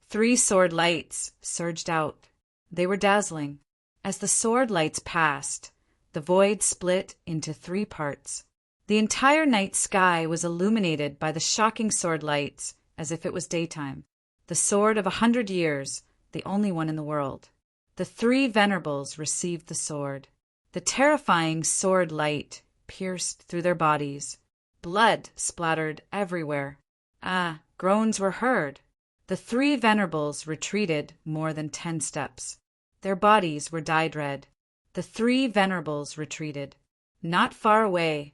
3 sword lights surged out. They were dazzling. As the sword lights passed, the void split into 3 parts. The entire night sky was illuminated by the shocking sword lights as if it was daytime. The sword of 100 years, the only one in the world. The 3 venerables received the sword. The terrifying sword light pierced through their bodies. Blood splattered everywhere. Groans were heard. The 3 venerables retreated more than 10 steps. Their bodies were dyed red. The 3 venerables retreated. Not far away,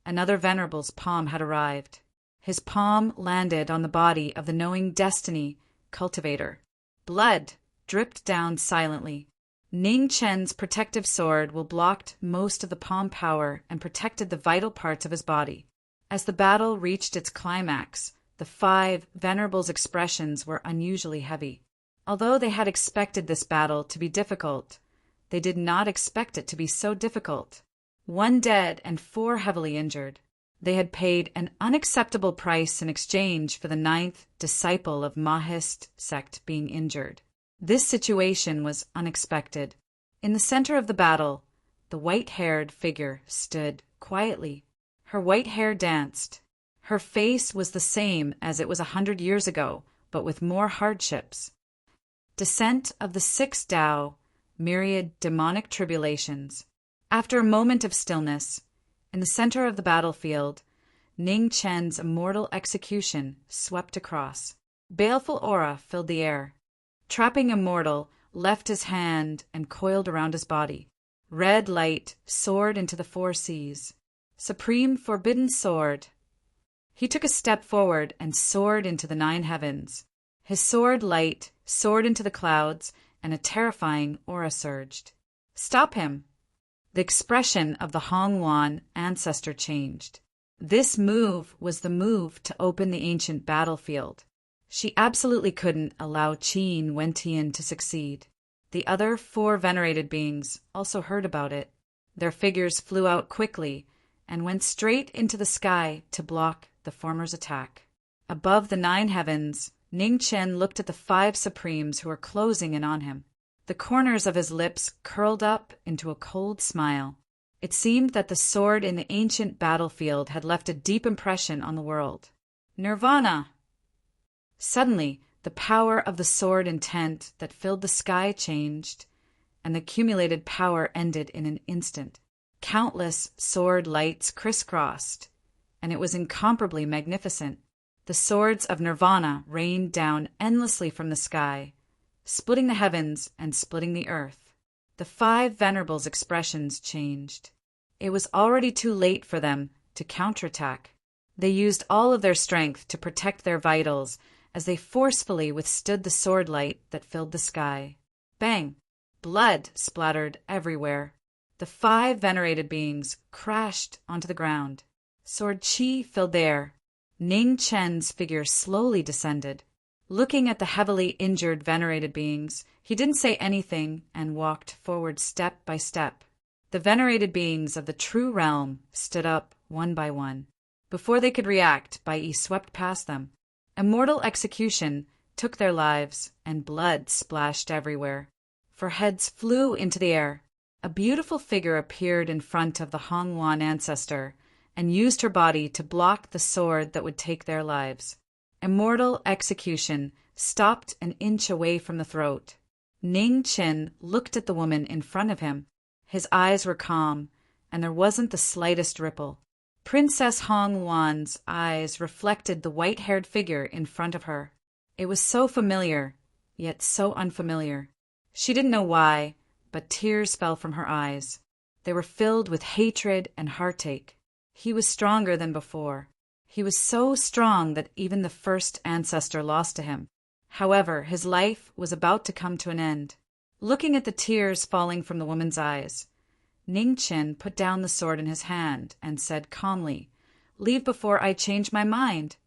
another venerable's palm had arrived. His palm landed on the body of the knowing Destiny cultivator. Blood dripped down silently. Ning Chen's protective sword blocked most of the palm power and protected the vital parts of his body. As the battle reached its climax, the 5 venerables' expressions were unusually heavy. Although they had expected this battle to be difficult, they did not expect it to be so difficult. 1 dead and 4 heavily injured. They had paid an unacceptable price in exchange for the 9th disciple of Mahist sect being injured. This situation was unexpected. In the center of the battle, the white-haired figure stood quietly. Her white hair danced. Her face was the same as it was 100 years ago, but with more hardships. Descent of the sixth Tao, myriad demonic tribulations. After a moment of stillness, in the center of the battlefield, Ning Chen's immortal execution swept across. Baleful aura filled the air. Trapping immortal left his hand and coiled around his body. Red light soared into the four seas. Supreme forbidden sword. He took a step forward and soared into the 9 heavens. His sword light soared into the clouds, and a terrifying aura surged. Stop him! The expression of the Hongwan ancestor changed. This move was the move to open the ancient battlefield. She absolutely couldn't allow Qin Wentian to succeed. The other 4 venerated beings also heard about it. Their figures flew out quickly and went straight into the sky to block the former's attack. Above the 9 heavens, Ning Chen looked at the 5 supremes who were closing in on him. The corners of his lips curled up into a cold smile. It seemed that the sword in the ancient battlefield had left a deep impression on the world. Nirvana! Suddenly, the power of the sword intent that filled the sky changed, and the accumulated power ended in an instant. Countless sword lights crisscrossed, and it was incomparably magnificent. The swords of Nirvana rained down endlessly from the sky, splitting the heavens and splitting the earth. The 5 venerables' expressions changed. It was already too late for them to counterattack. They used all of their strength to protect their vitals as they forcefully withstood the sword light that filled the sky. Bang! Blood splattered everywhere. The 5 venerated beings crashed onto the ground. Sword chi filled the air. Ning Chen's figure slowly descended. Looking at the heavily injured venerated beings, he didn't say anything and walked forward step by step. The venerated beings of the true realm stood up one by one. Before they could react, Bai Yi swept past them. Immortal execution took their lives, and blood splashed everywhere. 4 heads flew into the air. A beautiful figure appeared in front of the Hongwan ancestor and used her body to block the sword that would take their lives. Immortal execution stopped an inch away from the throat. Ning Chen looked at the woman in front of him. His eyes were calm, and there wasn't the slightest ripple. Princess Hongwan's eyes reflected the white-haired figure in front of her. It was so familiar, yet so unfamiliar. She didn't know why, but tears fell from her eyes. They were filled with hatred and heartache. He was stronger than before. He was so strong that even the first ancestor lost to him. However, his life was about to come to an end. Looking at the tears falling from the woman's eyes, Ning Chen put down the sword in his hand and said calmly, "Leave before I change my mind."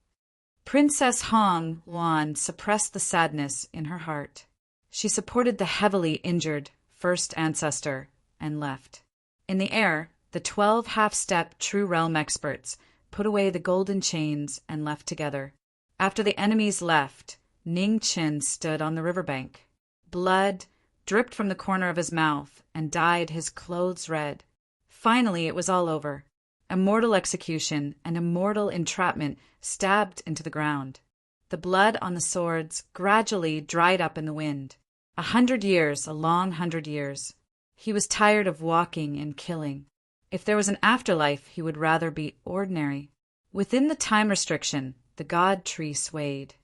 Princess Hong Wan suppressed the sadness in her heart. She supported the heavily injured first ancestor and left. In the air, the 12 half-step True Realm experts put away the golden chains and left together. After the enemies left, Ning Chen stood on the riverbank. Blood dripped from the corner of his mouth and dyed his clothes red. Finally, it was all over. Immortal execution and immortal entrapment stabbed into the ground. The blood on the swords gradually dried up in the wind. 100 years, a long 100 years. He was tired of walking and killing. If there was an afterlife, he would rather be ordinary. Within the time restriction, the god tree swayed.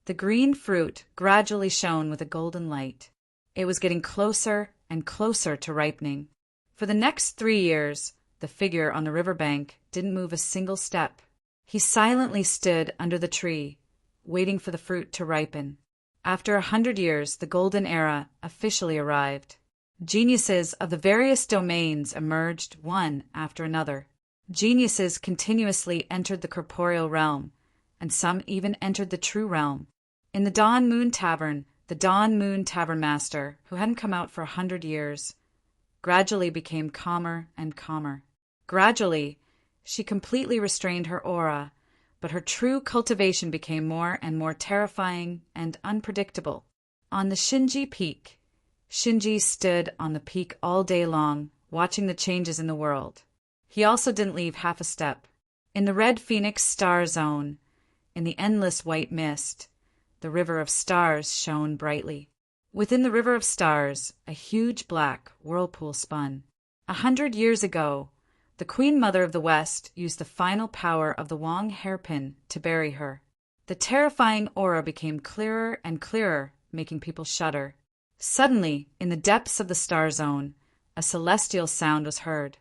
The green fruit gradually shone with a golden light. It was getting closer and closer to ripening. For the next 3 years, the figure on the riverbank didn't move a single step. He silently stood under the tree, waiting for the fruit to ripen. After 100 years, the golden era officially arrived. Geniuses of the various domains emerged one after another. Geniuses continuously entered the corporeal realm, and some even entered the true realm. In the Dawn Moon Tavern, the Dawn Moon Tavern Master, who hadn't come out for 100 years, gradually became calmer and calmer. Gradually, she completely restrained her aura, but her true cultivation became more and more terrifying and unpredictable. On the Shinji Peak, Shinji stood on the peak all day long, watching the changes in the world. He also didn't leave half a step. In the red Phoenix star zone, in the endless white mist, the river of stars shone brightly. Within the river of stars, a huge black whirlpool spun. 100 years ago, the Queen Mother of the West used the final power of the Wong hairpin to bury her. The terrifying aura became clearer and clearer, making people shudder. Suddenly, in the depths of the star zone, a celestial sound was heard.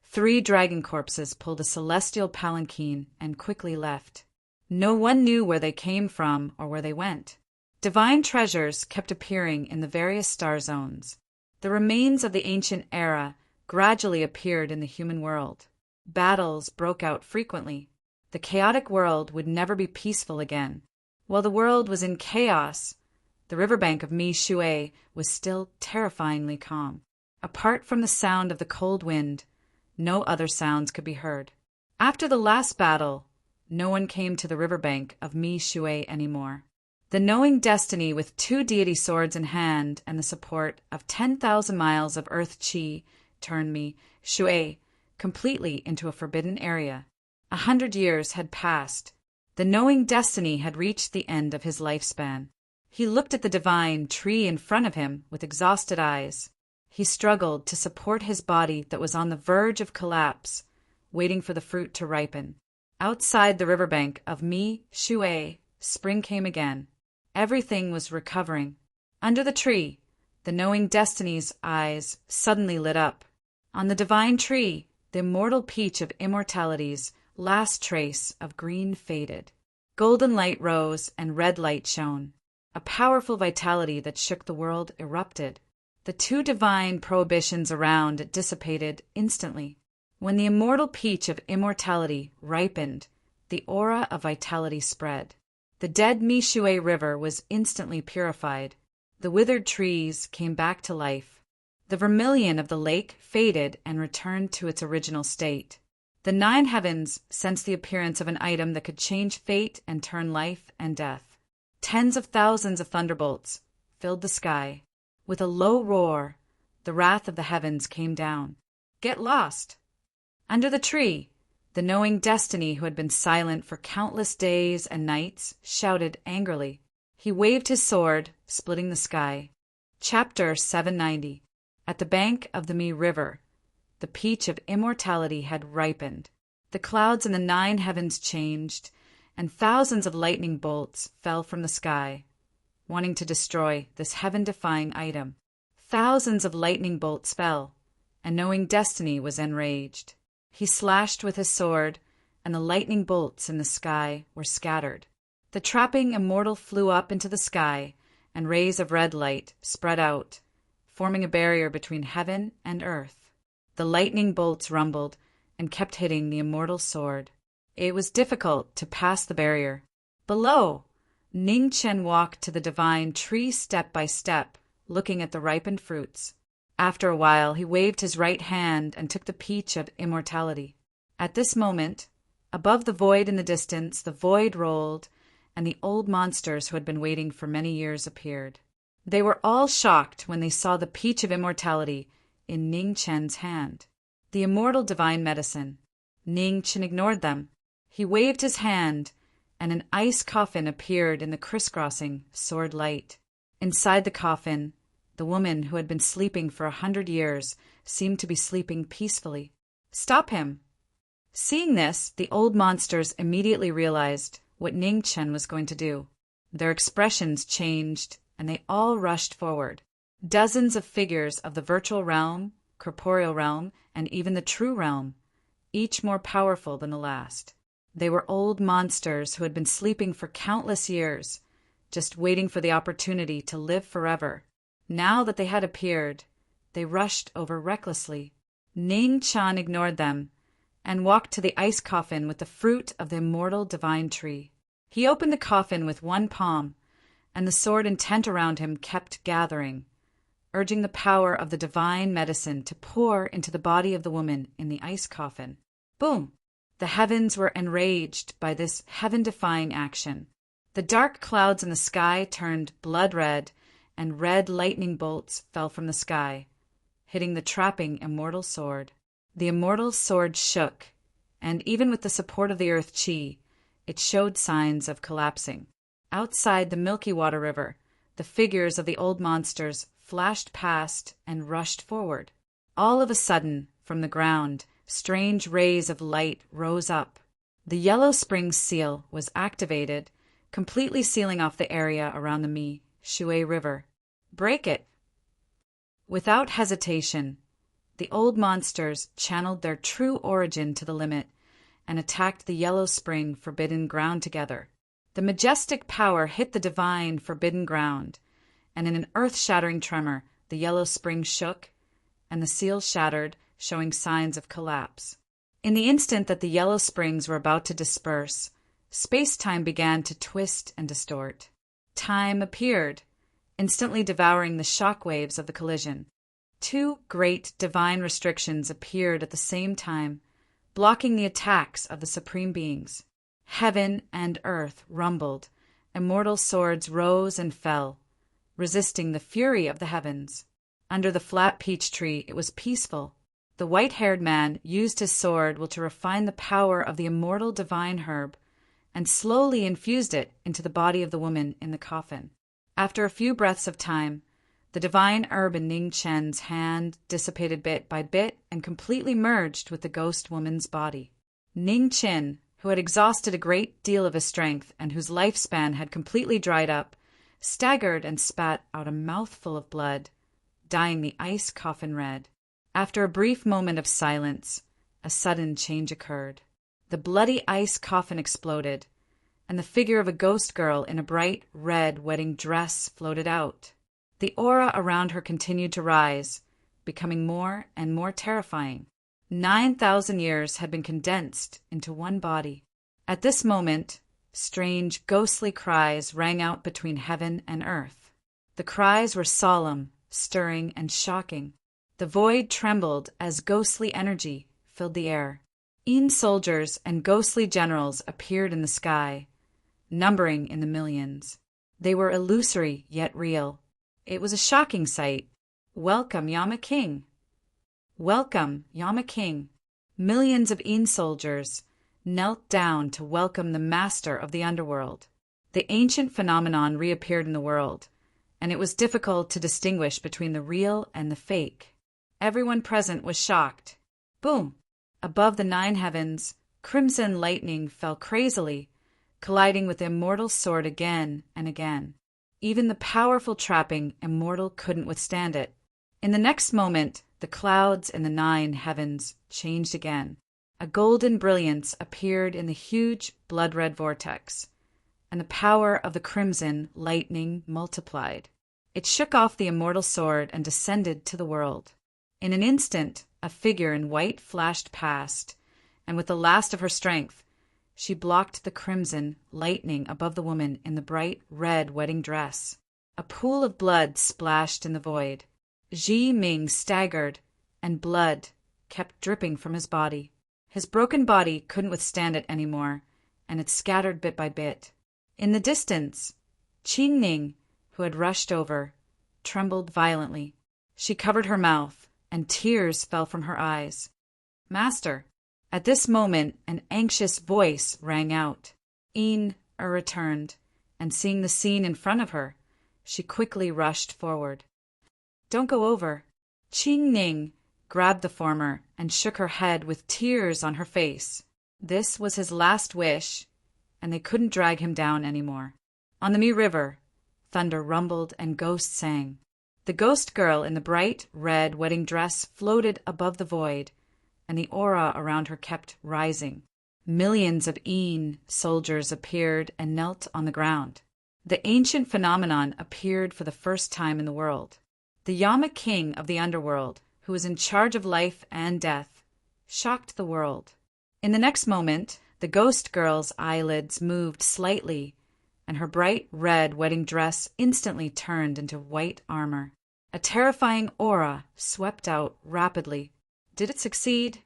3 dragon corpses pulled a celestial palanquin and quickly left. No one knew where they came from or where they went. Divine treasures kept appearing in the various star zones. The remains of the ancient era gradually appeared in the human world. Battles broke out frequently. The chaotic world would never be peaceful again. While the world was in chaos, the riverbank of Mi Shui was still terrifyingly calm. Apart from the sound of the cold wind, no other sounds could be heard. After the last battle, no one came to the riverbank of Mi Shui anymore. The knowing destiny with 2 deity swords in hand and the support of 10,000 miles of earth chi turned Mi Shui completely into a forbidden area. 100 years had passed. The knowing destiny had reached the end of his lifespan. He looked at the divine tree in front of him with exhausted eyes. He struggled to support his body that was on the verge of collapse, waiting for the fruit to ripen. Outside the riverbank of Mi Shui, spring came again. Everything was recovering. Under the tree, the knowing destiny's eyes suddenly lit up. On the divine tree, the immortal peach of immortality's last trace of green faded. Golden light rose and red light shone. A powerful vitality that shook the world erupted. The 2 divine prohibitions around it dissipated instantly. When the immortal peach of immortality ripened, the aura of vitality spread. The dead Mi Shui River was instantly purified. The withered trees came back to life. The vermilion of the lake faded and returned to its original state. The 9 heavens sensed the appearance of an item that could change fate and turn life and death. Tens of thousands of thunderbolts filled the sky. With a low roar, the wrath of the heavens came down. Get lost! Under the tree, the knowing destiny who had been silent for countless days and nights shouted angrily. He waved his sword, splitting the sky. Chapter 790. At the bank of the Mi River, the peach of immortality had ripened. The clouds in the 9 heavens changed, and thousands of lightning bolts fell from the sky, wanting to destroy this heaven-defying item. Thousands of lightning bolts fell, and knowing destiny was enraged. He slashed with his sword, and the lightning bolts in the sky were scattered. The trapping immortal flew up into the sky, and rays of red light spread out, forming a barrier between heaven and earth. The lightning bolts rumbled and kept hitting the immortal sword. It was difficult to pass the barrier. Below, Ning Chen walked to the divine tree step by step, looking at the ripened fruits. After a while, he waved his right hand and took the peach of immortality. At this moment, above the void in the distance, the void rolled, and the old monsters who had been waiting for many years appeared. They were all shocked when they saw the peach of immortality in Ning Chen's hand, the immortal divine medicine. Ning Chen ignored them. He waved his hand, and an ice coffin appeared in the crisscrossing sword light. Inside the coffin, the woman who had been sleeping for 100 years seemed to be sleeping peacefully. Stop him! Seeing this, the old monsters immediately realized what Ning Chen was going to do. Their expressions changed, and they all rushed forward. Dozens of figures of the virtual realm, corporeal realm, and even the true realm, each more powerful than the last. They were old monsters who had been sleeping for countless years, just waiting for the opportunity to live forever. Now that they had appeared, they rushed over recklessly. Ning Chen ignored them and walked to the ice coffin with the fruit of the immortal divine tree. He opened the coffin with one palm, and the sword intent around him kept gathering, urging the power of the divine medicine to pour into the body of the woman in the ice coffin. Boom! The heavens were enraged by this heaven-defying action. The dark clouds in the sky turned blood red, and red lightning bolts fell from the sky, hitting the trapping immortal sword. The immortal sword shook, and even with the support of the earth chi, it showed signs of collapsing. Outside the Milky Water River, the figures of the old monsters flashed past and rushed forward. All of a sudden, from the ground, strange rays of light rose up. The Yellow Spring seal was activated, completely sealing off the area around the Shui River. Break it! Without hesitation, the old monsters channeled their true origin to the limit and attacked the Yellow Spring forbidden ground together. The majestic power hit the divine forbidden ground, and in an earth-shattering tremor, the Yellow Spring shook, and the seal shattered, showing signs of collapse. In the instant that the Yellow Springs were about to disperse, space-time began to twist and distort. Time appeared, instantly devouring the shock waves of the collision. Two great divine restrictions appeared at the same time, blocking the attacks of the supreme beings. Heaven and earth rumbled, immortal swords rose and fell, resisting the fury of the heavens. Under the flat peach tree it was peaceful. The white-haired man used his sword to refine the power of the immortal divine herb, and slowly infused it into the body of the woman in the coffin. After a few breaths of time, the divine herb in Ning Chen's hand dissipated bit by bit and completely merged with the ghost woman's body. Ning Chen, who had exhausted a great deal of his strength and whose lifespan had completely dried up, staggered and spat out a mouthful of blood, dyeing the ice coffin red. After a brief moment of silence, a sudden change occurred. The bloody ice coffin exploded, and the figure of a ghost girl in a bright red wedding dress floated out. The aura around her continued to rise, becoming more and more terrifying. 9,000 years had been condensed into one body. At this moment, strange, ghostly cries rang out between heaven and earth. The cries were solemn, stirring, and shocking. The void trembled as ghostly energy filled the air. Soldiers and ghostly generals appeared in the sky, numbering in the millions. They were illusory yet real. It was a shocking sight. Welcome, Yama King! Welcome, Yama King! Millions of soldiers knelt down to welcome the master of the underworld. The ancient phenomenon reappeared in the world, and it was difficult to distinguish between the real and the fake. Everyone present was shocked. Boom! Above the 9 heavens, crimson lightning fell crazily, colliding with the immortal sword again and again. Even the powerful trapping immortal couldn't withstand it. In the next moment, the clouds in the 9 heavens changed again. A golden brilliance appeared in the huge blood-red vortex, and the power of the crimson lightning multiplied. It shook off the immortal sword and descended to the world. In an instant, a figure in white flashed past, and with the last of her strength, she blocked the crimson lightning above the woman in the bright red wedding dress. A pool of blood splashed in the void. Ji Ming staggered, and blood kept dripping from his body. His broken body couldn't withstand it anymore, and it scattered bit by bit. In the distance, Qing Ning, who had rushed over, trembled violently. She covered her mouth, and tears fell from her eyes. Master! At this moment, an anxious voice rang out. Returned, and seeing the scene in front of her, she quickly rushed forward. Don't go over. Qing Ning grabbed the former and shook her head with tears on her face. This was his last wish, and they couldn't drag him down anymore. On the Mi River, thunder rumbled and ghosts sang. The ghost girl in the bright red wedding dress floated above the void, and the aura around her kept rising. Millions of soldiers appeared and knelt on the ground. The ancient phenomenon appeared for the first time in the world. The Yama King of the underworld, who was in charge of life and death, shocked the world. In the next moment, the ghost girl's eyelids moved slightly, and her bright red wedding dress instantly turned into white armor. A terrifying aura swept out rapidly. Did it succeed?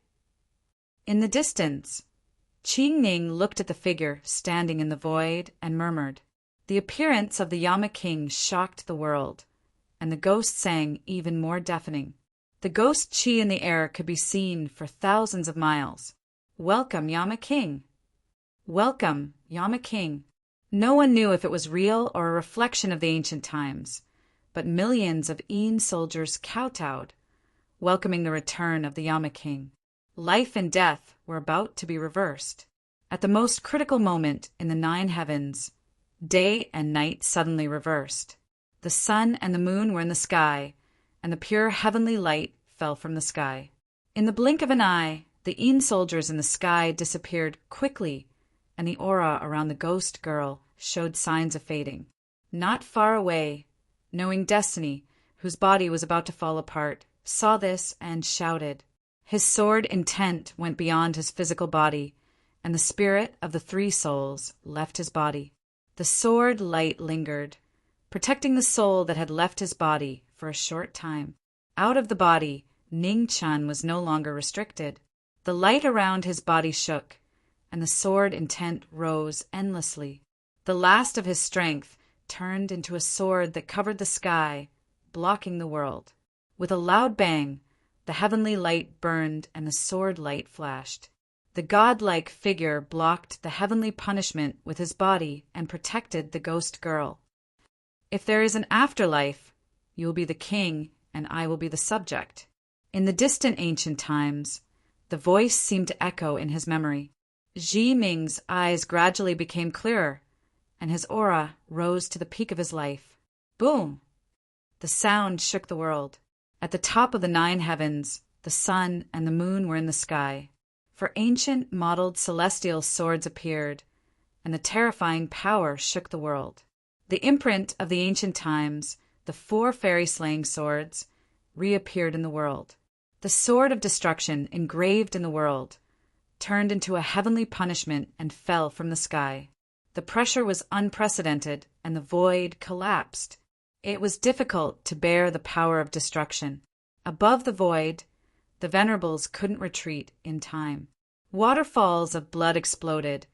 In the distance, Qing Ning looked at the figure standing in the void and murmured. The appearance of the Yama King shocked the world, and the ghost sang even more deafening. The ghost chi in the air could be seen for thousands of miles. Welcome, Yama King. Welcome, Yama King. No one knew if it was real or a reflection of the ancient times, but millions of Een soldiers kowtowed, welcoming the return of the Yama King. Life and death were about to be reversed. At the most critical moment in the 9 heavens, day and night suddenly reversed. The sun and the moon were in the sky, and the pure heavenly light fell from the sky. In the blink of an eye, the Een soldiers in the sky disappeared quickly, and the aura around the ghost girl showed signs of fading. Not far away, knowing Destiny, whose body was about to fall apart, saw this and shouted. His sword intent went beyond his physical body, and the spirit of the 3 souls left his body. The sword light lingered, protecting the soul that had left his body for a short time. Out of the body, Ning-chan was no longer restricted. The light around his body shook, and the sword intent rose endlessly. The last of his strength turned into a sword that covered the sky, blocking the world. With a loud bang, the heavenly light burned and the sword light flashed. The godlike figure blocked the heavenly punishment with his body and protected the ghost girl. If there is an afterlife, you will be the king and I will be the subject. In the distant ancient times, the voice seemed to echo in his memory. Ji Ming's eyes gradually became clearer, and his aura rose to the peak of his life. Boom! The sound shook the world. At the top of the 9 heavens, the sun and the moon were in the sky. For ancient modeled celestial swords appeared, and the terrifying power shook the world. The imprint of the ancient times, the 4 fairy-slaying swords, reappeared in the world. The sword of destruction engraved in the world turned into a heavenly punishment and fell from the sky. The pressure was unprecedented, and the void collapsed. It was difficult to bear the power of destruction. Above the void, the venerables couldn't retreat in time. Waterfalls of blood exploded,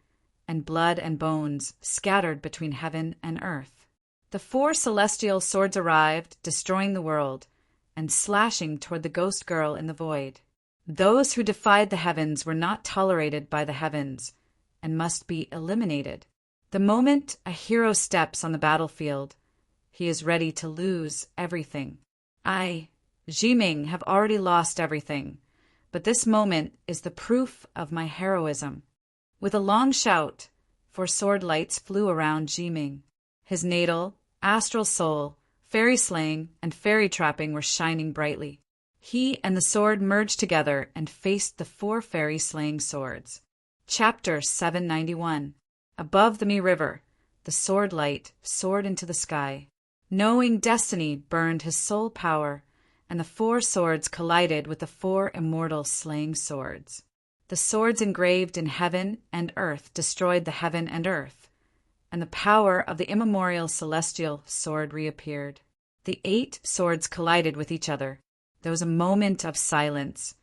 and blood and bones scattered between heaven and earth. The 4 celestial swords arrived, destroying the world, and slashing toward the ghost girl in the void. Those who defied the heavens were not tolerated by the heavens, and must be eliminated. The moment a hero steps on the battlefield, he is ready to lose everything. I, Ji Ming, have already lost everything, but this moment is the proof of my heroism. With a long shout, 4 sword lights flew around Ji Ming. His natal, astral soul, fairy slaying, and fairy trapping were shining brightly. He and the sword merged together and faced the 4 fairy slaying swords. Chapter 791. Above the Mi River, the sword light soared into the sky. Knowing Destiny burned his soul power, and the 4 swords collided with the 4 immortal slaying swords. The swords engraved in heaven and earth destroyed the heaven and earth, and the power of the immemorial celestial sword reappeared. The 8 swords collided with each other. There was a moment of silence,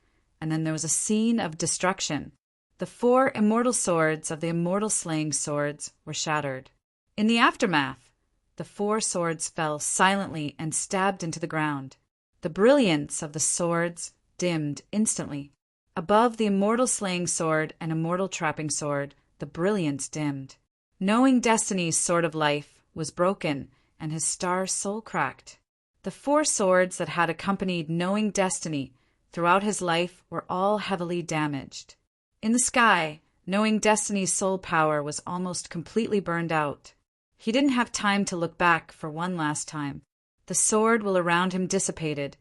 and then there was a scene of destruction. The 4 immortal swords of the immortal slaying swords were shattered. In the aftermath, the 4 swords fell silently and stabbed into the ground. The brilliance of the swords dimmed instantly. Above the immortal slaying sword and immortal trapping sword, the brilliance dimmed. Knowing Destiny's sword of life was broken and his star soul cracked. The 4 swords that had accompanied Knowing Destiny throughout his life were all heavily damaged. In the sky, Knowing Destiny's soul power was almost completely burned out. He didn't have time to look back for one last time. The sword will around him dissipated,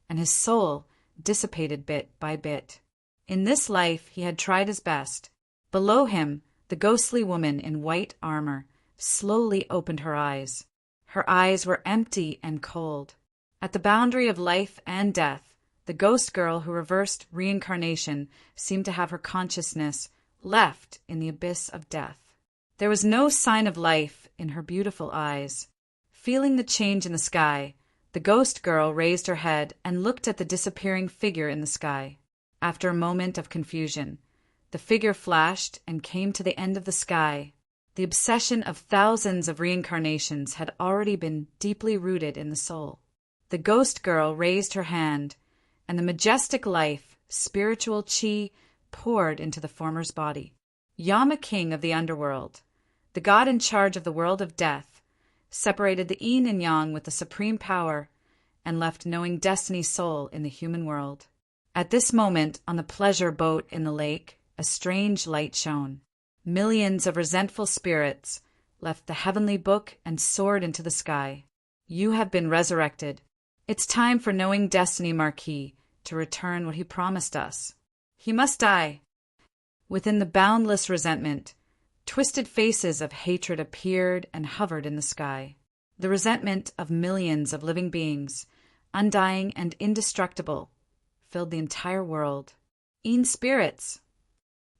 and his soul dissipated bit by bit. In this life he had tried his best. Below him, the ghostly woman in white armor slowly opened her eyes. Her eyes were empty and cold. At the boundary of life and death, the ghost girl who reversed reincarnation seemed to have her consciousness left in the abyss of death. There was no sign of life in her beautiful eyes. Feeling the change in the sky, the ghost girl raised her head and looked at the disappearing figure in the sky. After a moment of confusion, the figure flashed and came to the end of the sky. The obsession of thousands of reincarnations had already been deeply rooted in the soul. The ghost girl raised her hand, and the majestic life, spiritual chi, poured into the former's body. Yama, king of the underworld, the god in charge of the world of death, separated the yin and yang with the supreme power and left knowing destiny's soul in the human world. At this moment, on the pleasure boat in the lake, a strange light shone. Millions of resentful spirits left the heavenly book and soared into the sky. You have been resurrected. It's time for knowing destiny Marquis to return what he promised us. He must die. Within the boundless resentment, twisted faces of hatred appeared and hovered in the sky. The resentment of millions of living beings, undying and indestructible, filled the entire world. E'en spirits.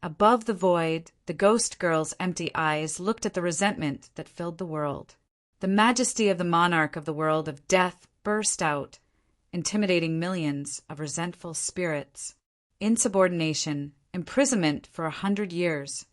Above the void, the ghost girl's empty eyes looked at the resentment that filled the world. The majesty of the monarch of the world of death burst out, intimidating millions of resentful spirits. Insubordination, imprisonment for 100 years.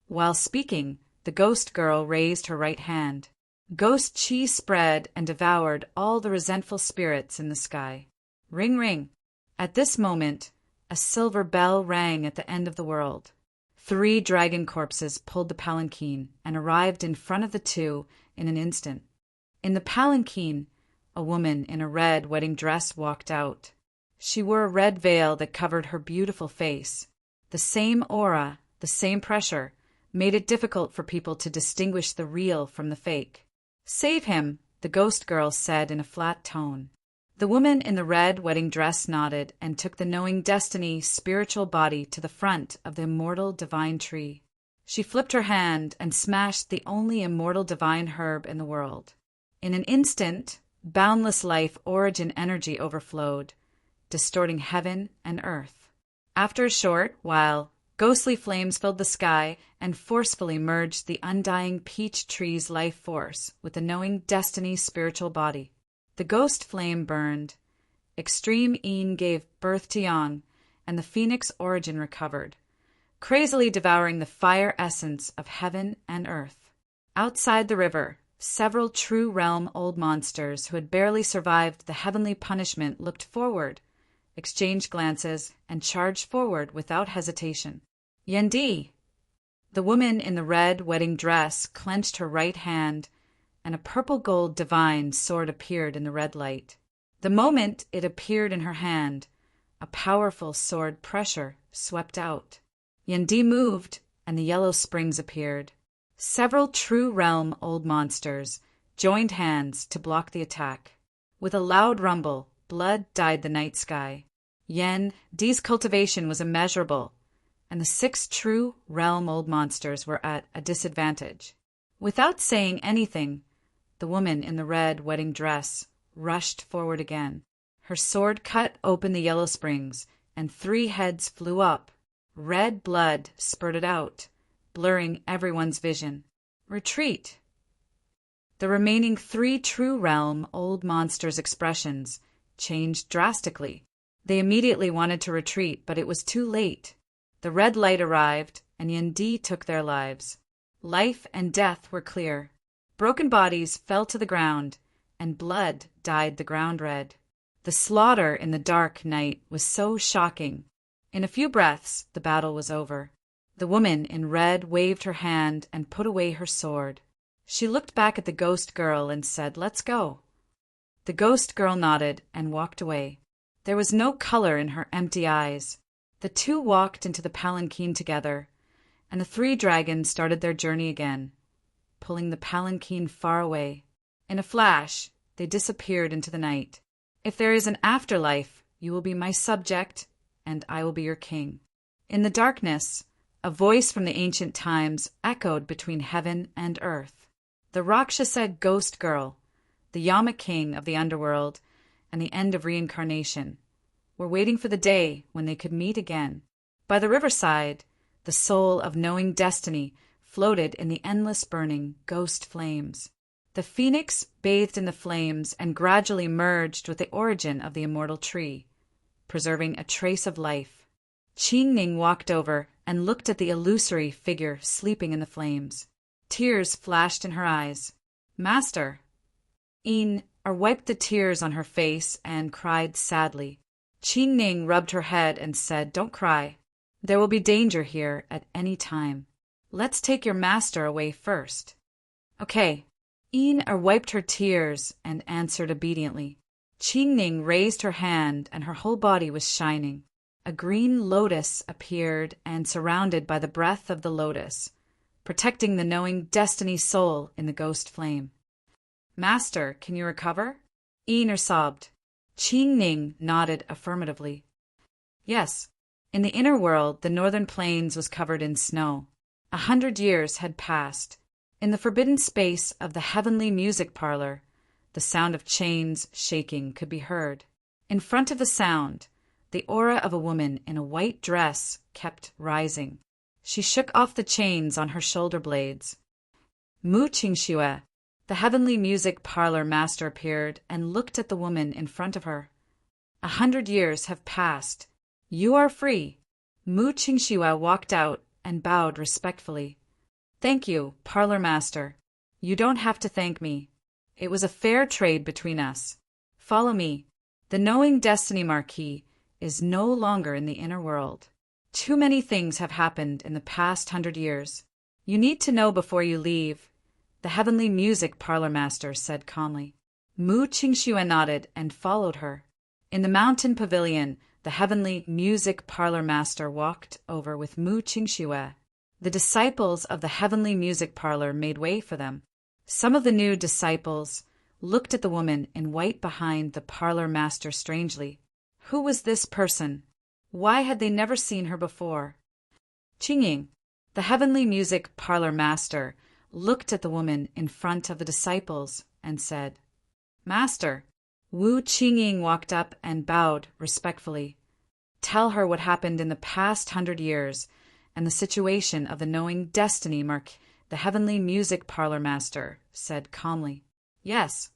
While speaking, the ghost girl raised her right hand. Ghost chi spread and devoured all the resentful spirits in the sky. Ring, ring. At this moment, a silver bell rang at the end of the world. 3 dragon corpses pulled the palanquin and arrived in front of the two in an instant. In the palanquin, a woman in a red wedding dress walked out. She wore a red veil that covered her beautiful face. The same aura, the same pressure, made it difficult for people to distinguish the real from the fake. "Save him," the ghost girl said in a flat tone. The woman in the red wedding dress nodded and took the knowing destiny spiritual body to the front of the immortal divine tree. She flipped her hand and smashed the only immortal divine herb in the world. In an instant, boundless life origin energy overflowed, distorting heaven and earth. After a short while, ghostly flames filled the sky and forcefully merged the undying peach tree's life force with the knowing destiny spiritual body. The ghost flame burned. Extreme yin gave birth to yang, and the phoenix origin recovered, crazily devouring the fire essence of heaven and earth. Outside the river, several true realm old monsters who had barely survived the heavenly punishment looked forward, exchanged glances, and charged forward without hesitation. Yendi! The woman in the red wedding dress clenched her right hand, and a purple-gold divine sword appeared in the red light. The moment it appeared in her hand, a powerful sword pressure swept out. Yendi moved, and the yellow springs appeared. Several true realm old monsters joined hands to block the attack. With a loud rumble, blood dyed the night sky. Yendi's cultivation was immeasurable, and the 6 true realm old monsters were at a disadvantage. Without saying anything, the woman in the red wedding dress rushed forward again. Her sword cut open the yellow springs, and 3 heads flew up. Red blood spurted out, blurring everyone's vision. Retreat! The remaining 3 true realm old monsters' expressions changed drastically. They immediately wanted to retreat, but it was too late. The red light arrived, and Yendi took their lives. Life and death were clear. Broken bodies fell to the ground, and blood dyed the ground red. The slaughter in the dark night was so shocking. In a few breaths, the battle was over. The woman in red waved her hand and put away her sword. She looked back at the ghost girl and said, "Let's go." The ghost girl nodded and walked away. There was no color in her empty eyes. The two walked into the palanquin together, and the 3 dragons started their journey again, pulling the palanquin far away. In a flash, they disappeared into the night. "If there is an afterlife, you will be my subject, and I will be your king." In the darkness, a voice from the ancient times echoed between heaven and earth. The Rakshasa ghost girl, the Yama king of the underworld, and the end of reincarnation, were waiting for the day when they could meet again. By the riverside, the soul of knowing destiny floated in the endless burning ghost flames. The phoenix bathed in the flames and gradually merged with the origin of the immortal tree, preserving a trace of life. Qingning walked over and looked at the illusory figure sleeping in the flames. Tears flashed in her eyes. "Master!" Yin wiped the tears on her face and cried sadly. Qingning rubbed her head and said, "Don't cry. There will be danger here at any time. Let's take your master away first. Okay. Yin-Er wiped her tears and answered obediently. Qingning raised her hand and her whole body was shining. A green lotus appeared and surrounded by the breath of the lotus, protecting the knowing destiny soul in the ghost flame. Master, can you recover? Yin-Er sobbed. Qingning nodded affirmatively. Yes. In the inner world, the northern plains was covered in snow. 100 years had passed. In the forbidden space of the heavenly music parlor, the sound of chains shaking could be heard. In front of the sound, the aura of a woman in a white dress kept rising. She shook off the chains on her shoulder blades. Mu Qingxue, the heavenly music parlor master, appeared and looked at the woman in front of her. 100 years have passed. You are free. Mu Qingxue walked out and bowed respectfully. Thank you, parlor master. You don't have to thank me. It was a fair trade between us. Follow me. The knowing destiny Marquis is no longer in the inner world. Too many things have happened in the past 100 years. You need to know before you leave, the heavenly music parlor master said calmly. Mu Qingxue nodded and followed her. In the mountain pavilion, the heavenly music parlor master walked over with Mu Qingxue. The disciples of the heavenly music parlor made way for them. Some of the new disciples looked at the woman in white behind the parlor master strangely. Who was this person? Why had they never seen her before? Qingying, the heavenly music parlor master, looked at the woman in front of the disciples and said, Master. Wu Qingying walked up and bowed respectfully. Tell her what happened in the past 100 years and the situation of the knowing destiny Marquis, the heavenly music parlor master said calmly. Yes.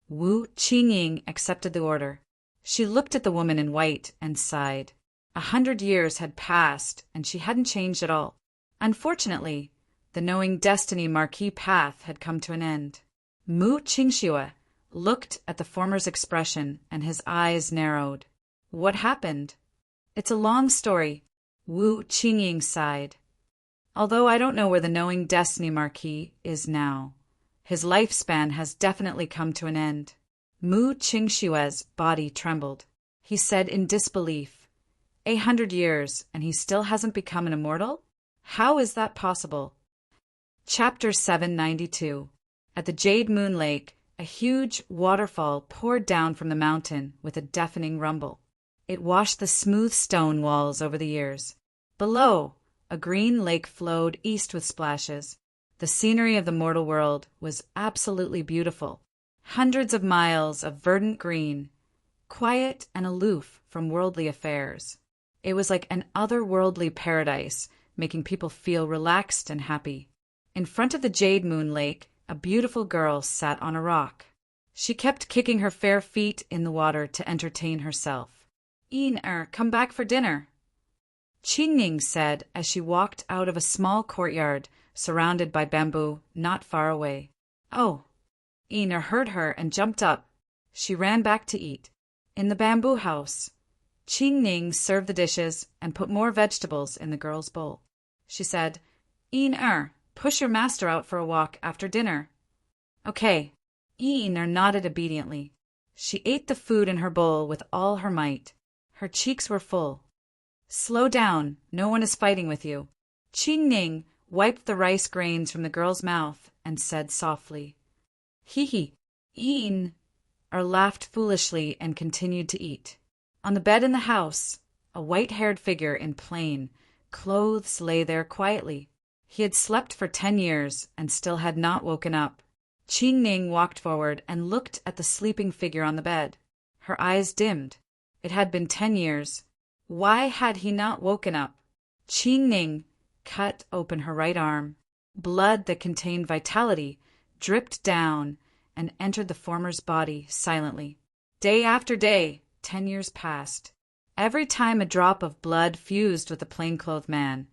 Wu Qingying accepted the order. She looked at the woman in white and sighed. 100 years had passed, and she hadn't changed at all. Unfortunately, the knowing destiny Marquis path had come to an end. Mu Qingxue looked at the former's expression, and his eyes narrowed. What happened? It's a long story. Wu Qingying sighed. Although I don't know where the knowing destiny Marquis is now, his lifespan has definitely come to an end. Mu Qingxue's body trembled. He said in disbelief, 100 years, and he still hasn't become an immortal? How is that possible? Chapter 792. At the Jade Moon Lake, a huge waterfall poured down from the mountain with a deafening rumble. It washed the smooth stone walls over the years. Below, a green lake flowed east with splashes. The scenery of the mortal world was absolutely beautiful. Hundreds of miles of verdant green, quiet and aloof from worldly affairs. It was like an otherworldly paradise, making people feel relaxed and happy. In front of the Jade Moon Lake, a beautiful girl sat on a rock. She kept kicking her fair feet in the water to entertain herself. Yin-Er, come back for dinner, Qingning said as she walked out of a small courtyard surrounded by bamboo not far away. Oh! Yin-Er heard her and jumped up. She ran back to eat. In the bamboo house, Qingning served the dishes and put more vegetables in the girl's bowl. She said, Yin-Er, push your master out for a walk after dinner. Okay. Yin-Er nodded obediently. She ate the food in her bowl with all her might. Her cheeks were full. Slow down, no one is fighting with you. Qingning wiped the rice grains from the girl's mouth and said softly, Hee. Yin-Er laughed foolishly and continued to eat. On the bed in the house, a white-haired figure in plain clothes lay there quietly. He had slept for 10 years and still had not woken up. Qingning walked forward and looked at the sleeping figure on the bed. Her eyes dimmed. It had been 10 years. Why had he not woken up? Qingning cut open her right arm. Blood that contained vitality dripped down and entered the former's body silently. Day after day, 10 years passed. Every time a drop of blood fused with the plainclothed man,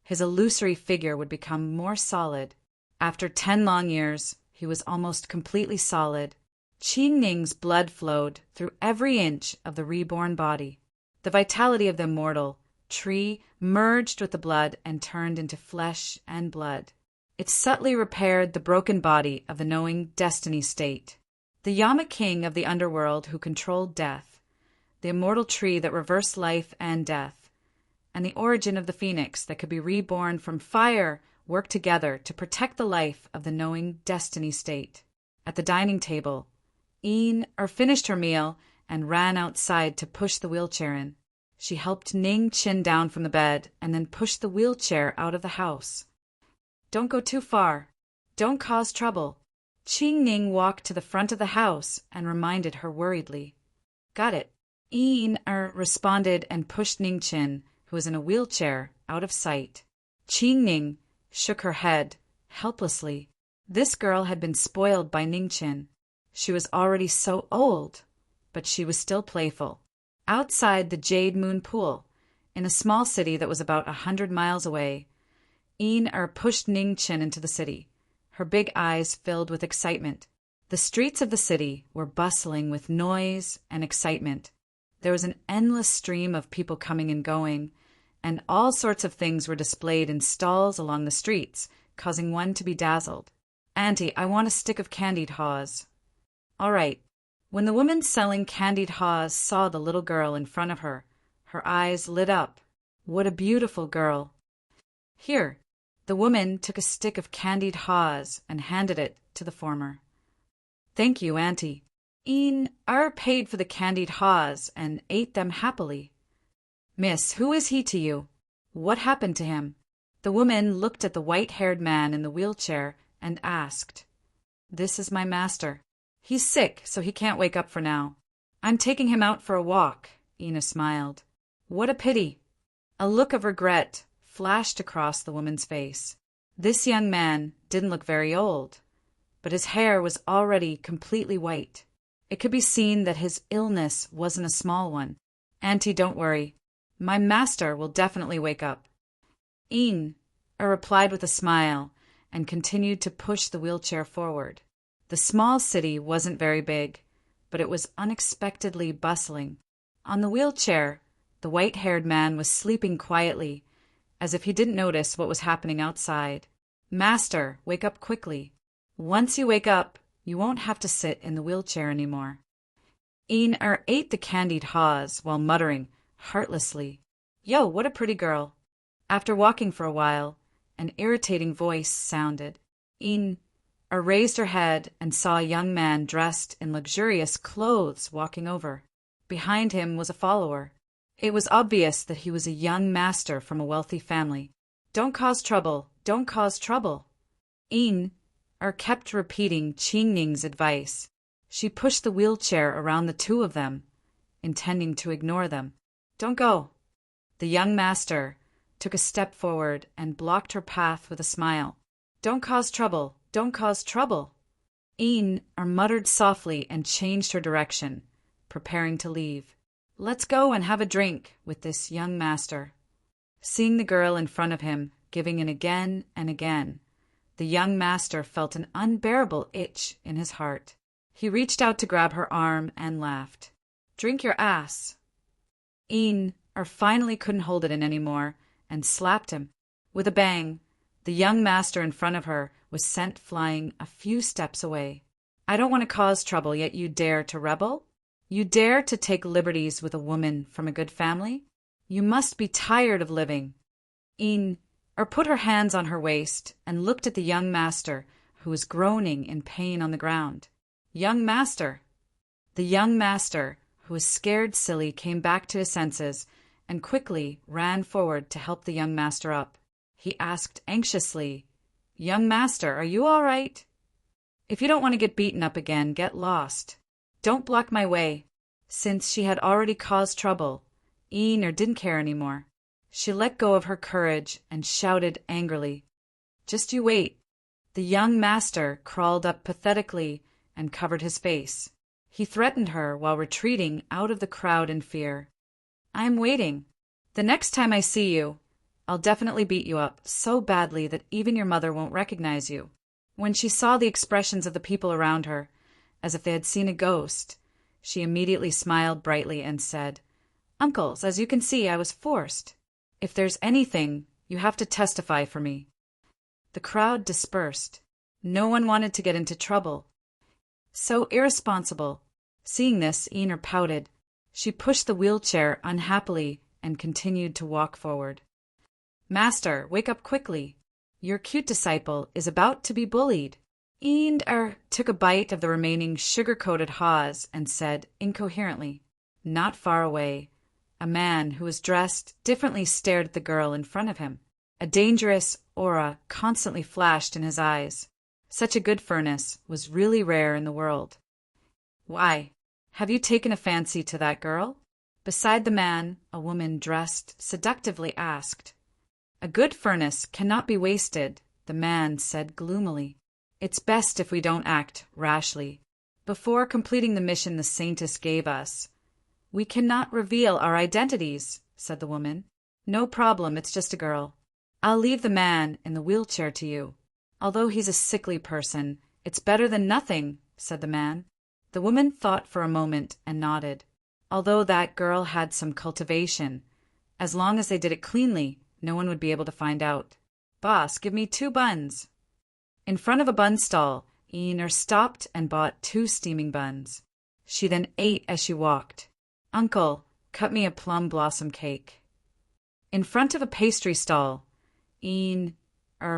his illusory figure would become more solid. After 10 long years, he was almost completely solid. Qingning's blood flowed through every inch of the reborn body. The vitality of the immortal tree merged with the blood and turned into flesh and blood. It subtly repaired the broken body of the knowing destiny state. The Yama king of the underworld who controlled death, the immortal tree that reversed life and death, and the origin of the phoenix that could be reborn from fire worked together to protect the life of the knowing destiny state. At the dining table, finished her meal and ran outside to push the wheelchair in. She helped Ning Qin down from the bed and then pushed the wheelchair out of the house. Don't go too far. Don't cause trouble. Qing Ning walked to the front of the house and reminded her worriedly. Got it. Responded and pushed Ning Qin, who was in a wheelchair, out of sight. Qing Ning shook her head, helplessly. This girl had been spoiled by Ning Qin. She was already so old, but she was still playful. Outside the Jade Moon Pool, in a small city that was about 100 miles away, pushed Ning Qin into the city, her big eyes filled with excitement. The streets of the city were bustling with noise and excitement. There was an endless stream of people coming and going, and all sorts of things were displayed in stalls along the streets, causing one to be dazzled. Auntie, I want a stick of candied haws. All right. When the woman selling candied haws saw the little girl in front of her, her eyes lit up. What a beautiful girl. Here. The woman took a stick of candied haws and handed it to the former. Thank you, Auntie. Paid for the candied haws and ate them happily. Miss, who is he to you? What happened to him? The woman looked at the white-haired man in the wheelchair and asked. This is my master. He's sick, so he can't wake up for now. I'm taking him out for a walk. Ina smiled. What a pity. A look of regret flashed across the woman's face. This young man didn't look very old, but his hair was already completely white. It could be seen that his illness wasn't a small one. Auntie, don't worry. My master will definitely wake up. Replied with a smile and continued to push the wheelchair forward. The small city wasn't very big, but it was unexpectedly bustling. On the wheelchair, the white-haired man was sleeping quietly, as if he didn't notice what was happening outside. Master, wake up quickly. Once you wake up, you won't have to sit in the wheelchair anymore. Ate the candied haws while muttering, heartlessly, Yo, what a pretty girl. After walking for a while, an irritating voice sounded. Raised her head and saw a young man dressed in luxurious clothes walking over. Behind him was a follower. It was obvious that he was a young master from a wealthy family. Don't cause trouble, don't cause trouble. Kept repeating Qing Ning's advice. She pushed the wheelchair around the two of them, intending to ignore them. Don't go. The young master took a step forward and blocked her path with a smile. Don't cause trouble, don't cause trouble. Muttered softly and changed her direction, preparing to leave. Let's go and have a drink with this young master. Seeing the girl in front of him giving in again and again, the young master felt an unbearable itch in his heart. He reached out to grab her arm and laughed. Drink your ass. Finally couldn't hold it in anymore and slapped him. With a bang, the young master in front of her was sent flying a few steps away. I don't want to cause trouble, yet you dare to rebel? You dare to take liberties with a woman from a good family? You must be tired of living. Put her hands on her waist and looked at the young master, who was groaning in pain on the ground. Young master. The young master, who was scared silly, came back to his senses and quickly ran forward to help the young master up. He asked anxiously, Young master, are you all right? If you don't want to get beaten up again, get lost. Don't block my way. Since she had already caused trouble, didn't care anymore. She let go of her courage and shouted angrily, Just you wait. The young master crawled up pathetically and covered his face. He threatened her while retreating out of the crowd in fear. I am waiting. The next time I see you, I'll definitely beat you up so badly that even your mother won't recognize you. When she saw the expressions of the people around her, as if they had seen a ghost, she immediately smiled brightly and said, Uncles, as you can see, I was forced. If there's anything, you have to testify for me." The crowd dispersed. No one wanted to get into trouble. So irresponsible. Seeing this, Ener pouted. She pushed the wheelchair unhappily and continued to walk forward. "Master, wake up quickly. Your cute disciple is about to be bullied." Ener took a bite of the remaining sugar-coated haws and said incoherently, not far away, a man who was dressed differently stared at the girl in front of him. A dangerous aura constantly flashed in his eyes. Such a good furnace was really rare in the world. "Why, have you taken a fancy to that girl?" Beside the man, a woman dressed seductively asked. "A good furnace cannot be wasted," the man said gloomily. "It's best if we don't act rashly. Before completing the mission the Saintess gave us, we cannot reveal our identities," said the woman. "No problem, it's just a girl. I'll leave the man in the wheelchair to you. Although he's a sickly person, it's better than nothing," said the man. The woman thought for a moment and nodded. Although that girl had some cultivation, as long as they did it cleanly, no one would be able to find out. "Boss, give me 2 buns." In front of a bun stall, Ener stopped and bought 2 steaming buns. She then ate as she walked. "Uncle, cut me a plum blossom cake." In front of a pastry stall, Ener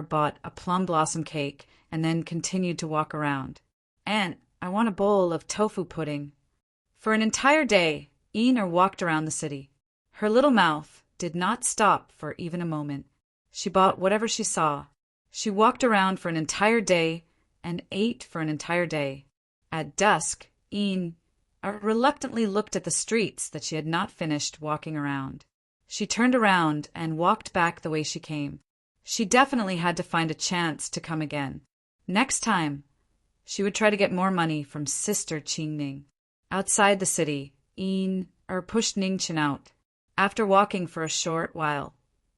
bought a plum blossom cake and then continued to walk around. "Aunt, I want a bowl of tofu pudding." For an entire day, Ener walked around the city. Her little mouth did not stop for even a moment. She bought whatever she saw. She walked around for an entire day and ate for an entire day. At dusk, Ener reluctantly looked at the streets that she had not finished walking around. She turned around and walked back the way she came. She definitely had to find a chance to come again. Next time, she would try to get more money from Sister Qingning. Outside the city, Ener pushed Ningchen out. After walking for a short while,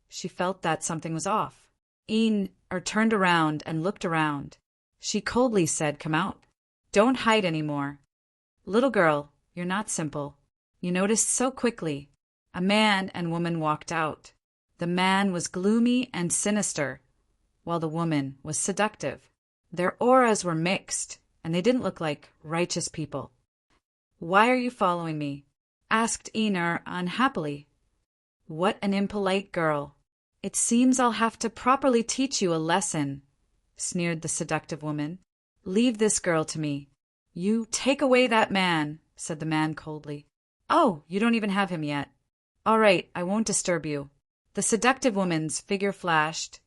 she felt that something was off. Ener turned around and looked around. She coldly said, "Come out. Don't hide anymore." "Little girl, you're not simple. You noticed so quickly." A man and woman walked out. The man was gloomy and sinister, while the woman was seductive. Their auras were mixed, and they didn't look like righteous people. "Why are you following me?" asked Ener unhappily. "What an impolite girl. It seems I'll have to properly teach you a lesson," sneered the seductive woman. "Leave this girl to me." "You take away that man," said the man coldly. "Oh, you don't even have him yet. All right, I won't disturb you." The seductive woman's figure flashed,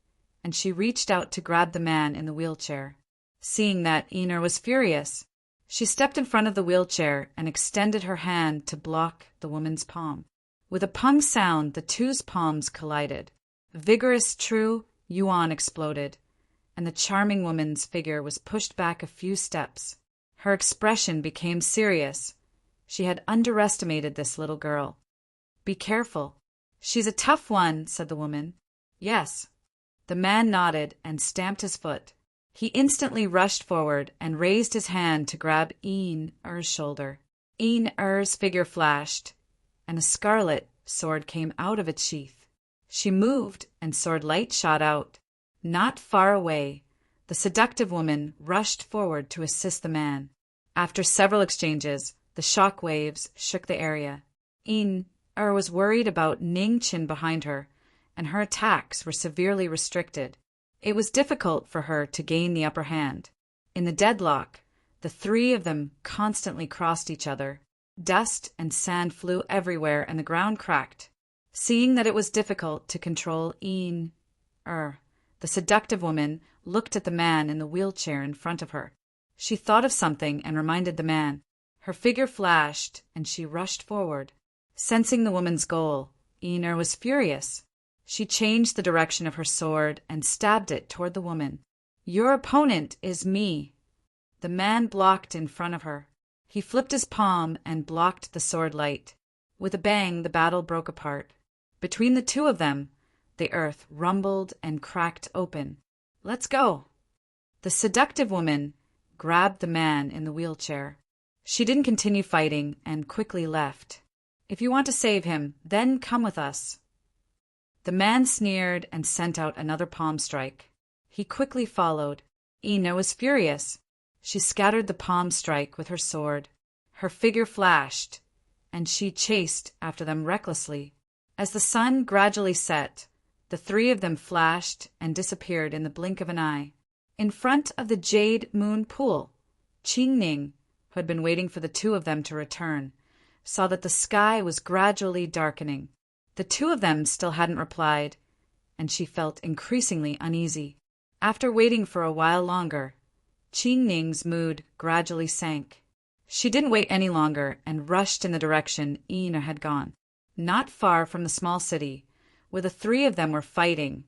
and she reached out to grab the man in the wheelchair. Seeing that, Ener was furious. She stepped in front of the wheelchair and extended her hand to block the woman's palm. With a pung sound, the 2's palms collided. Vigorous true yuan exploded, and the charming woman's figure was pushed back a few steps. Her expression became serious. She had underestimated this little girl. "Be careful. She's a tough one," said the woman. "Yes." The man nodded and stamped his foot. He instantly rushed forward and raised his hand to grab Ener's shoulder. Ener's figure flashed, and a scarlet sword came out of its sheath. She moved, and sword light shot out. Not far away, the seductive woman rushed forward to assist the man. After several exchanges, the shock waves shook the area. Ener was worried about Ningchen behind her, and her attacks were severely restricted. It was difficult for her to gain the upper hand. In the deadlock, the 3 of them constantly crossed each other. Dust and sand flew everywhere, and the ground cracked. Seeing that it was difficult to control Ener, the seductive woman looked at the man in the wheelchair in front of her. She thought of something and reminded the man. Her figure flashed, and she rushed forward. Sensing the woman's goal, Ener was furious. She changed the direction of her sword and stabbed it toward the woman. "Your opponent is me." The man blocked in front of her. He flipped his palm and blocked the sword light. With a bang, the battle broke apart. Between the 2 of them, the earth rumbled and cracked open. "Let's go." The seductive woman grabbed the man in the wheelchair. She didn't continue fighting and quickly left. "If you want to save him, then come with us." The man sneered and sent out another palm strike. He quickly followed. Ina was furious. She scattered the palm strike with her sword. Her figure flashed, and she chased after them recklessly. As the sun gradually set, the three of them flashed and disappeared in the blink of an eye. In front of the jade moon pool, Qingning, who had been waiting for the two of them to return, saw that the sky was gradually darkening. The two of them still hadn't replied, and she felt increasingly uneasy. After waiting for a while longer, Qingning's mood gradually sank. She didn't wait any longer and rushed in the direction Ina had gone. Not far from the small city, where the three of them were fighting,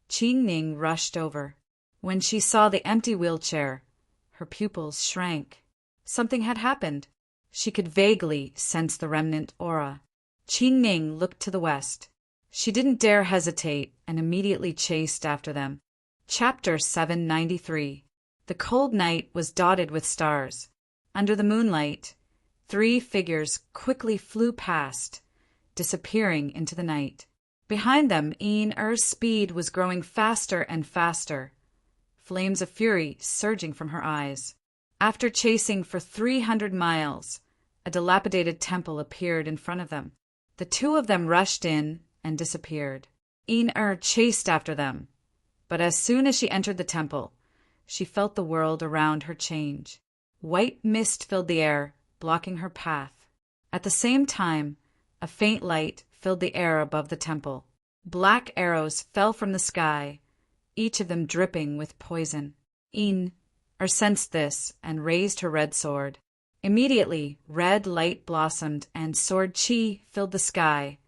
Qingning rushed over. When she saw the empty wheelchair, her pupils shrank. Something had happened. She could vaguely sense the remnant aura. Qingning looked to the west. She didn't dare hesitate and immediately chased after them. Chapter 793. The cold night was dotted with stars. Under the moonlight, three figures quickly flew past, disappearing into the night. Behind them, Yin-Er's speed was growing faster and faster, flames of fury surging from her eyes. After chasing for 300 miles, a dilapidated temple appeared in front of them. The two of them rushed in and disappeared. Yin-Er chased after them, but as soon as she entered the temple, she felt the world around her change. White mist filled the air, blocking her path. At the same time, a faint light filled the air above the temple. Black arrows fell from the sky, each of them dripping with poison. Yin-Er sensed this and raised her red sword. Immediately, red light blossomed and sword chi filled the sky,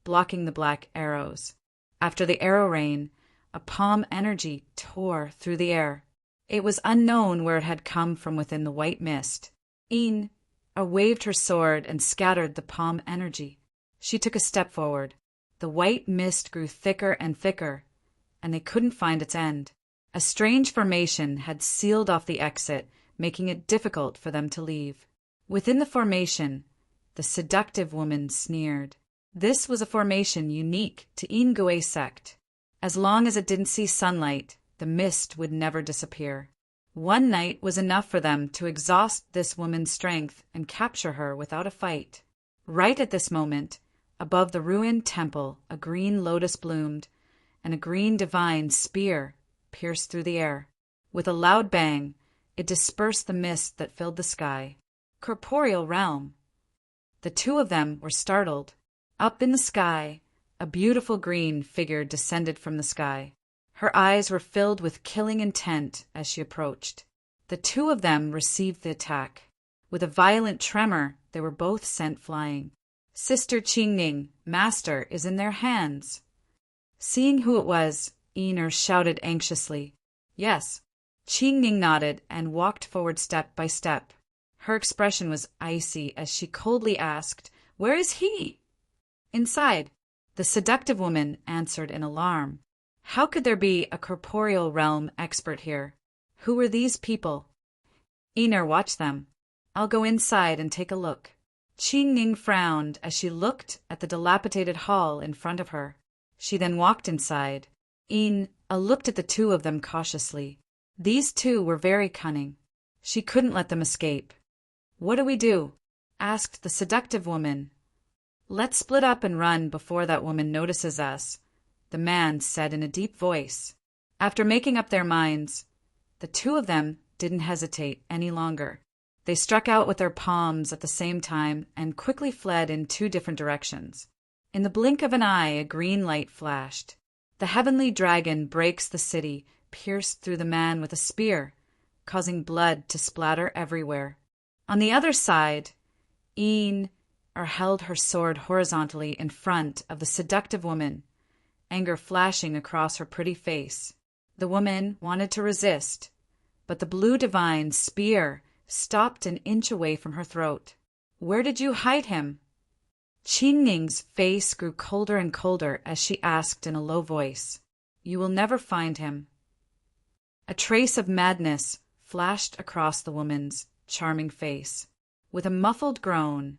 blocking the black arrows. After the arrow rain, a palm energy tore through the air. It was unknown where it had come from within the white mist. Yin-Er waved her sword and scattered the palm energy. She took a step forward. The white mist grew thicker and thicker, and they couldn't find its end. A strange formation had sealed off the exit, making it difficult for them to leave. Within the formation, the seductive woman sneered. This was a formation unique to Ingwe sect. As long as it didn't see sunlight, the mist would never disappear. One night was enough for them to exhaust this woman's strength and capture her without a fight. Right at this moment, above the ruined temple, a green lotus bloomed, and a green divine spear pierced through the air. With a loud bang, it dispersed the mist that filled the sky. Corporeal realm. The two of them were startled. Up in the sky, a beautiful green figure descended from the sky. Her eyes were filled with killing intent as she approached. The two of them received the attack. With a violent tremor, they were both sent flying. Sister Qingning, Master is in their hands. Seeing who it was, Yin-Er shouted anxiously. Yes. Qingning nodded and walked forward step by step. Her expression was icy as she coldly asked, "Where is he?" "Inside," the seductive woman answered in alarm. How could there be a corporeal realm expert here? Who were these people? Yin-Er watched them. "I'll go inside and take a look." Qingning frowned as she looked at the dilapidated hall in front of her. She then walked inside. Yin-Er looked at the two of them cautiously. These two were very cunning. She couldn't let them escape. "What do we do?" asked the seductive woman. "Let's split up and run before that woman notices us," the man said in a deep voice. After making up their minds, the two of them didn't hesitate any longer. They struck out with their palms at the same time and quickly fled in two different directions. In the blink of an eye, a green light flashed. The heavenly dragon breaks the city, pierced through the man with a spear, causing blood to splatter everywhere. On the other side, Yin-Er held her sword horizontally in front of the seductive woman, anger flashing across her pretty face. The woman wanted to resist, but the blue divine spear stopped an inch away from her throat. "Where did you hide him?" Qingning's face grew colder and colder as she asked in a low voice. "You will never find him." A trace of madness flashed across the woman's charming face. With a muffled groan,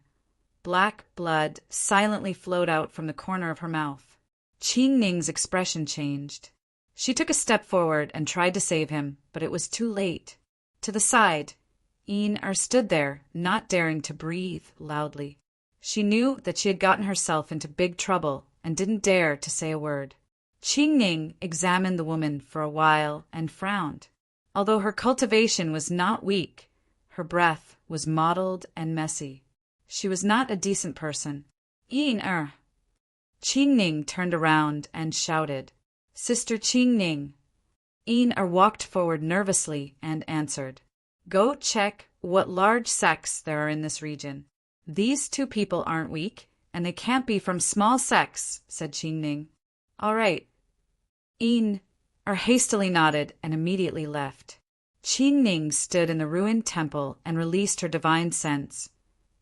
black blood silently flowed out from the corner of her mouth. Qing Ning's expression changed. She took a step forward and tried to save him, but it was too late. To the side, stood there, not daring to breathe loudly. She knew that she had gotten herself into big trouble and didn't dare to say a word. Qing Ning examined the woman for a while and frowned. Although her cultivation was not weak, her breath was mottled and messy. She was not a decent person. Qing Ning turned around and shouted, "Sister Qing Ning." Walked forward nervously and answered, "Go check what large sects there are in this region. These two people aren't weak, and they can't be from small sects," said Qing Ning. "All right." Hastily nodded and immediately left. Qing Ning stood in the ruined temple and released her divine sense,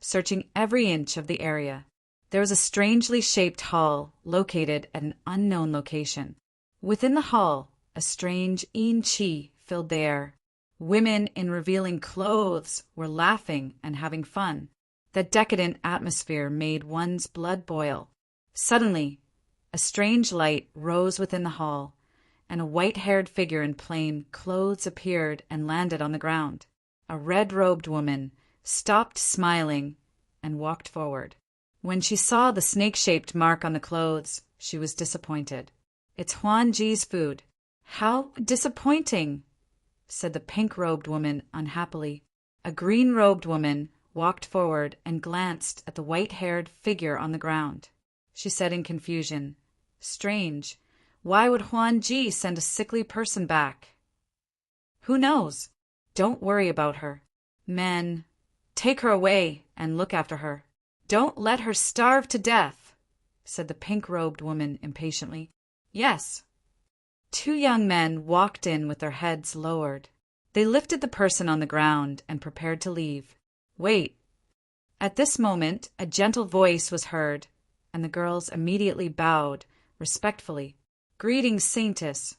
searching every inch of the area. There was a strangely shaped hall located at an unknown location. Within the hall, a strange yin qi filled the air. Women in revealing clothes were laughing and having fun. That decadent atmosphere made one's blood boil. Suddenly, a strange light rose within the hall, and a white-haired figure in plain clothes appeared and landed on the ground. A red-robed woman stopped smiling and walked forward. When she saw the snake-shaped mark on the clothes, she was disappointed. "It's Huan Ji's food." "How disappointing," said the pink-robed woman unhappily. A green-robed woman walked forward and glanced at the white-haired figure on the ground. She said in confusion, "Strange. Why would Huan Ji send a sickly person back?" "Who knows? Don't worry about her. Men, take her away and look after her." "Don't let her starve to death," said the pink-robed woman impatiently. "Yes." Two young men walked in with their heads lowered. They lifted the person on the ground and prepared to leave. "Wait." At this moment, a gentle voice was heard, and the girls immediately bowed respectfully. "Greetings, Saintess."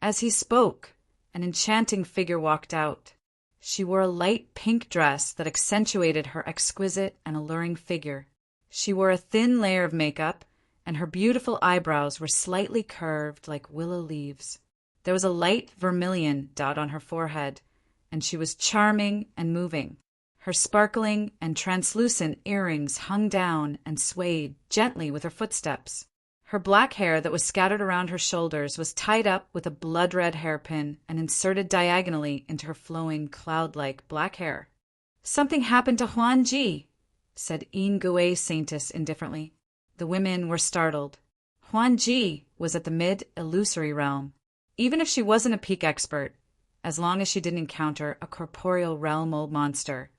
As he spoke, an enchanting figure walked out. She wore a light pink dress that accentuated her exquisite and alluring figure. She wore a thin layer of makeup, and her beautiful eyebrows were slightly curved like willow leaves. There was a light vermilion dot on her forehead, and she was charming and moving. Her sparkling and translucent earrings hung down and swayed gently with her footsteps. Her black hair that was scattered around her shoulders was tied up with a blood-red hairpin and inserted diagonally into her flowing, cloud-like black hair. "Something happened to Huan Ji," said Yin Saintess indifferently. The women were startled. Huan Ji was at the mid-illusory realm. Even if she wasn't a peak expert, as long as she didn't encounter a corporeal realm old monster,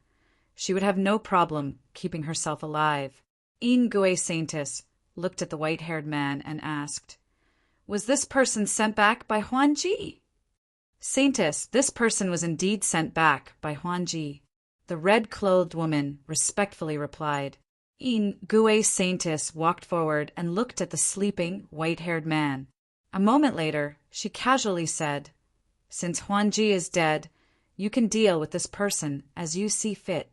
she would have no problem keeping herself alive. Yin Saintess looked at the white-haired man and asked, "Was this person sent back by Huan Ji?" "Saintess, this person was indeed sent back by Huan Ji," the red-clothed woman respectfully replied. Yin Saintess walked forward and looked at the sleeping, white-haired man. A moment later, she casually said, "Since Huan Ji is dead, you can deal with this person as you see fit."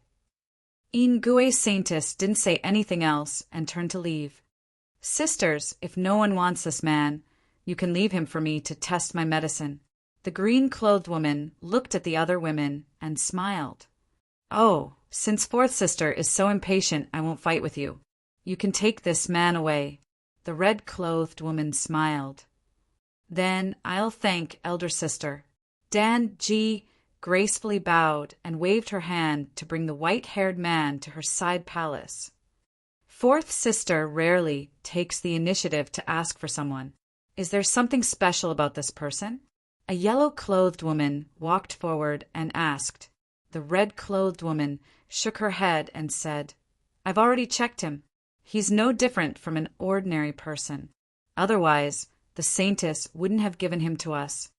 Yin Saintess didn't say anything else and turned to leave. "Sisters, if no one wants this man, you can leave him for me to test my medicine." The green-clothed woman looked at the other women and smiled. "Oh, since fourth sister is so impatient, I won't fight with you. You can take this man away." The red-clothed woman smiled. "Then I'll thank elder sister." Dan Ji gracefully bowed and waved her hand to bring the white-haired man to her side palace. Fourth sister rarely takes the initiative to ask for someone. Is there something special about this person? A yellow-clothed woman walked forward and asked. The red-clothed woman shook her head and said, "I've already checked him. He's no different from an ordinary person. Otherwise, the Saintess wouldn't have given him to us.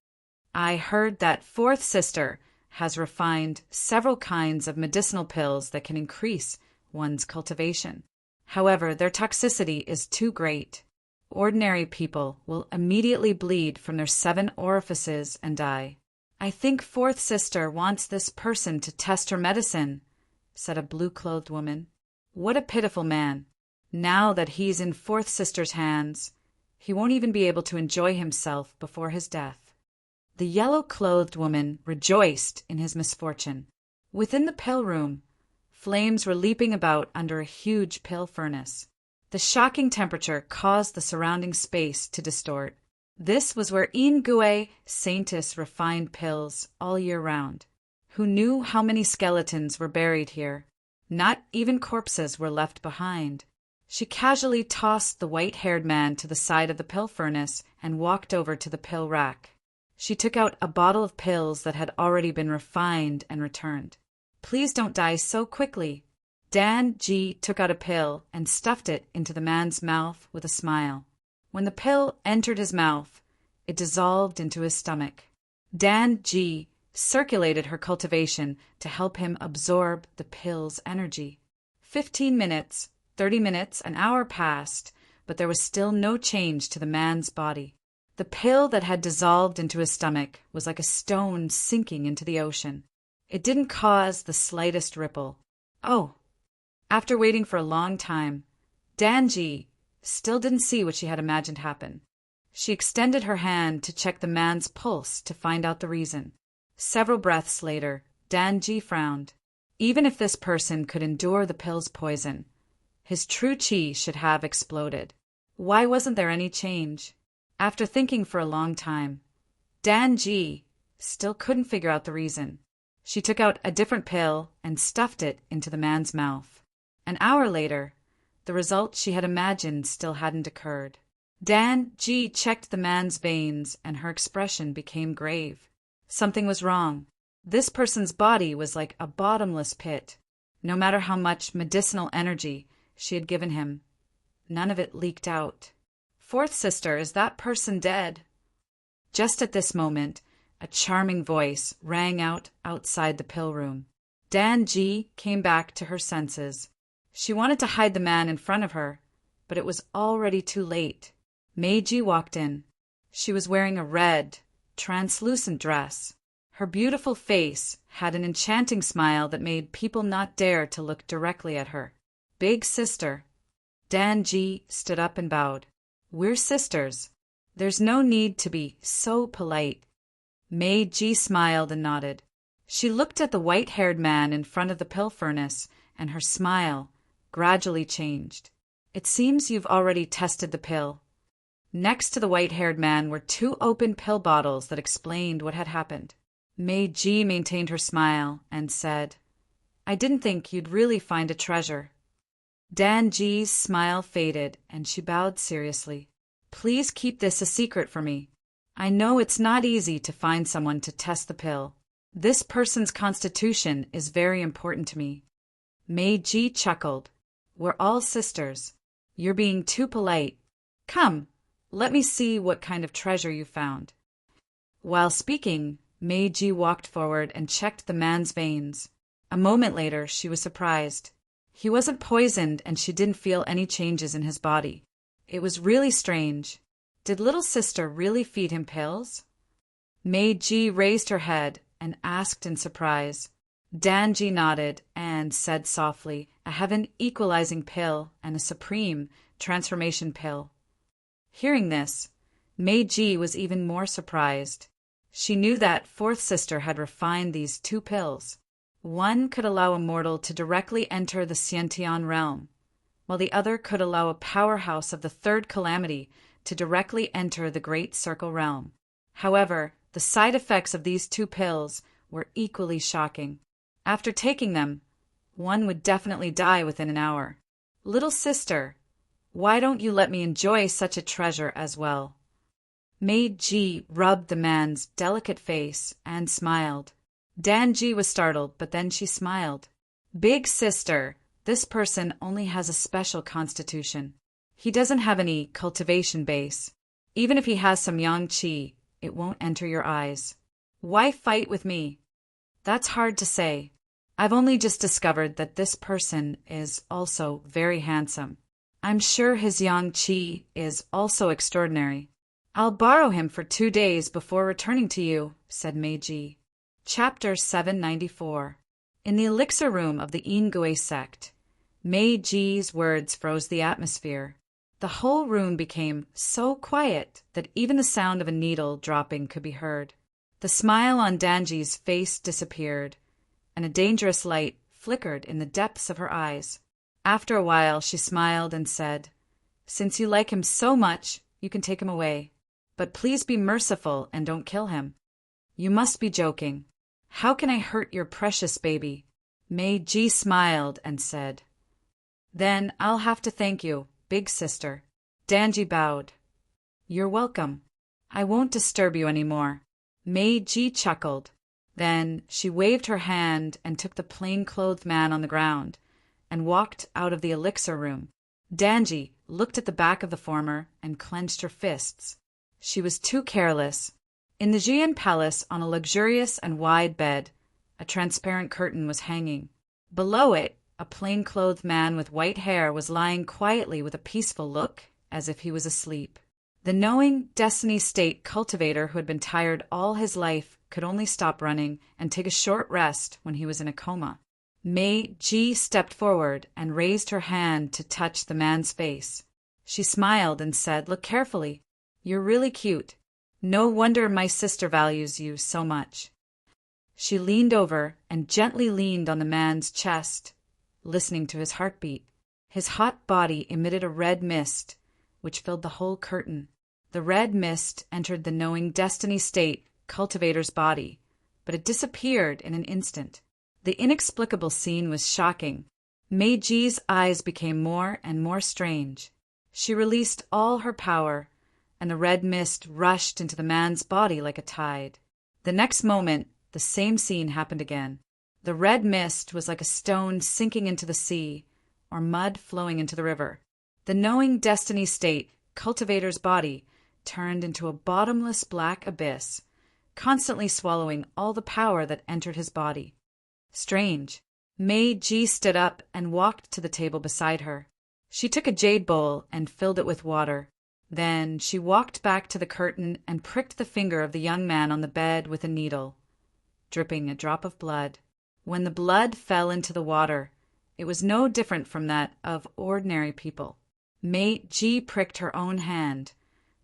I heard that fourth sister has refined several kinds of medicinal pills that can increase one's cultivation. However, their toxicity is too great. Ordinary people will immediately bleed from their 7 orifices and die. I think fourth sister wants this person to test her medicine," said a blue-clothed woman. "What a pitiful man. Now that he's in fourth sister's hands, He won't even be able to enjoy himself before his death." The yellow-clothed woman rejoiced in his misfortune. Within the pill room, flames were leaping about under a huge pill furnace. The shocking temperature caused the surrounding space to distort. This was where Ingue Saintis refined pills all year round. Who knew how many skeletons were buried here? Not even corpses were left behind. She casually tossed the white-haired man to the side of the pill furnace and walked over to the pill rack. She took out a bottle of pills that had already been refined and returned. "Please don't die so quickly." Dan G took out a pill and stuffed it into the man's mouth with a smile. When the pill entered his mouth, it dissolved into his stomach. Dan G circulated her cultivation to help him absorb the pill's energy. 15 minutes, 30 minutes, an hour passed, but there was still no change to the man's body. The pill that had dissolved into his stomach was like a stone sinking into the ocean. It didn't cause the slightest ripple. Oh! After waiting for a long time, Danji still didn't see what she had imagined happen. She extended her hand to check the man's pulse to find out the reason. Several breaths later, Danji frowned. Even if this person could endure the pill's poison, his true chi should have exploded. Why wasn't there any change? After thinking for a long time, Danji still couldn't figure out the reason. She took out a different pill and stuffed it into the man's mouth. An hour later, the result she had imagined still hadn't occurred. Danji checked the man's veins and her expression became grave. Something was wrong. This person's body was like a bottomless pit. No matter how much medicinal energy she had given him, none of it leaked out. "Fourth sister, is that person dead?" Just at this moment, a charming voice rang out outside the pill room. Danji came back to her senses. She wanted to hide the man in front of her, but it was already too late. Meiji walked in. She was wearing a red, translucent dress. Her beautiful face had an enchanting smile that made people not dare to look directly at her. "Big sister." Danji stood up and bowed. "We're sisters. There's no need to be so polite." Meiji smiled and nodded. She looked at the white-haired man in front of the pill furnace, and her smile gradually changed. "It seems you've already tested the pill." Next to the white-haired man were 2 open pill bottles that explained what had happened. Meiji maintained her smile and said, "I didn't think you'd really find a treasure." Danji's smile faded and she bowed seriously. "Please keep this a secret for me. I know it's not easy to find someone to test the pill. This person's constitution is very important to me." Meiji chuckled. "We're all sisters. You're being too polite. Come, let me see what kind of treasure you found." While speaking, Meiji walked forward and checked the man's veins. A moment later, she was surprised. He wasn't poisoned and she didn't feel any changes in his body. It was really strange. Did little sister really feed him pills? Meiji raised her head and asked in surprise. Danji nodded and said softly, "A heaven equalizing pill and a supreme transformation pill." Hearing this, Meiji was even more surprised. She knew that fourth sister had refined these 2 pills. One could allow a mortal to directly enter the Xiantian realm, while the other could allow a powerhouse of the 3rd calamity to directly enter the Great Circle realm. However, the side effects of these 2 pills were equally shocking. After taking them, one would definitely die within an hour. "Little sister, why don't you let me enjoy such a treasure as well?" Meiji rubbed the man's delicate face and smiled. Danji was startled, but then she smiled. "Big sister, this person only has a special constitution. He doesn't have any cultivation base. Even if he has some yang qi, it won't enter your eyes. Why fight with me?" "That's hard to say. I've only just discovered that this person is also very handsome. I'm sure his yang qi is also extraordinary. I'll borrow him for 2 days before returning to you," said Meiji. Chapter 794. In the elixir room of the Ingue sect, Meiji's words froze the atmosphere. The whole room became so quiet that even the sound of a needle dropping could be heard. The smile on Danji's face disappeared, and a dangerous light flickered in the depths of her eyes. After a while she smiled and said, "Since you like him so much, you can take him away. But please be merciful and don't kill him." "You must be joking. How can I hurt your precious baby?" Meiji smiled and said, "Then I'll have to thank you, big sister." Danji bowed. "You're welcome. I won't disturb you any more." Meiji chuckled. Then she waved her hand and took the plain-clothed man on the ground and walked out of the elixir room. Danji looked at the back of the former and clenched her fists. She was too careless. In the Jian Palace, on a luxurious and wide bed, a transparent curtain was hanging. Below it, a plain-clothed man with white hair was lying quietly with a peaceful look, as if he was asleep. The knowing Destiny State cultivator who had been tired all his life could only stop running and take a short rest when he was in a coma. Meiji stepped forward and raised her hand to touch the man's face. She smiled and said, "Look carefully. You're really cute. No wonder my sister values you so much." She leaned over and gently leaned on the man's chest, listening to his heartbeat. His hot body emitted a red mist, which filled the whole curtain. The red mist entered the knowing Destiny State cultivator's body, but it disappeared in an instant. The inexplicable scene was shocking. Meiji's eyes became more and more strange. She released all her power, and the red mist rushed into the man's body like a tide. The next moment, the same scene happened again. The red mist was like a stone sinking into the sea, or mud flowing into the river. The knowing Destiny State cultivator's body turned into a bottomless black abyss, constantly swallowing all the power that entered his body. Strange. Meiji stood up and walked to the table beside her. She took a jade bowl and filled it with water. Then she walked back to the curtain and pricked the finger of the young man on the bed with a needle, dripping a drop of blood. When the blood fell into the water, it was no different from that of ordinary people. Meiji pricked her own hand,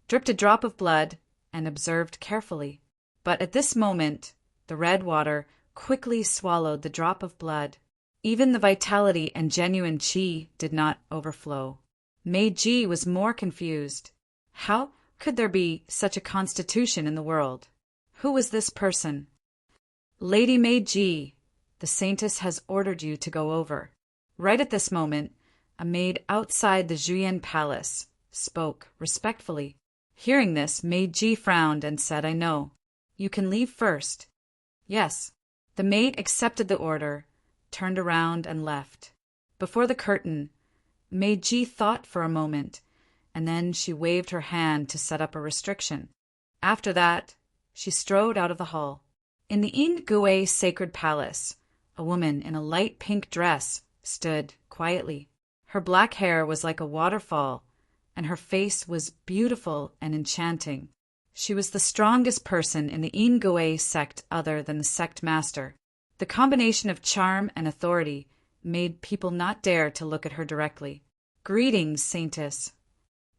dripped a drop of blood, and observed carefully. But at this moment, the red water quickly swallowed the drop of blood. Even the vitality and genuine qi did not overflow. Meiji was more confused. How could there be such a constitution in the world? Who was this person? "Lady Meiji, the saintess has ordered you to go over." Right at this moment, a maid outside the Juyin Palace spoke respectfully. Hearing this, Meiji frowned and said, "I know. You can leave first." "Yes." The maid accepted the order, turned around and left. Before the curtain, Meiji thought for a moment, and then she waved her hand to set up a restriction. After that, she strode out of the hall. In the In-Gui Sacred Palace, a woman in a light pink dress stood quietly. Her black hair was like a waterfall, and her face was beautiful and enchanting. She was the strongest person in the In-Gui sect other than the sect master. The combination of charm and authority made people not dare to look at her directly. "Greetings, saintess."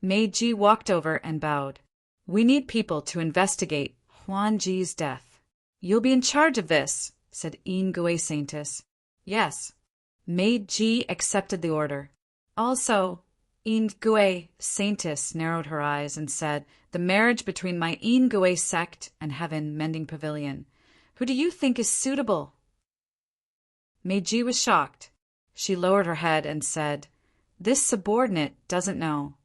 Meiji walked over and bowed. "We need people to investigate Huanji's death." "You'll be in charge of this," said In-Gui saintess. "Yes." Meiji accepted the order. "Also," In-Gui saintess narrowed her eyes and said, "the marriage between my In-Gui sect and Heaven Mending Pavilion. Who do you think is suitable?" Meiji was shocked. She lowered her head and said, "This subordinate doesn't know."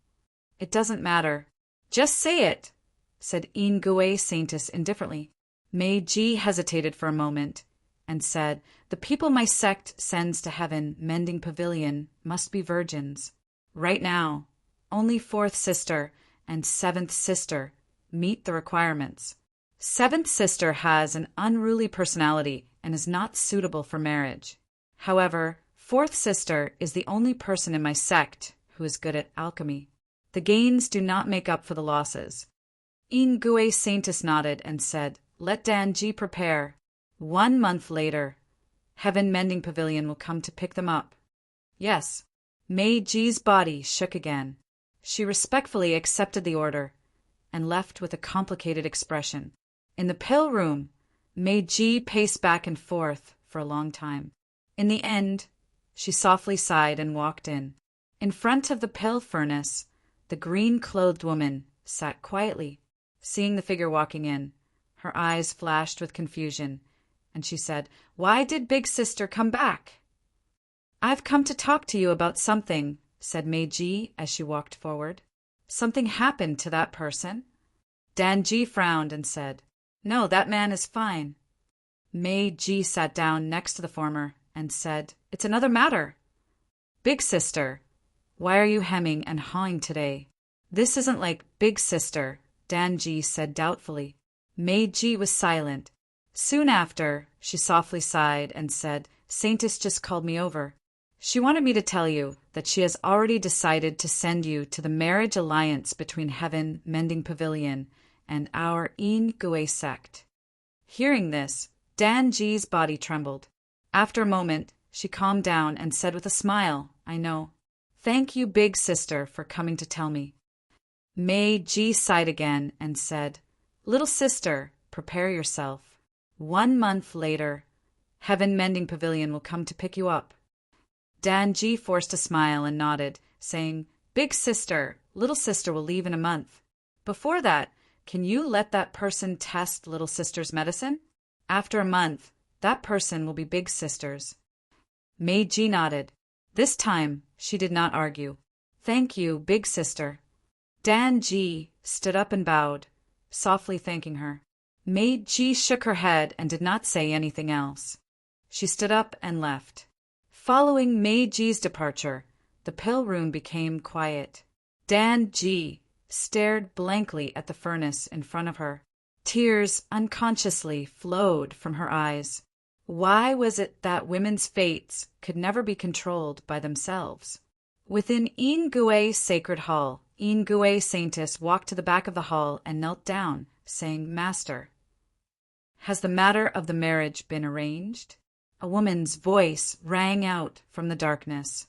"It doesn't matter." "Just say it," said In-Gui saintess indifferently. Meiji hesitated for a moment and said, "The people my sect sends to Heaven Mending Pavilion must be virgins. Right now, only fourth sister and seventh sister meet the requirements. Seventh sister has an unruly personality and is not suitable for marriage. However, fourth sister is the only person in my sect who is good at alchemy. The gains do not make up for the losses." In-Gui saintess nodded and said, "Let Danji prepare. 1 month later, Heaven Mending Pavilion will come to pick them up." "Yes." Meiji's body shook again. She respectfully accepted the order and left with a complicated expression. In the pill room, Meiji paced back and forth for a long time. In the end, she softly sighed and walked in. In front of the pill furnace, the green-clothed woman sat quietly. Seeing the figure walking in, her eyes flashed with confusion, and she said, "Why did Big Sister come back?" "I've come to talk to you about something," said Meiji as she walked forward. "Something happened to that person?" Danji frowned and said, "No, that man is fine." Meiji sat down next to the former and said, "It's another matter. Big Sister, why are you hemming and hawing today?" "This isn't like Big Sister," Danji said doubtfully. Meiji was silent. Soon after, she softly sighed and said, "Saintess just called me over. She wanted me to tell you that she has already decided to send you to the marriage alliance between Heaven Mending Pavilion and our In-Gui sect." Hearing this, Danji's body trembled. After a moment, she calmed down and said with a smile, "I know. Thank you, Big Sister, for coming to tell me." Meiji sighed again and said, "Little sister, prepare yourself. 1 month later, Heaven Mending Pavilion will come to pick you up." Danji forced a smile and nodded, saying, "Big Sister, Little Sister will leave in a month. Before that, can you let that person test Little Sister's medicine? After a month, that person will be Big Sister's." Meiji nodded. This time, she did not argue. "Thank you, Big Sister." Danji stood up and bowed, softly thanking her. Meiji shook her head and did not say anything else. She stood up and left. Following Meiji's departure, the pill room became quiet. Danji stared blankly at the furnace in front of her. Tears unconsciously flowed from her eyes. Why was it that women's fates could never be controlled by themselves? Within In-Gui Sacred Hall, In-Gui Saintess walked to the back of the hall and knelt down, saying, "Master, has the matter of the marriage been arranged?" A woman's voice rang out from the darkness.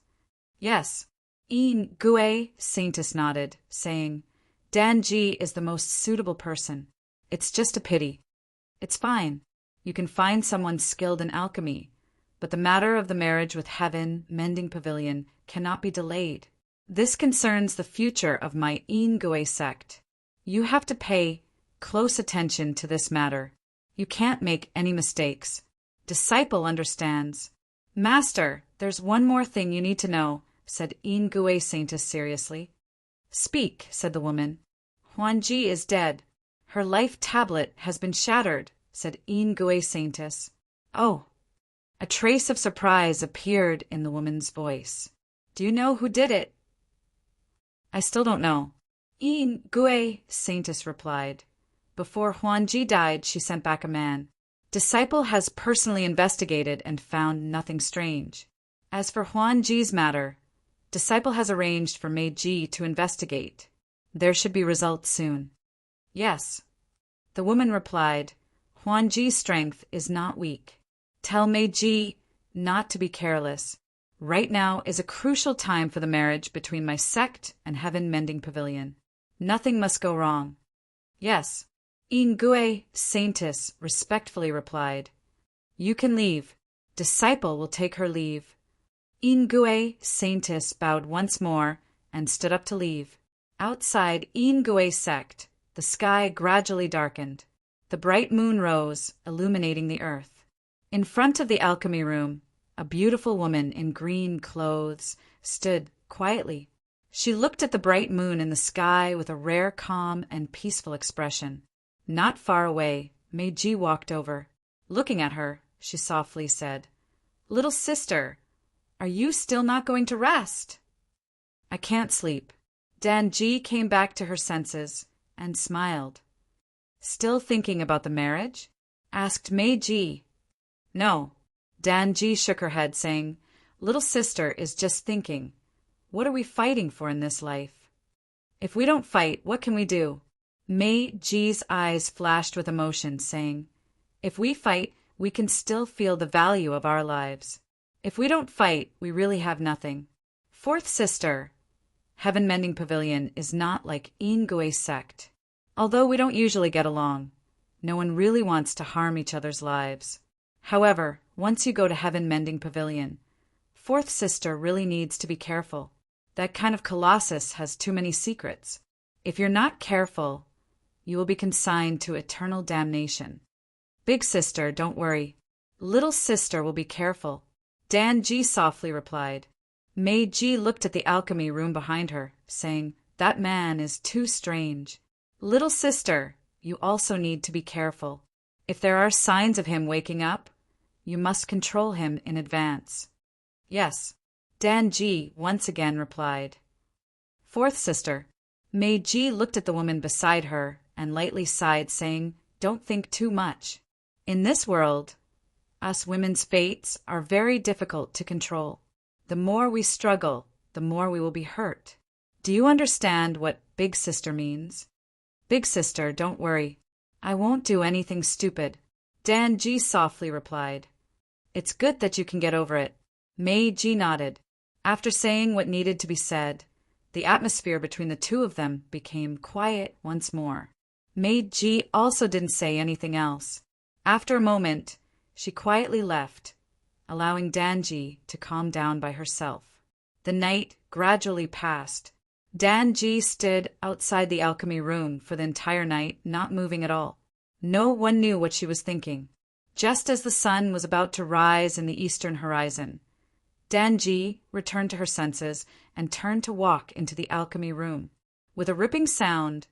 "Yes." In-Gui Saintess nodded, saying, "Danji is the most suitable person. It's just a pity. It's fine. You can find someone skilled in alchemy, but the matter of the marriage with Heaven Mending Pavilion cannot be delayed. This concerns the future of my In-Gui sect. You have to pay close attention to this matter. You can't make any mistakes. Disciple understands." "Master, there's one more thing you need to know," said In-Gui Saintess seriously. "Speak," said the woman. "Huanji is dead. Her life tablet has been shattered," said In-Gui Saintess. "Oh." A trace of surprise appeared in the woman's voice. "Do you know who did it?" "I still don't know," In-Gui Saintess replied. "Before Huanji died, she sent back a man. Disciple has personally investigated and found nothing strange. As for Huanji's matter, Disciple has arranged for Meiji to investigate. There should be results soon." "Yes." The woman replied, "Huanji's strength is not weak. Tell Meiji not to be careless. Right now is a crucial time for the marriage between my sect and Heaven Mending Pavilion. Nothing must go wrong." "Yes." In-Gui Saintess respectfully replied, "You can leave. Disciple will take her leave." In-Gui Saintess bowed once more and stood up to leave. Outside In-Gui sect, the sky gradually darkened. The bright moon rose, illuminating the earth. In front of the alchemy room, a beautiful woman in green clothes stood quietly. She looked at the bright moon in the sky with a rare calm and peaceful expression. Not far away, Meiji walked over. Looking at her, she softly said, "Little sister, are you still not going to rest?" "I can't sleep." Danji came back to her senses and smiled. "Still thinking about the marriage?" asked Meiji. "No." Danji shook her head, saying, "Little sister is just thinking. What are we fighting for in this life? If we don't fight, what can we do?" Meiji's eyes flashed with emotion, saying, "If we fight, we can still feel the value of our lives. If we don't fight, we really have nothing. Fourth sister, Heaven Mending Pavilion is not like Ingwe sect. Although we don't usually get along, no one really wants to harm each other's lives. However, once you go to Heaven Mending Pavilion, fourth sister really needs to be careful. That kind of colossus has too many secrets. If you're not careful, you will be consigned to eternal damnation. Big sister, don't worry. Little sister will be careful, Dan G softly replied. Mei Ji looked at the alchemy room behind her, saying, That man is too strange. Little sister, you also need to be careful. If there are signs of him waking up, you must control him in advance. Yes, Dan Ji once again replied. Fourth sister, Mei Ji looked at the woman beside her and lightly sighed, saying, Don't think too much. In this world, us women's fates are very difficult to control. The more we struggle, the more we will be hurt. Do you understand what big sister means? Big sister, don't worry. I won't do anything stupid, Dan Ji softly replied. It's good that you can get over it. Mei Ji nodded. After saying what needed to be said, the atmosphere between the two of them became quiet once more. Mei Ji also didn't say anything else. After a moment, she quietly left, allowing Danji to calm down by herself. The night gradually passed. Danji stood outside the alchemy room for the entire night, not moving at all. No one knew what she was thinking. Just as the sun was about to rise in the eastern horizon, Danji returned to her senses and turned to walk into the alchemy room. With a ripping sound,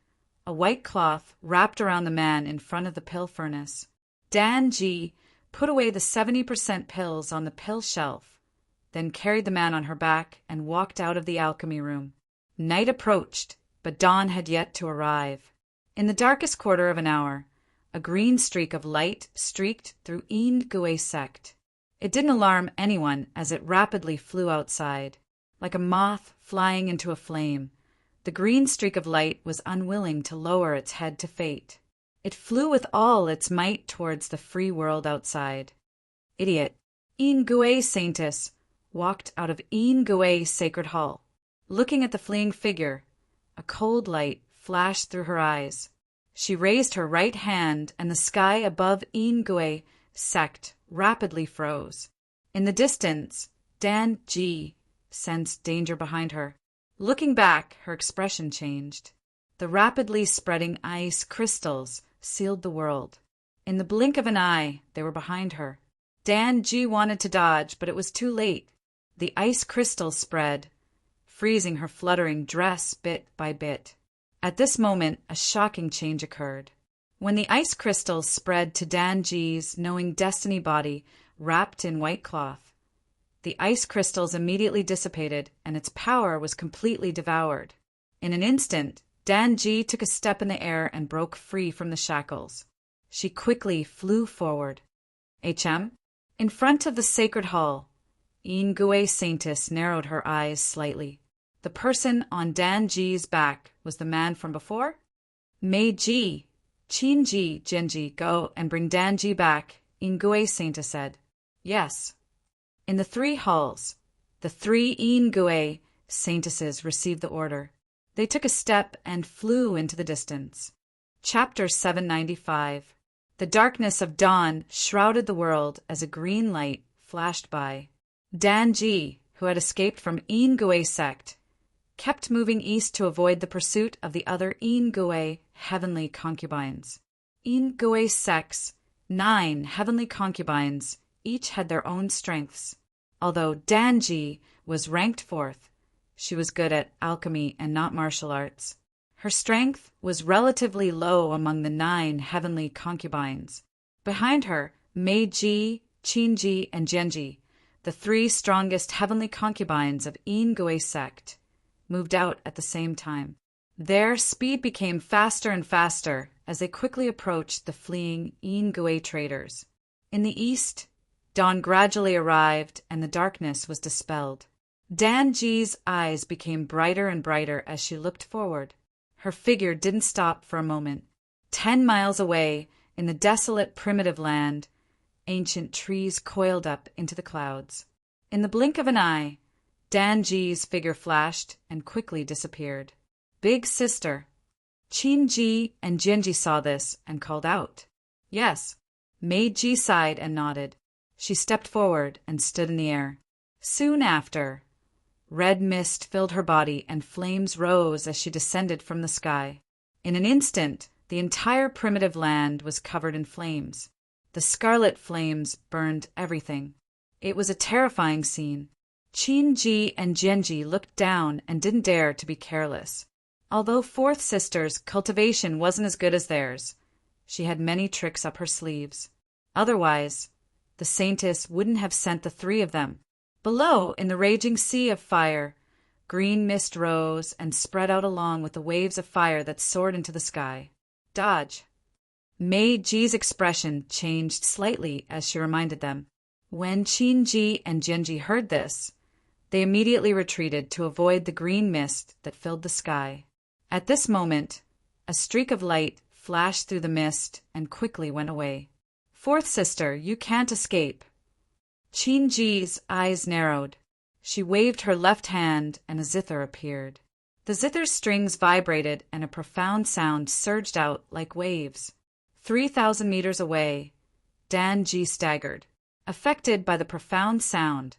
a white cloth wrapped around the man in front of the pill furnace. Danji put away the 70% pills on the pill shelf, then carried the man on her back and walked out of the alchemy room. Night approached, but dawn had yet to arrive. In the darkest quarter of an hour, a green streak of light streaked through Ingwe sect. It didn't alarm anyone as it rapidly flew outside. Like a moth flying into a flame, the green streak of light was unwilling to lower its head to fate. It flew with all its might towards the free world outside. Idiot. Ingwe Saintess walked out of Ingwe Sacred Hall. Looking at the fleeing figure, a cold light flashed through her eyes. She raised her right hand, and the sky above Ingwe sect rapidly froze. In the distance, Dan Ji sensed danger behind her. Looking back, her expression changed. The rapidly spreading ice crystals sealed the world. In the blink of an eye, they were behind her. Dan Ji wanted to dodge, but it was too late. The ice crystals spread, freezing her fluttering dress bit by bit. At this moment, a shocking change occurred. When the ice crystals spread to Dan Ji's knowing destiny body wrapped in white cloth, the ice crystals immediately dissipated and its power was completely devoured. In an instant, Dan Ji took a step in the air and broke free from the shackles. She quickly flew forward. HM? In front of the sacred hall, Ingwe Saintess narrowed her eyes slightly. The person on Dan Ji's back was the man from before? Mei Ji, Qin Ji, Jinji, go and bring Dan Ji back, Ingwe Saintess said. Yes. In the 3 halls, the 3 Ingwe Saintesses received the order. They took a step and flew into the distance. Chapter 795. The darkness of dawn shrouded the world as a green light flashed by. Dan Ji, who had escaped from Ingwe sect, kept moving east to avoid the pursuit of the other Ingwe heavenly concubines. Ingwe sect's 9 heavenly concubines each had their own strengths. Although Dan Ji was ranked 4th, she was good at alchemy and not martial arts. Her strength was relatively low among the 9 heavenly concubines. Behind her, Mei Ji, Qin Ji, and Genji, the 3 strongest heavenly concubines of Ingwe sect, moved out at the same time. Their speed became faster and faster as they quickly approached the fleeing Ingwe traders. In the east, dawn gradually arrived and the darkness was dispelled. Dan Ji's eyes became brighter and brighter as she looked forward. Her figure didn't stop for a moment. 10 miles away, in the desolate primitive land, ancient trees coiled up into the clouds. In the blink of an eye, Danji's figure flashed and quickly disappeared. Big sister. Qin and Jianji saw this and called out. Yes. Meiji sighed and nodded. She stepped forward and stood in the air. Soon after, red mist filled her body and flames rose as she descended from the sky. In an instant, the entire primitive land was covered in flames. The scarlet flames burned everything. It was a terrifying scene. Qin and Jianji looked down and didn't dare to be careless. Although fourth sister's cultivation wasn't as good as theirs, she had many tricks up her sleeves. Otherwise, the saintess wouldn't have sent the three of them. Below, in the raging sea of fire, green mist rose and spread out along with the waves of fire that soared into the sky. Dodge. Meiji's expression changed slightly as she reminded them. When Qin and Jianji heard this, they immediately retreated to avoid the green mist that filled the sky. At this moment, a streak of light flashed through the mist and quickly went away. Fourth sister, you can't escape. Qin's eyes narrowed. She waved her left hand and a zither appeared. The zither's strings vibrated and a profound sound surged out like waves. 3,000 meters away, Danji staggered. Affected by the profound sound,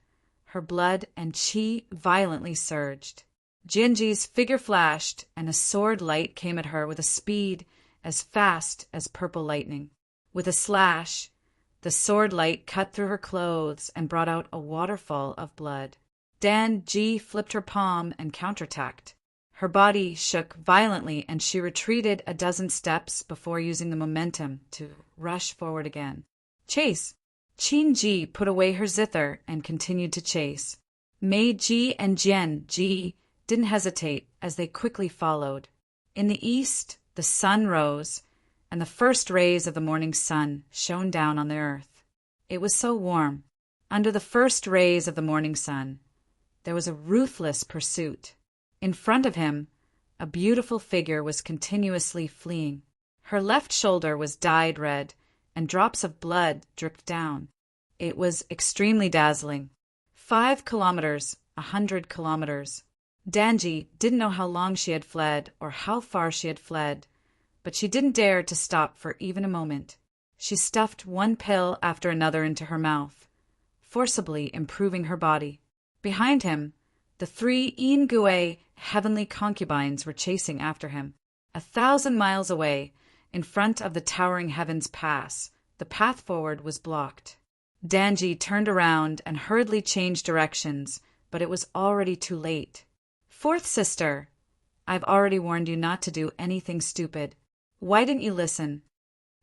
her blood and qi violently surged. Jianji's figure flashed, and a sword light came at her with a speed as fast as purple lightning. With a slash, the sword light cut through her clothes and brought out a waterfall of blood. Danji flipped her palm and counterattacked. Her body shook violently, and she retreated a dozen steps before using the momentum to rush forward again. Chase! Qin put away her zither and continued to chase. Meiji and Jianji didn't hesitate as they quickly followed. In the east, the sun rose, and the first rays of the morning sun shone down on the earth. It was so warm. Under the first rays of the morning sun, there was a ruthless pursuit. In front of him, a beautiful figure was continuously fleeing. Her left shoulder was dyed red, and drops of blood dripped down. It was extremely dazzling. 5 kilometers, 100 kilometers. Danji didn't know how long she had fled or how far she had fled, but she didn't dare to stop for even a moment. She stuffed one pill after another into her mouth, forcibly improving her body. Behind him, the 3 Ingui heavenly concubines were chasing after him. 1,000 miles away, in front of the towering heavens pass, the path forward was blocked. Danji turned around and hurriedly changed directions, but it was already too late. Fourth sister, I've already warned you not to do anything stupid. Why didn't you listen?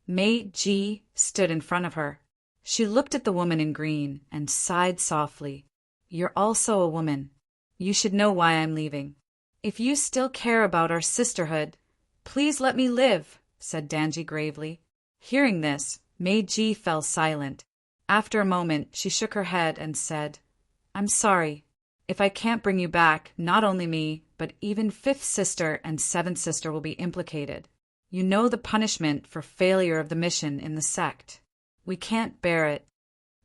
Meiji stood in front of her. She looked at the woman in green and sighed softly. You're also a woman. You should know why I'm leaving. If you still care about our sisterhood, please let me live, said Danji gravely. Hearing this, Meiji fell silent. After a moment, she shook her head and said, I'm sorry. If I can't bring you back, not only me, but even fifth sister and seventh sister will be implicated. You know the punishment for failure of the mission in the sect. We can't bear it.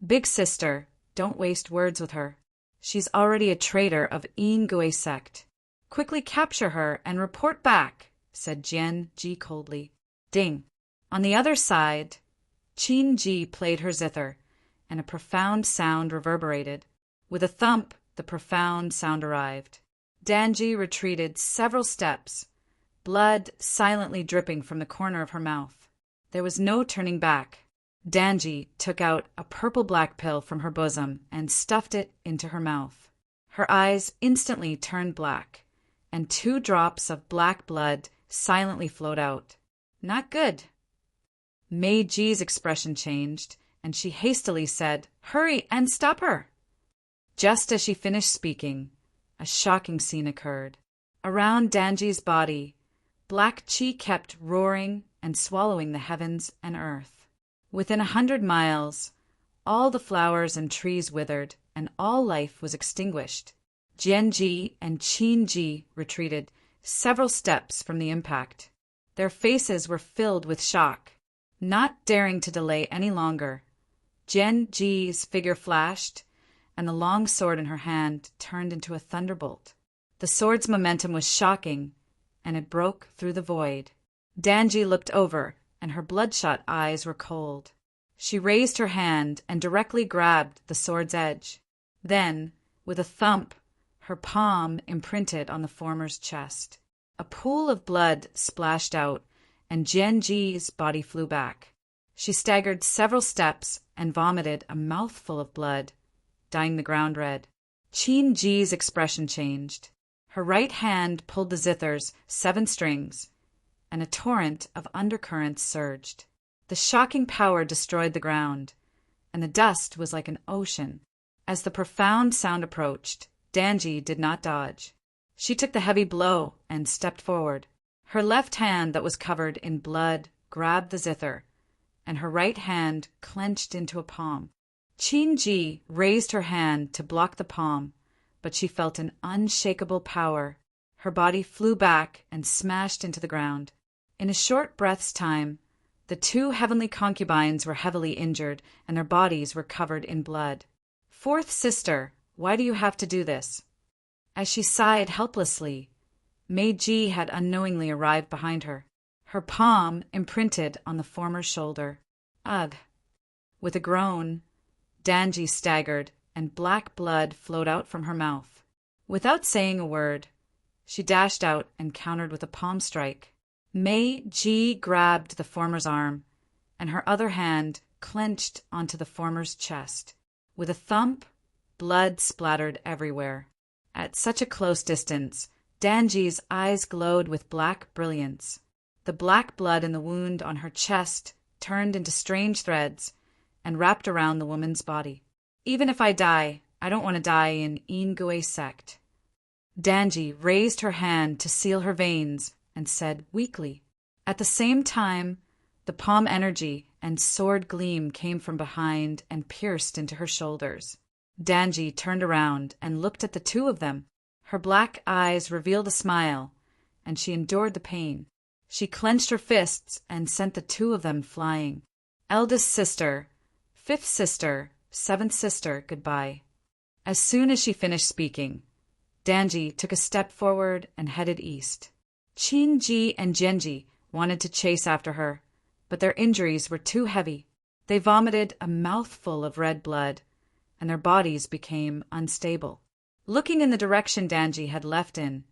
Big sister, don't waste words with her. She's already a traitor of Ingui sect. Quickly capture her and report back, said Jianji coldly. Ding. On the other side, Qin played her zither, and a profound sound reverberated. With a thump, the profound sound arrived. Danji retreated several steps, blood silently dripping from the corner of her mouth. There was no turning back. Danji took out a purple-black pill from her bosom and stuffed it into her mouth. Her eyes instantly turned black, and 2 drops of black blood silently flowed out. Not good. Meiji's expression changed, and she hastily said, Hurry and stop her! Just as she finished speaking, a shocking scene occurred. Around Danji's body, black qi kept roaring and swallowing the heavens and earth. Within 100 miles, all the flowers and trees withered, and all life was extinguished. Jianji and Qin retreated several steps from the impact. Their faces were filled with shock. Not daring to delay any longer, Jianji's figure flashed, and the long sword in her hand turned into a thunderbolt. The sword's momentum was shocking, and it broke through the void. Danji looked over, and her bloodshot eyes were cold. She raised her hand and directly grabbed the sword's edge. Then, with a thump, her palm imprinted on the former's chest. A pool of blood splashed out, and Jianji's body flew back. She staggered several steps and vomited a mouthful of blood, dyeing the ground red. Qin Ji's expression changed. Her right hand pulled the zither's 7 strings, and a torrent of undercurrents surged. The shocking power destroyed the ground, and the dust was like an ocean. As the profound sound approached, Danji did not dodge. She took the heavy blow and stepped forward. Her left hand that was covered in blood grabbed the zither, and her right hand clenched into a palm. Qin Ji raised her hand to block the palm, but she felt an unshakable power. Her body flew back and smashed into the ground. In a short breath's time, the 2 heavenly concubines were heavily injured, and their bodies were covered in blood. "Fourth sister, why do you have to do this?" As she sighed helplessly, Meiji had unknowingly arrived behind her. Her palm imprinted on the former's shoulder. Ugh! With a groan, Danji staggered, and black blood flowed out from her mouth. Without saying a word, she dashed out and countered with a palm strike. Meiji grabbed the former's arm, and her other hand clenched onto the former's chest. With a thump, blood splattered everywhere. At such a close distance, Danji's eyes glowed with black brilliance. The black blood in the wound on her chest turned into strange threads and wrapped around the woman's body. "Even if I die, I don't want to die in Ingui sect." Danji raised her hand to seal her veins and said weakly. At the same time, the palm energy and sword gleam came from behind and pierced into her shoulders. Danji turned around and looked at the 2 of them. Her black eyes revealed a smile, and she endured the pain. She clenched her fists and sent the 2 of them flying. "Eldest sister, 5th sister, 7th sister, goodbye." As soon as she finished speaking, Danji took a step forward and headed east. Qin Ji and Jianji wanted to chase after her, but their injuries were too heavy. They vomited a mouthful of red blood, and their bodies became unstable. Looking in the direction Danji had left in,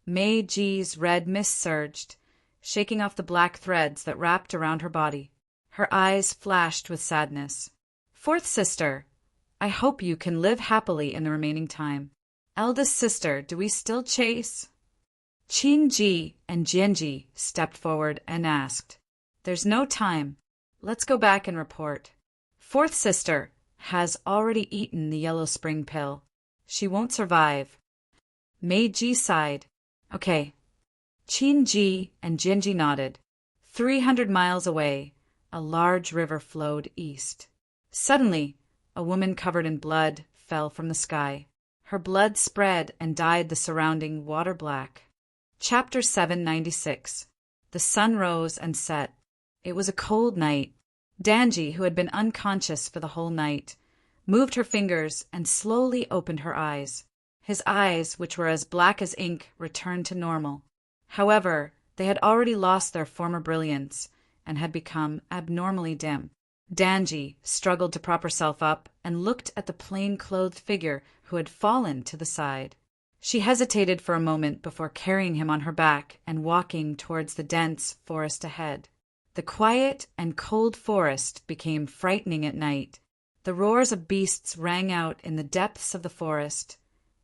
Meiji's red mist surged, shaking off the black threads that wrapped around her body. Her eyes flashed with sadness. "Fourth sister, I hope you can live happily in the remaining time." "Eldest sister, do we still chase?" Qin Ji and Jianji stepped forward and asked. "There's no time. Let's go back and report. Fourth sister has already eaten the yellow spring pill. She won't survive." Meiji sighed. "Okay." Qin Ji and Jianji nodded. 300 miles away, a large river flowed east. Suddenly, a woman covered in blood fell from the sky. Her blood spread and dyed the surrounding water black. Chapter 796. The sun rose and set. It was a cold night. Danji, who had been unconscious for the whole night, moved her fingers and slowly opened her eyes. His eyes, which were as black as ink, returned to normal. However, they had already lost their former brilliance and had become abnormally dim. Danji struggled to prop herself up and looked at the plain-clothed figure who had fallen to the side. She hesitated for a moment before carrying him on her back and walking towards the dense forest ahead. The quiet and cold forest became frightening at night. The roars of beasts rang out in the depths of the forest,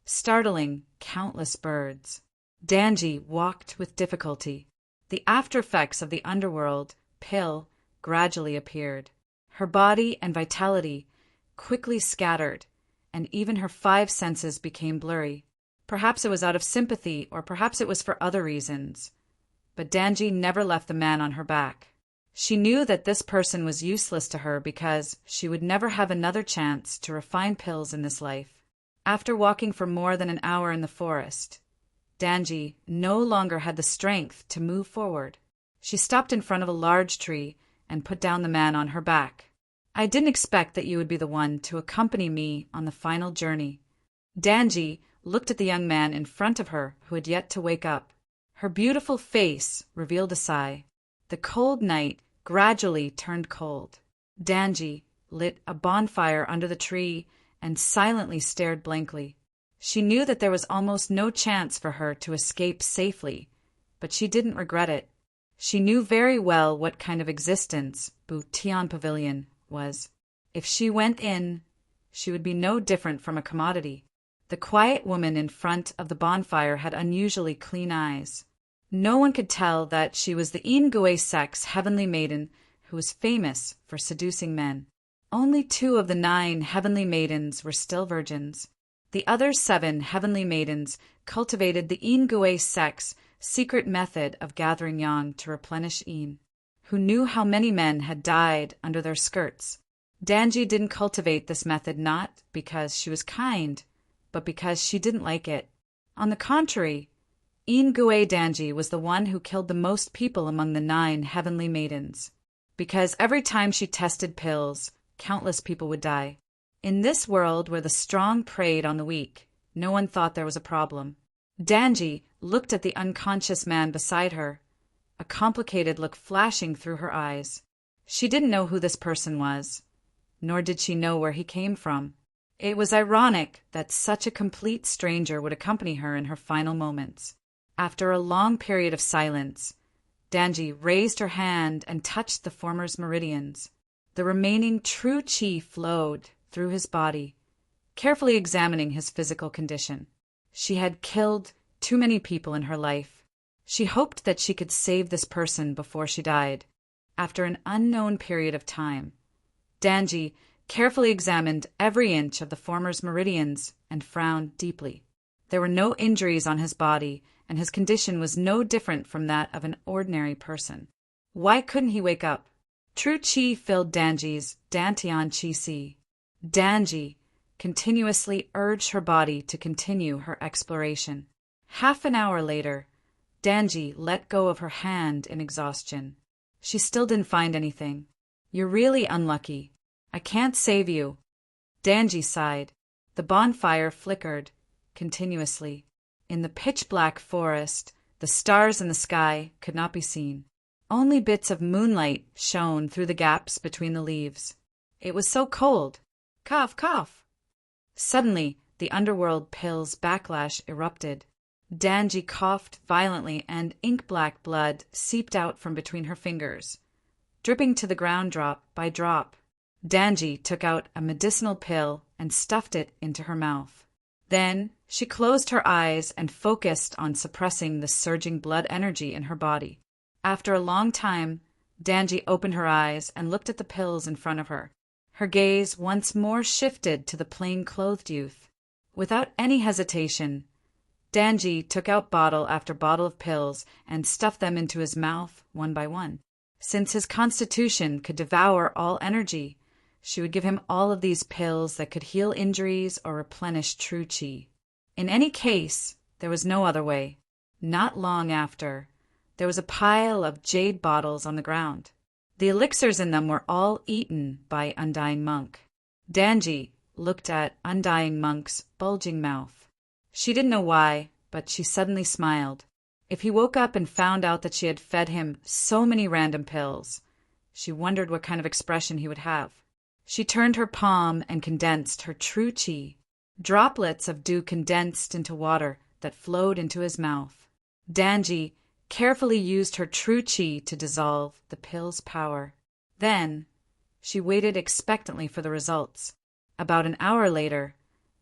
startling countless birds. Danji walked with difficulty. The after-effects of the underworld pill gradually appeared. Her body and vitality quickly scattered, and even her 5 senses became blurry. Perhaps it was out of sympathy, or perhaps it was for other reasons. But Danji never left the man on her back. She knew that this person was useless to her because she would never have another chance to refine pills in this life. After walking for more than an hour in the forest, Danji no longer had the strength to move forward. She stopped in front of a large tree and put down the man on her back. I didn't expect that you would be the one to accompany me on the final journey. Danji looked at the young man in front of her who had yet to wake up. Her beautiful face revealed a sigh. The cold night gradually turned cold. Danji lit a bonfire under the tree and silently stared blankly. She knew that there was almost no chance for her to escape safely, but she didn't regret it. She knew very well what kind of existence Butian Pavilion was. If she went in, she would be no different from a commodity. The quiet woman in front of the bonfire had unusually clean eyes. No one could tell that she was the Ingwe Sek's heavenly maiden who was famous for seducing men. Only 2 of the 9 heavenly maidens were still virgins. The other 7 heavenly maidens cultivated the Ingwe Sek's secret method of gathering yang to replenish yin, who knew how many men had died under their skirts. Danji didn't cultivate this method not because she was kind, but because she didn't like it. On the contrary, Ingwe Danji was the one who killed the most people among the 9 heavenly maidens, because every time she tested pills, countless people would die. In this world where the strong preyed on the weak, no one thought there was a problem. Danji looked at the unconscious man beside her, a complicated look flashing through her eyes. She didn't know who this person was, nor did she know where he came from. It was ironic that such a complete stranger would accompany her in her final moments. After a long period of silence, Danji raised her hand and touched the former's meridians. The remaining true qi flowed through his body, carefully examining his physical condition. She had killed too many people in her life. She hoped that she could save this person before she died. After an unknown period of time, Danji carefully examined every inch of the former's meridians and frowned deeply. There were no injuries on his body, and his condition was no different from that of an ordinary person. Why couldn't he wake up? True qi filled Danji's Dantian qi si. Danji continuously urged her body to continue her exploration. Half an hour later, Danji let go of her hand in exhaustion. She still didn't find anything. You're really unlucky. I can't save you. Danji sighed. The bonfire flickered continuously. In the pitch-black forest, the stars in the sky could not be seen. Only bits of moonlight shone through the gaps between the leaves. It was so cold. Cough, cough. Suddenly, the underworld pill's backlash erupted. Danji coughed violently and ink-black blood seeped out from between her fingers, dripping to the ground drop by drop. Danji took out a medicinal pill and stuffed it into her mouth. Then she closed her eyes and focused on suppressing the surging blood energy in her body. After a long time, Danji opened her eyes and looked at the pills in front of her. Her gaze once more shifted to the plain-clothed youth. Without any hesitation, Danji took out bottle after bottle of pills and stuffed them into his mouth one by one. Since his constitution could devour all energy, she would give him all of these pills that could heal injuries or replenish true qi. In any case, there was no other way. Not long after, there was a pile of jade bottles on the ground. The elixirs in them were all eaten by Undying Monk. Danji looked at Undying Monk's bulging mouth. She didn't know why, but she suddenly smiled. If he woke up and found out that she had fed him so many random pills, she wondered what kind of expression he would have. She turned her palm and condensed her true qi. Droplets of dew condensed into water that flowed into his mouth. Danji carefully used her true qi to dissolve the pill's power. Then, she waited expectantly for the results. About an hour later,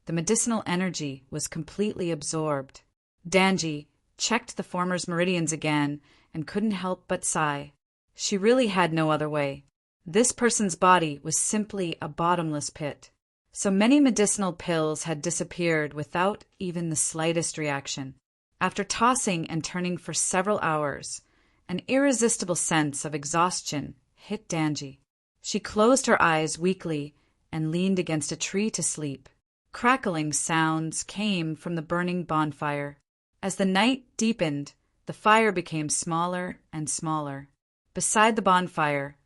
the medicinal energy was completely absorbed. Danji checked the former's meridians again and couldn't help but sigh. She really had no other way. This person's body was simply a bottomless pit. So many medicinal pills had disappeared without even the slightest reaction. After tossing and turning for several hours, an irresistible sense of exhaustion hit Danji. She closed her eyes weakly and leaned against a tree to sleep. Crackling sounds came from the burning bonfire. As the night deepened, the fire became smaller and smaller. Beside the bonfire,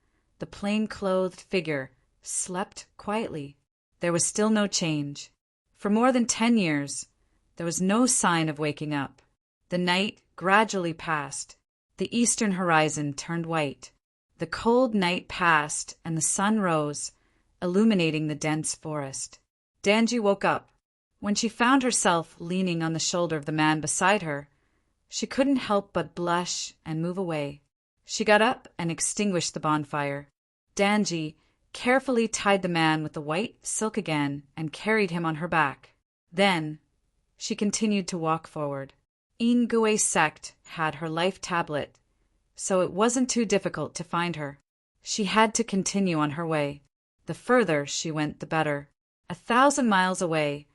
the plain-clothed figure slept quietly. There was still no change. For more than 10 years, there was no sign of waking up. The night gradually passed. The eastern horizon turned white. The cold night passed, and the sun rose, illuminating the dense forest. Danji woke up. When she found herself leaning on the shoulder of the man beside her, she couldn't help but blush and move away. She got up and extinguished the bonfire. Danji carefully tied the man with the white silk again and carried him on her back. Then she continued to walk forward. Ingue's sect had her life tablet, so it wasn't too difficult to find her. She had to continue on her way. The further she went, the better. 1,000 miles away,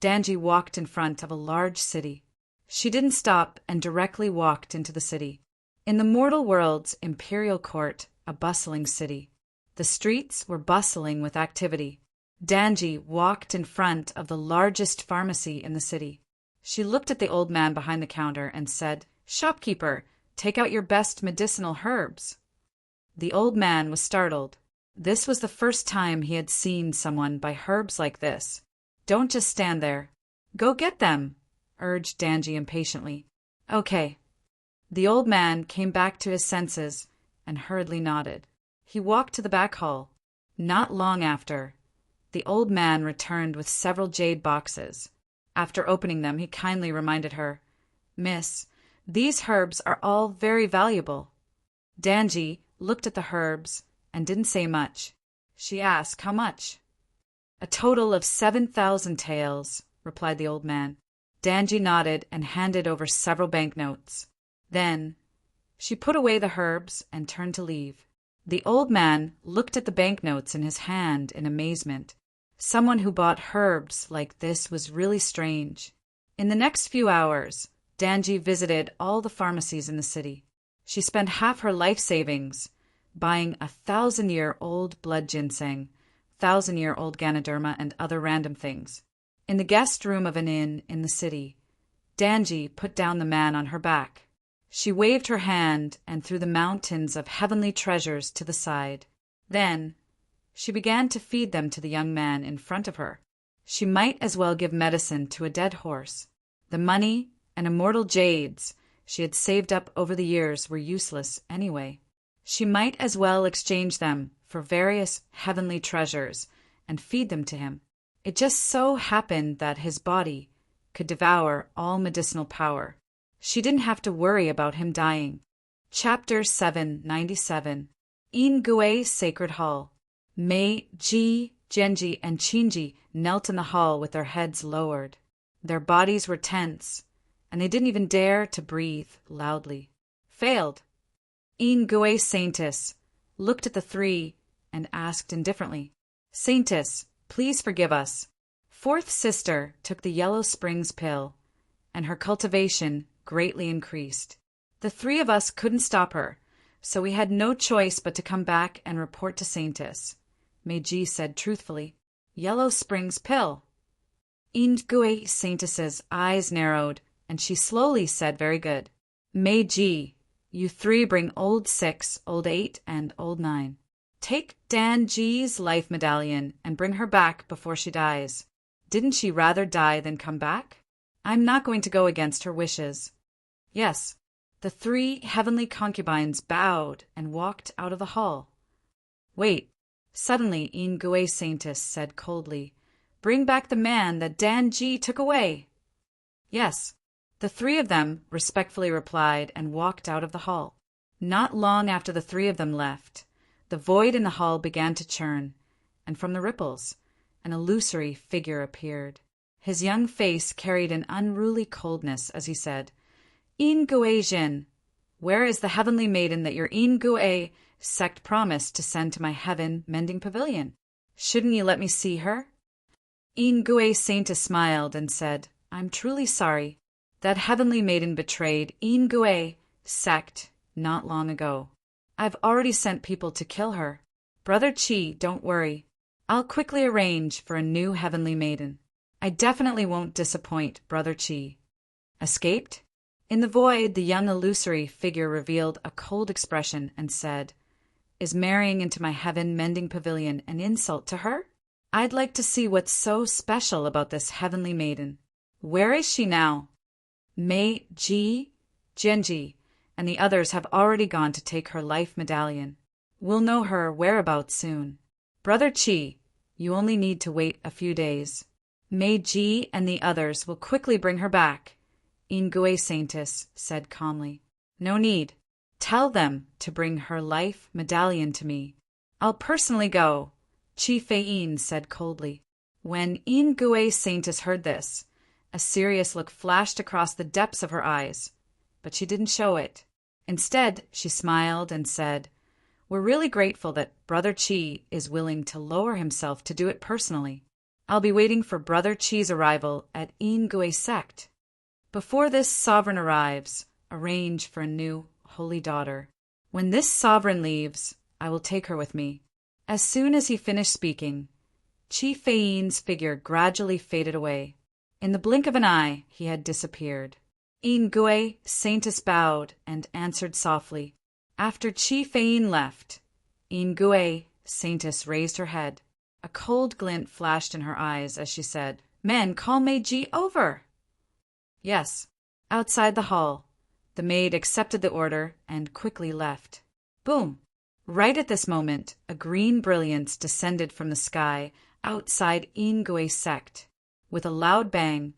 Danji walked in front of a large city. She didn't stop and directly walked into the city. In the mortal world's imperial court, a bustling city. The streets were bustling with activity. Danji walked in front of the largest pharmacy in the city. She looked at the old man behind the counter and said, "Shopkeeper, take out your best medicinal herbs." The old man was startled. This was the first time he had seen someone buy herbs like this. "Don't just stand there. Go get them," urged Danji impatiently. "Okay." The old man came back to his senses and hurriedly nodded. He walked to the back hall. Not long after, the old man returned with several jade boxes. After opening them, he kindly reminded her, "Miss, these herbs are all very valuable." Danji looked at the herbs and didn't say much. She asked, "How much?" "A total of 7,000 taels," replied the old man. Danji nodded and handed over several banknotes. Then she put away the herbs and turned to leave. The old man looked at the banknotes in his hand in amazement. Someone who bought herbs like this was really strange. In the next few hours, Danji visited all the pharmacies in the city. She spent half her life savings buying 1,000-year-old blood ginseng, 1,000-year-old Ganoderma, and other random things. In the guest room of an inn in the city, Danji put down the man on her back. She waved her hand and threw the mountains of heavenly treasures to the side. Then she began to feed them to the young man in front of her. She might as well give medicine to a dead horse. The money and immortal jades she had saved up over the years were useless anyway. She might as well exchange them for various heavenly treasures and feed them to him. It just so happened that his body could devour all medicinal power. She didn't have to worry about him dying. Chapter 797. Ingue's Sacred Hall. Mei, Ji, Genji, and Chinji knelt in the hall with their heads lowered. Their bodies were tense, and they didn't even dare to breathe loudly. Failed. Ingue Saintess looked at the three and asked indifferently, "Saintess, please forgive us." Fourth sister took the Yellow Springs pill, and her cultivation greatly increased. The three of us couldn't stop her, so we had no choice but to come back and report to Saintess, Meiji said truthfully. Yellow Springs pill. Ingue Saintess's eyes narrowed, and she slowly said, "Very good. Meiji, you three bring old 6, old 8, and old 9. Take Danji's life medallion and bring her back before she dies. Didn't she rather die than come back? I'm not going to go against her wishes." Yes. The 3 heavenly concubines bowed and walked out of the hall. "Wait." Suddenly Ingue Saintess said coldly, "Bring back the man that Danji took away." Yes. The 3 of them respectfully replied and walked out of the hall. Not long after the 3 of them left, the void in the hall began to churn, and from the ripples, an illusory figure appeared. His young face carried an unruly coldness as he said, "Ingue Jin, where is the heavenly maiden that your Ingue sect promised to send to my heaven mending pavilion? Shouldn't you let me see her?" Ingue Saintess smiled and said, "I'm truly sorry. That heavenly maiden betrayed Ingue sect not long ago. I've already sent people to kill her. Brother Chi, don't worry. I'll quickly arrange for a new heavenly maiden. I definitely won't disappoint Brother Chi." Escaped? In the void, the young illusory figure revealed a cold expression and said, Is marrying into my heaven-mending pavilion an insult to her? I'd like to see what's so special about this heavenly maiden. Where is she now? Mei Ji, Genji, and the others have already gone to take her life medallion. We'll know her whereabouts soon. Brother Qi, you only need to wait a few days. Mei Ji and the others will quickly bring her back, Ingui Saintess said calmly. No need. Tell them to bring her life medallion to me. I'll personally go, Qi Feiyin said coldly. When Ingui Saintess heard this, a serious look flashed across the depths of her eyes, but she didn't show it. Instead, she smiled and said, We're really grateful that Brother Qi is willing to lower himself to do it personally. I'll be waiting for Brother Qi's arrival at Ingui sect. Before this sovereign arrives, arrange for a new holy daughter. When this sovereign leaves, I will take her with me. As soon as he finished speaking, Qi Feiyin's figure gradually faded away. In the blink of an eye, he had disappeared. Ingui Saintess bowed and answered softly. After Qi Feiyin left, Ingui Saintess raised her head. A cold glint flashed in her eyes as she said, Men, call Meiji over! Yes. Outside the hall, the maid accepted the order and quickly left. Boom! Right at this moment, a green brilliance descended from the sky outside Ingui sect. With a loud bang,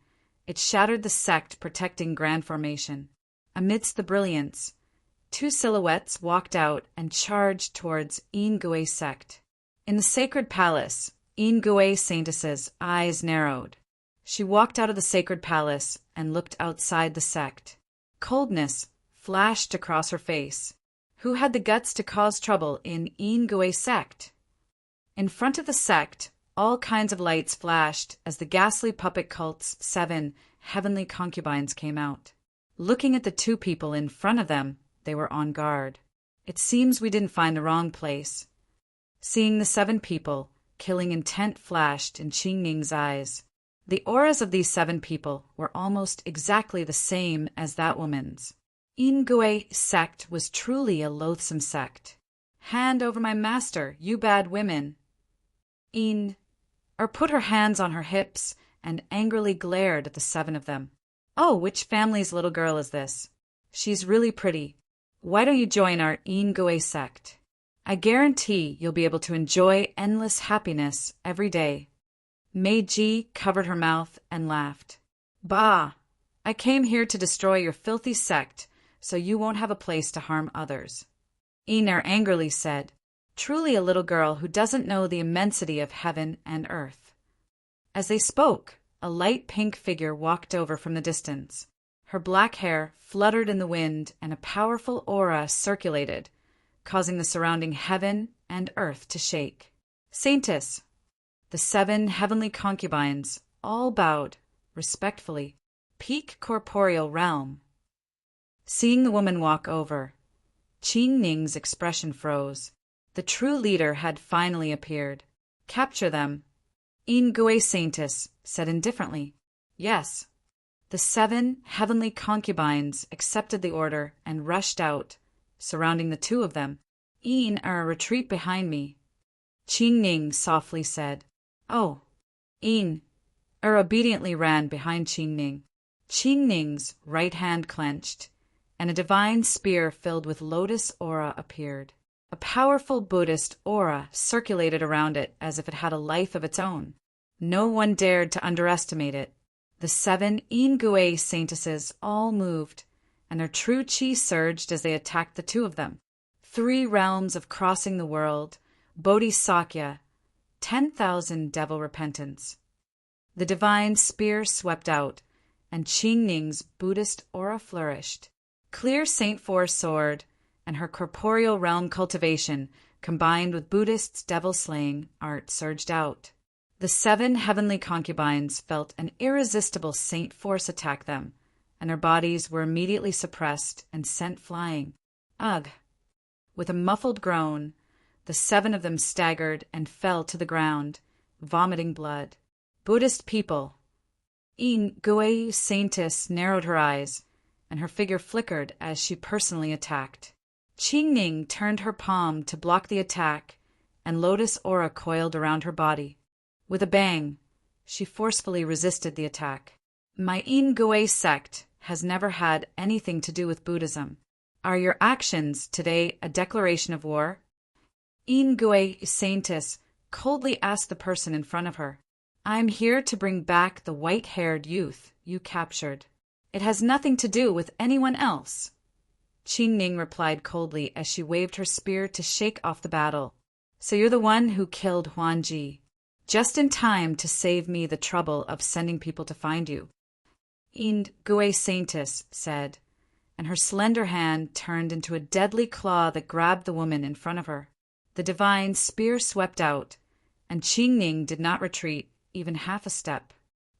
it shattered the sect protecting Grand Formation. Amidst the brilliance, two silhouettes walked out and charged towards Ingui sect. In the sacred palace, Ingui Saintess's eyes narrowed. She walked out of the sacred palace and looked outside the sect. Coldness flashed across her face. Who had the guts to cause trouble in Ingui sect? In front of the sect, all kinds of lights flashed as the ghastly puppet cult's 7 heavenly concubines came out. Looking at the two people in front of them, they were on guard. It seems we didn't find the wrong place. Seeing the 7 people, killing intent flashed in Qing Ning's eyes. The auras of these 7 people were almost exactly the same as that woman's. Ingui sect was truly a loathsome sect. Hand over my master, you bad women. Put her hands on her hips and angrily glared at the 7 of them. Oh, which family's little girl is this? She's really pretty. Why don't you join our Ingui sect? I guarantee you'll be able to enjoy endless happiness every day. Meiji covered her mouth and laughed. Bah! I came here to destroy your filthy sect, so you won't have a place to harm others. Iner angrily said, Truly a little girl who doesn't know the immensity of heaven and earth. As they spoke, a light pink figure walked over from the distance. Her black hair fluttered in the wind and a powerful aura circulated, causing the surrounding heaven and earth to shake. Saintess! The 7 heavenly concubines all bowed, respectfully. Peak corporeal realm. Seeing the woman walk over, Qing Ning's expression froze. The true leader had finally appeared. Capture them. Ingui Saintess said indifferently. Yes. The 7 heavenly concubines accepted the order and rushed out, surrounding the 2 of them. Retreat behind me. Qing Ning softly said. Oh. Obediently ran behind Qing Ning. Qing Ning's right hand clenched, and a divine spear filled with lotus aura appeared. A powerful Buddhist aura circulated around it as if it had a life of its own. No one dared to underestimate it. The 7 Ingui Saintesses all moved, and their true qi surged as they attacked the 2 of them. 3 realms of crossing the world, Bodhisakya, 10,000 devil repentance. The divine spear swept out, and Qing Ning's Buddhist aura flourished. Clear Saint Force sword, and her corporeal realm cultivation, combined with Buddhist's devil-slaying art, surged out. The 7 heavenly concubines felt an irresistible Saint Force attack them, and their bodies were immediately suppressed and sent flying. Ugh! With a muffled groan, the 7 of them staggered and fell to the ground, vomiting blood. Buddhist people. Ingui Saintess narrowed her eyes, and her figure flickered as she personally attacked. Qingning turned her palm to block the attack, and lotus aura coiled around her body. With a bang, she forcefully resisted the attack. My In-Gui sect has never had anything to do with Buddhism. Are your actions today a declaration of war? In-Gui Saintess coldly asked the person in front of her. I'm here to bring back the white-haired youth you captured. It has nothing to do with anyone else. Qingning replied coldly as she waved her spear to shake off the battle. So you're the one who killed Huanji. Just in time to save me the trouble of sending people to find you. In-Gui Saintess said, and her slender hand turned into a deadly claw that grabbed the woman in front of her. The divine spear swept out, and Qingning did not retreat even half a step.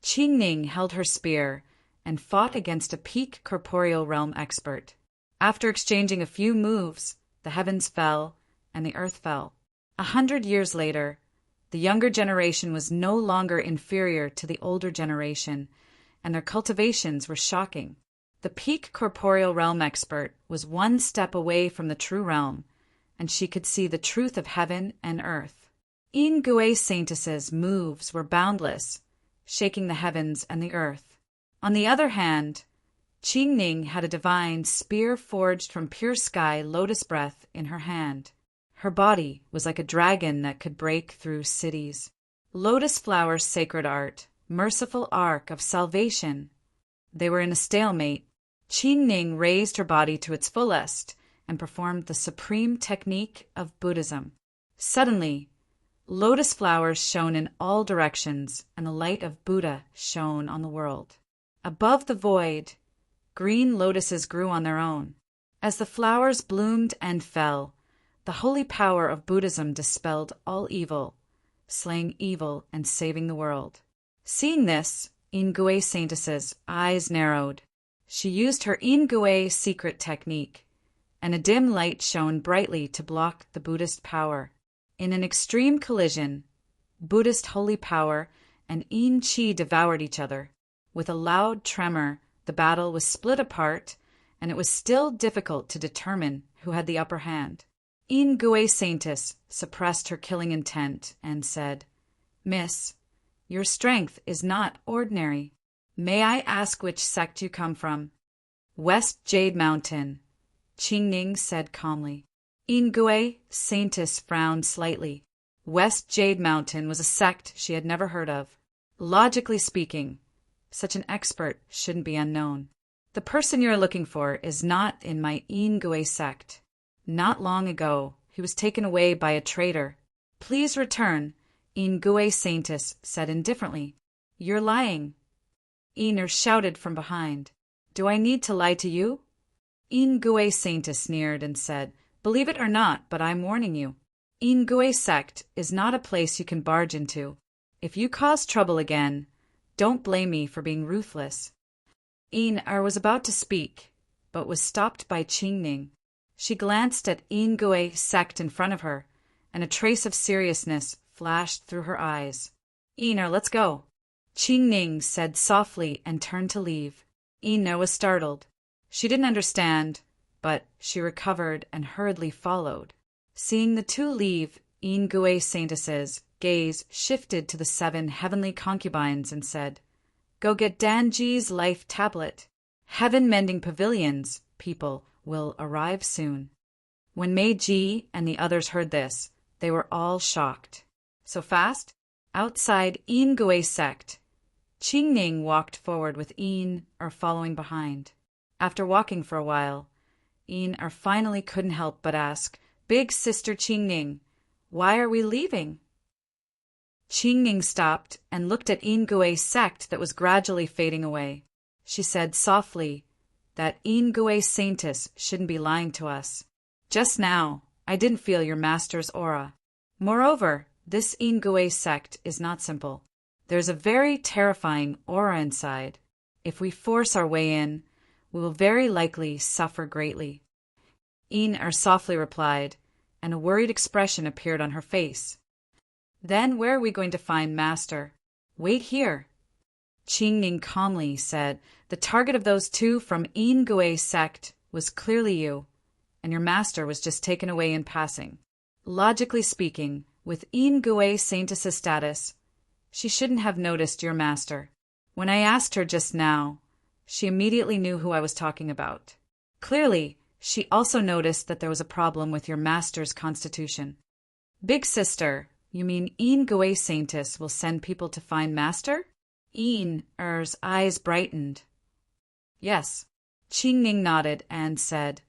Qingning held her spear and fought against a peak corporeal realm expert. After exchanging a few moves, the heavens fell and the earth fell. 100 years later, the younger generation was no longer inferior to the older generation, and their cultivations were shocking. The peak corporeal realm expert was one step away from the true realm, and she could see the truth of heaven and earth. In-Gui Saintess's moves were boundless, shaking the heavens and the earth. On the other hand, Qingning had a divine spear forged from pure sky lotus breath in her hand. Her body was like a dragon that could break through cities. Lotus flower sacred art, merciful ark of salvation. They were in a stalemate. Qingning raised her body to its fullest and performed the supreme technique of Buddhism. Suddenly, lotus flowers shone in all directions, and the light of Buddha shone on the world. Above the void, green lotuses grew on their own. As the flowers bloomed and fell, the holy power of Buddhism dispelled all evil, slaying evil and saving the world. Seeing this, In-Gui Saintess's eyes narrowed. She used her In-Gui secret technique, and a dim light shone brightly to block the Buddhist power. In an extreme collision, Buddhist holy power and In-Chi devoured each other. With a loud tremor, the battle was split apart, and it was still difficult to determine who had the upper hand. In-Gui Saintess suppressed her killing intent and said, Miss, your strength is not ordinary. May I ask which sect you come from? West Jade Mountain, Qingning said calmly. In-Gui Saintess frowned slightly. West Jade Mountain was a sect she had never heard of. Logically speaking, such an expert shouldn't be unknown. The person you're looking for is not in my In-Gui sect. Not long ago, he was taken away by a traitor. Please return, In-Gui Saintess said indifferently. You're lying. Einer shouted from behind. Do I need to lie to you? In-Gui Saintess sneered and said, Believe it or not, but I'm warning you. In-Gui sect is not a place you can barge into. If you cause trouble again, don't blame me for being ruthless. Einer was about to speak, but was stopped by Qingning. She glanced at In-Gui sect in front of her, and a trace of seriousness flashed through her eyes. Einer, let's go. Qingning said softly and turned to leave. Einer was startled. She didn't understand, but she recovered and hurriedly followed. Seeing the two leave, In-Gui Saintess's gaze shifted to the 7 heavenly concubines and said, Go get Danji's life tablet. Heaven-mending pavilions, people, will arrive soon. When Meiji and the others heard this, they were all shocked. So fast? Outside In-Gui sect, Qingning walked forward with Einer following behind. After walking for a while, Einer finally couldn't help but ask, Big Sister Qingning, why are we leaving? Qingning stopped and looked at In-Gui sect that was gradually fading away. She said softly that In-Gui Saintess shouldn't be lying to us. Just now, I didn't feel your master's aura. Moreover, this In-Gui sect is not simple. There's a very terrifying aura inside. If we force our way in, we will very likely suffer greatly. Einer softly replied, and a worried expression appeared on her face. Then where are we going to find Master? Wait here. Qingning calmly said, The target of those two from In-Gui sect was clearly you. and your master was just taken away in passing. Logically speaking, with un Gue Saintus' status, she shouldn't have noticed your master. When I asked her just now, she immediately knew who I was talking about. Clearly, she also noticed that there was a problem with your master's constitution. Big sister, you mean un Gue Saintus will send people to find master? Er's eyes brightened. Yes. Qing Ning nodded and said,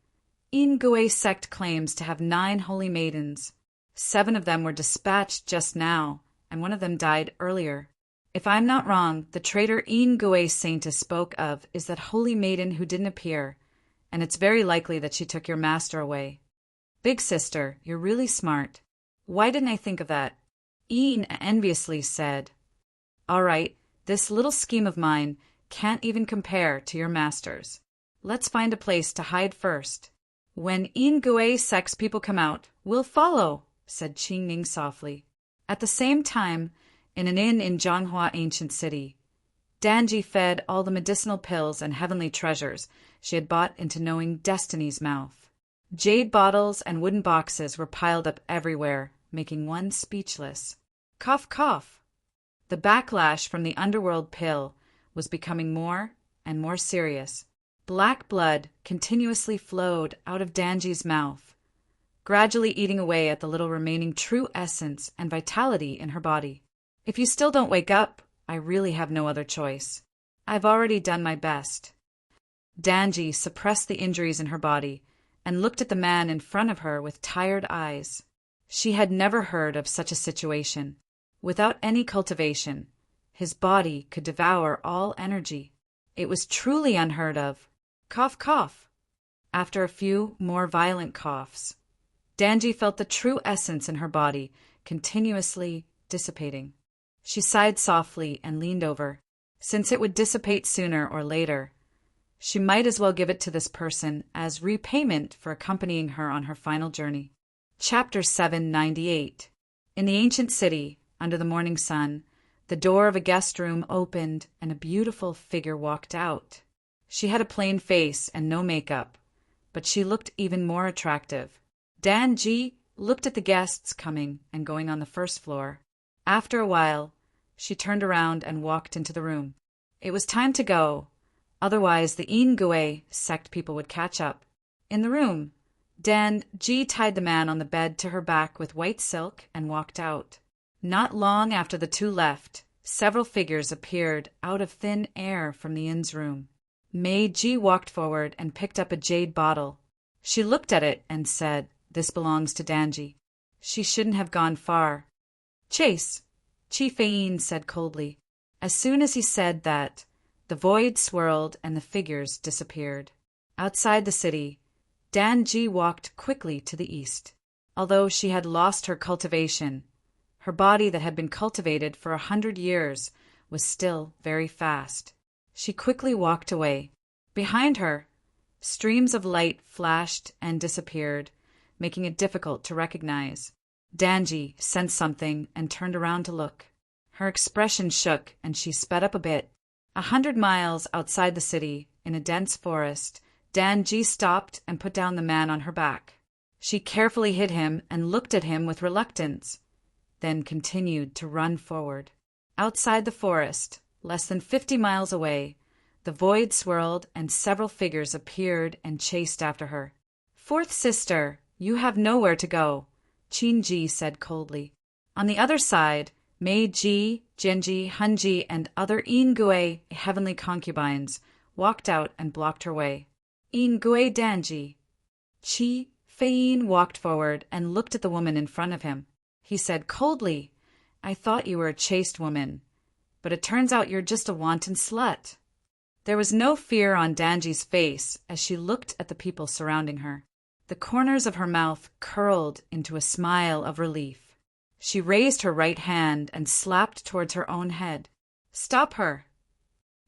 Un Gue sect claims to have 9 holy maidens. 7 of them were dispatched just now, and 1 of them died earlier. If I'm not wrong, the traitor un Gue Saintus spoke of is that holy maiden who didn't appear, and it's very likely that she took your master away. Big sister, you're really smart. Why didn't I think of that? Ian enviously said, All right, this little scheme of mine can't even compare to your master's. Let's find a place to hide first. When un Gue sect's people come out, we'll follow, said Qing Ning softly. At the same time, in an inn in Zhonghua ancient city, Danji fed all the medicinal pills and heavenly treasures she had bought into knowing Destiny's mouth. Jade bottles and wooden boxes were piled up everywhere, making one speechless. Cough, cough. The backlash from the underworld pill was becoming more and more serious. Black blood continuously flowed out of Danji's mouth, gradually eating away at the little remaining true essence and vitality in her body. If you still don't wake up, I really have no other choice. I've already done my best. Danji suppressed the injuries in her body and looked at the man in front of her with tired eyes. She had never heard of such a situation. Without any cultivation, his body could devour all energy. It was truly unheard of. Cough, cough. After a few more violent coughs, Danji felt the true essence in her body continuously dissipating. She sighed softly and leaned over. Since it would dissipate sooner or later, she might as well give it to this person as repayment for accompanying her on her final journey. Chapter 798. In the ancient city, under the morning sun, the door of a guest room opened and a beautiful figure walked out. She had a plain face and no makeup, but she looked even more attractive. Danji looked at the guests coming and going on the first floor. After a while, she turned around and walked into the room. It was time to go, otherwise the un Gue sect people would catch up. In the room, Danji tied the man on the bed to her back with white silk and walked out. Not long after the two left, several figures appeared out of thin air from the inn's room. Mei Ji walked forward and picked up a jade bottle. She looked at it and said, This belongs to Danji. She shouldn't have gone far. Chase, Chi Feiyin said coldly. As soon as he said that, the void swirled and the figures disappeared. Outside the city, Danji walked quickly to the east. Although she had lost her cultivation, her body that had been cultivated for 100 years was still very fast. She quickly walked away. Behind her, streams of light flashed and disappeared, making it difficult to recognize. Danji sensed something and turned around to look. Her expression shook and she sped up a bit. 100 miles outside the city, in a dense forest, Danji stopped and put down the man on her back. She carefully hid him and looked at him with reluctance, then continued to run forward. Outside the forest, less than 50 miles away, the void swirled and several figures appeared and chased after her. Fourth sister, you have nowhere to go, Qin Ji said coldly. On the other side, Mei Ji, Genji, Hunji, and other un Gue heavenly concubines walked out and blocked her way. Un Gue Danji. Chi Feiyin walked forward and looked at the woman in front of him. He said coldly, I thought you were a chaste woman, but it turns out you're just a wanton slut. There was no fear on Danji's face as she looked at the people surrounding her. The corners of her mouth curled into a smile of relief. She raised her right hand and slapped towards her own head. Stop her.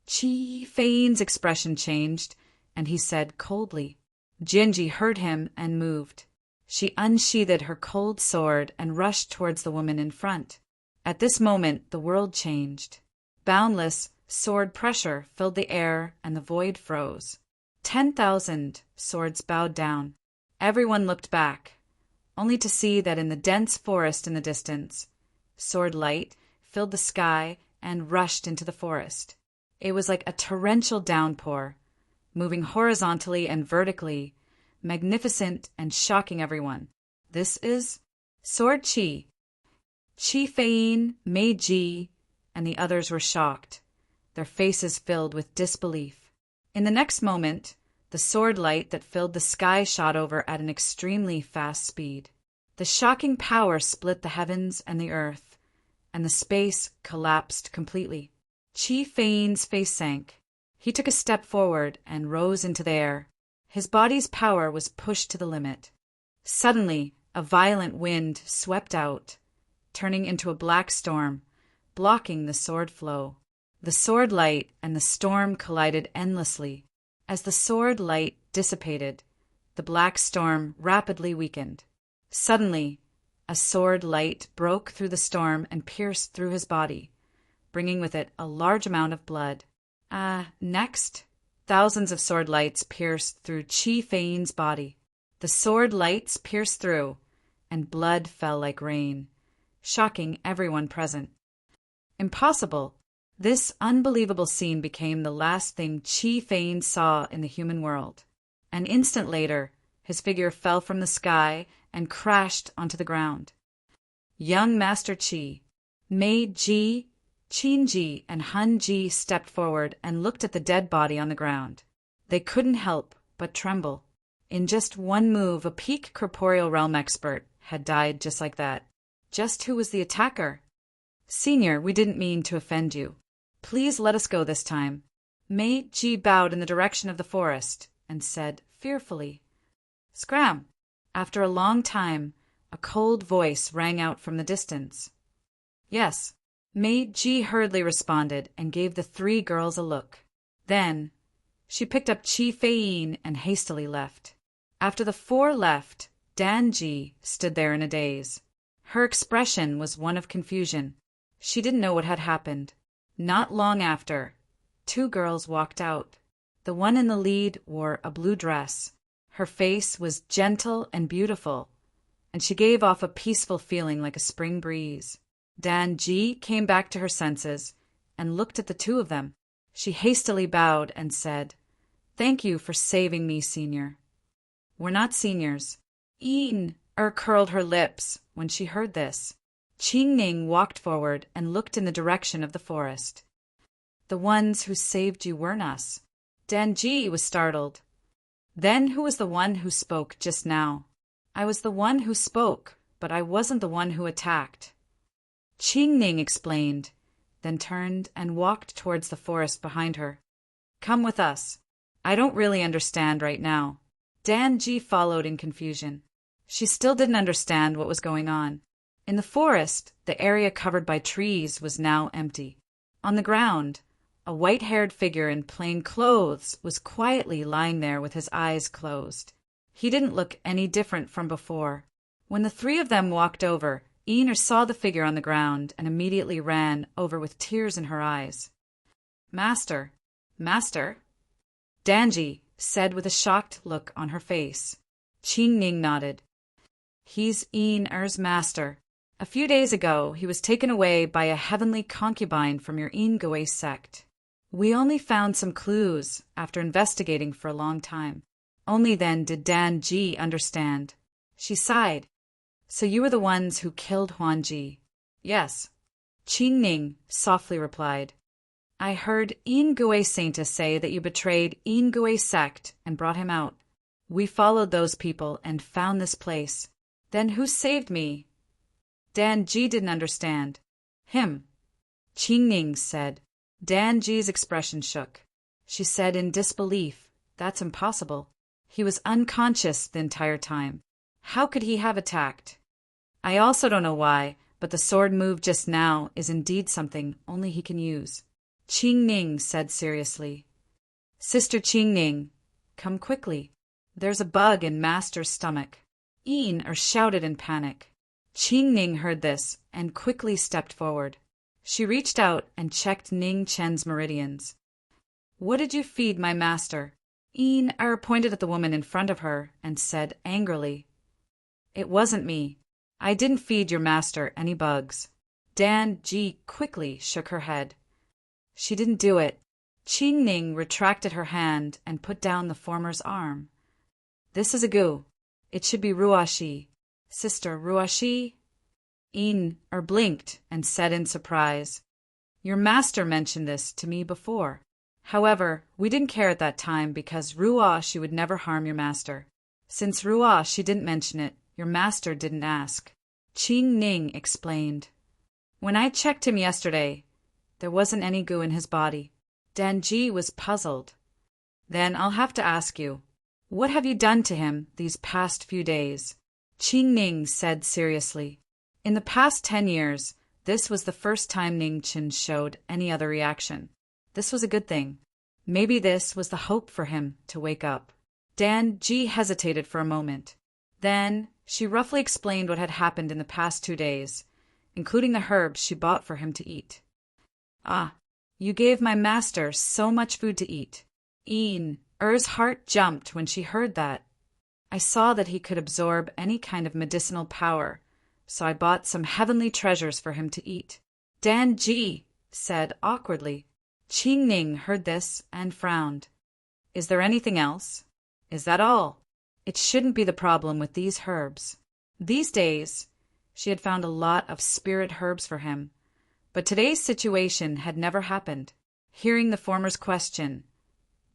Chi Feiyin's expression changed, and he said coldly. Genji heard him and moved. She unsheathed her cold sword and rushed towards the woman in front. At this moment, the world changed. Boundless sword pressure filled the air and the void froze. 10,000 swords bowed down. Everyone looked back, only to see that in the dense forest in the distance, sword light filled the sky and rushed into the forest. It was like a torrential downpour, moving horizontally and vertically, magnificent and shocking everyone. This is Sword Chi. Chi Fein, Mei Ji, and the others were shocked, their faces filled with disbelief. In the next moment, the sword light that filled the sky shot over at an extremely fast speed. The shocking power split the heavens and the earth, and the space collapsed completely. Chi Fein's face sank. He took a step forward and rose into the air. His body's power was pushed to the limit. Suddenly, a violent wind swept out, turning into a black storm, blocking the sword flow. The sword light and the storm collided endlessly. As the sword light dissipated, the black storm rapidly weakened. Suddenly, a sword light broke through the storm and pierced through his body, bringing with it a large amount of blood. Next, thousands of sword lights pierced through Chi Fein's body. The sword lights pierced through, and blood fell like rain, shocking everyone present. Impossible! This unbelievable scene became the last thing Chi Fein saw in the human world. An instant later, his figure fell from the sky and crashed onto the ground. Young Master Chi, Mei Ji, Qin Ji, and Han Ji stepped forward and looked at the dead body on the ground. They couldn't help but tremble. In just one move, a peak corporeal realm expert had died just like that. Just who was the attacker? Senior, we didn't mean to offend you. Please let us go this time. Mei Ji bowed in the direction of the forest and said fearfully, Scram! After a long time, a cold voice rang out from the distance. Yes. Mei Ji hurriedly responded and gave the three girls a look. Then, she picked up Chi Fein and hastily left. After the four left, Dan Ji stood there in a daze. Her expression was one of confusion. She didn't know what had happened. Not long after, two girls walked out. The one in the lead wore a blue dress. Her face was gentle and beautiful, and she gave off a peaceful feeling like a spring breeze. Dan Ji came back to her senses and looked at the two of them. She hastily bowed and said, Thank you for saving me, Senior. We're not seniors. Curled her lips when she heard this. Qing Ning walked forward and looked in the direction of the forest. The ones who saved you weren't us. Dan Ji was startled. Then who was the one who spoke just now? I was the one who spoke, but I wasn't the one who attacked. Qing Ning explained, then turned and walked towards the forest behind her. Come with us. I don't really understand right now. Dan Ji followed in confusion. She still didn't understand what was going on. In the forest, the area covered by trees was now empty. On the ground, a white-haired figure in plain clothes was quietly lying there with his eyes closed. He didn't look any different from before. When the three of them walked over, Eener saw the figure on the ground and immediately ran over with tears in her eyes. Master, Master, Danji said with a shocked look on her face. Qing Ning nodded. He's Eener's master. A few days ago, he was taken away by a heavenly concubine from your Ingwe sect. We only found some clues after investigating for a long time. Only then did Dan Ji understand. She sighed. So you were the ones who killed Huan Ji? Yes. Qing Ning softly replied. I heard Ingwe Sainta say that you betrayed Ingwe sect and brought him out. We followed those people and found this place. Then who saved me? Dan Ji didn't understand. Him. Qing Ning said. Dan Ji's expression shook. She said in disbelief, That's impossible. He was unconscious the entire time. How could he have attacked? I also don't know why, but the sword move just now is indeed something only he can use. Qing Ning said seriously. Sister Qing Ning, come quickly. There's a bug in Master's stomach. Shouted in panic. Qing Ning heard this and quickly stepped forward. She reached out and checked Ning Chen's meridians. What did you feed my master? Een pointed at the woman in front of her and said angrily, "It wasn't me. I didn't feed your master any bugs." Dan Ji quickly shook her head. "She didn't do it." Qing Ning retracted her hand and put down the former's arm. "This is a gu. It should be Ruashi. Sister Ruashi?" Een blinked and said in surprise, "Your master mentioned this to me before. However, we didn't care at that time because Ruashi would never harm your master. Since Ruashi didn't mention it, your master didn't ask." Qing Ning explained. "When I checked him yesterday, there wasn't any goo in his body." Danji was puzzled. "Then I'll have to ask you, what have you done to him these past few days?" Qing Ning said seriously. In the past 10 years, this was the first time Ning Qin showed any other reaction. This was a good thing. Maybe this was the hope for him to wake up. Dan Ji hesitated for a moment. Then she roughly explained what had happened in the past 2 days, including the herbs she bought for him to eat. "Ah, you gave my master so much food to eat." Er's heart jumped when she heard that. "I saw that he could absorb any kind of medicinal power, so I bought some heavenly treasures for him to eat." Dan Ji said awkwardly. Qing Ning heard this and frowned. "Is there anything else? Is that all? It shouldn't be the problem with these herbs." These days, she had found a lot of spirit herbs for him, but today's situation had never happened. Hearing the former's question,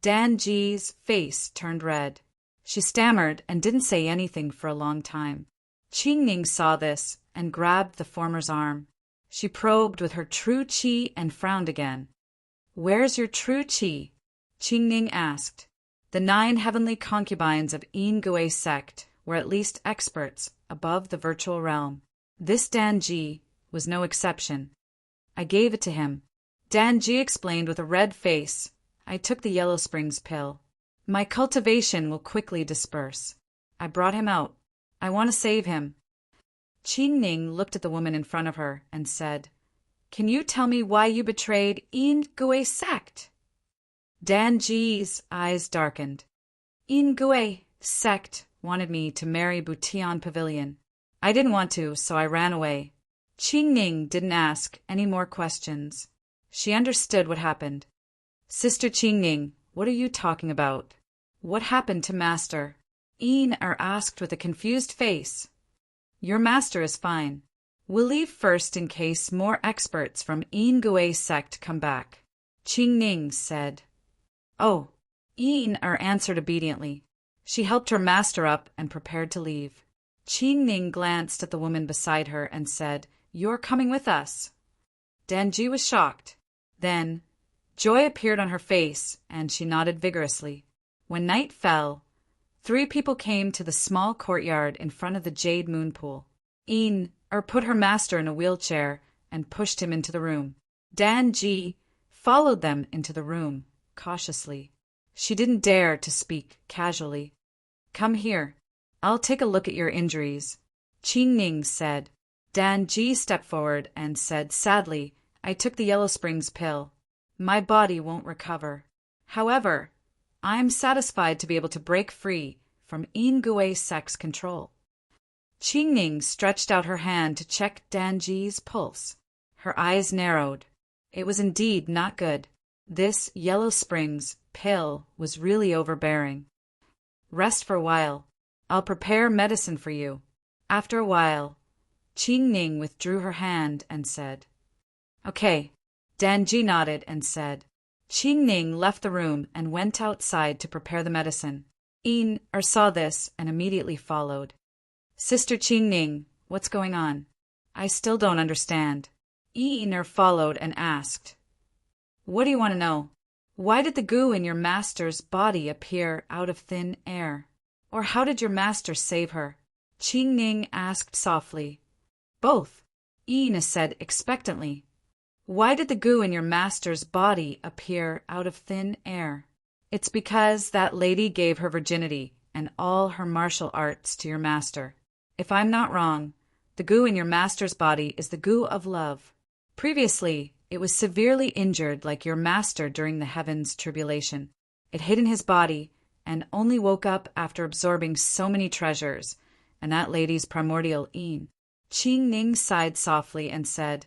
Dan Ji's face turned red. She stammered and didn't say anything for a long time. Qing Ning saw this and grabbed the former's arm. She probed with her true qi and frowned again. "Where's your true qi?" Qing Ning asked. The 9 heavenly concubines of Yin Gui sect were at least experts above the virtual realm. This Dan Ji was no exception. "I gave it to him." Dan Ji explained with a red face. "I took the Yellow Springs pill. My cultivation will quickly disperse. I brought him out. I want to save him." Qing Ning looked at the woman in front of her and said, "Can you tell me why you betrayed Yin Gui sect?" Dan Ji's eyes darkened. "Yin Gui sect wanted me to marry Butian Pavilion. I didn't want to, so I ran away." Qing Ning didn't ask any more questions. She understood what happened. "Sister Qing Ning, what are you talking about? What happened to Master?" Een asked with a confused face. "Your master is fine. We'll leave first in case more experts from Yin Gui sect come back," Qing Ning said. "Oh," Een answered obediently. She helped her master up and prepared to leave. Qing Ning glanced at the woman beside her and said, "You're coming with us." Danji was shocked. Then joy appeared on her face, and she nodded vigorously. When night fell, 3 people came to the small courtyard in front of the Jade Moon Pool. Een put her master in a wheelchair and pushed him into the room. Dan Ji followed them into the room, cautiously. She didn't dare to speak casually. "Come here. I'll take a look at your injuries," Qing Ning said. Dan Ji stepped forward and said sadly, "I took the Yellow Springs pill. My body won't recover. However, I'm satisfied to be able to break free from Yin Gui sect's control." Qing Ning stretched out her hand to check Dan Ji's pulse. Her eyes narrowed. It was indeed not good. This Yellow Springs pill was really overbearing. "Rest for a while. I'll prepare medicine for you." After a while, Qing Ning withdrew her hand and said, "Okay." Dan Ji nodded and said. Qing Ning left the room and went outside to prepare the medicine. Een saw this and immediately followed. "Sister Qing Ning, what's going on? I still don't understand." Een followed and asked, "What do you want to know? Why did the goo in your master's body appear out of thin air? Or how did your master save her?" Qing Ning asked softly. "Both," Een said expectantly. "Why did the goo in your master's body appear out of thin air?" "It's because that lady gave her virginity and all her martial arts to your master. If I'm not wrong, the goo in your master's body is the goo of love. Previously, it was severely injured like your master during the heavens tribulation. It hid in his body and only woke up after absorbing so many treasures, and that lady's primordial een. Ching Ning sighed softly and said,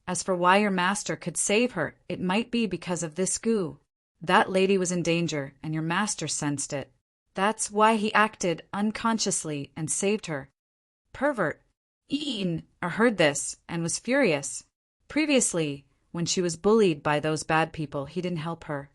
"As for why your master could save her, it might be because of this goo. That lady was in danger, and your master sensed it. That's why he acted unconsciously and saved her." Pervert Een heard this and was furious. Previously, when she was bullied by those bad people, he didn't help her.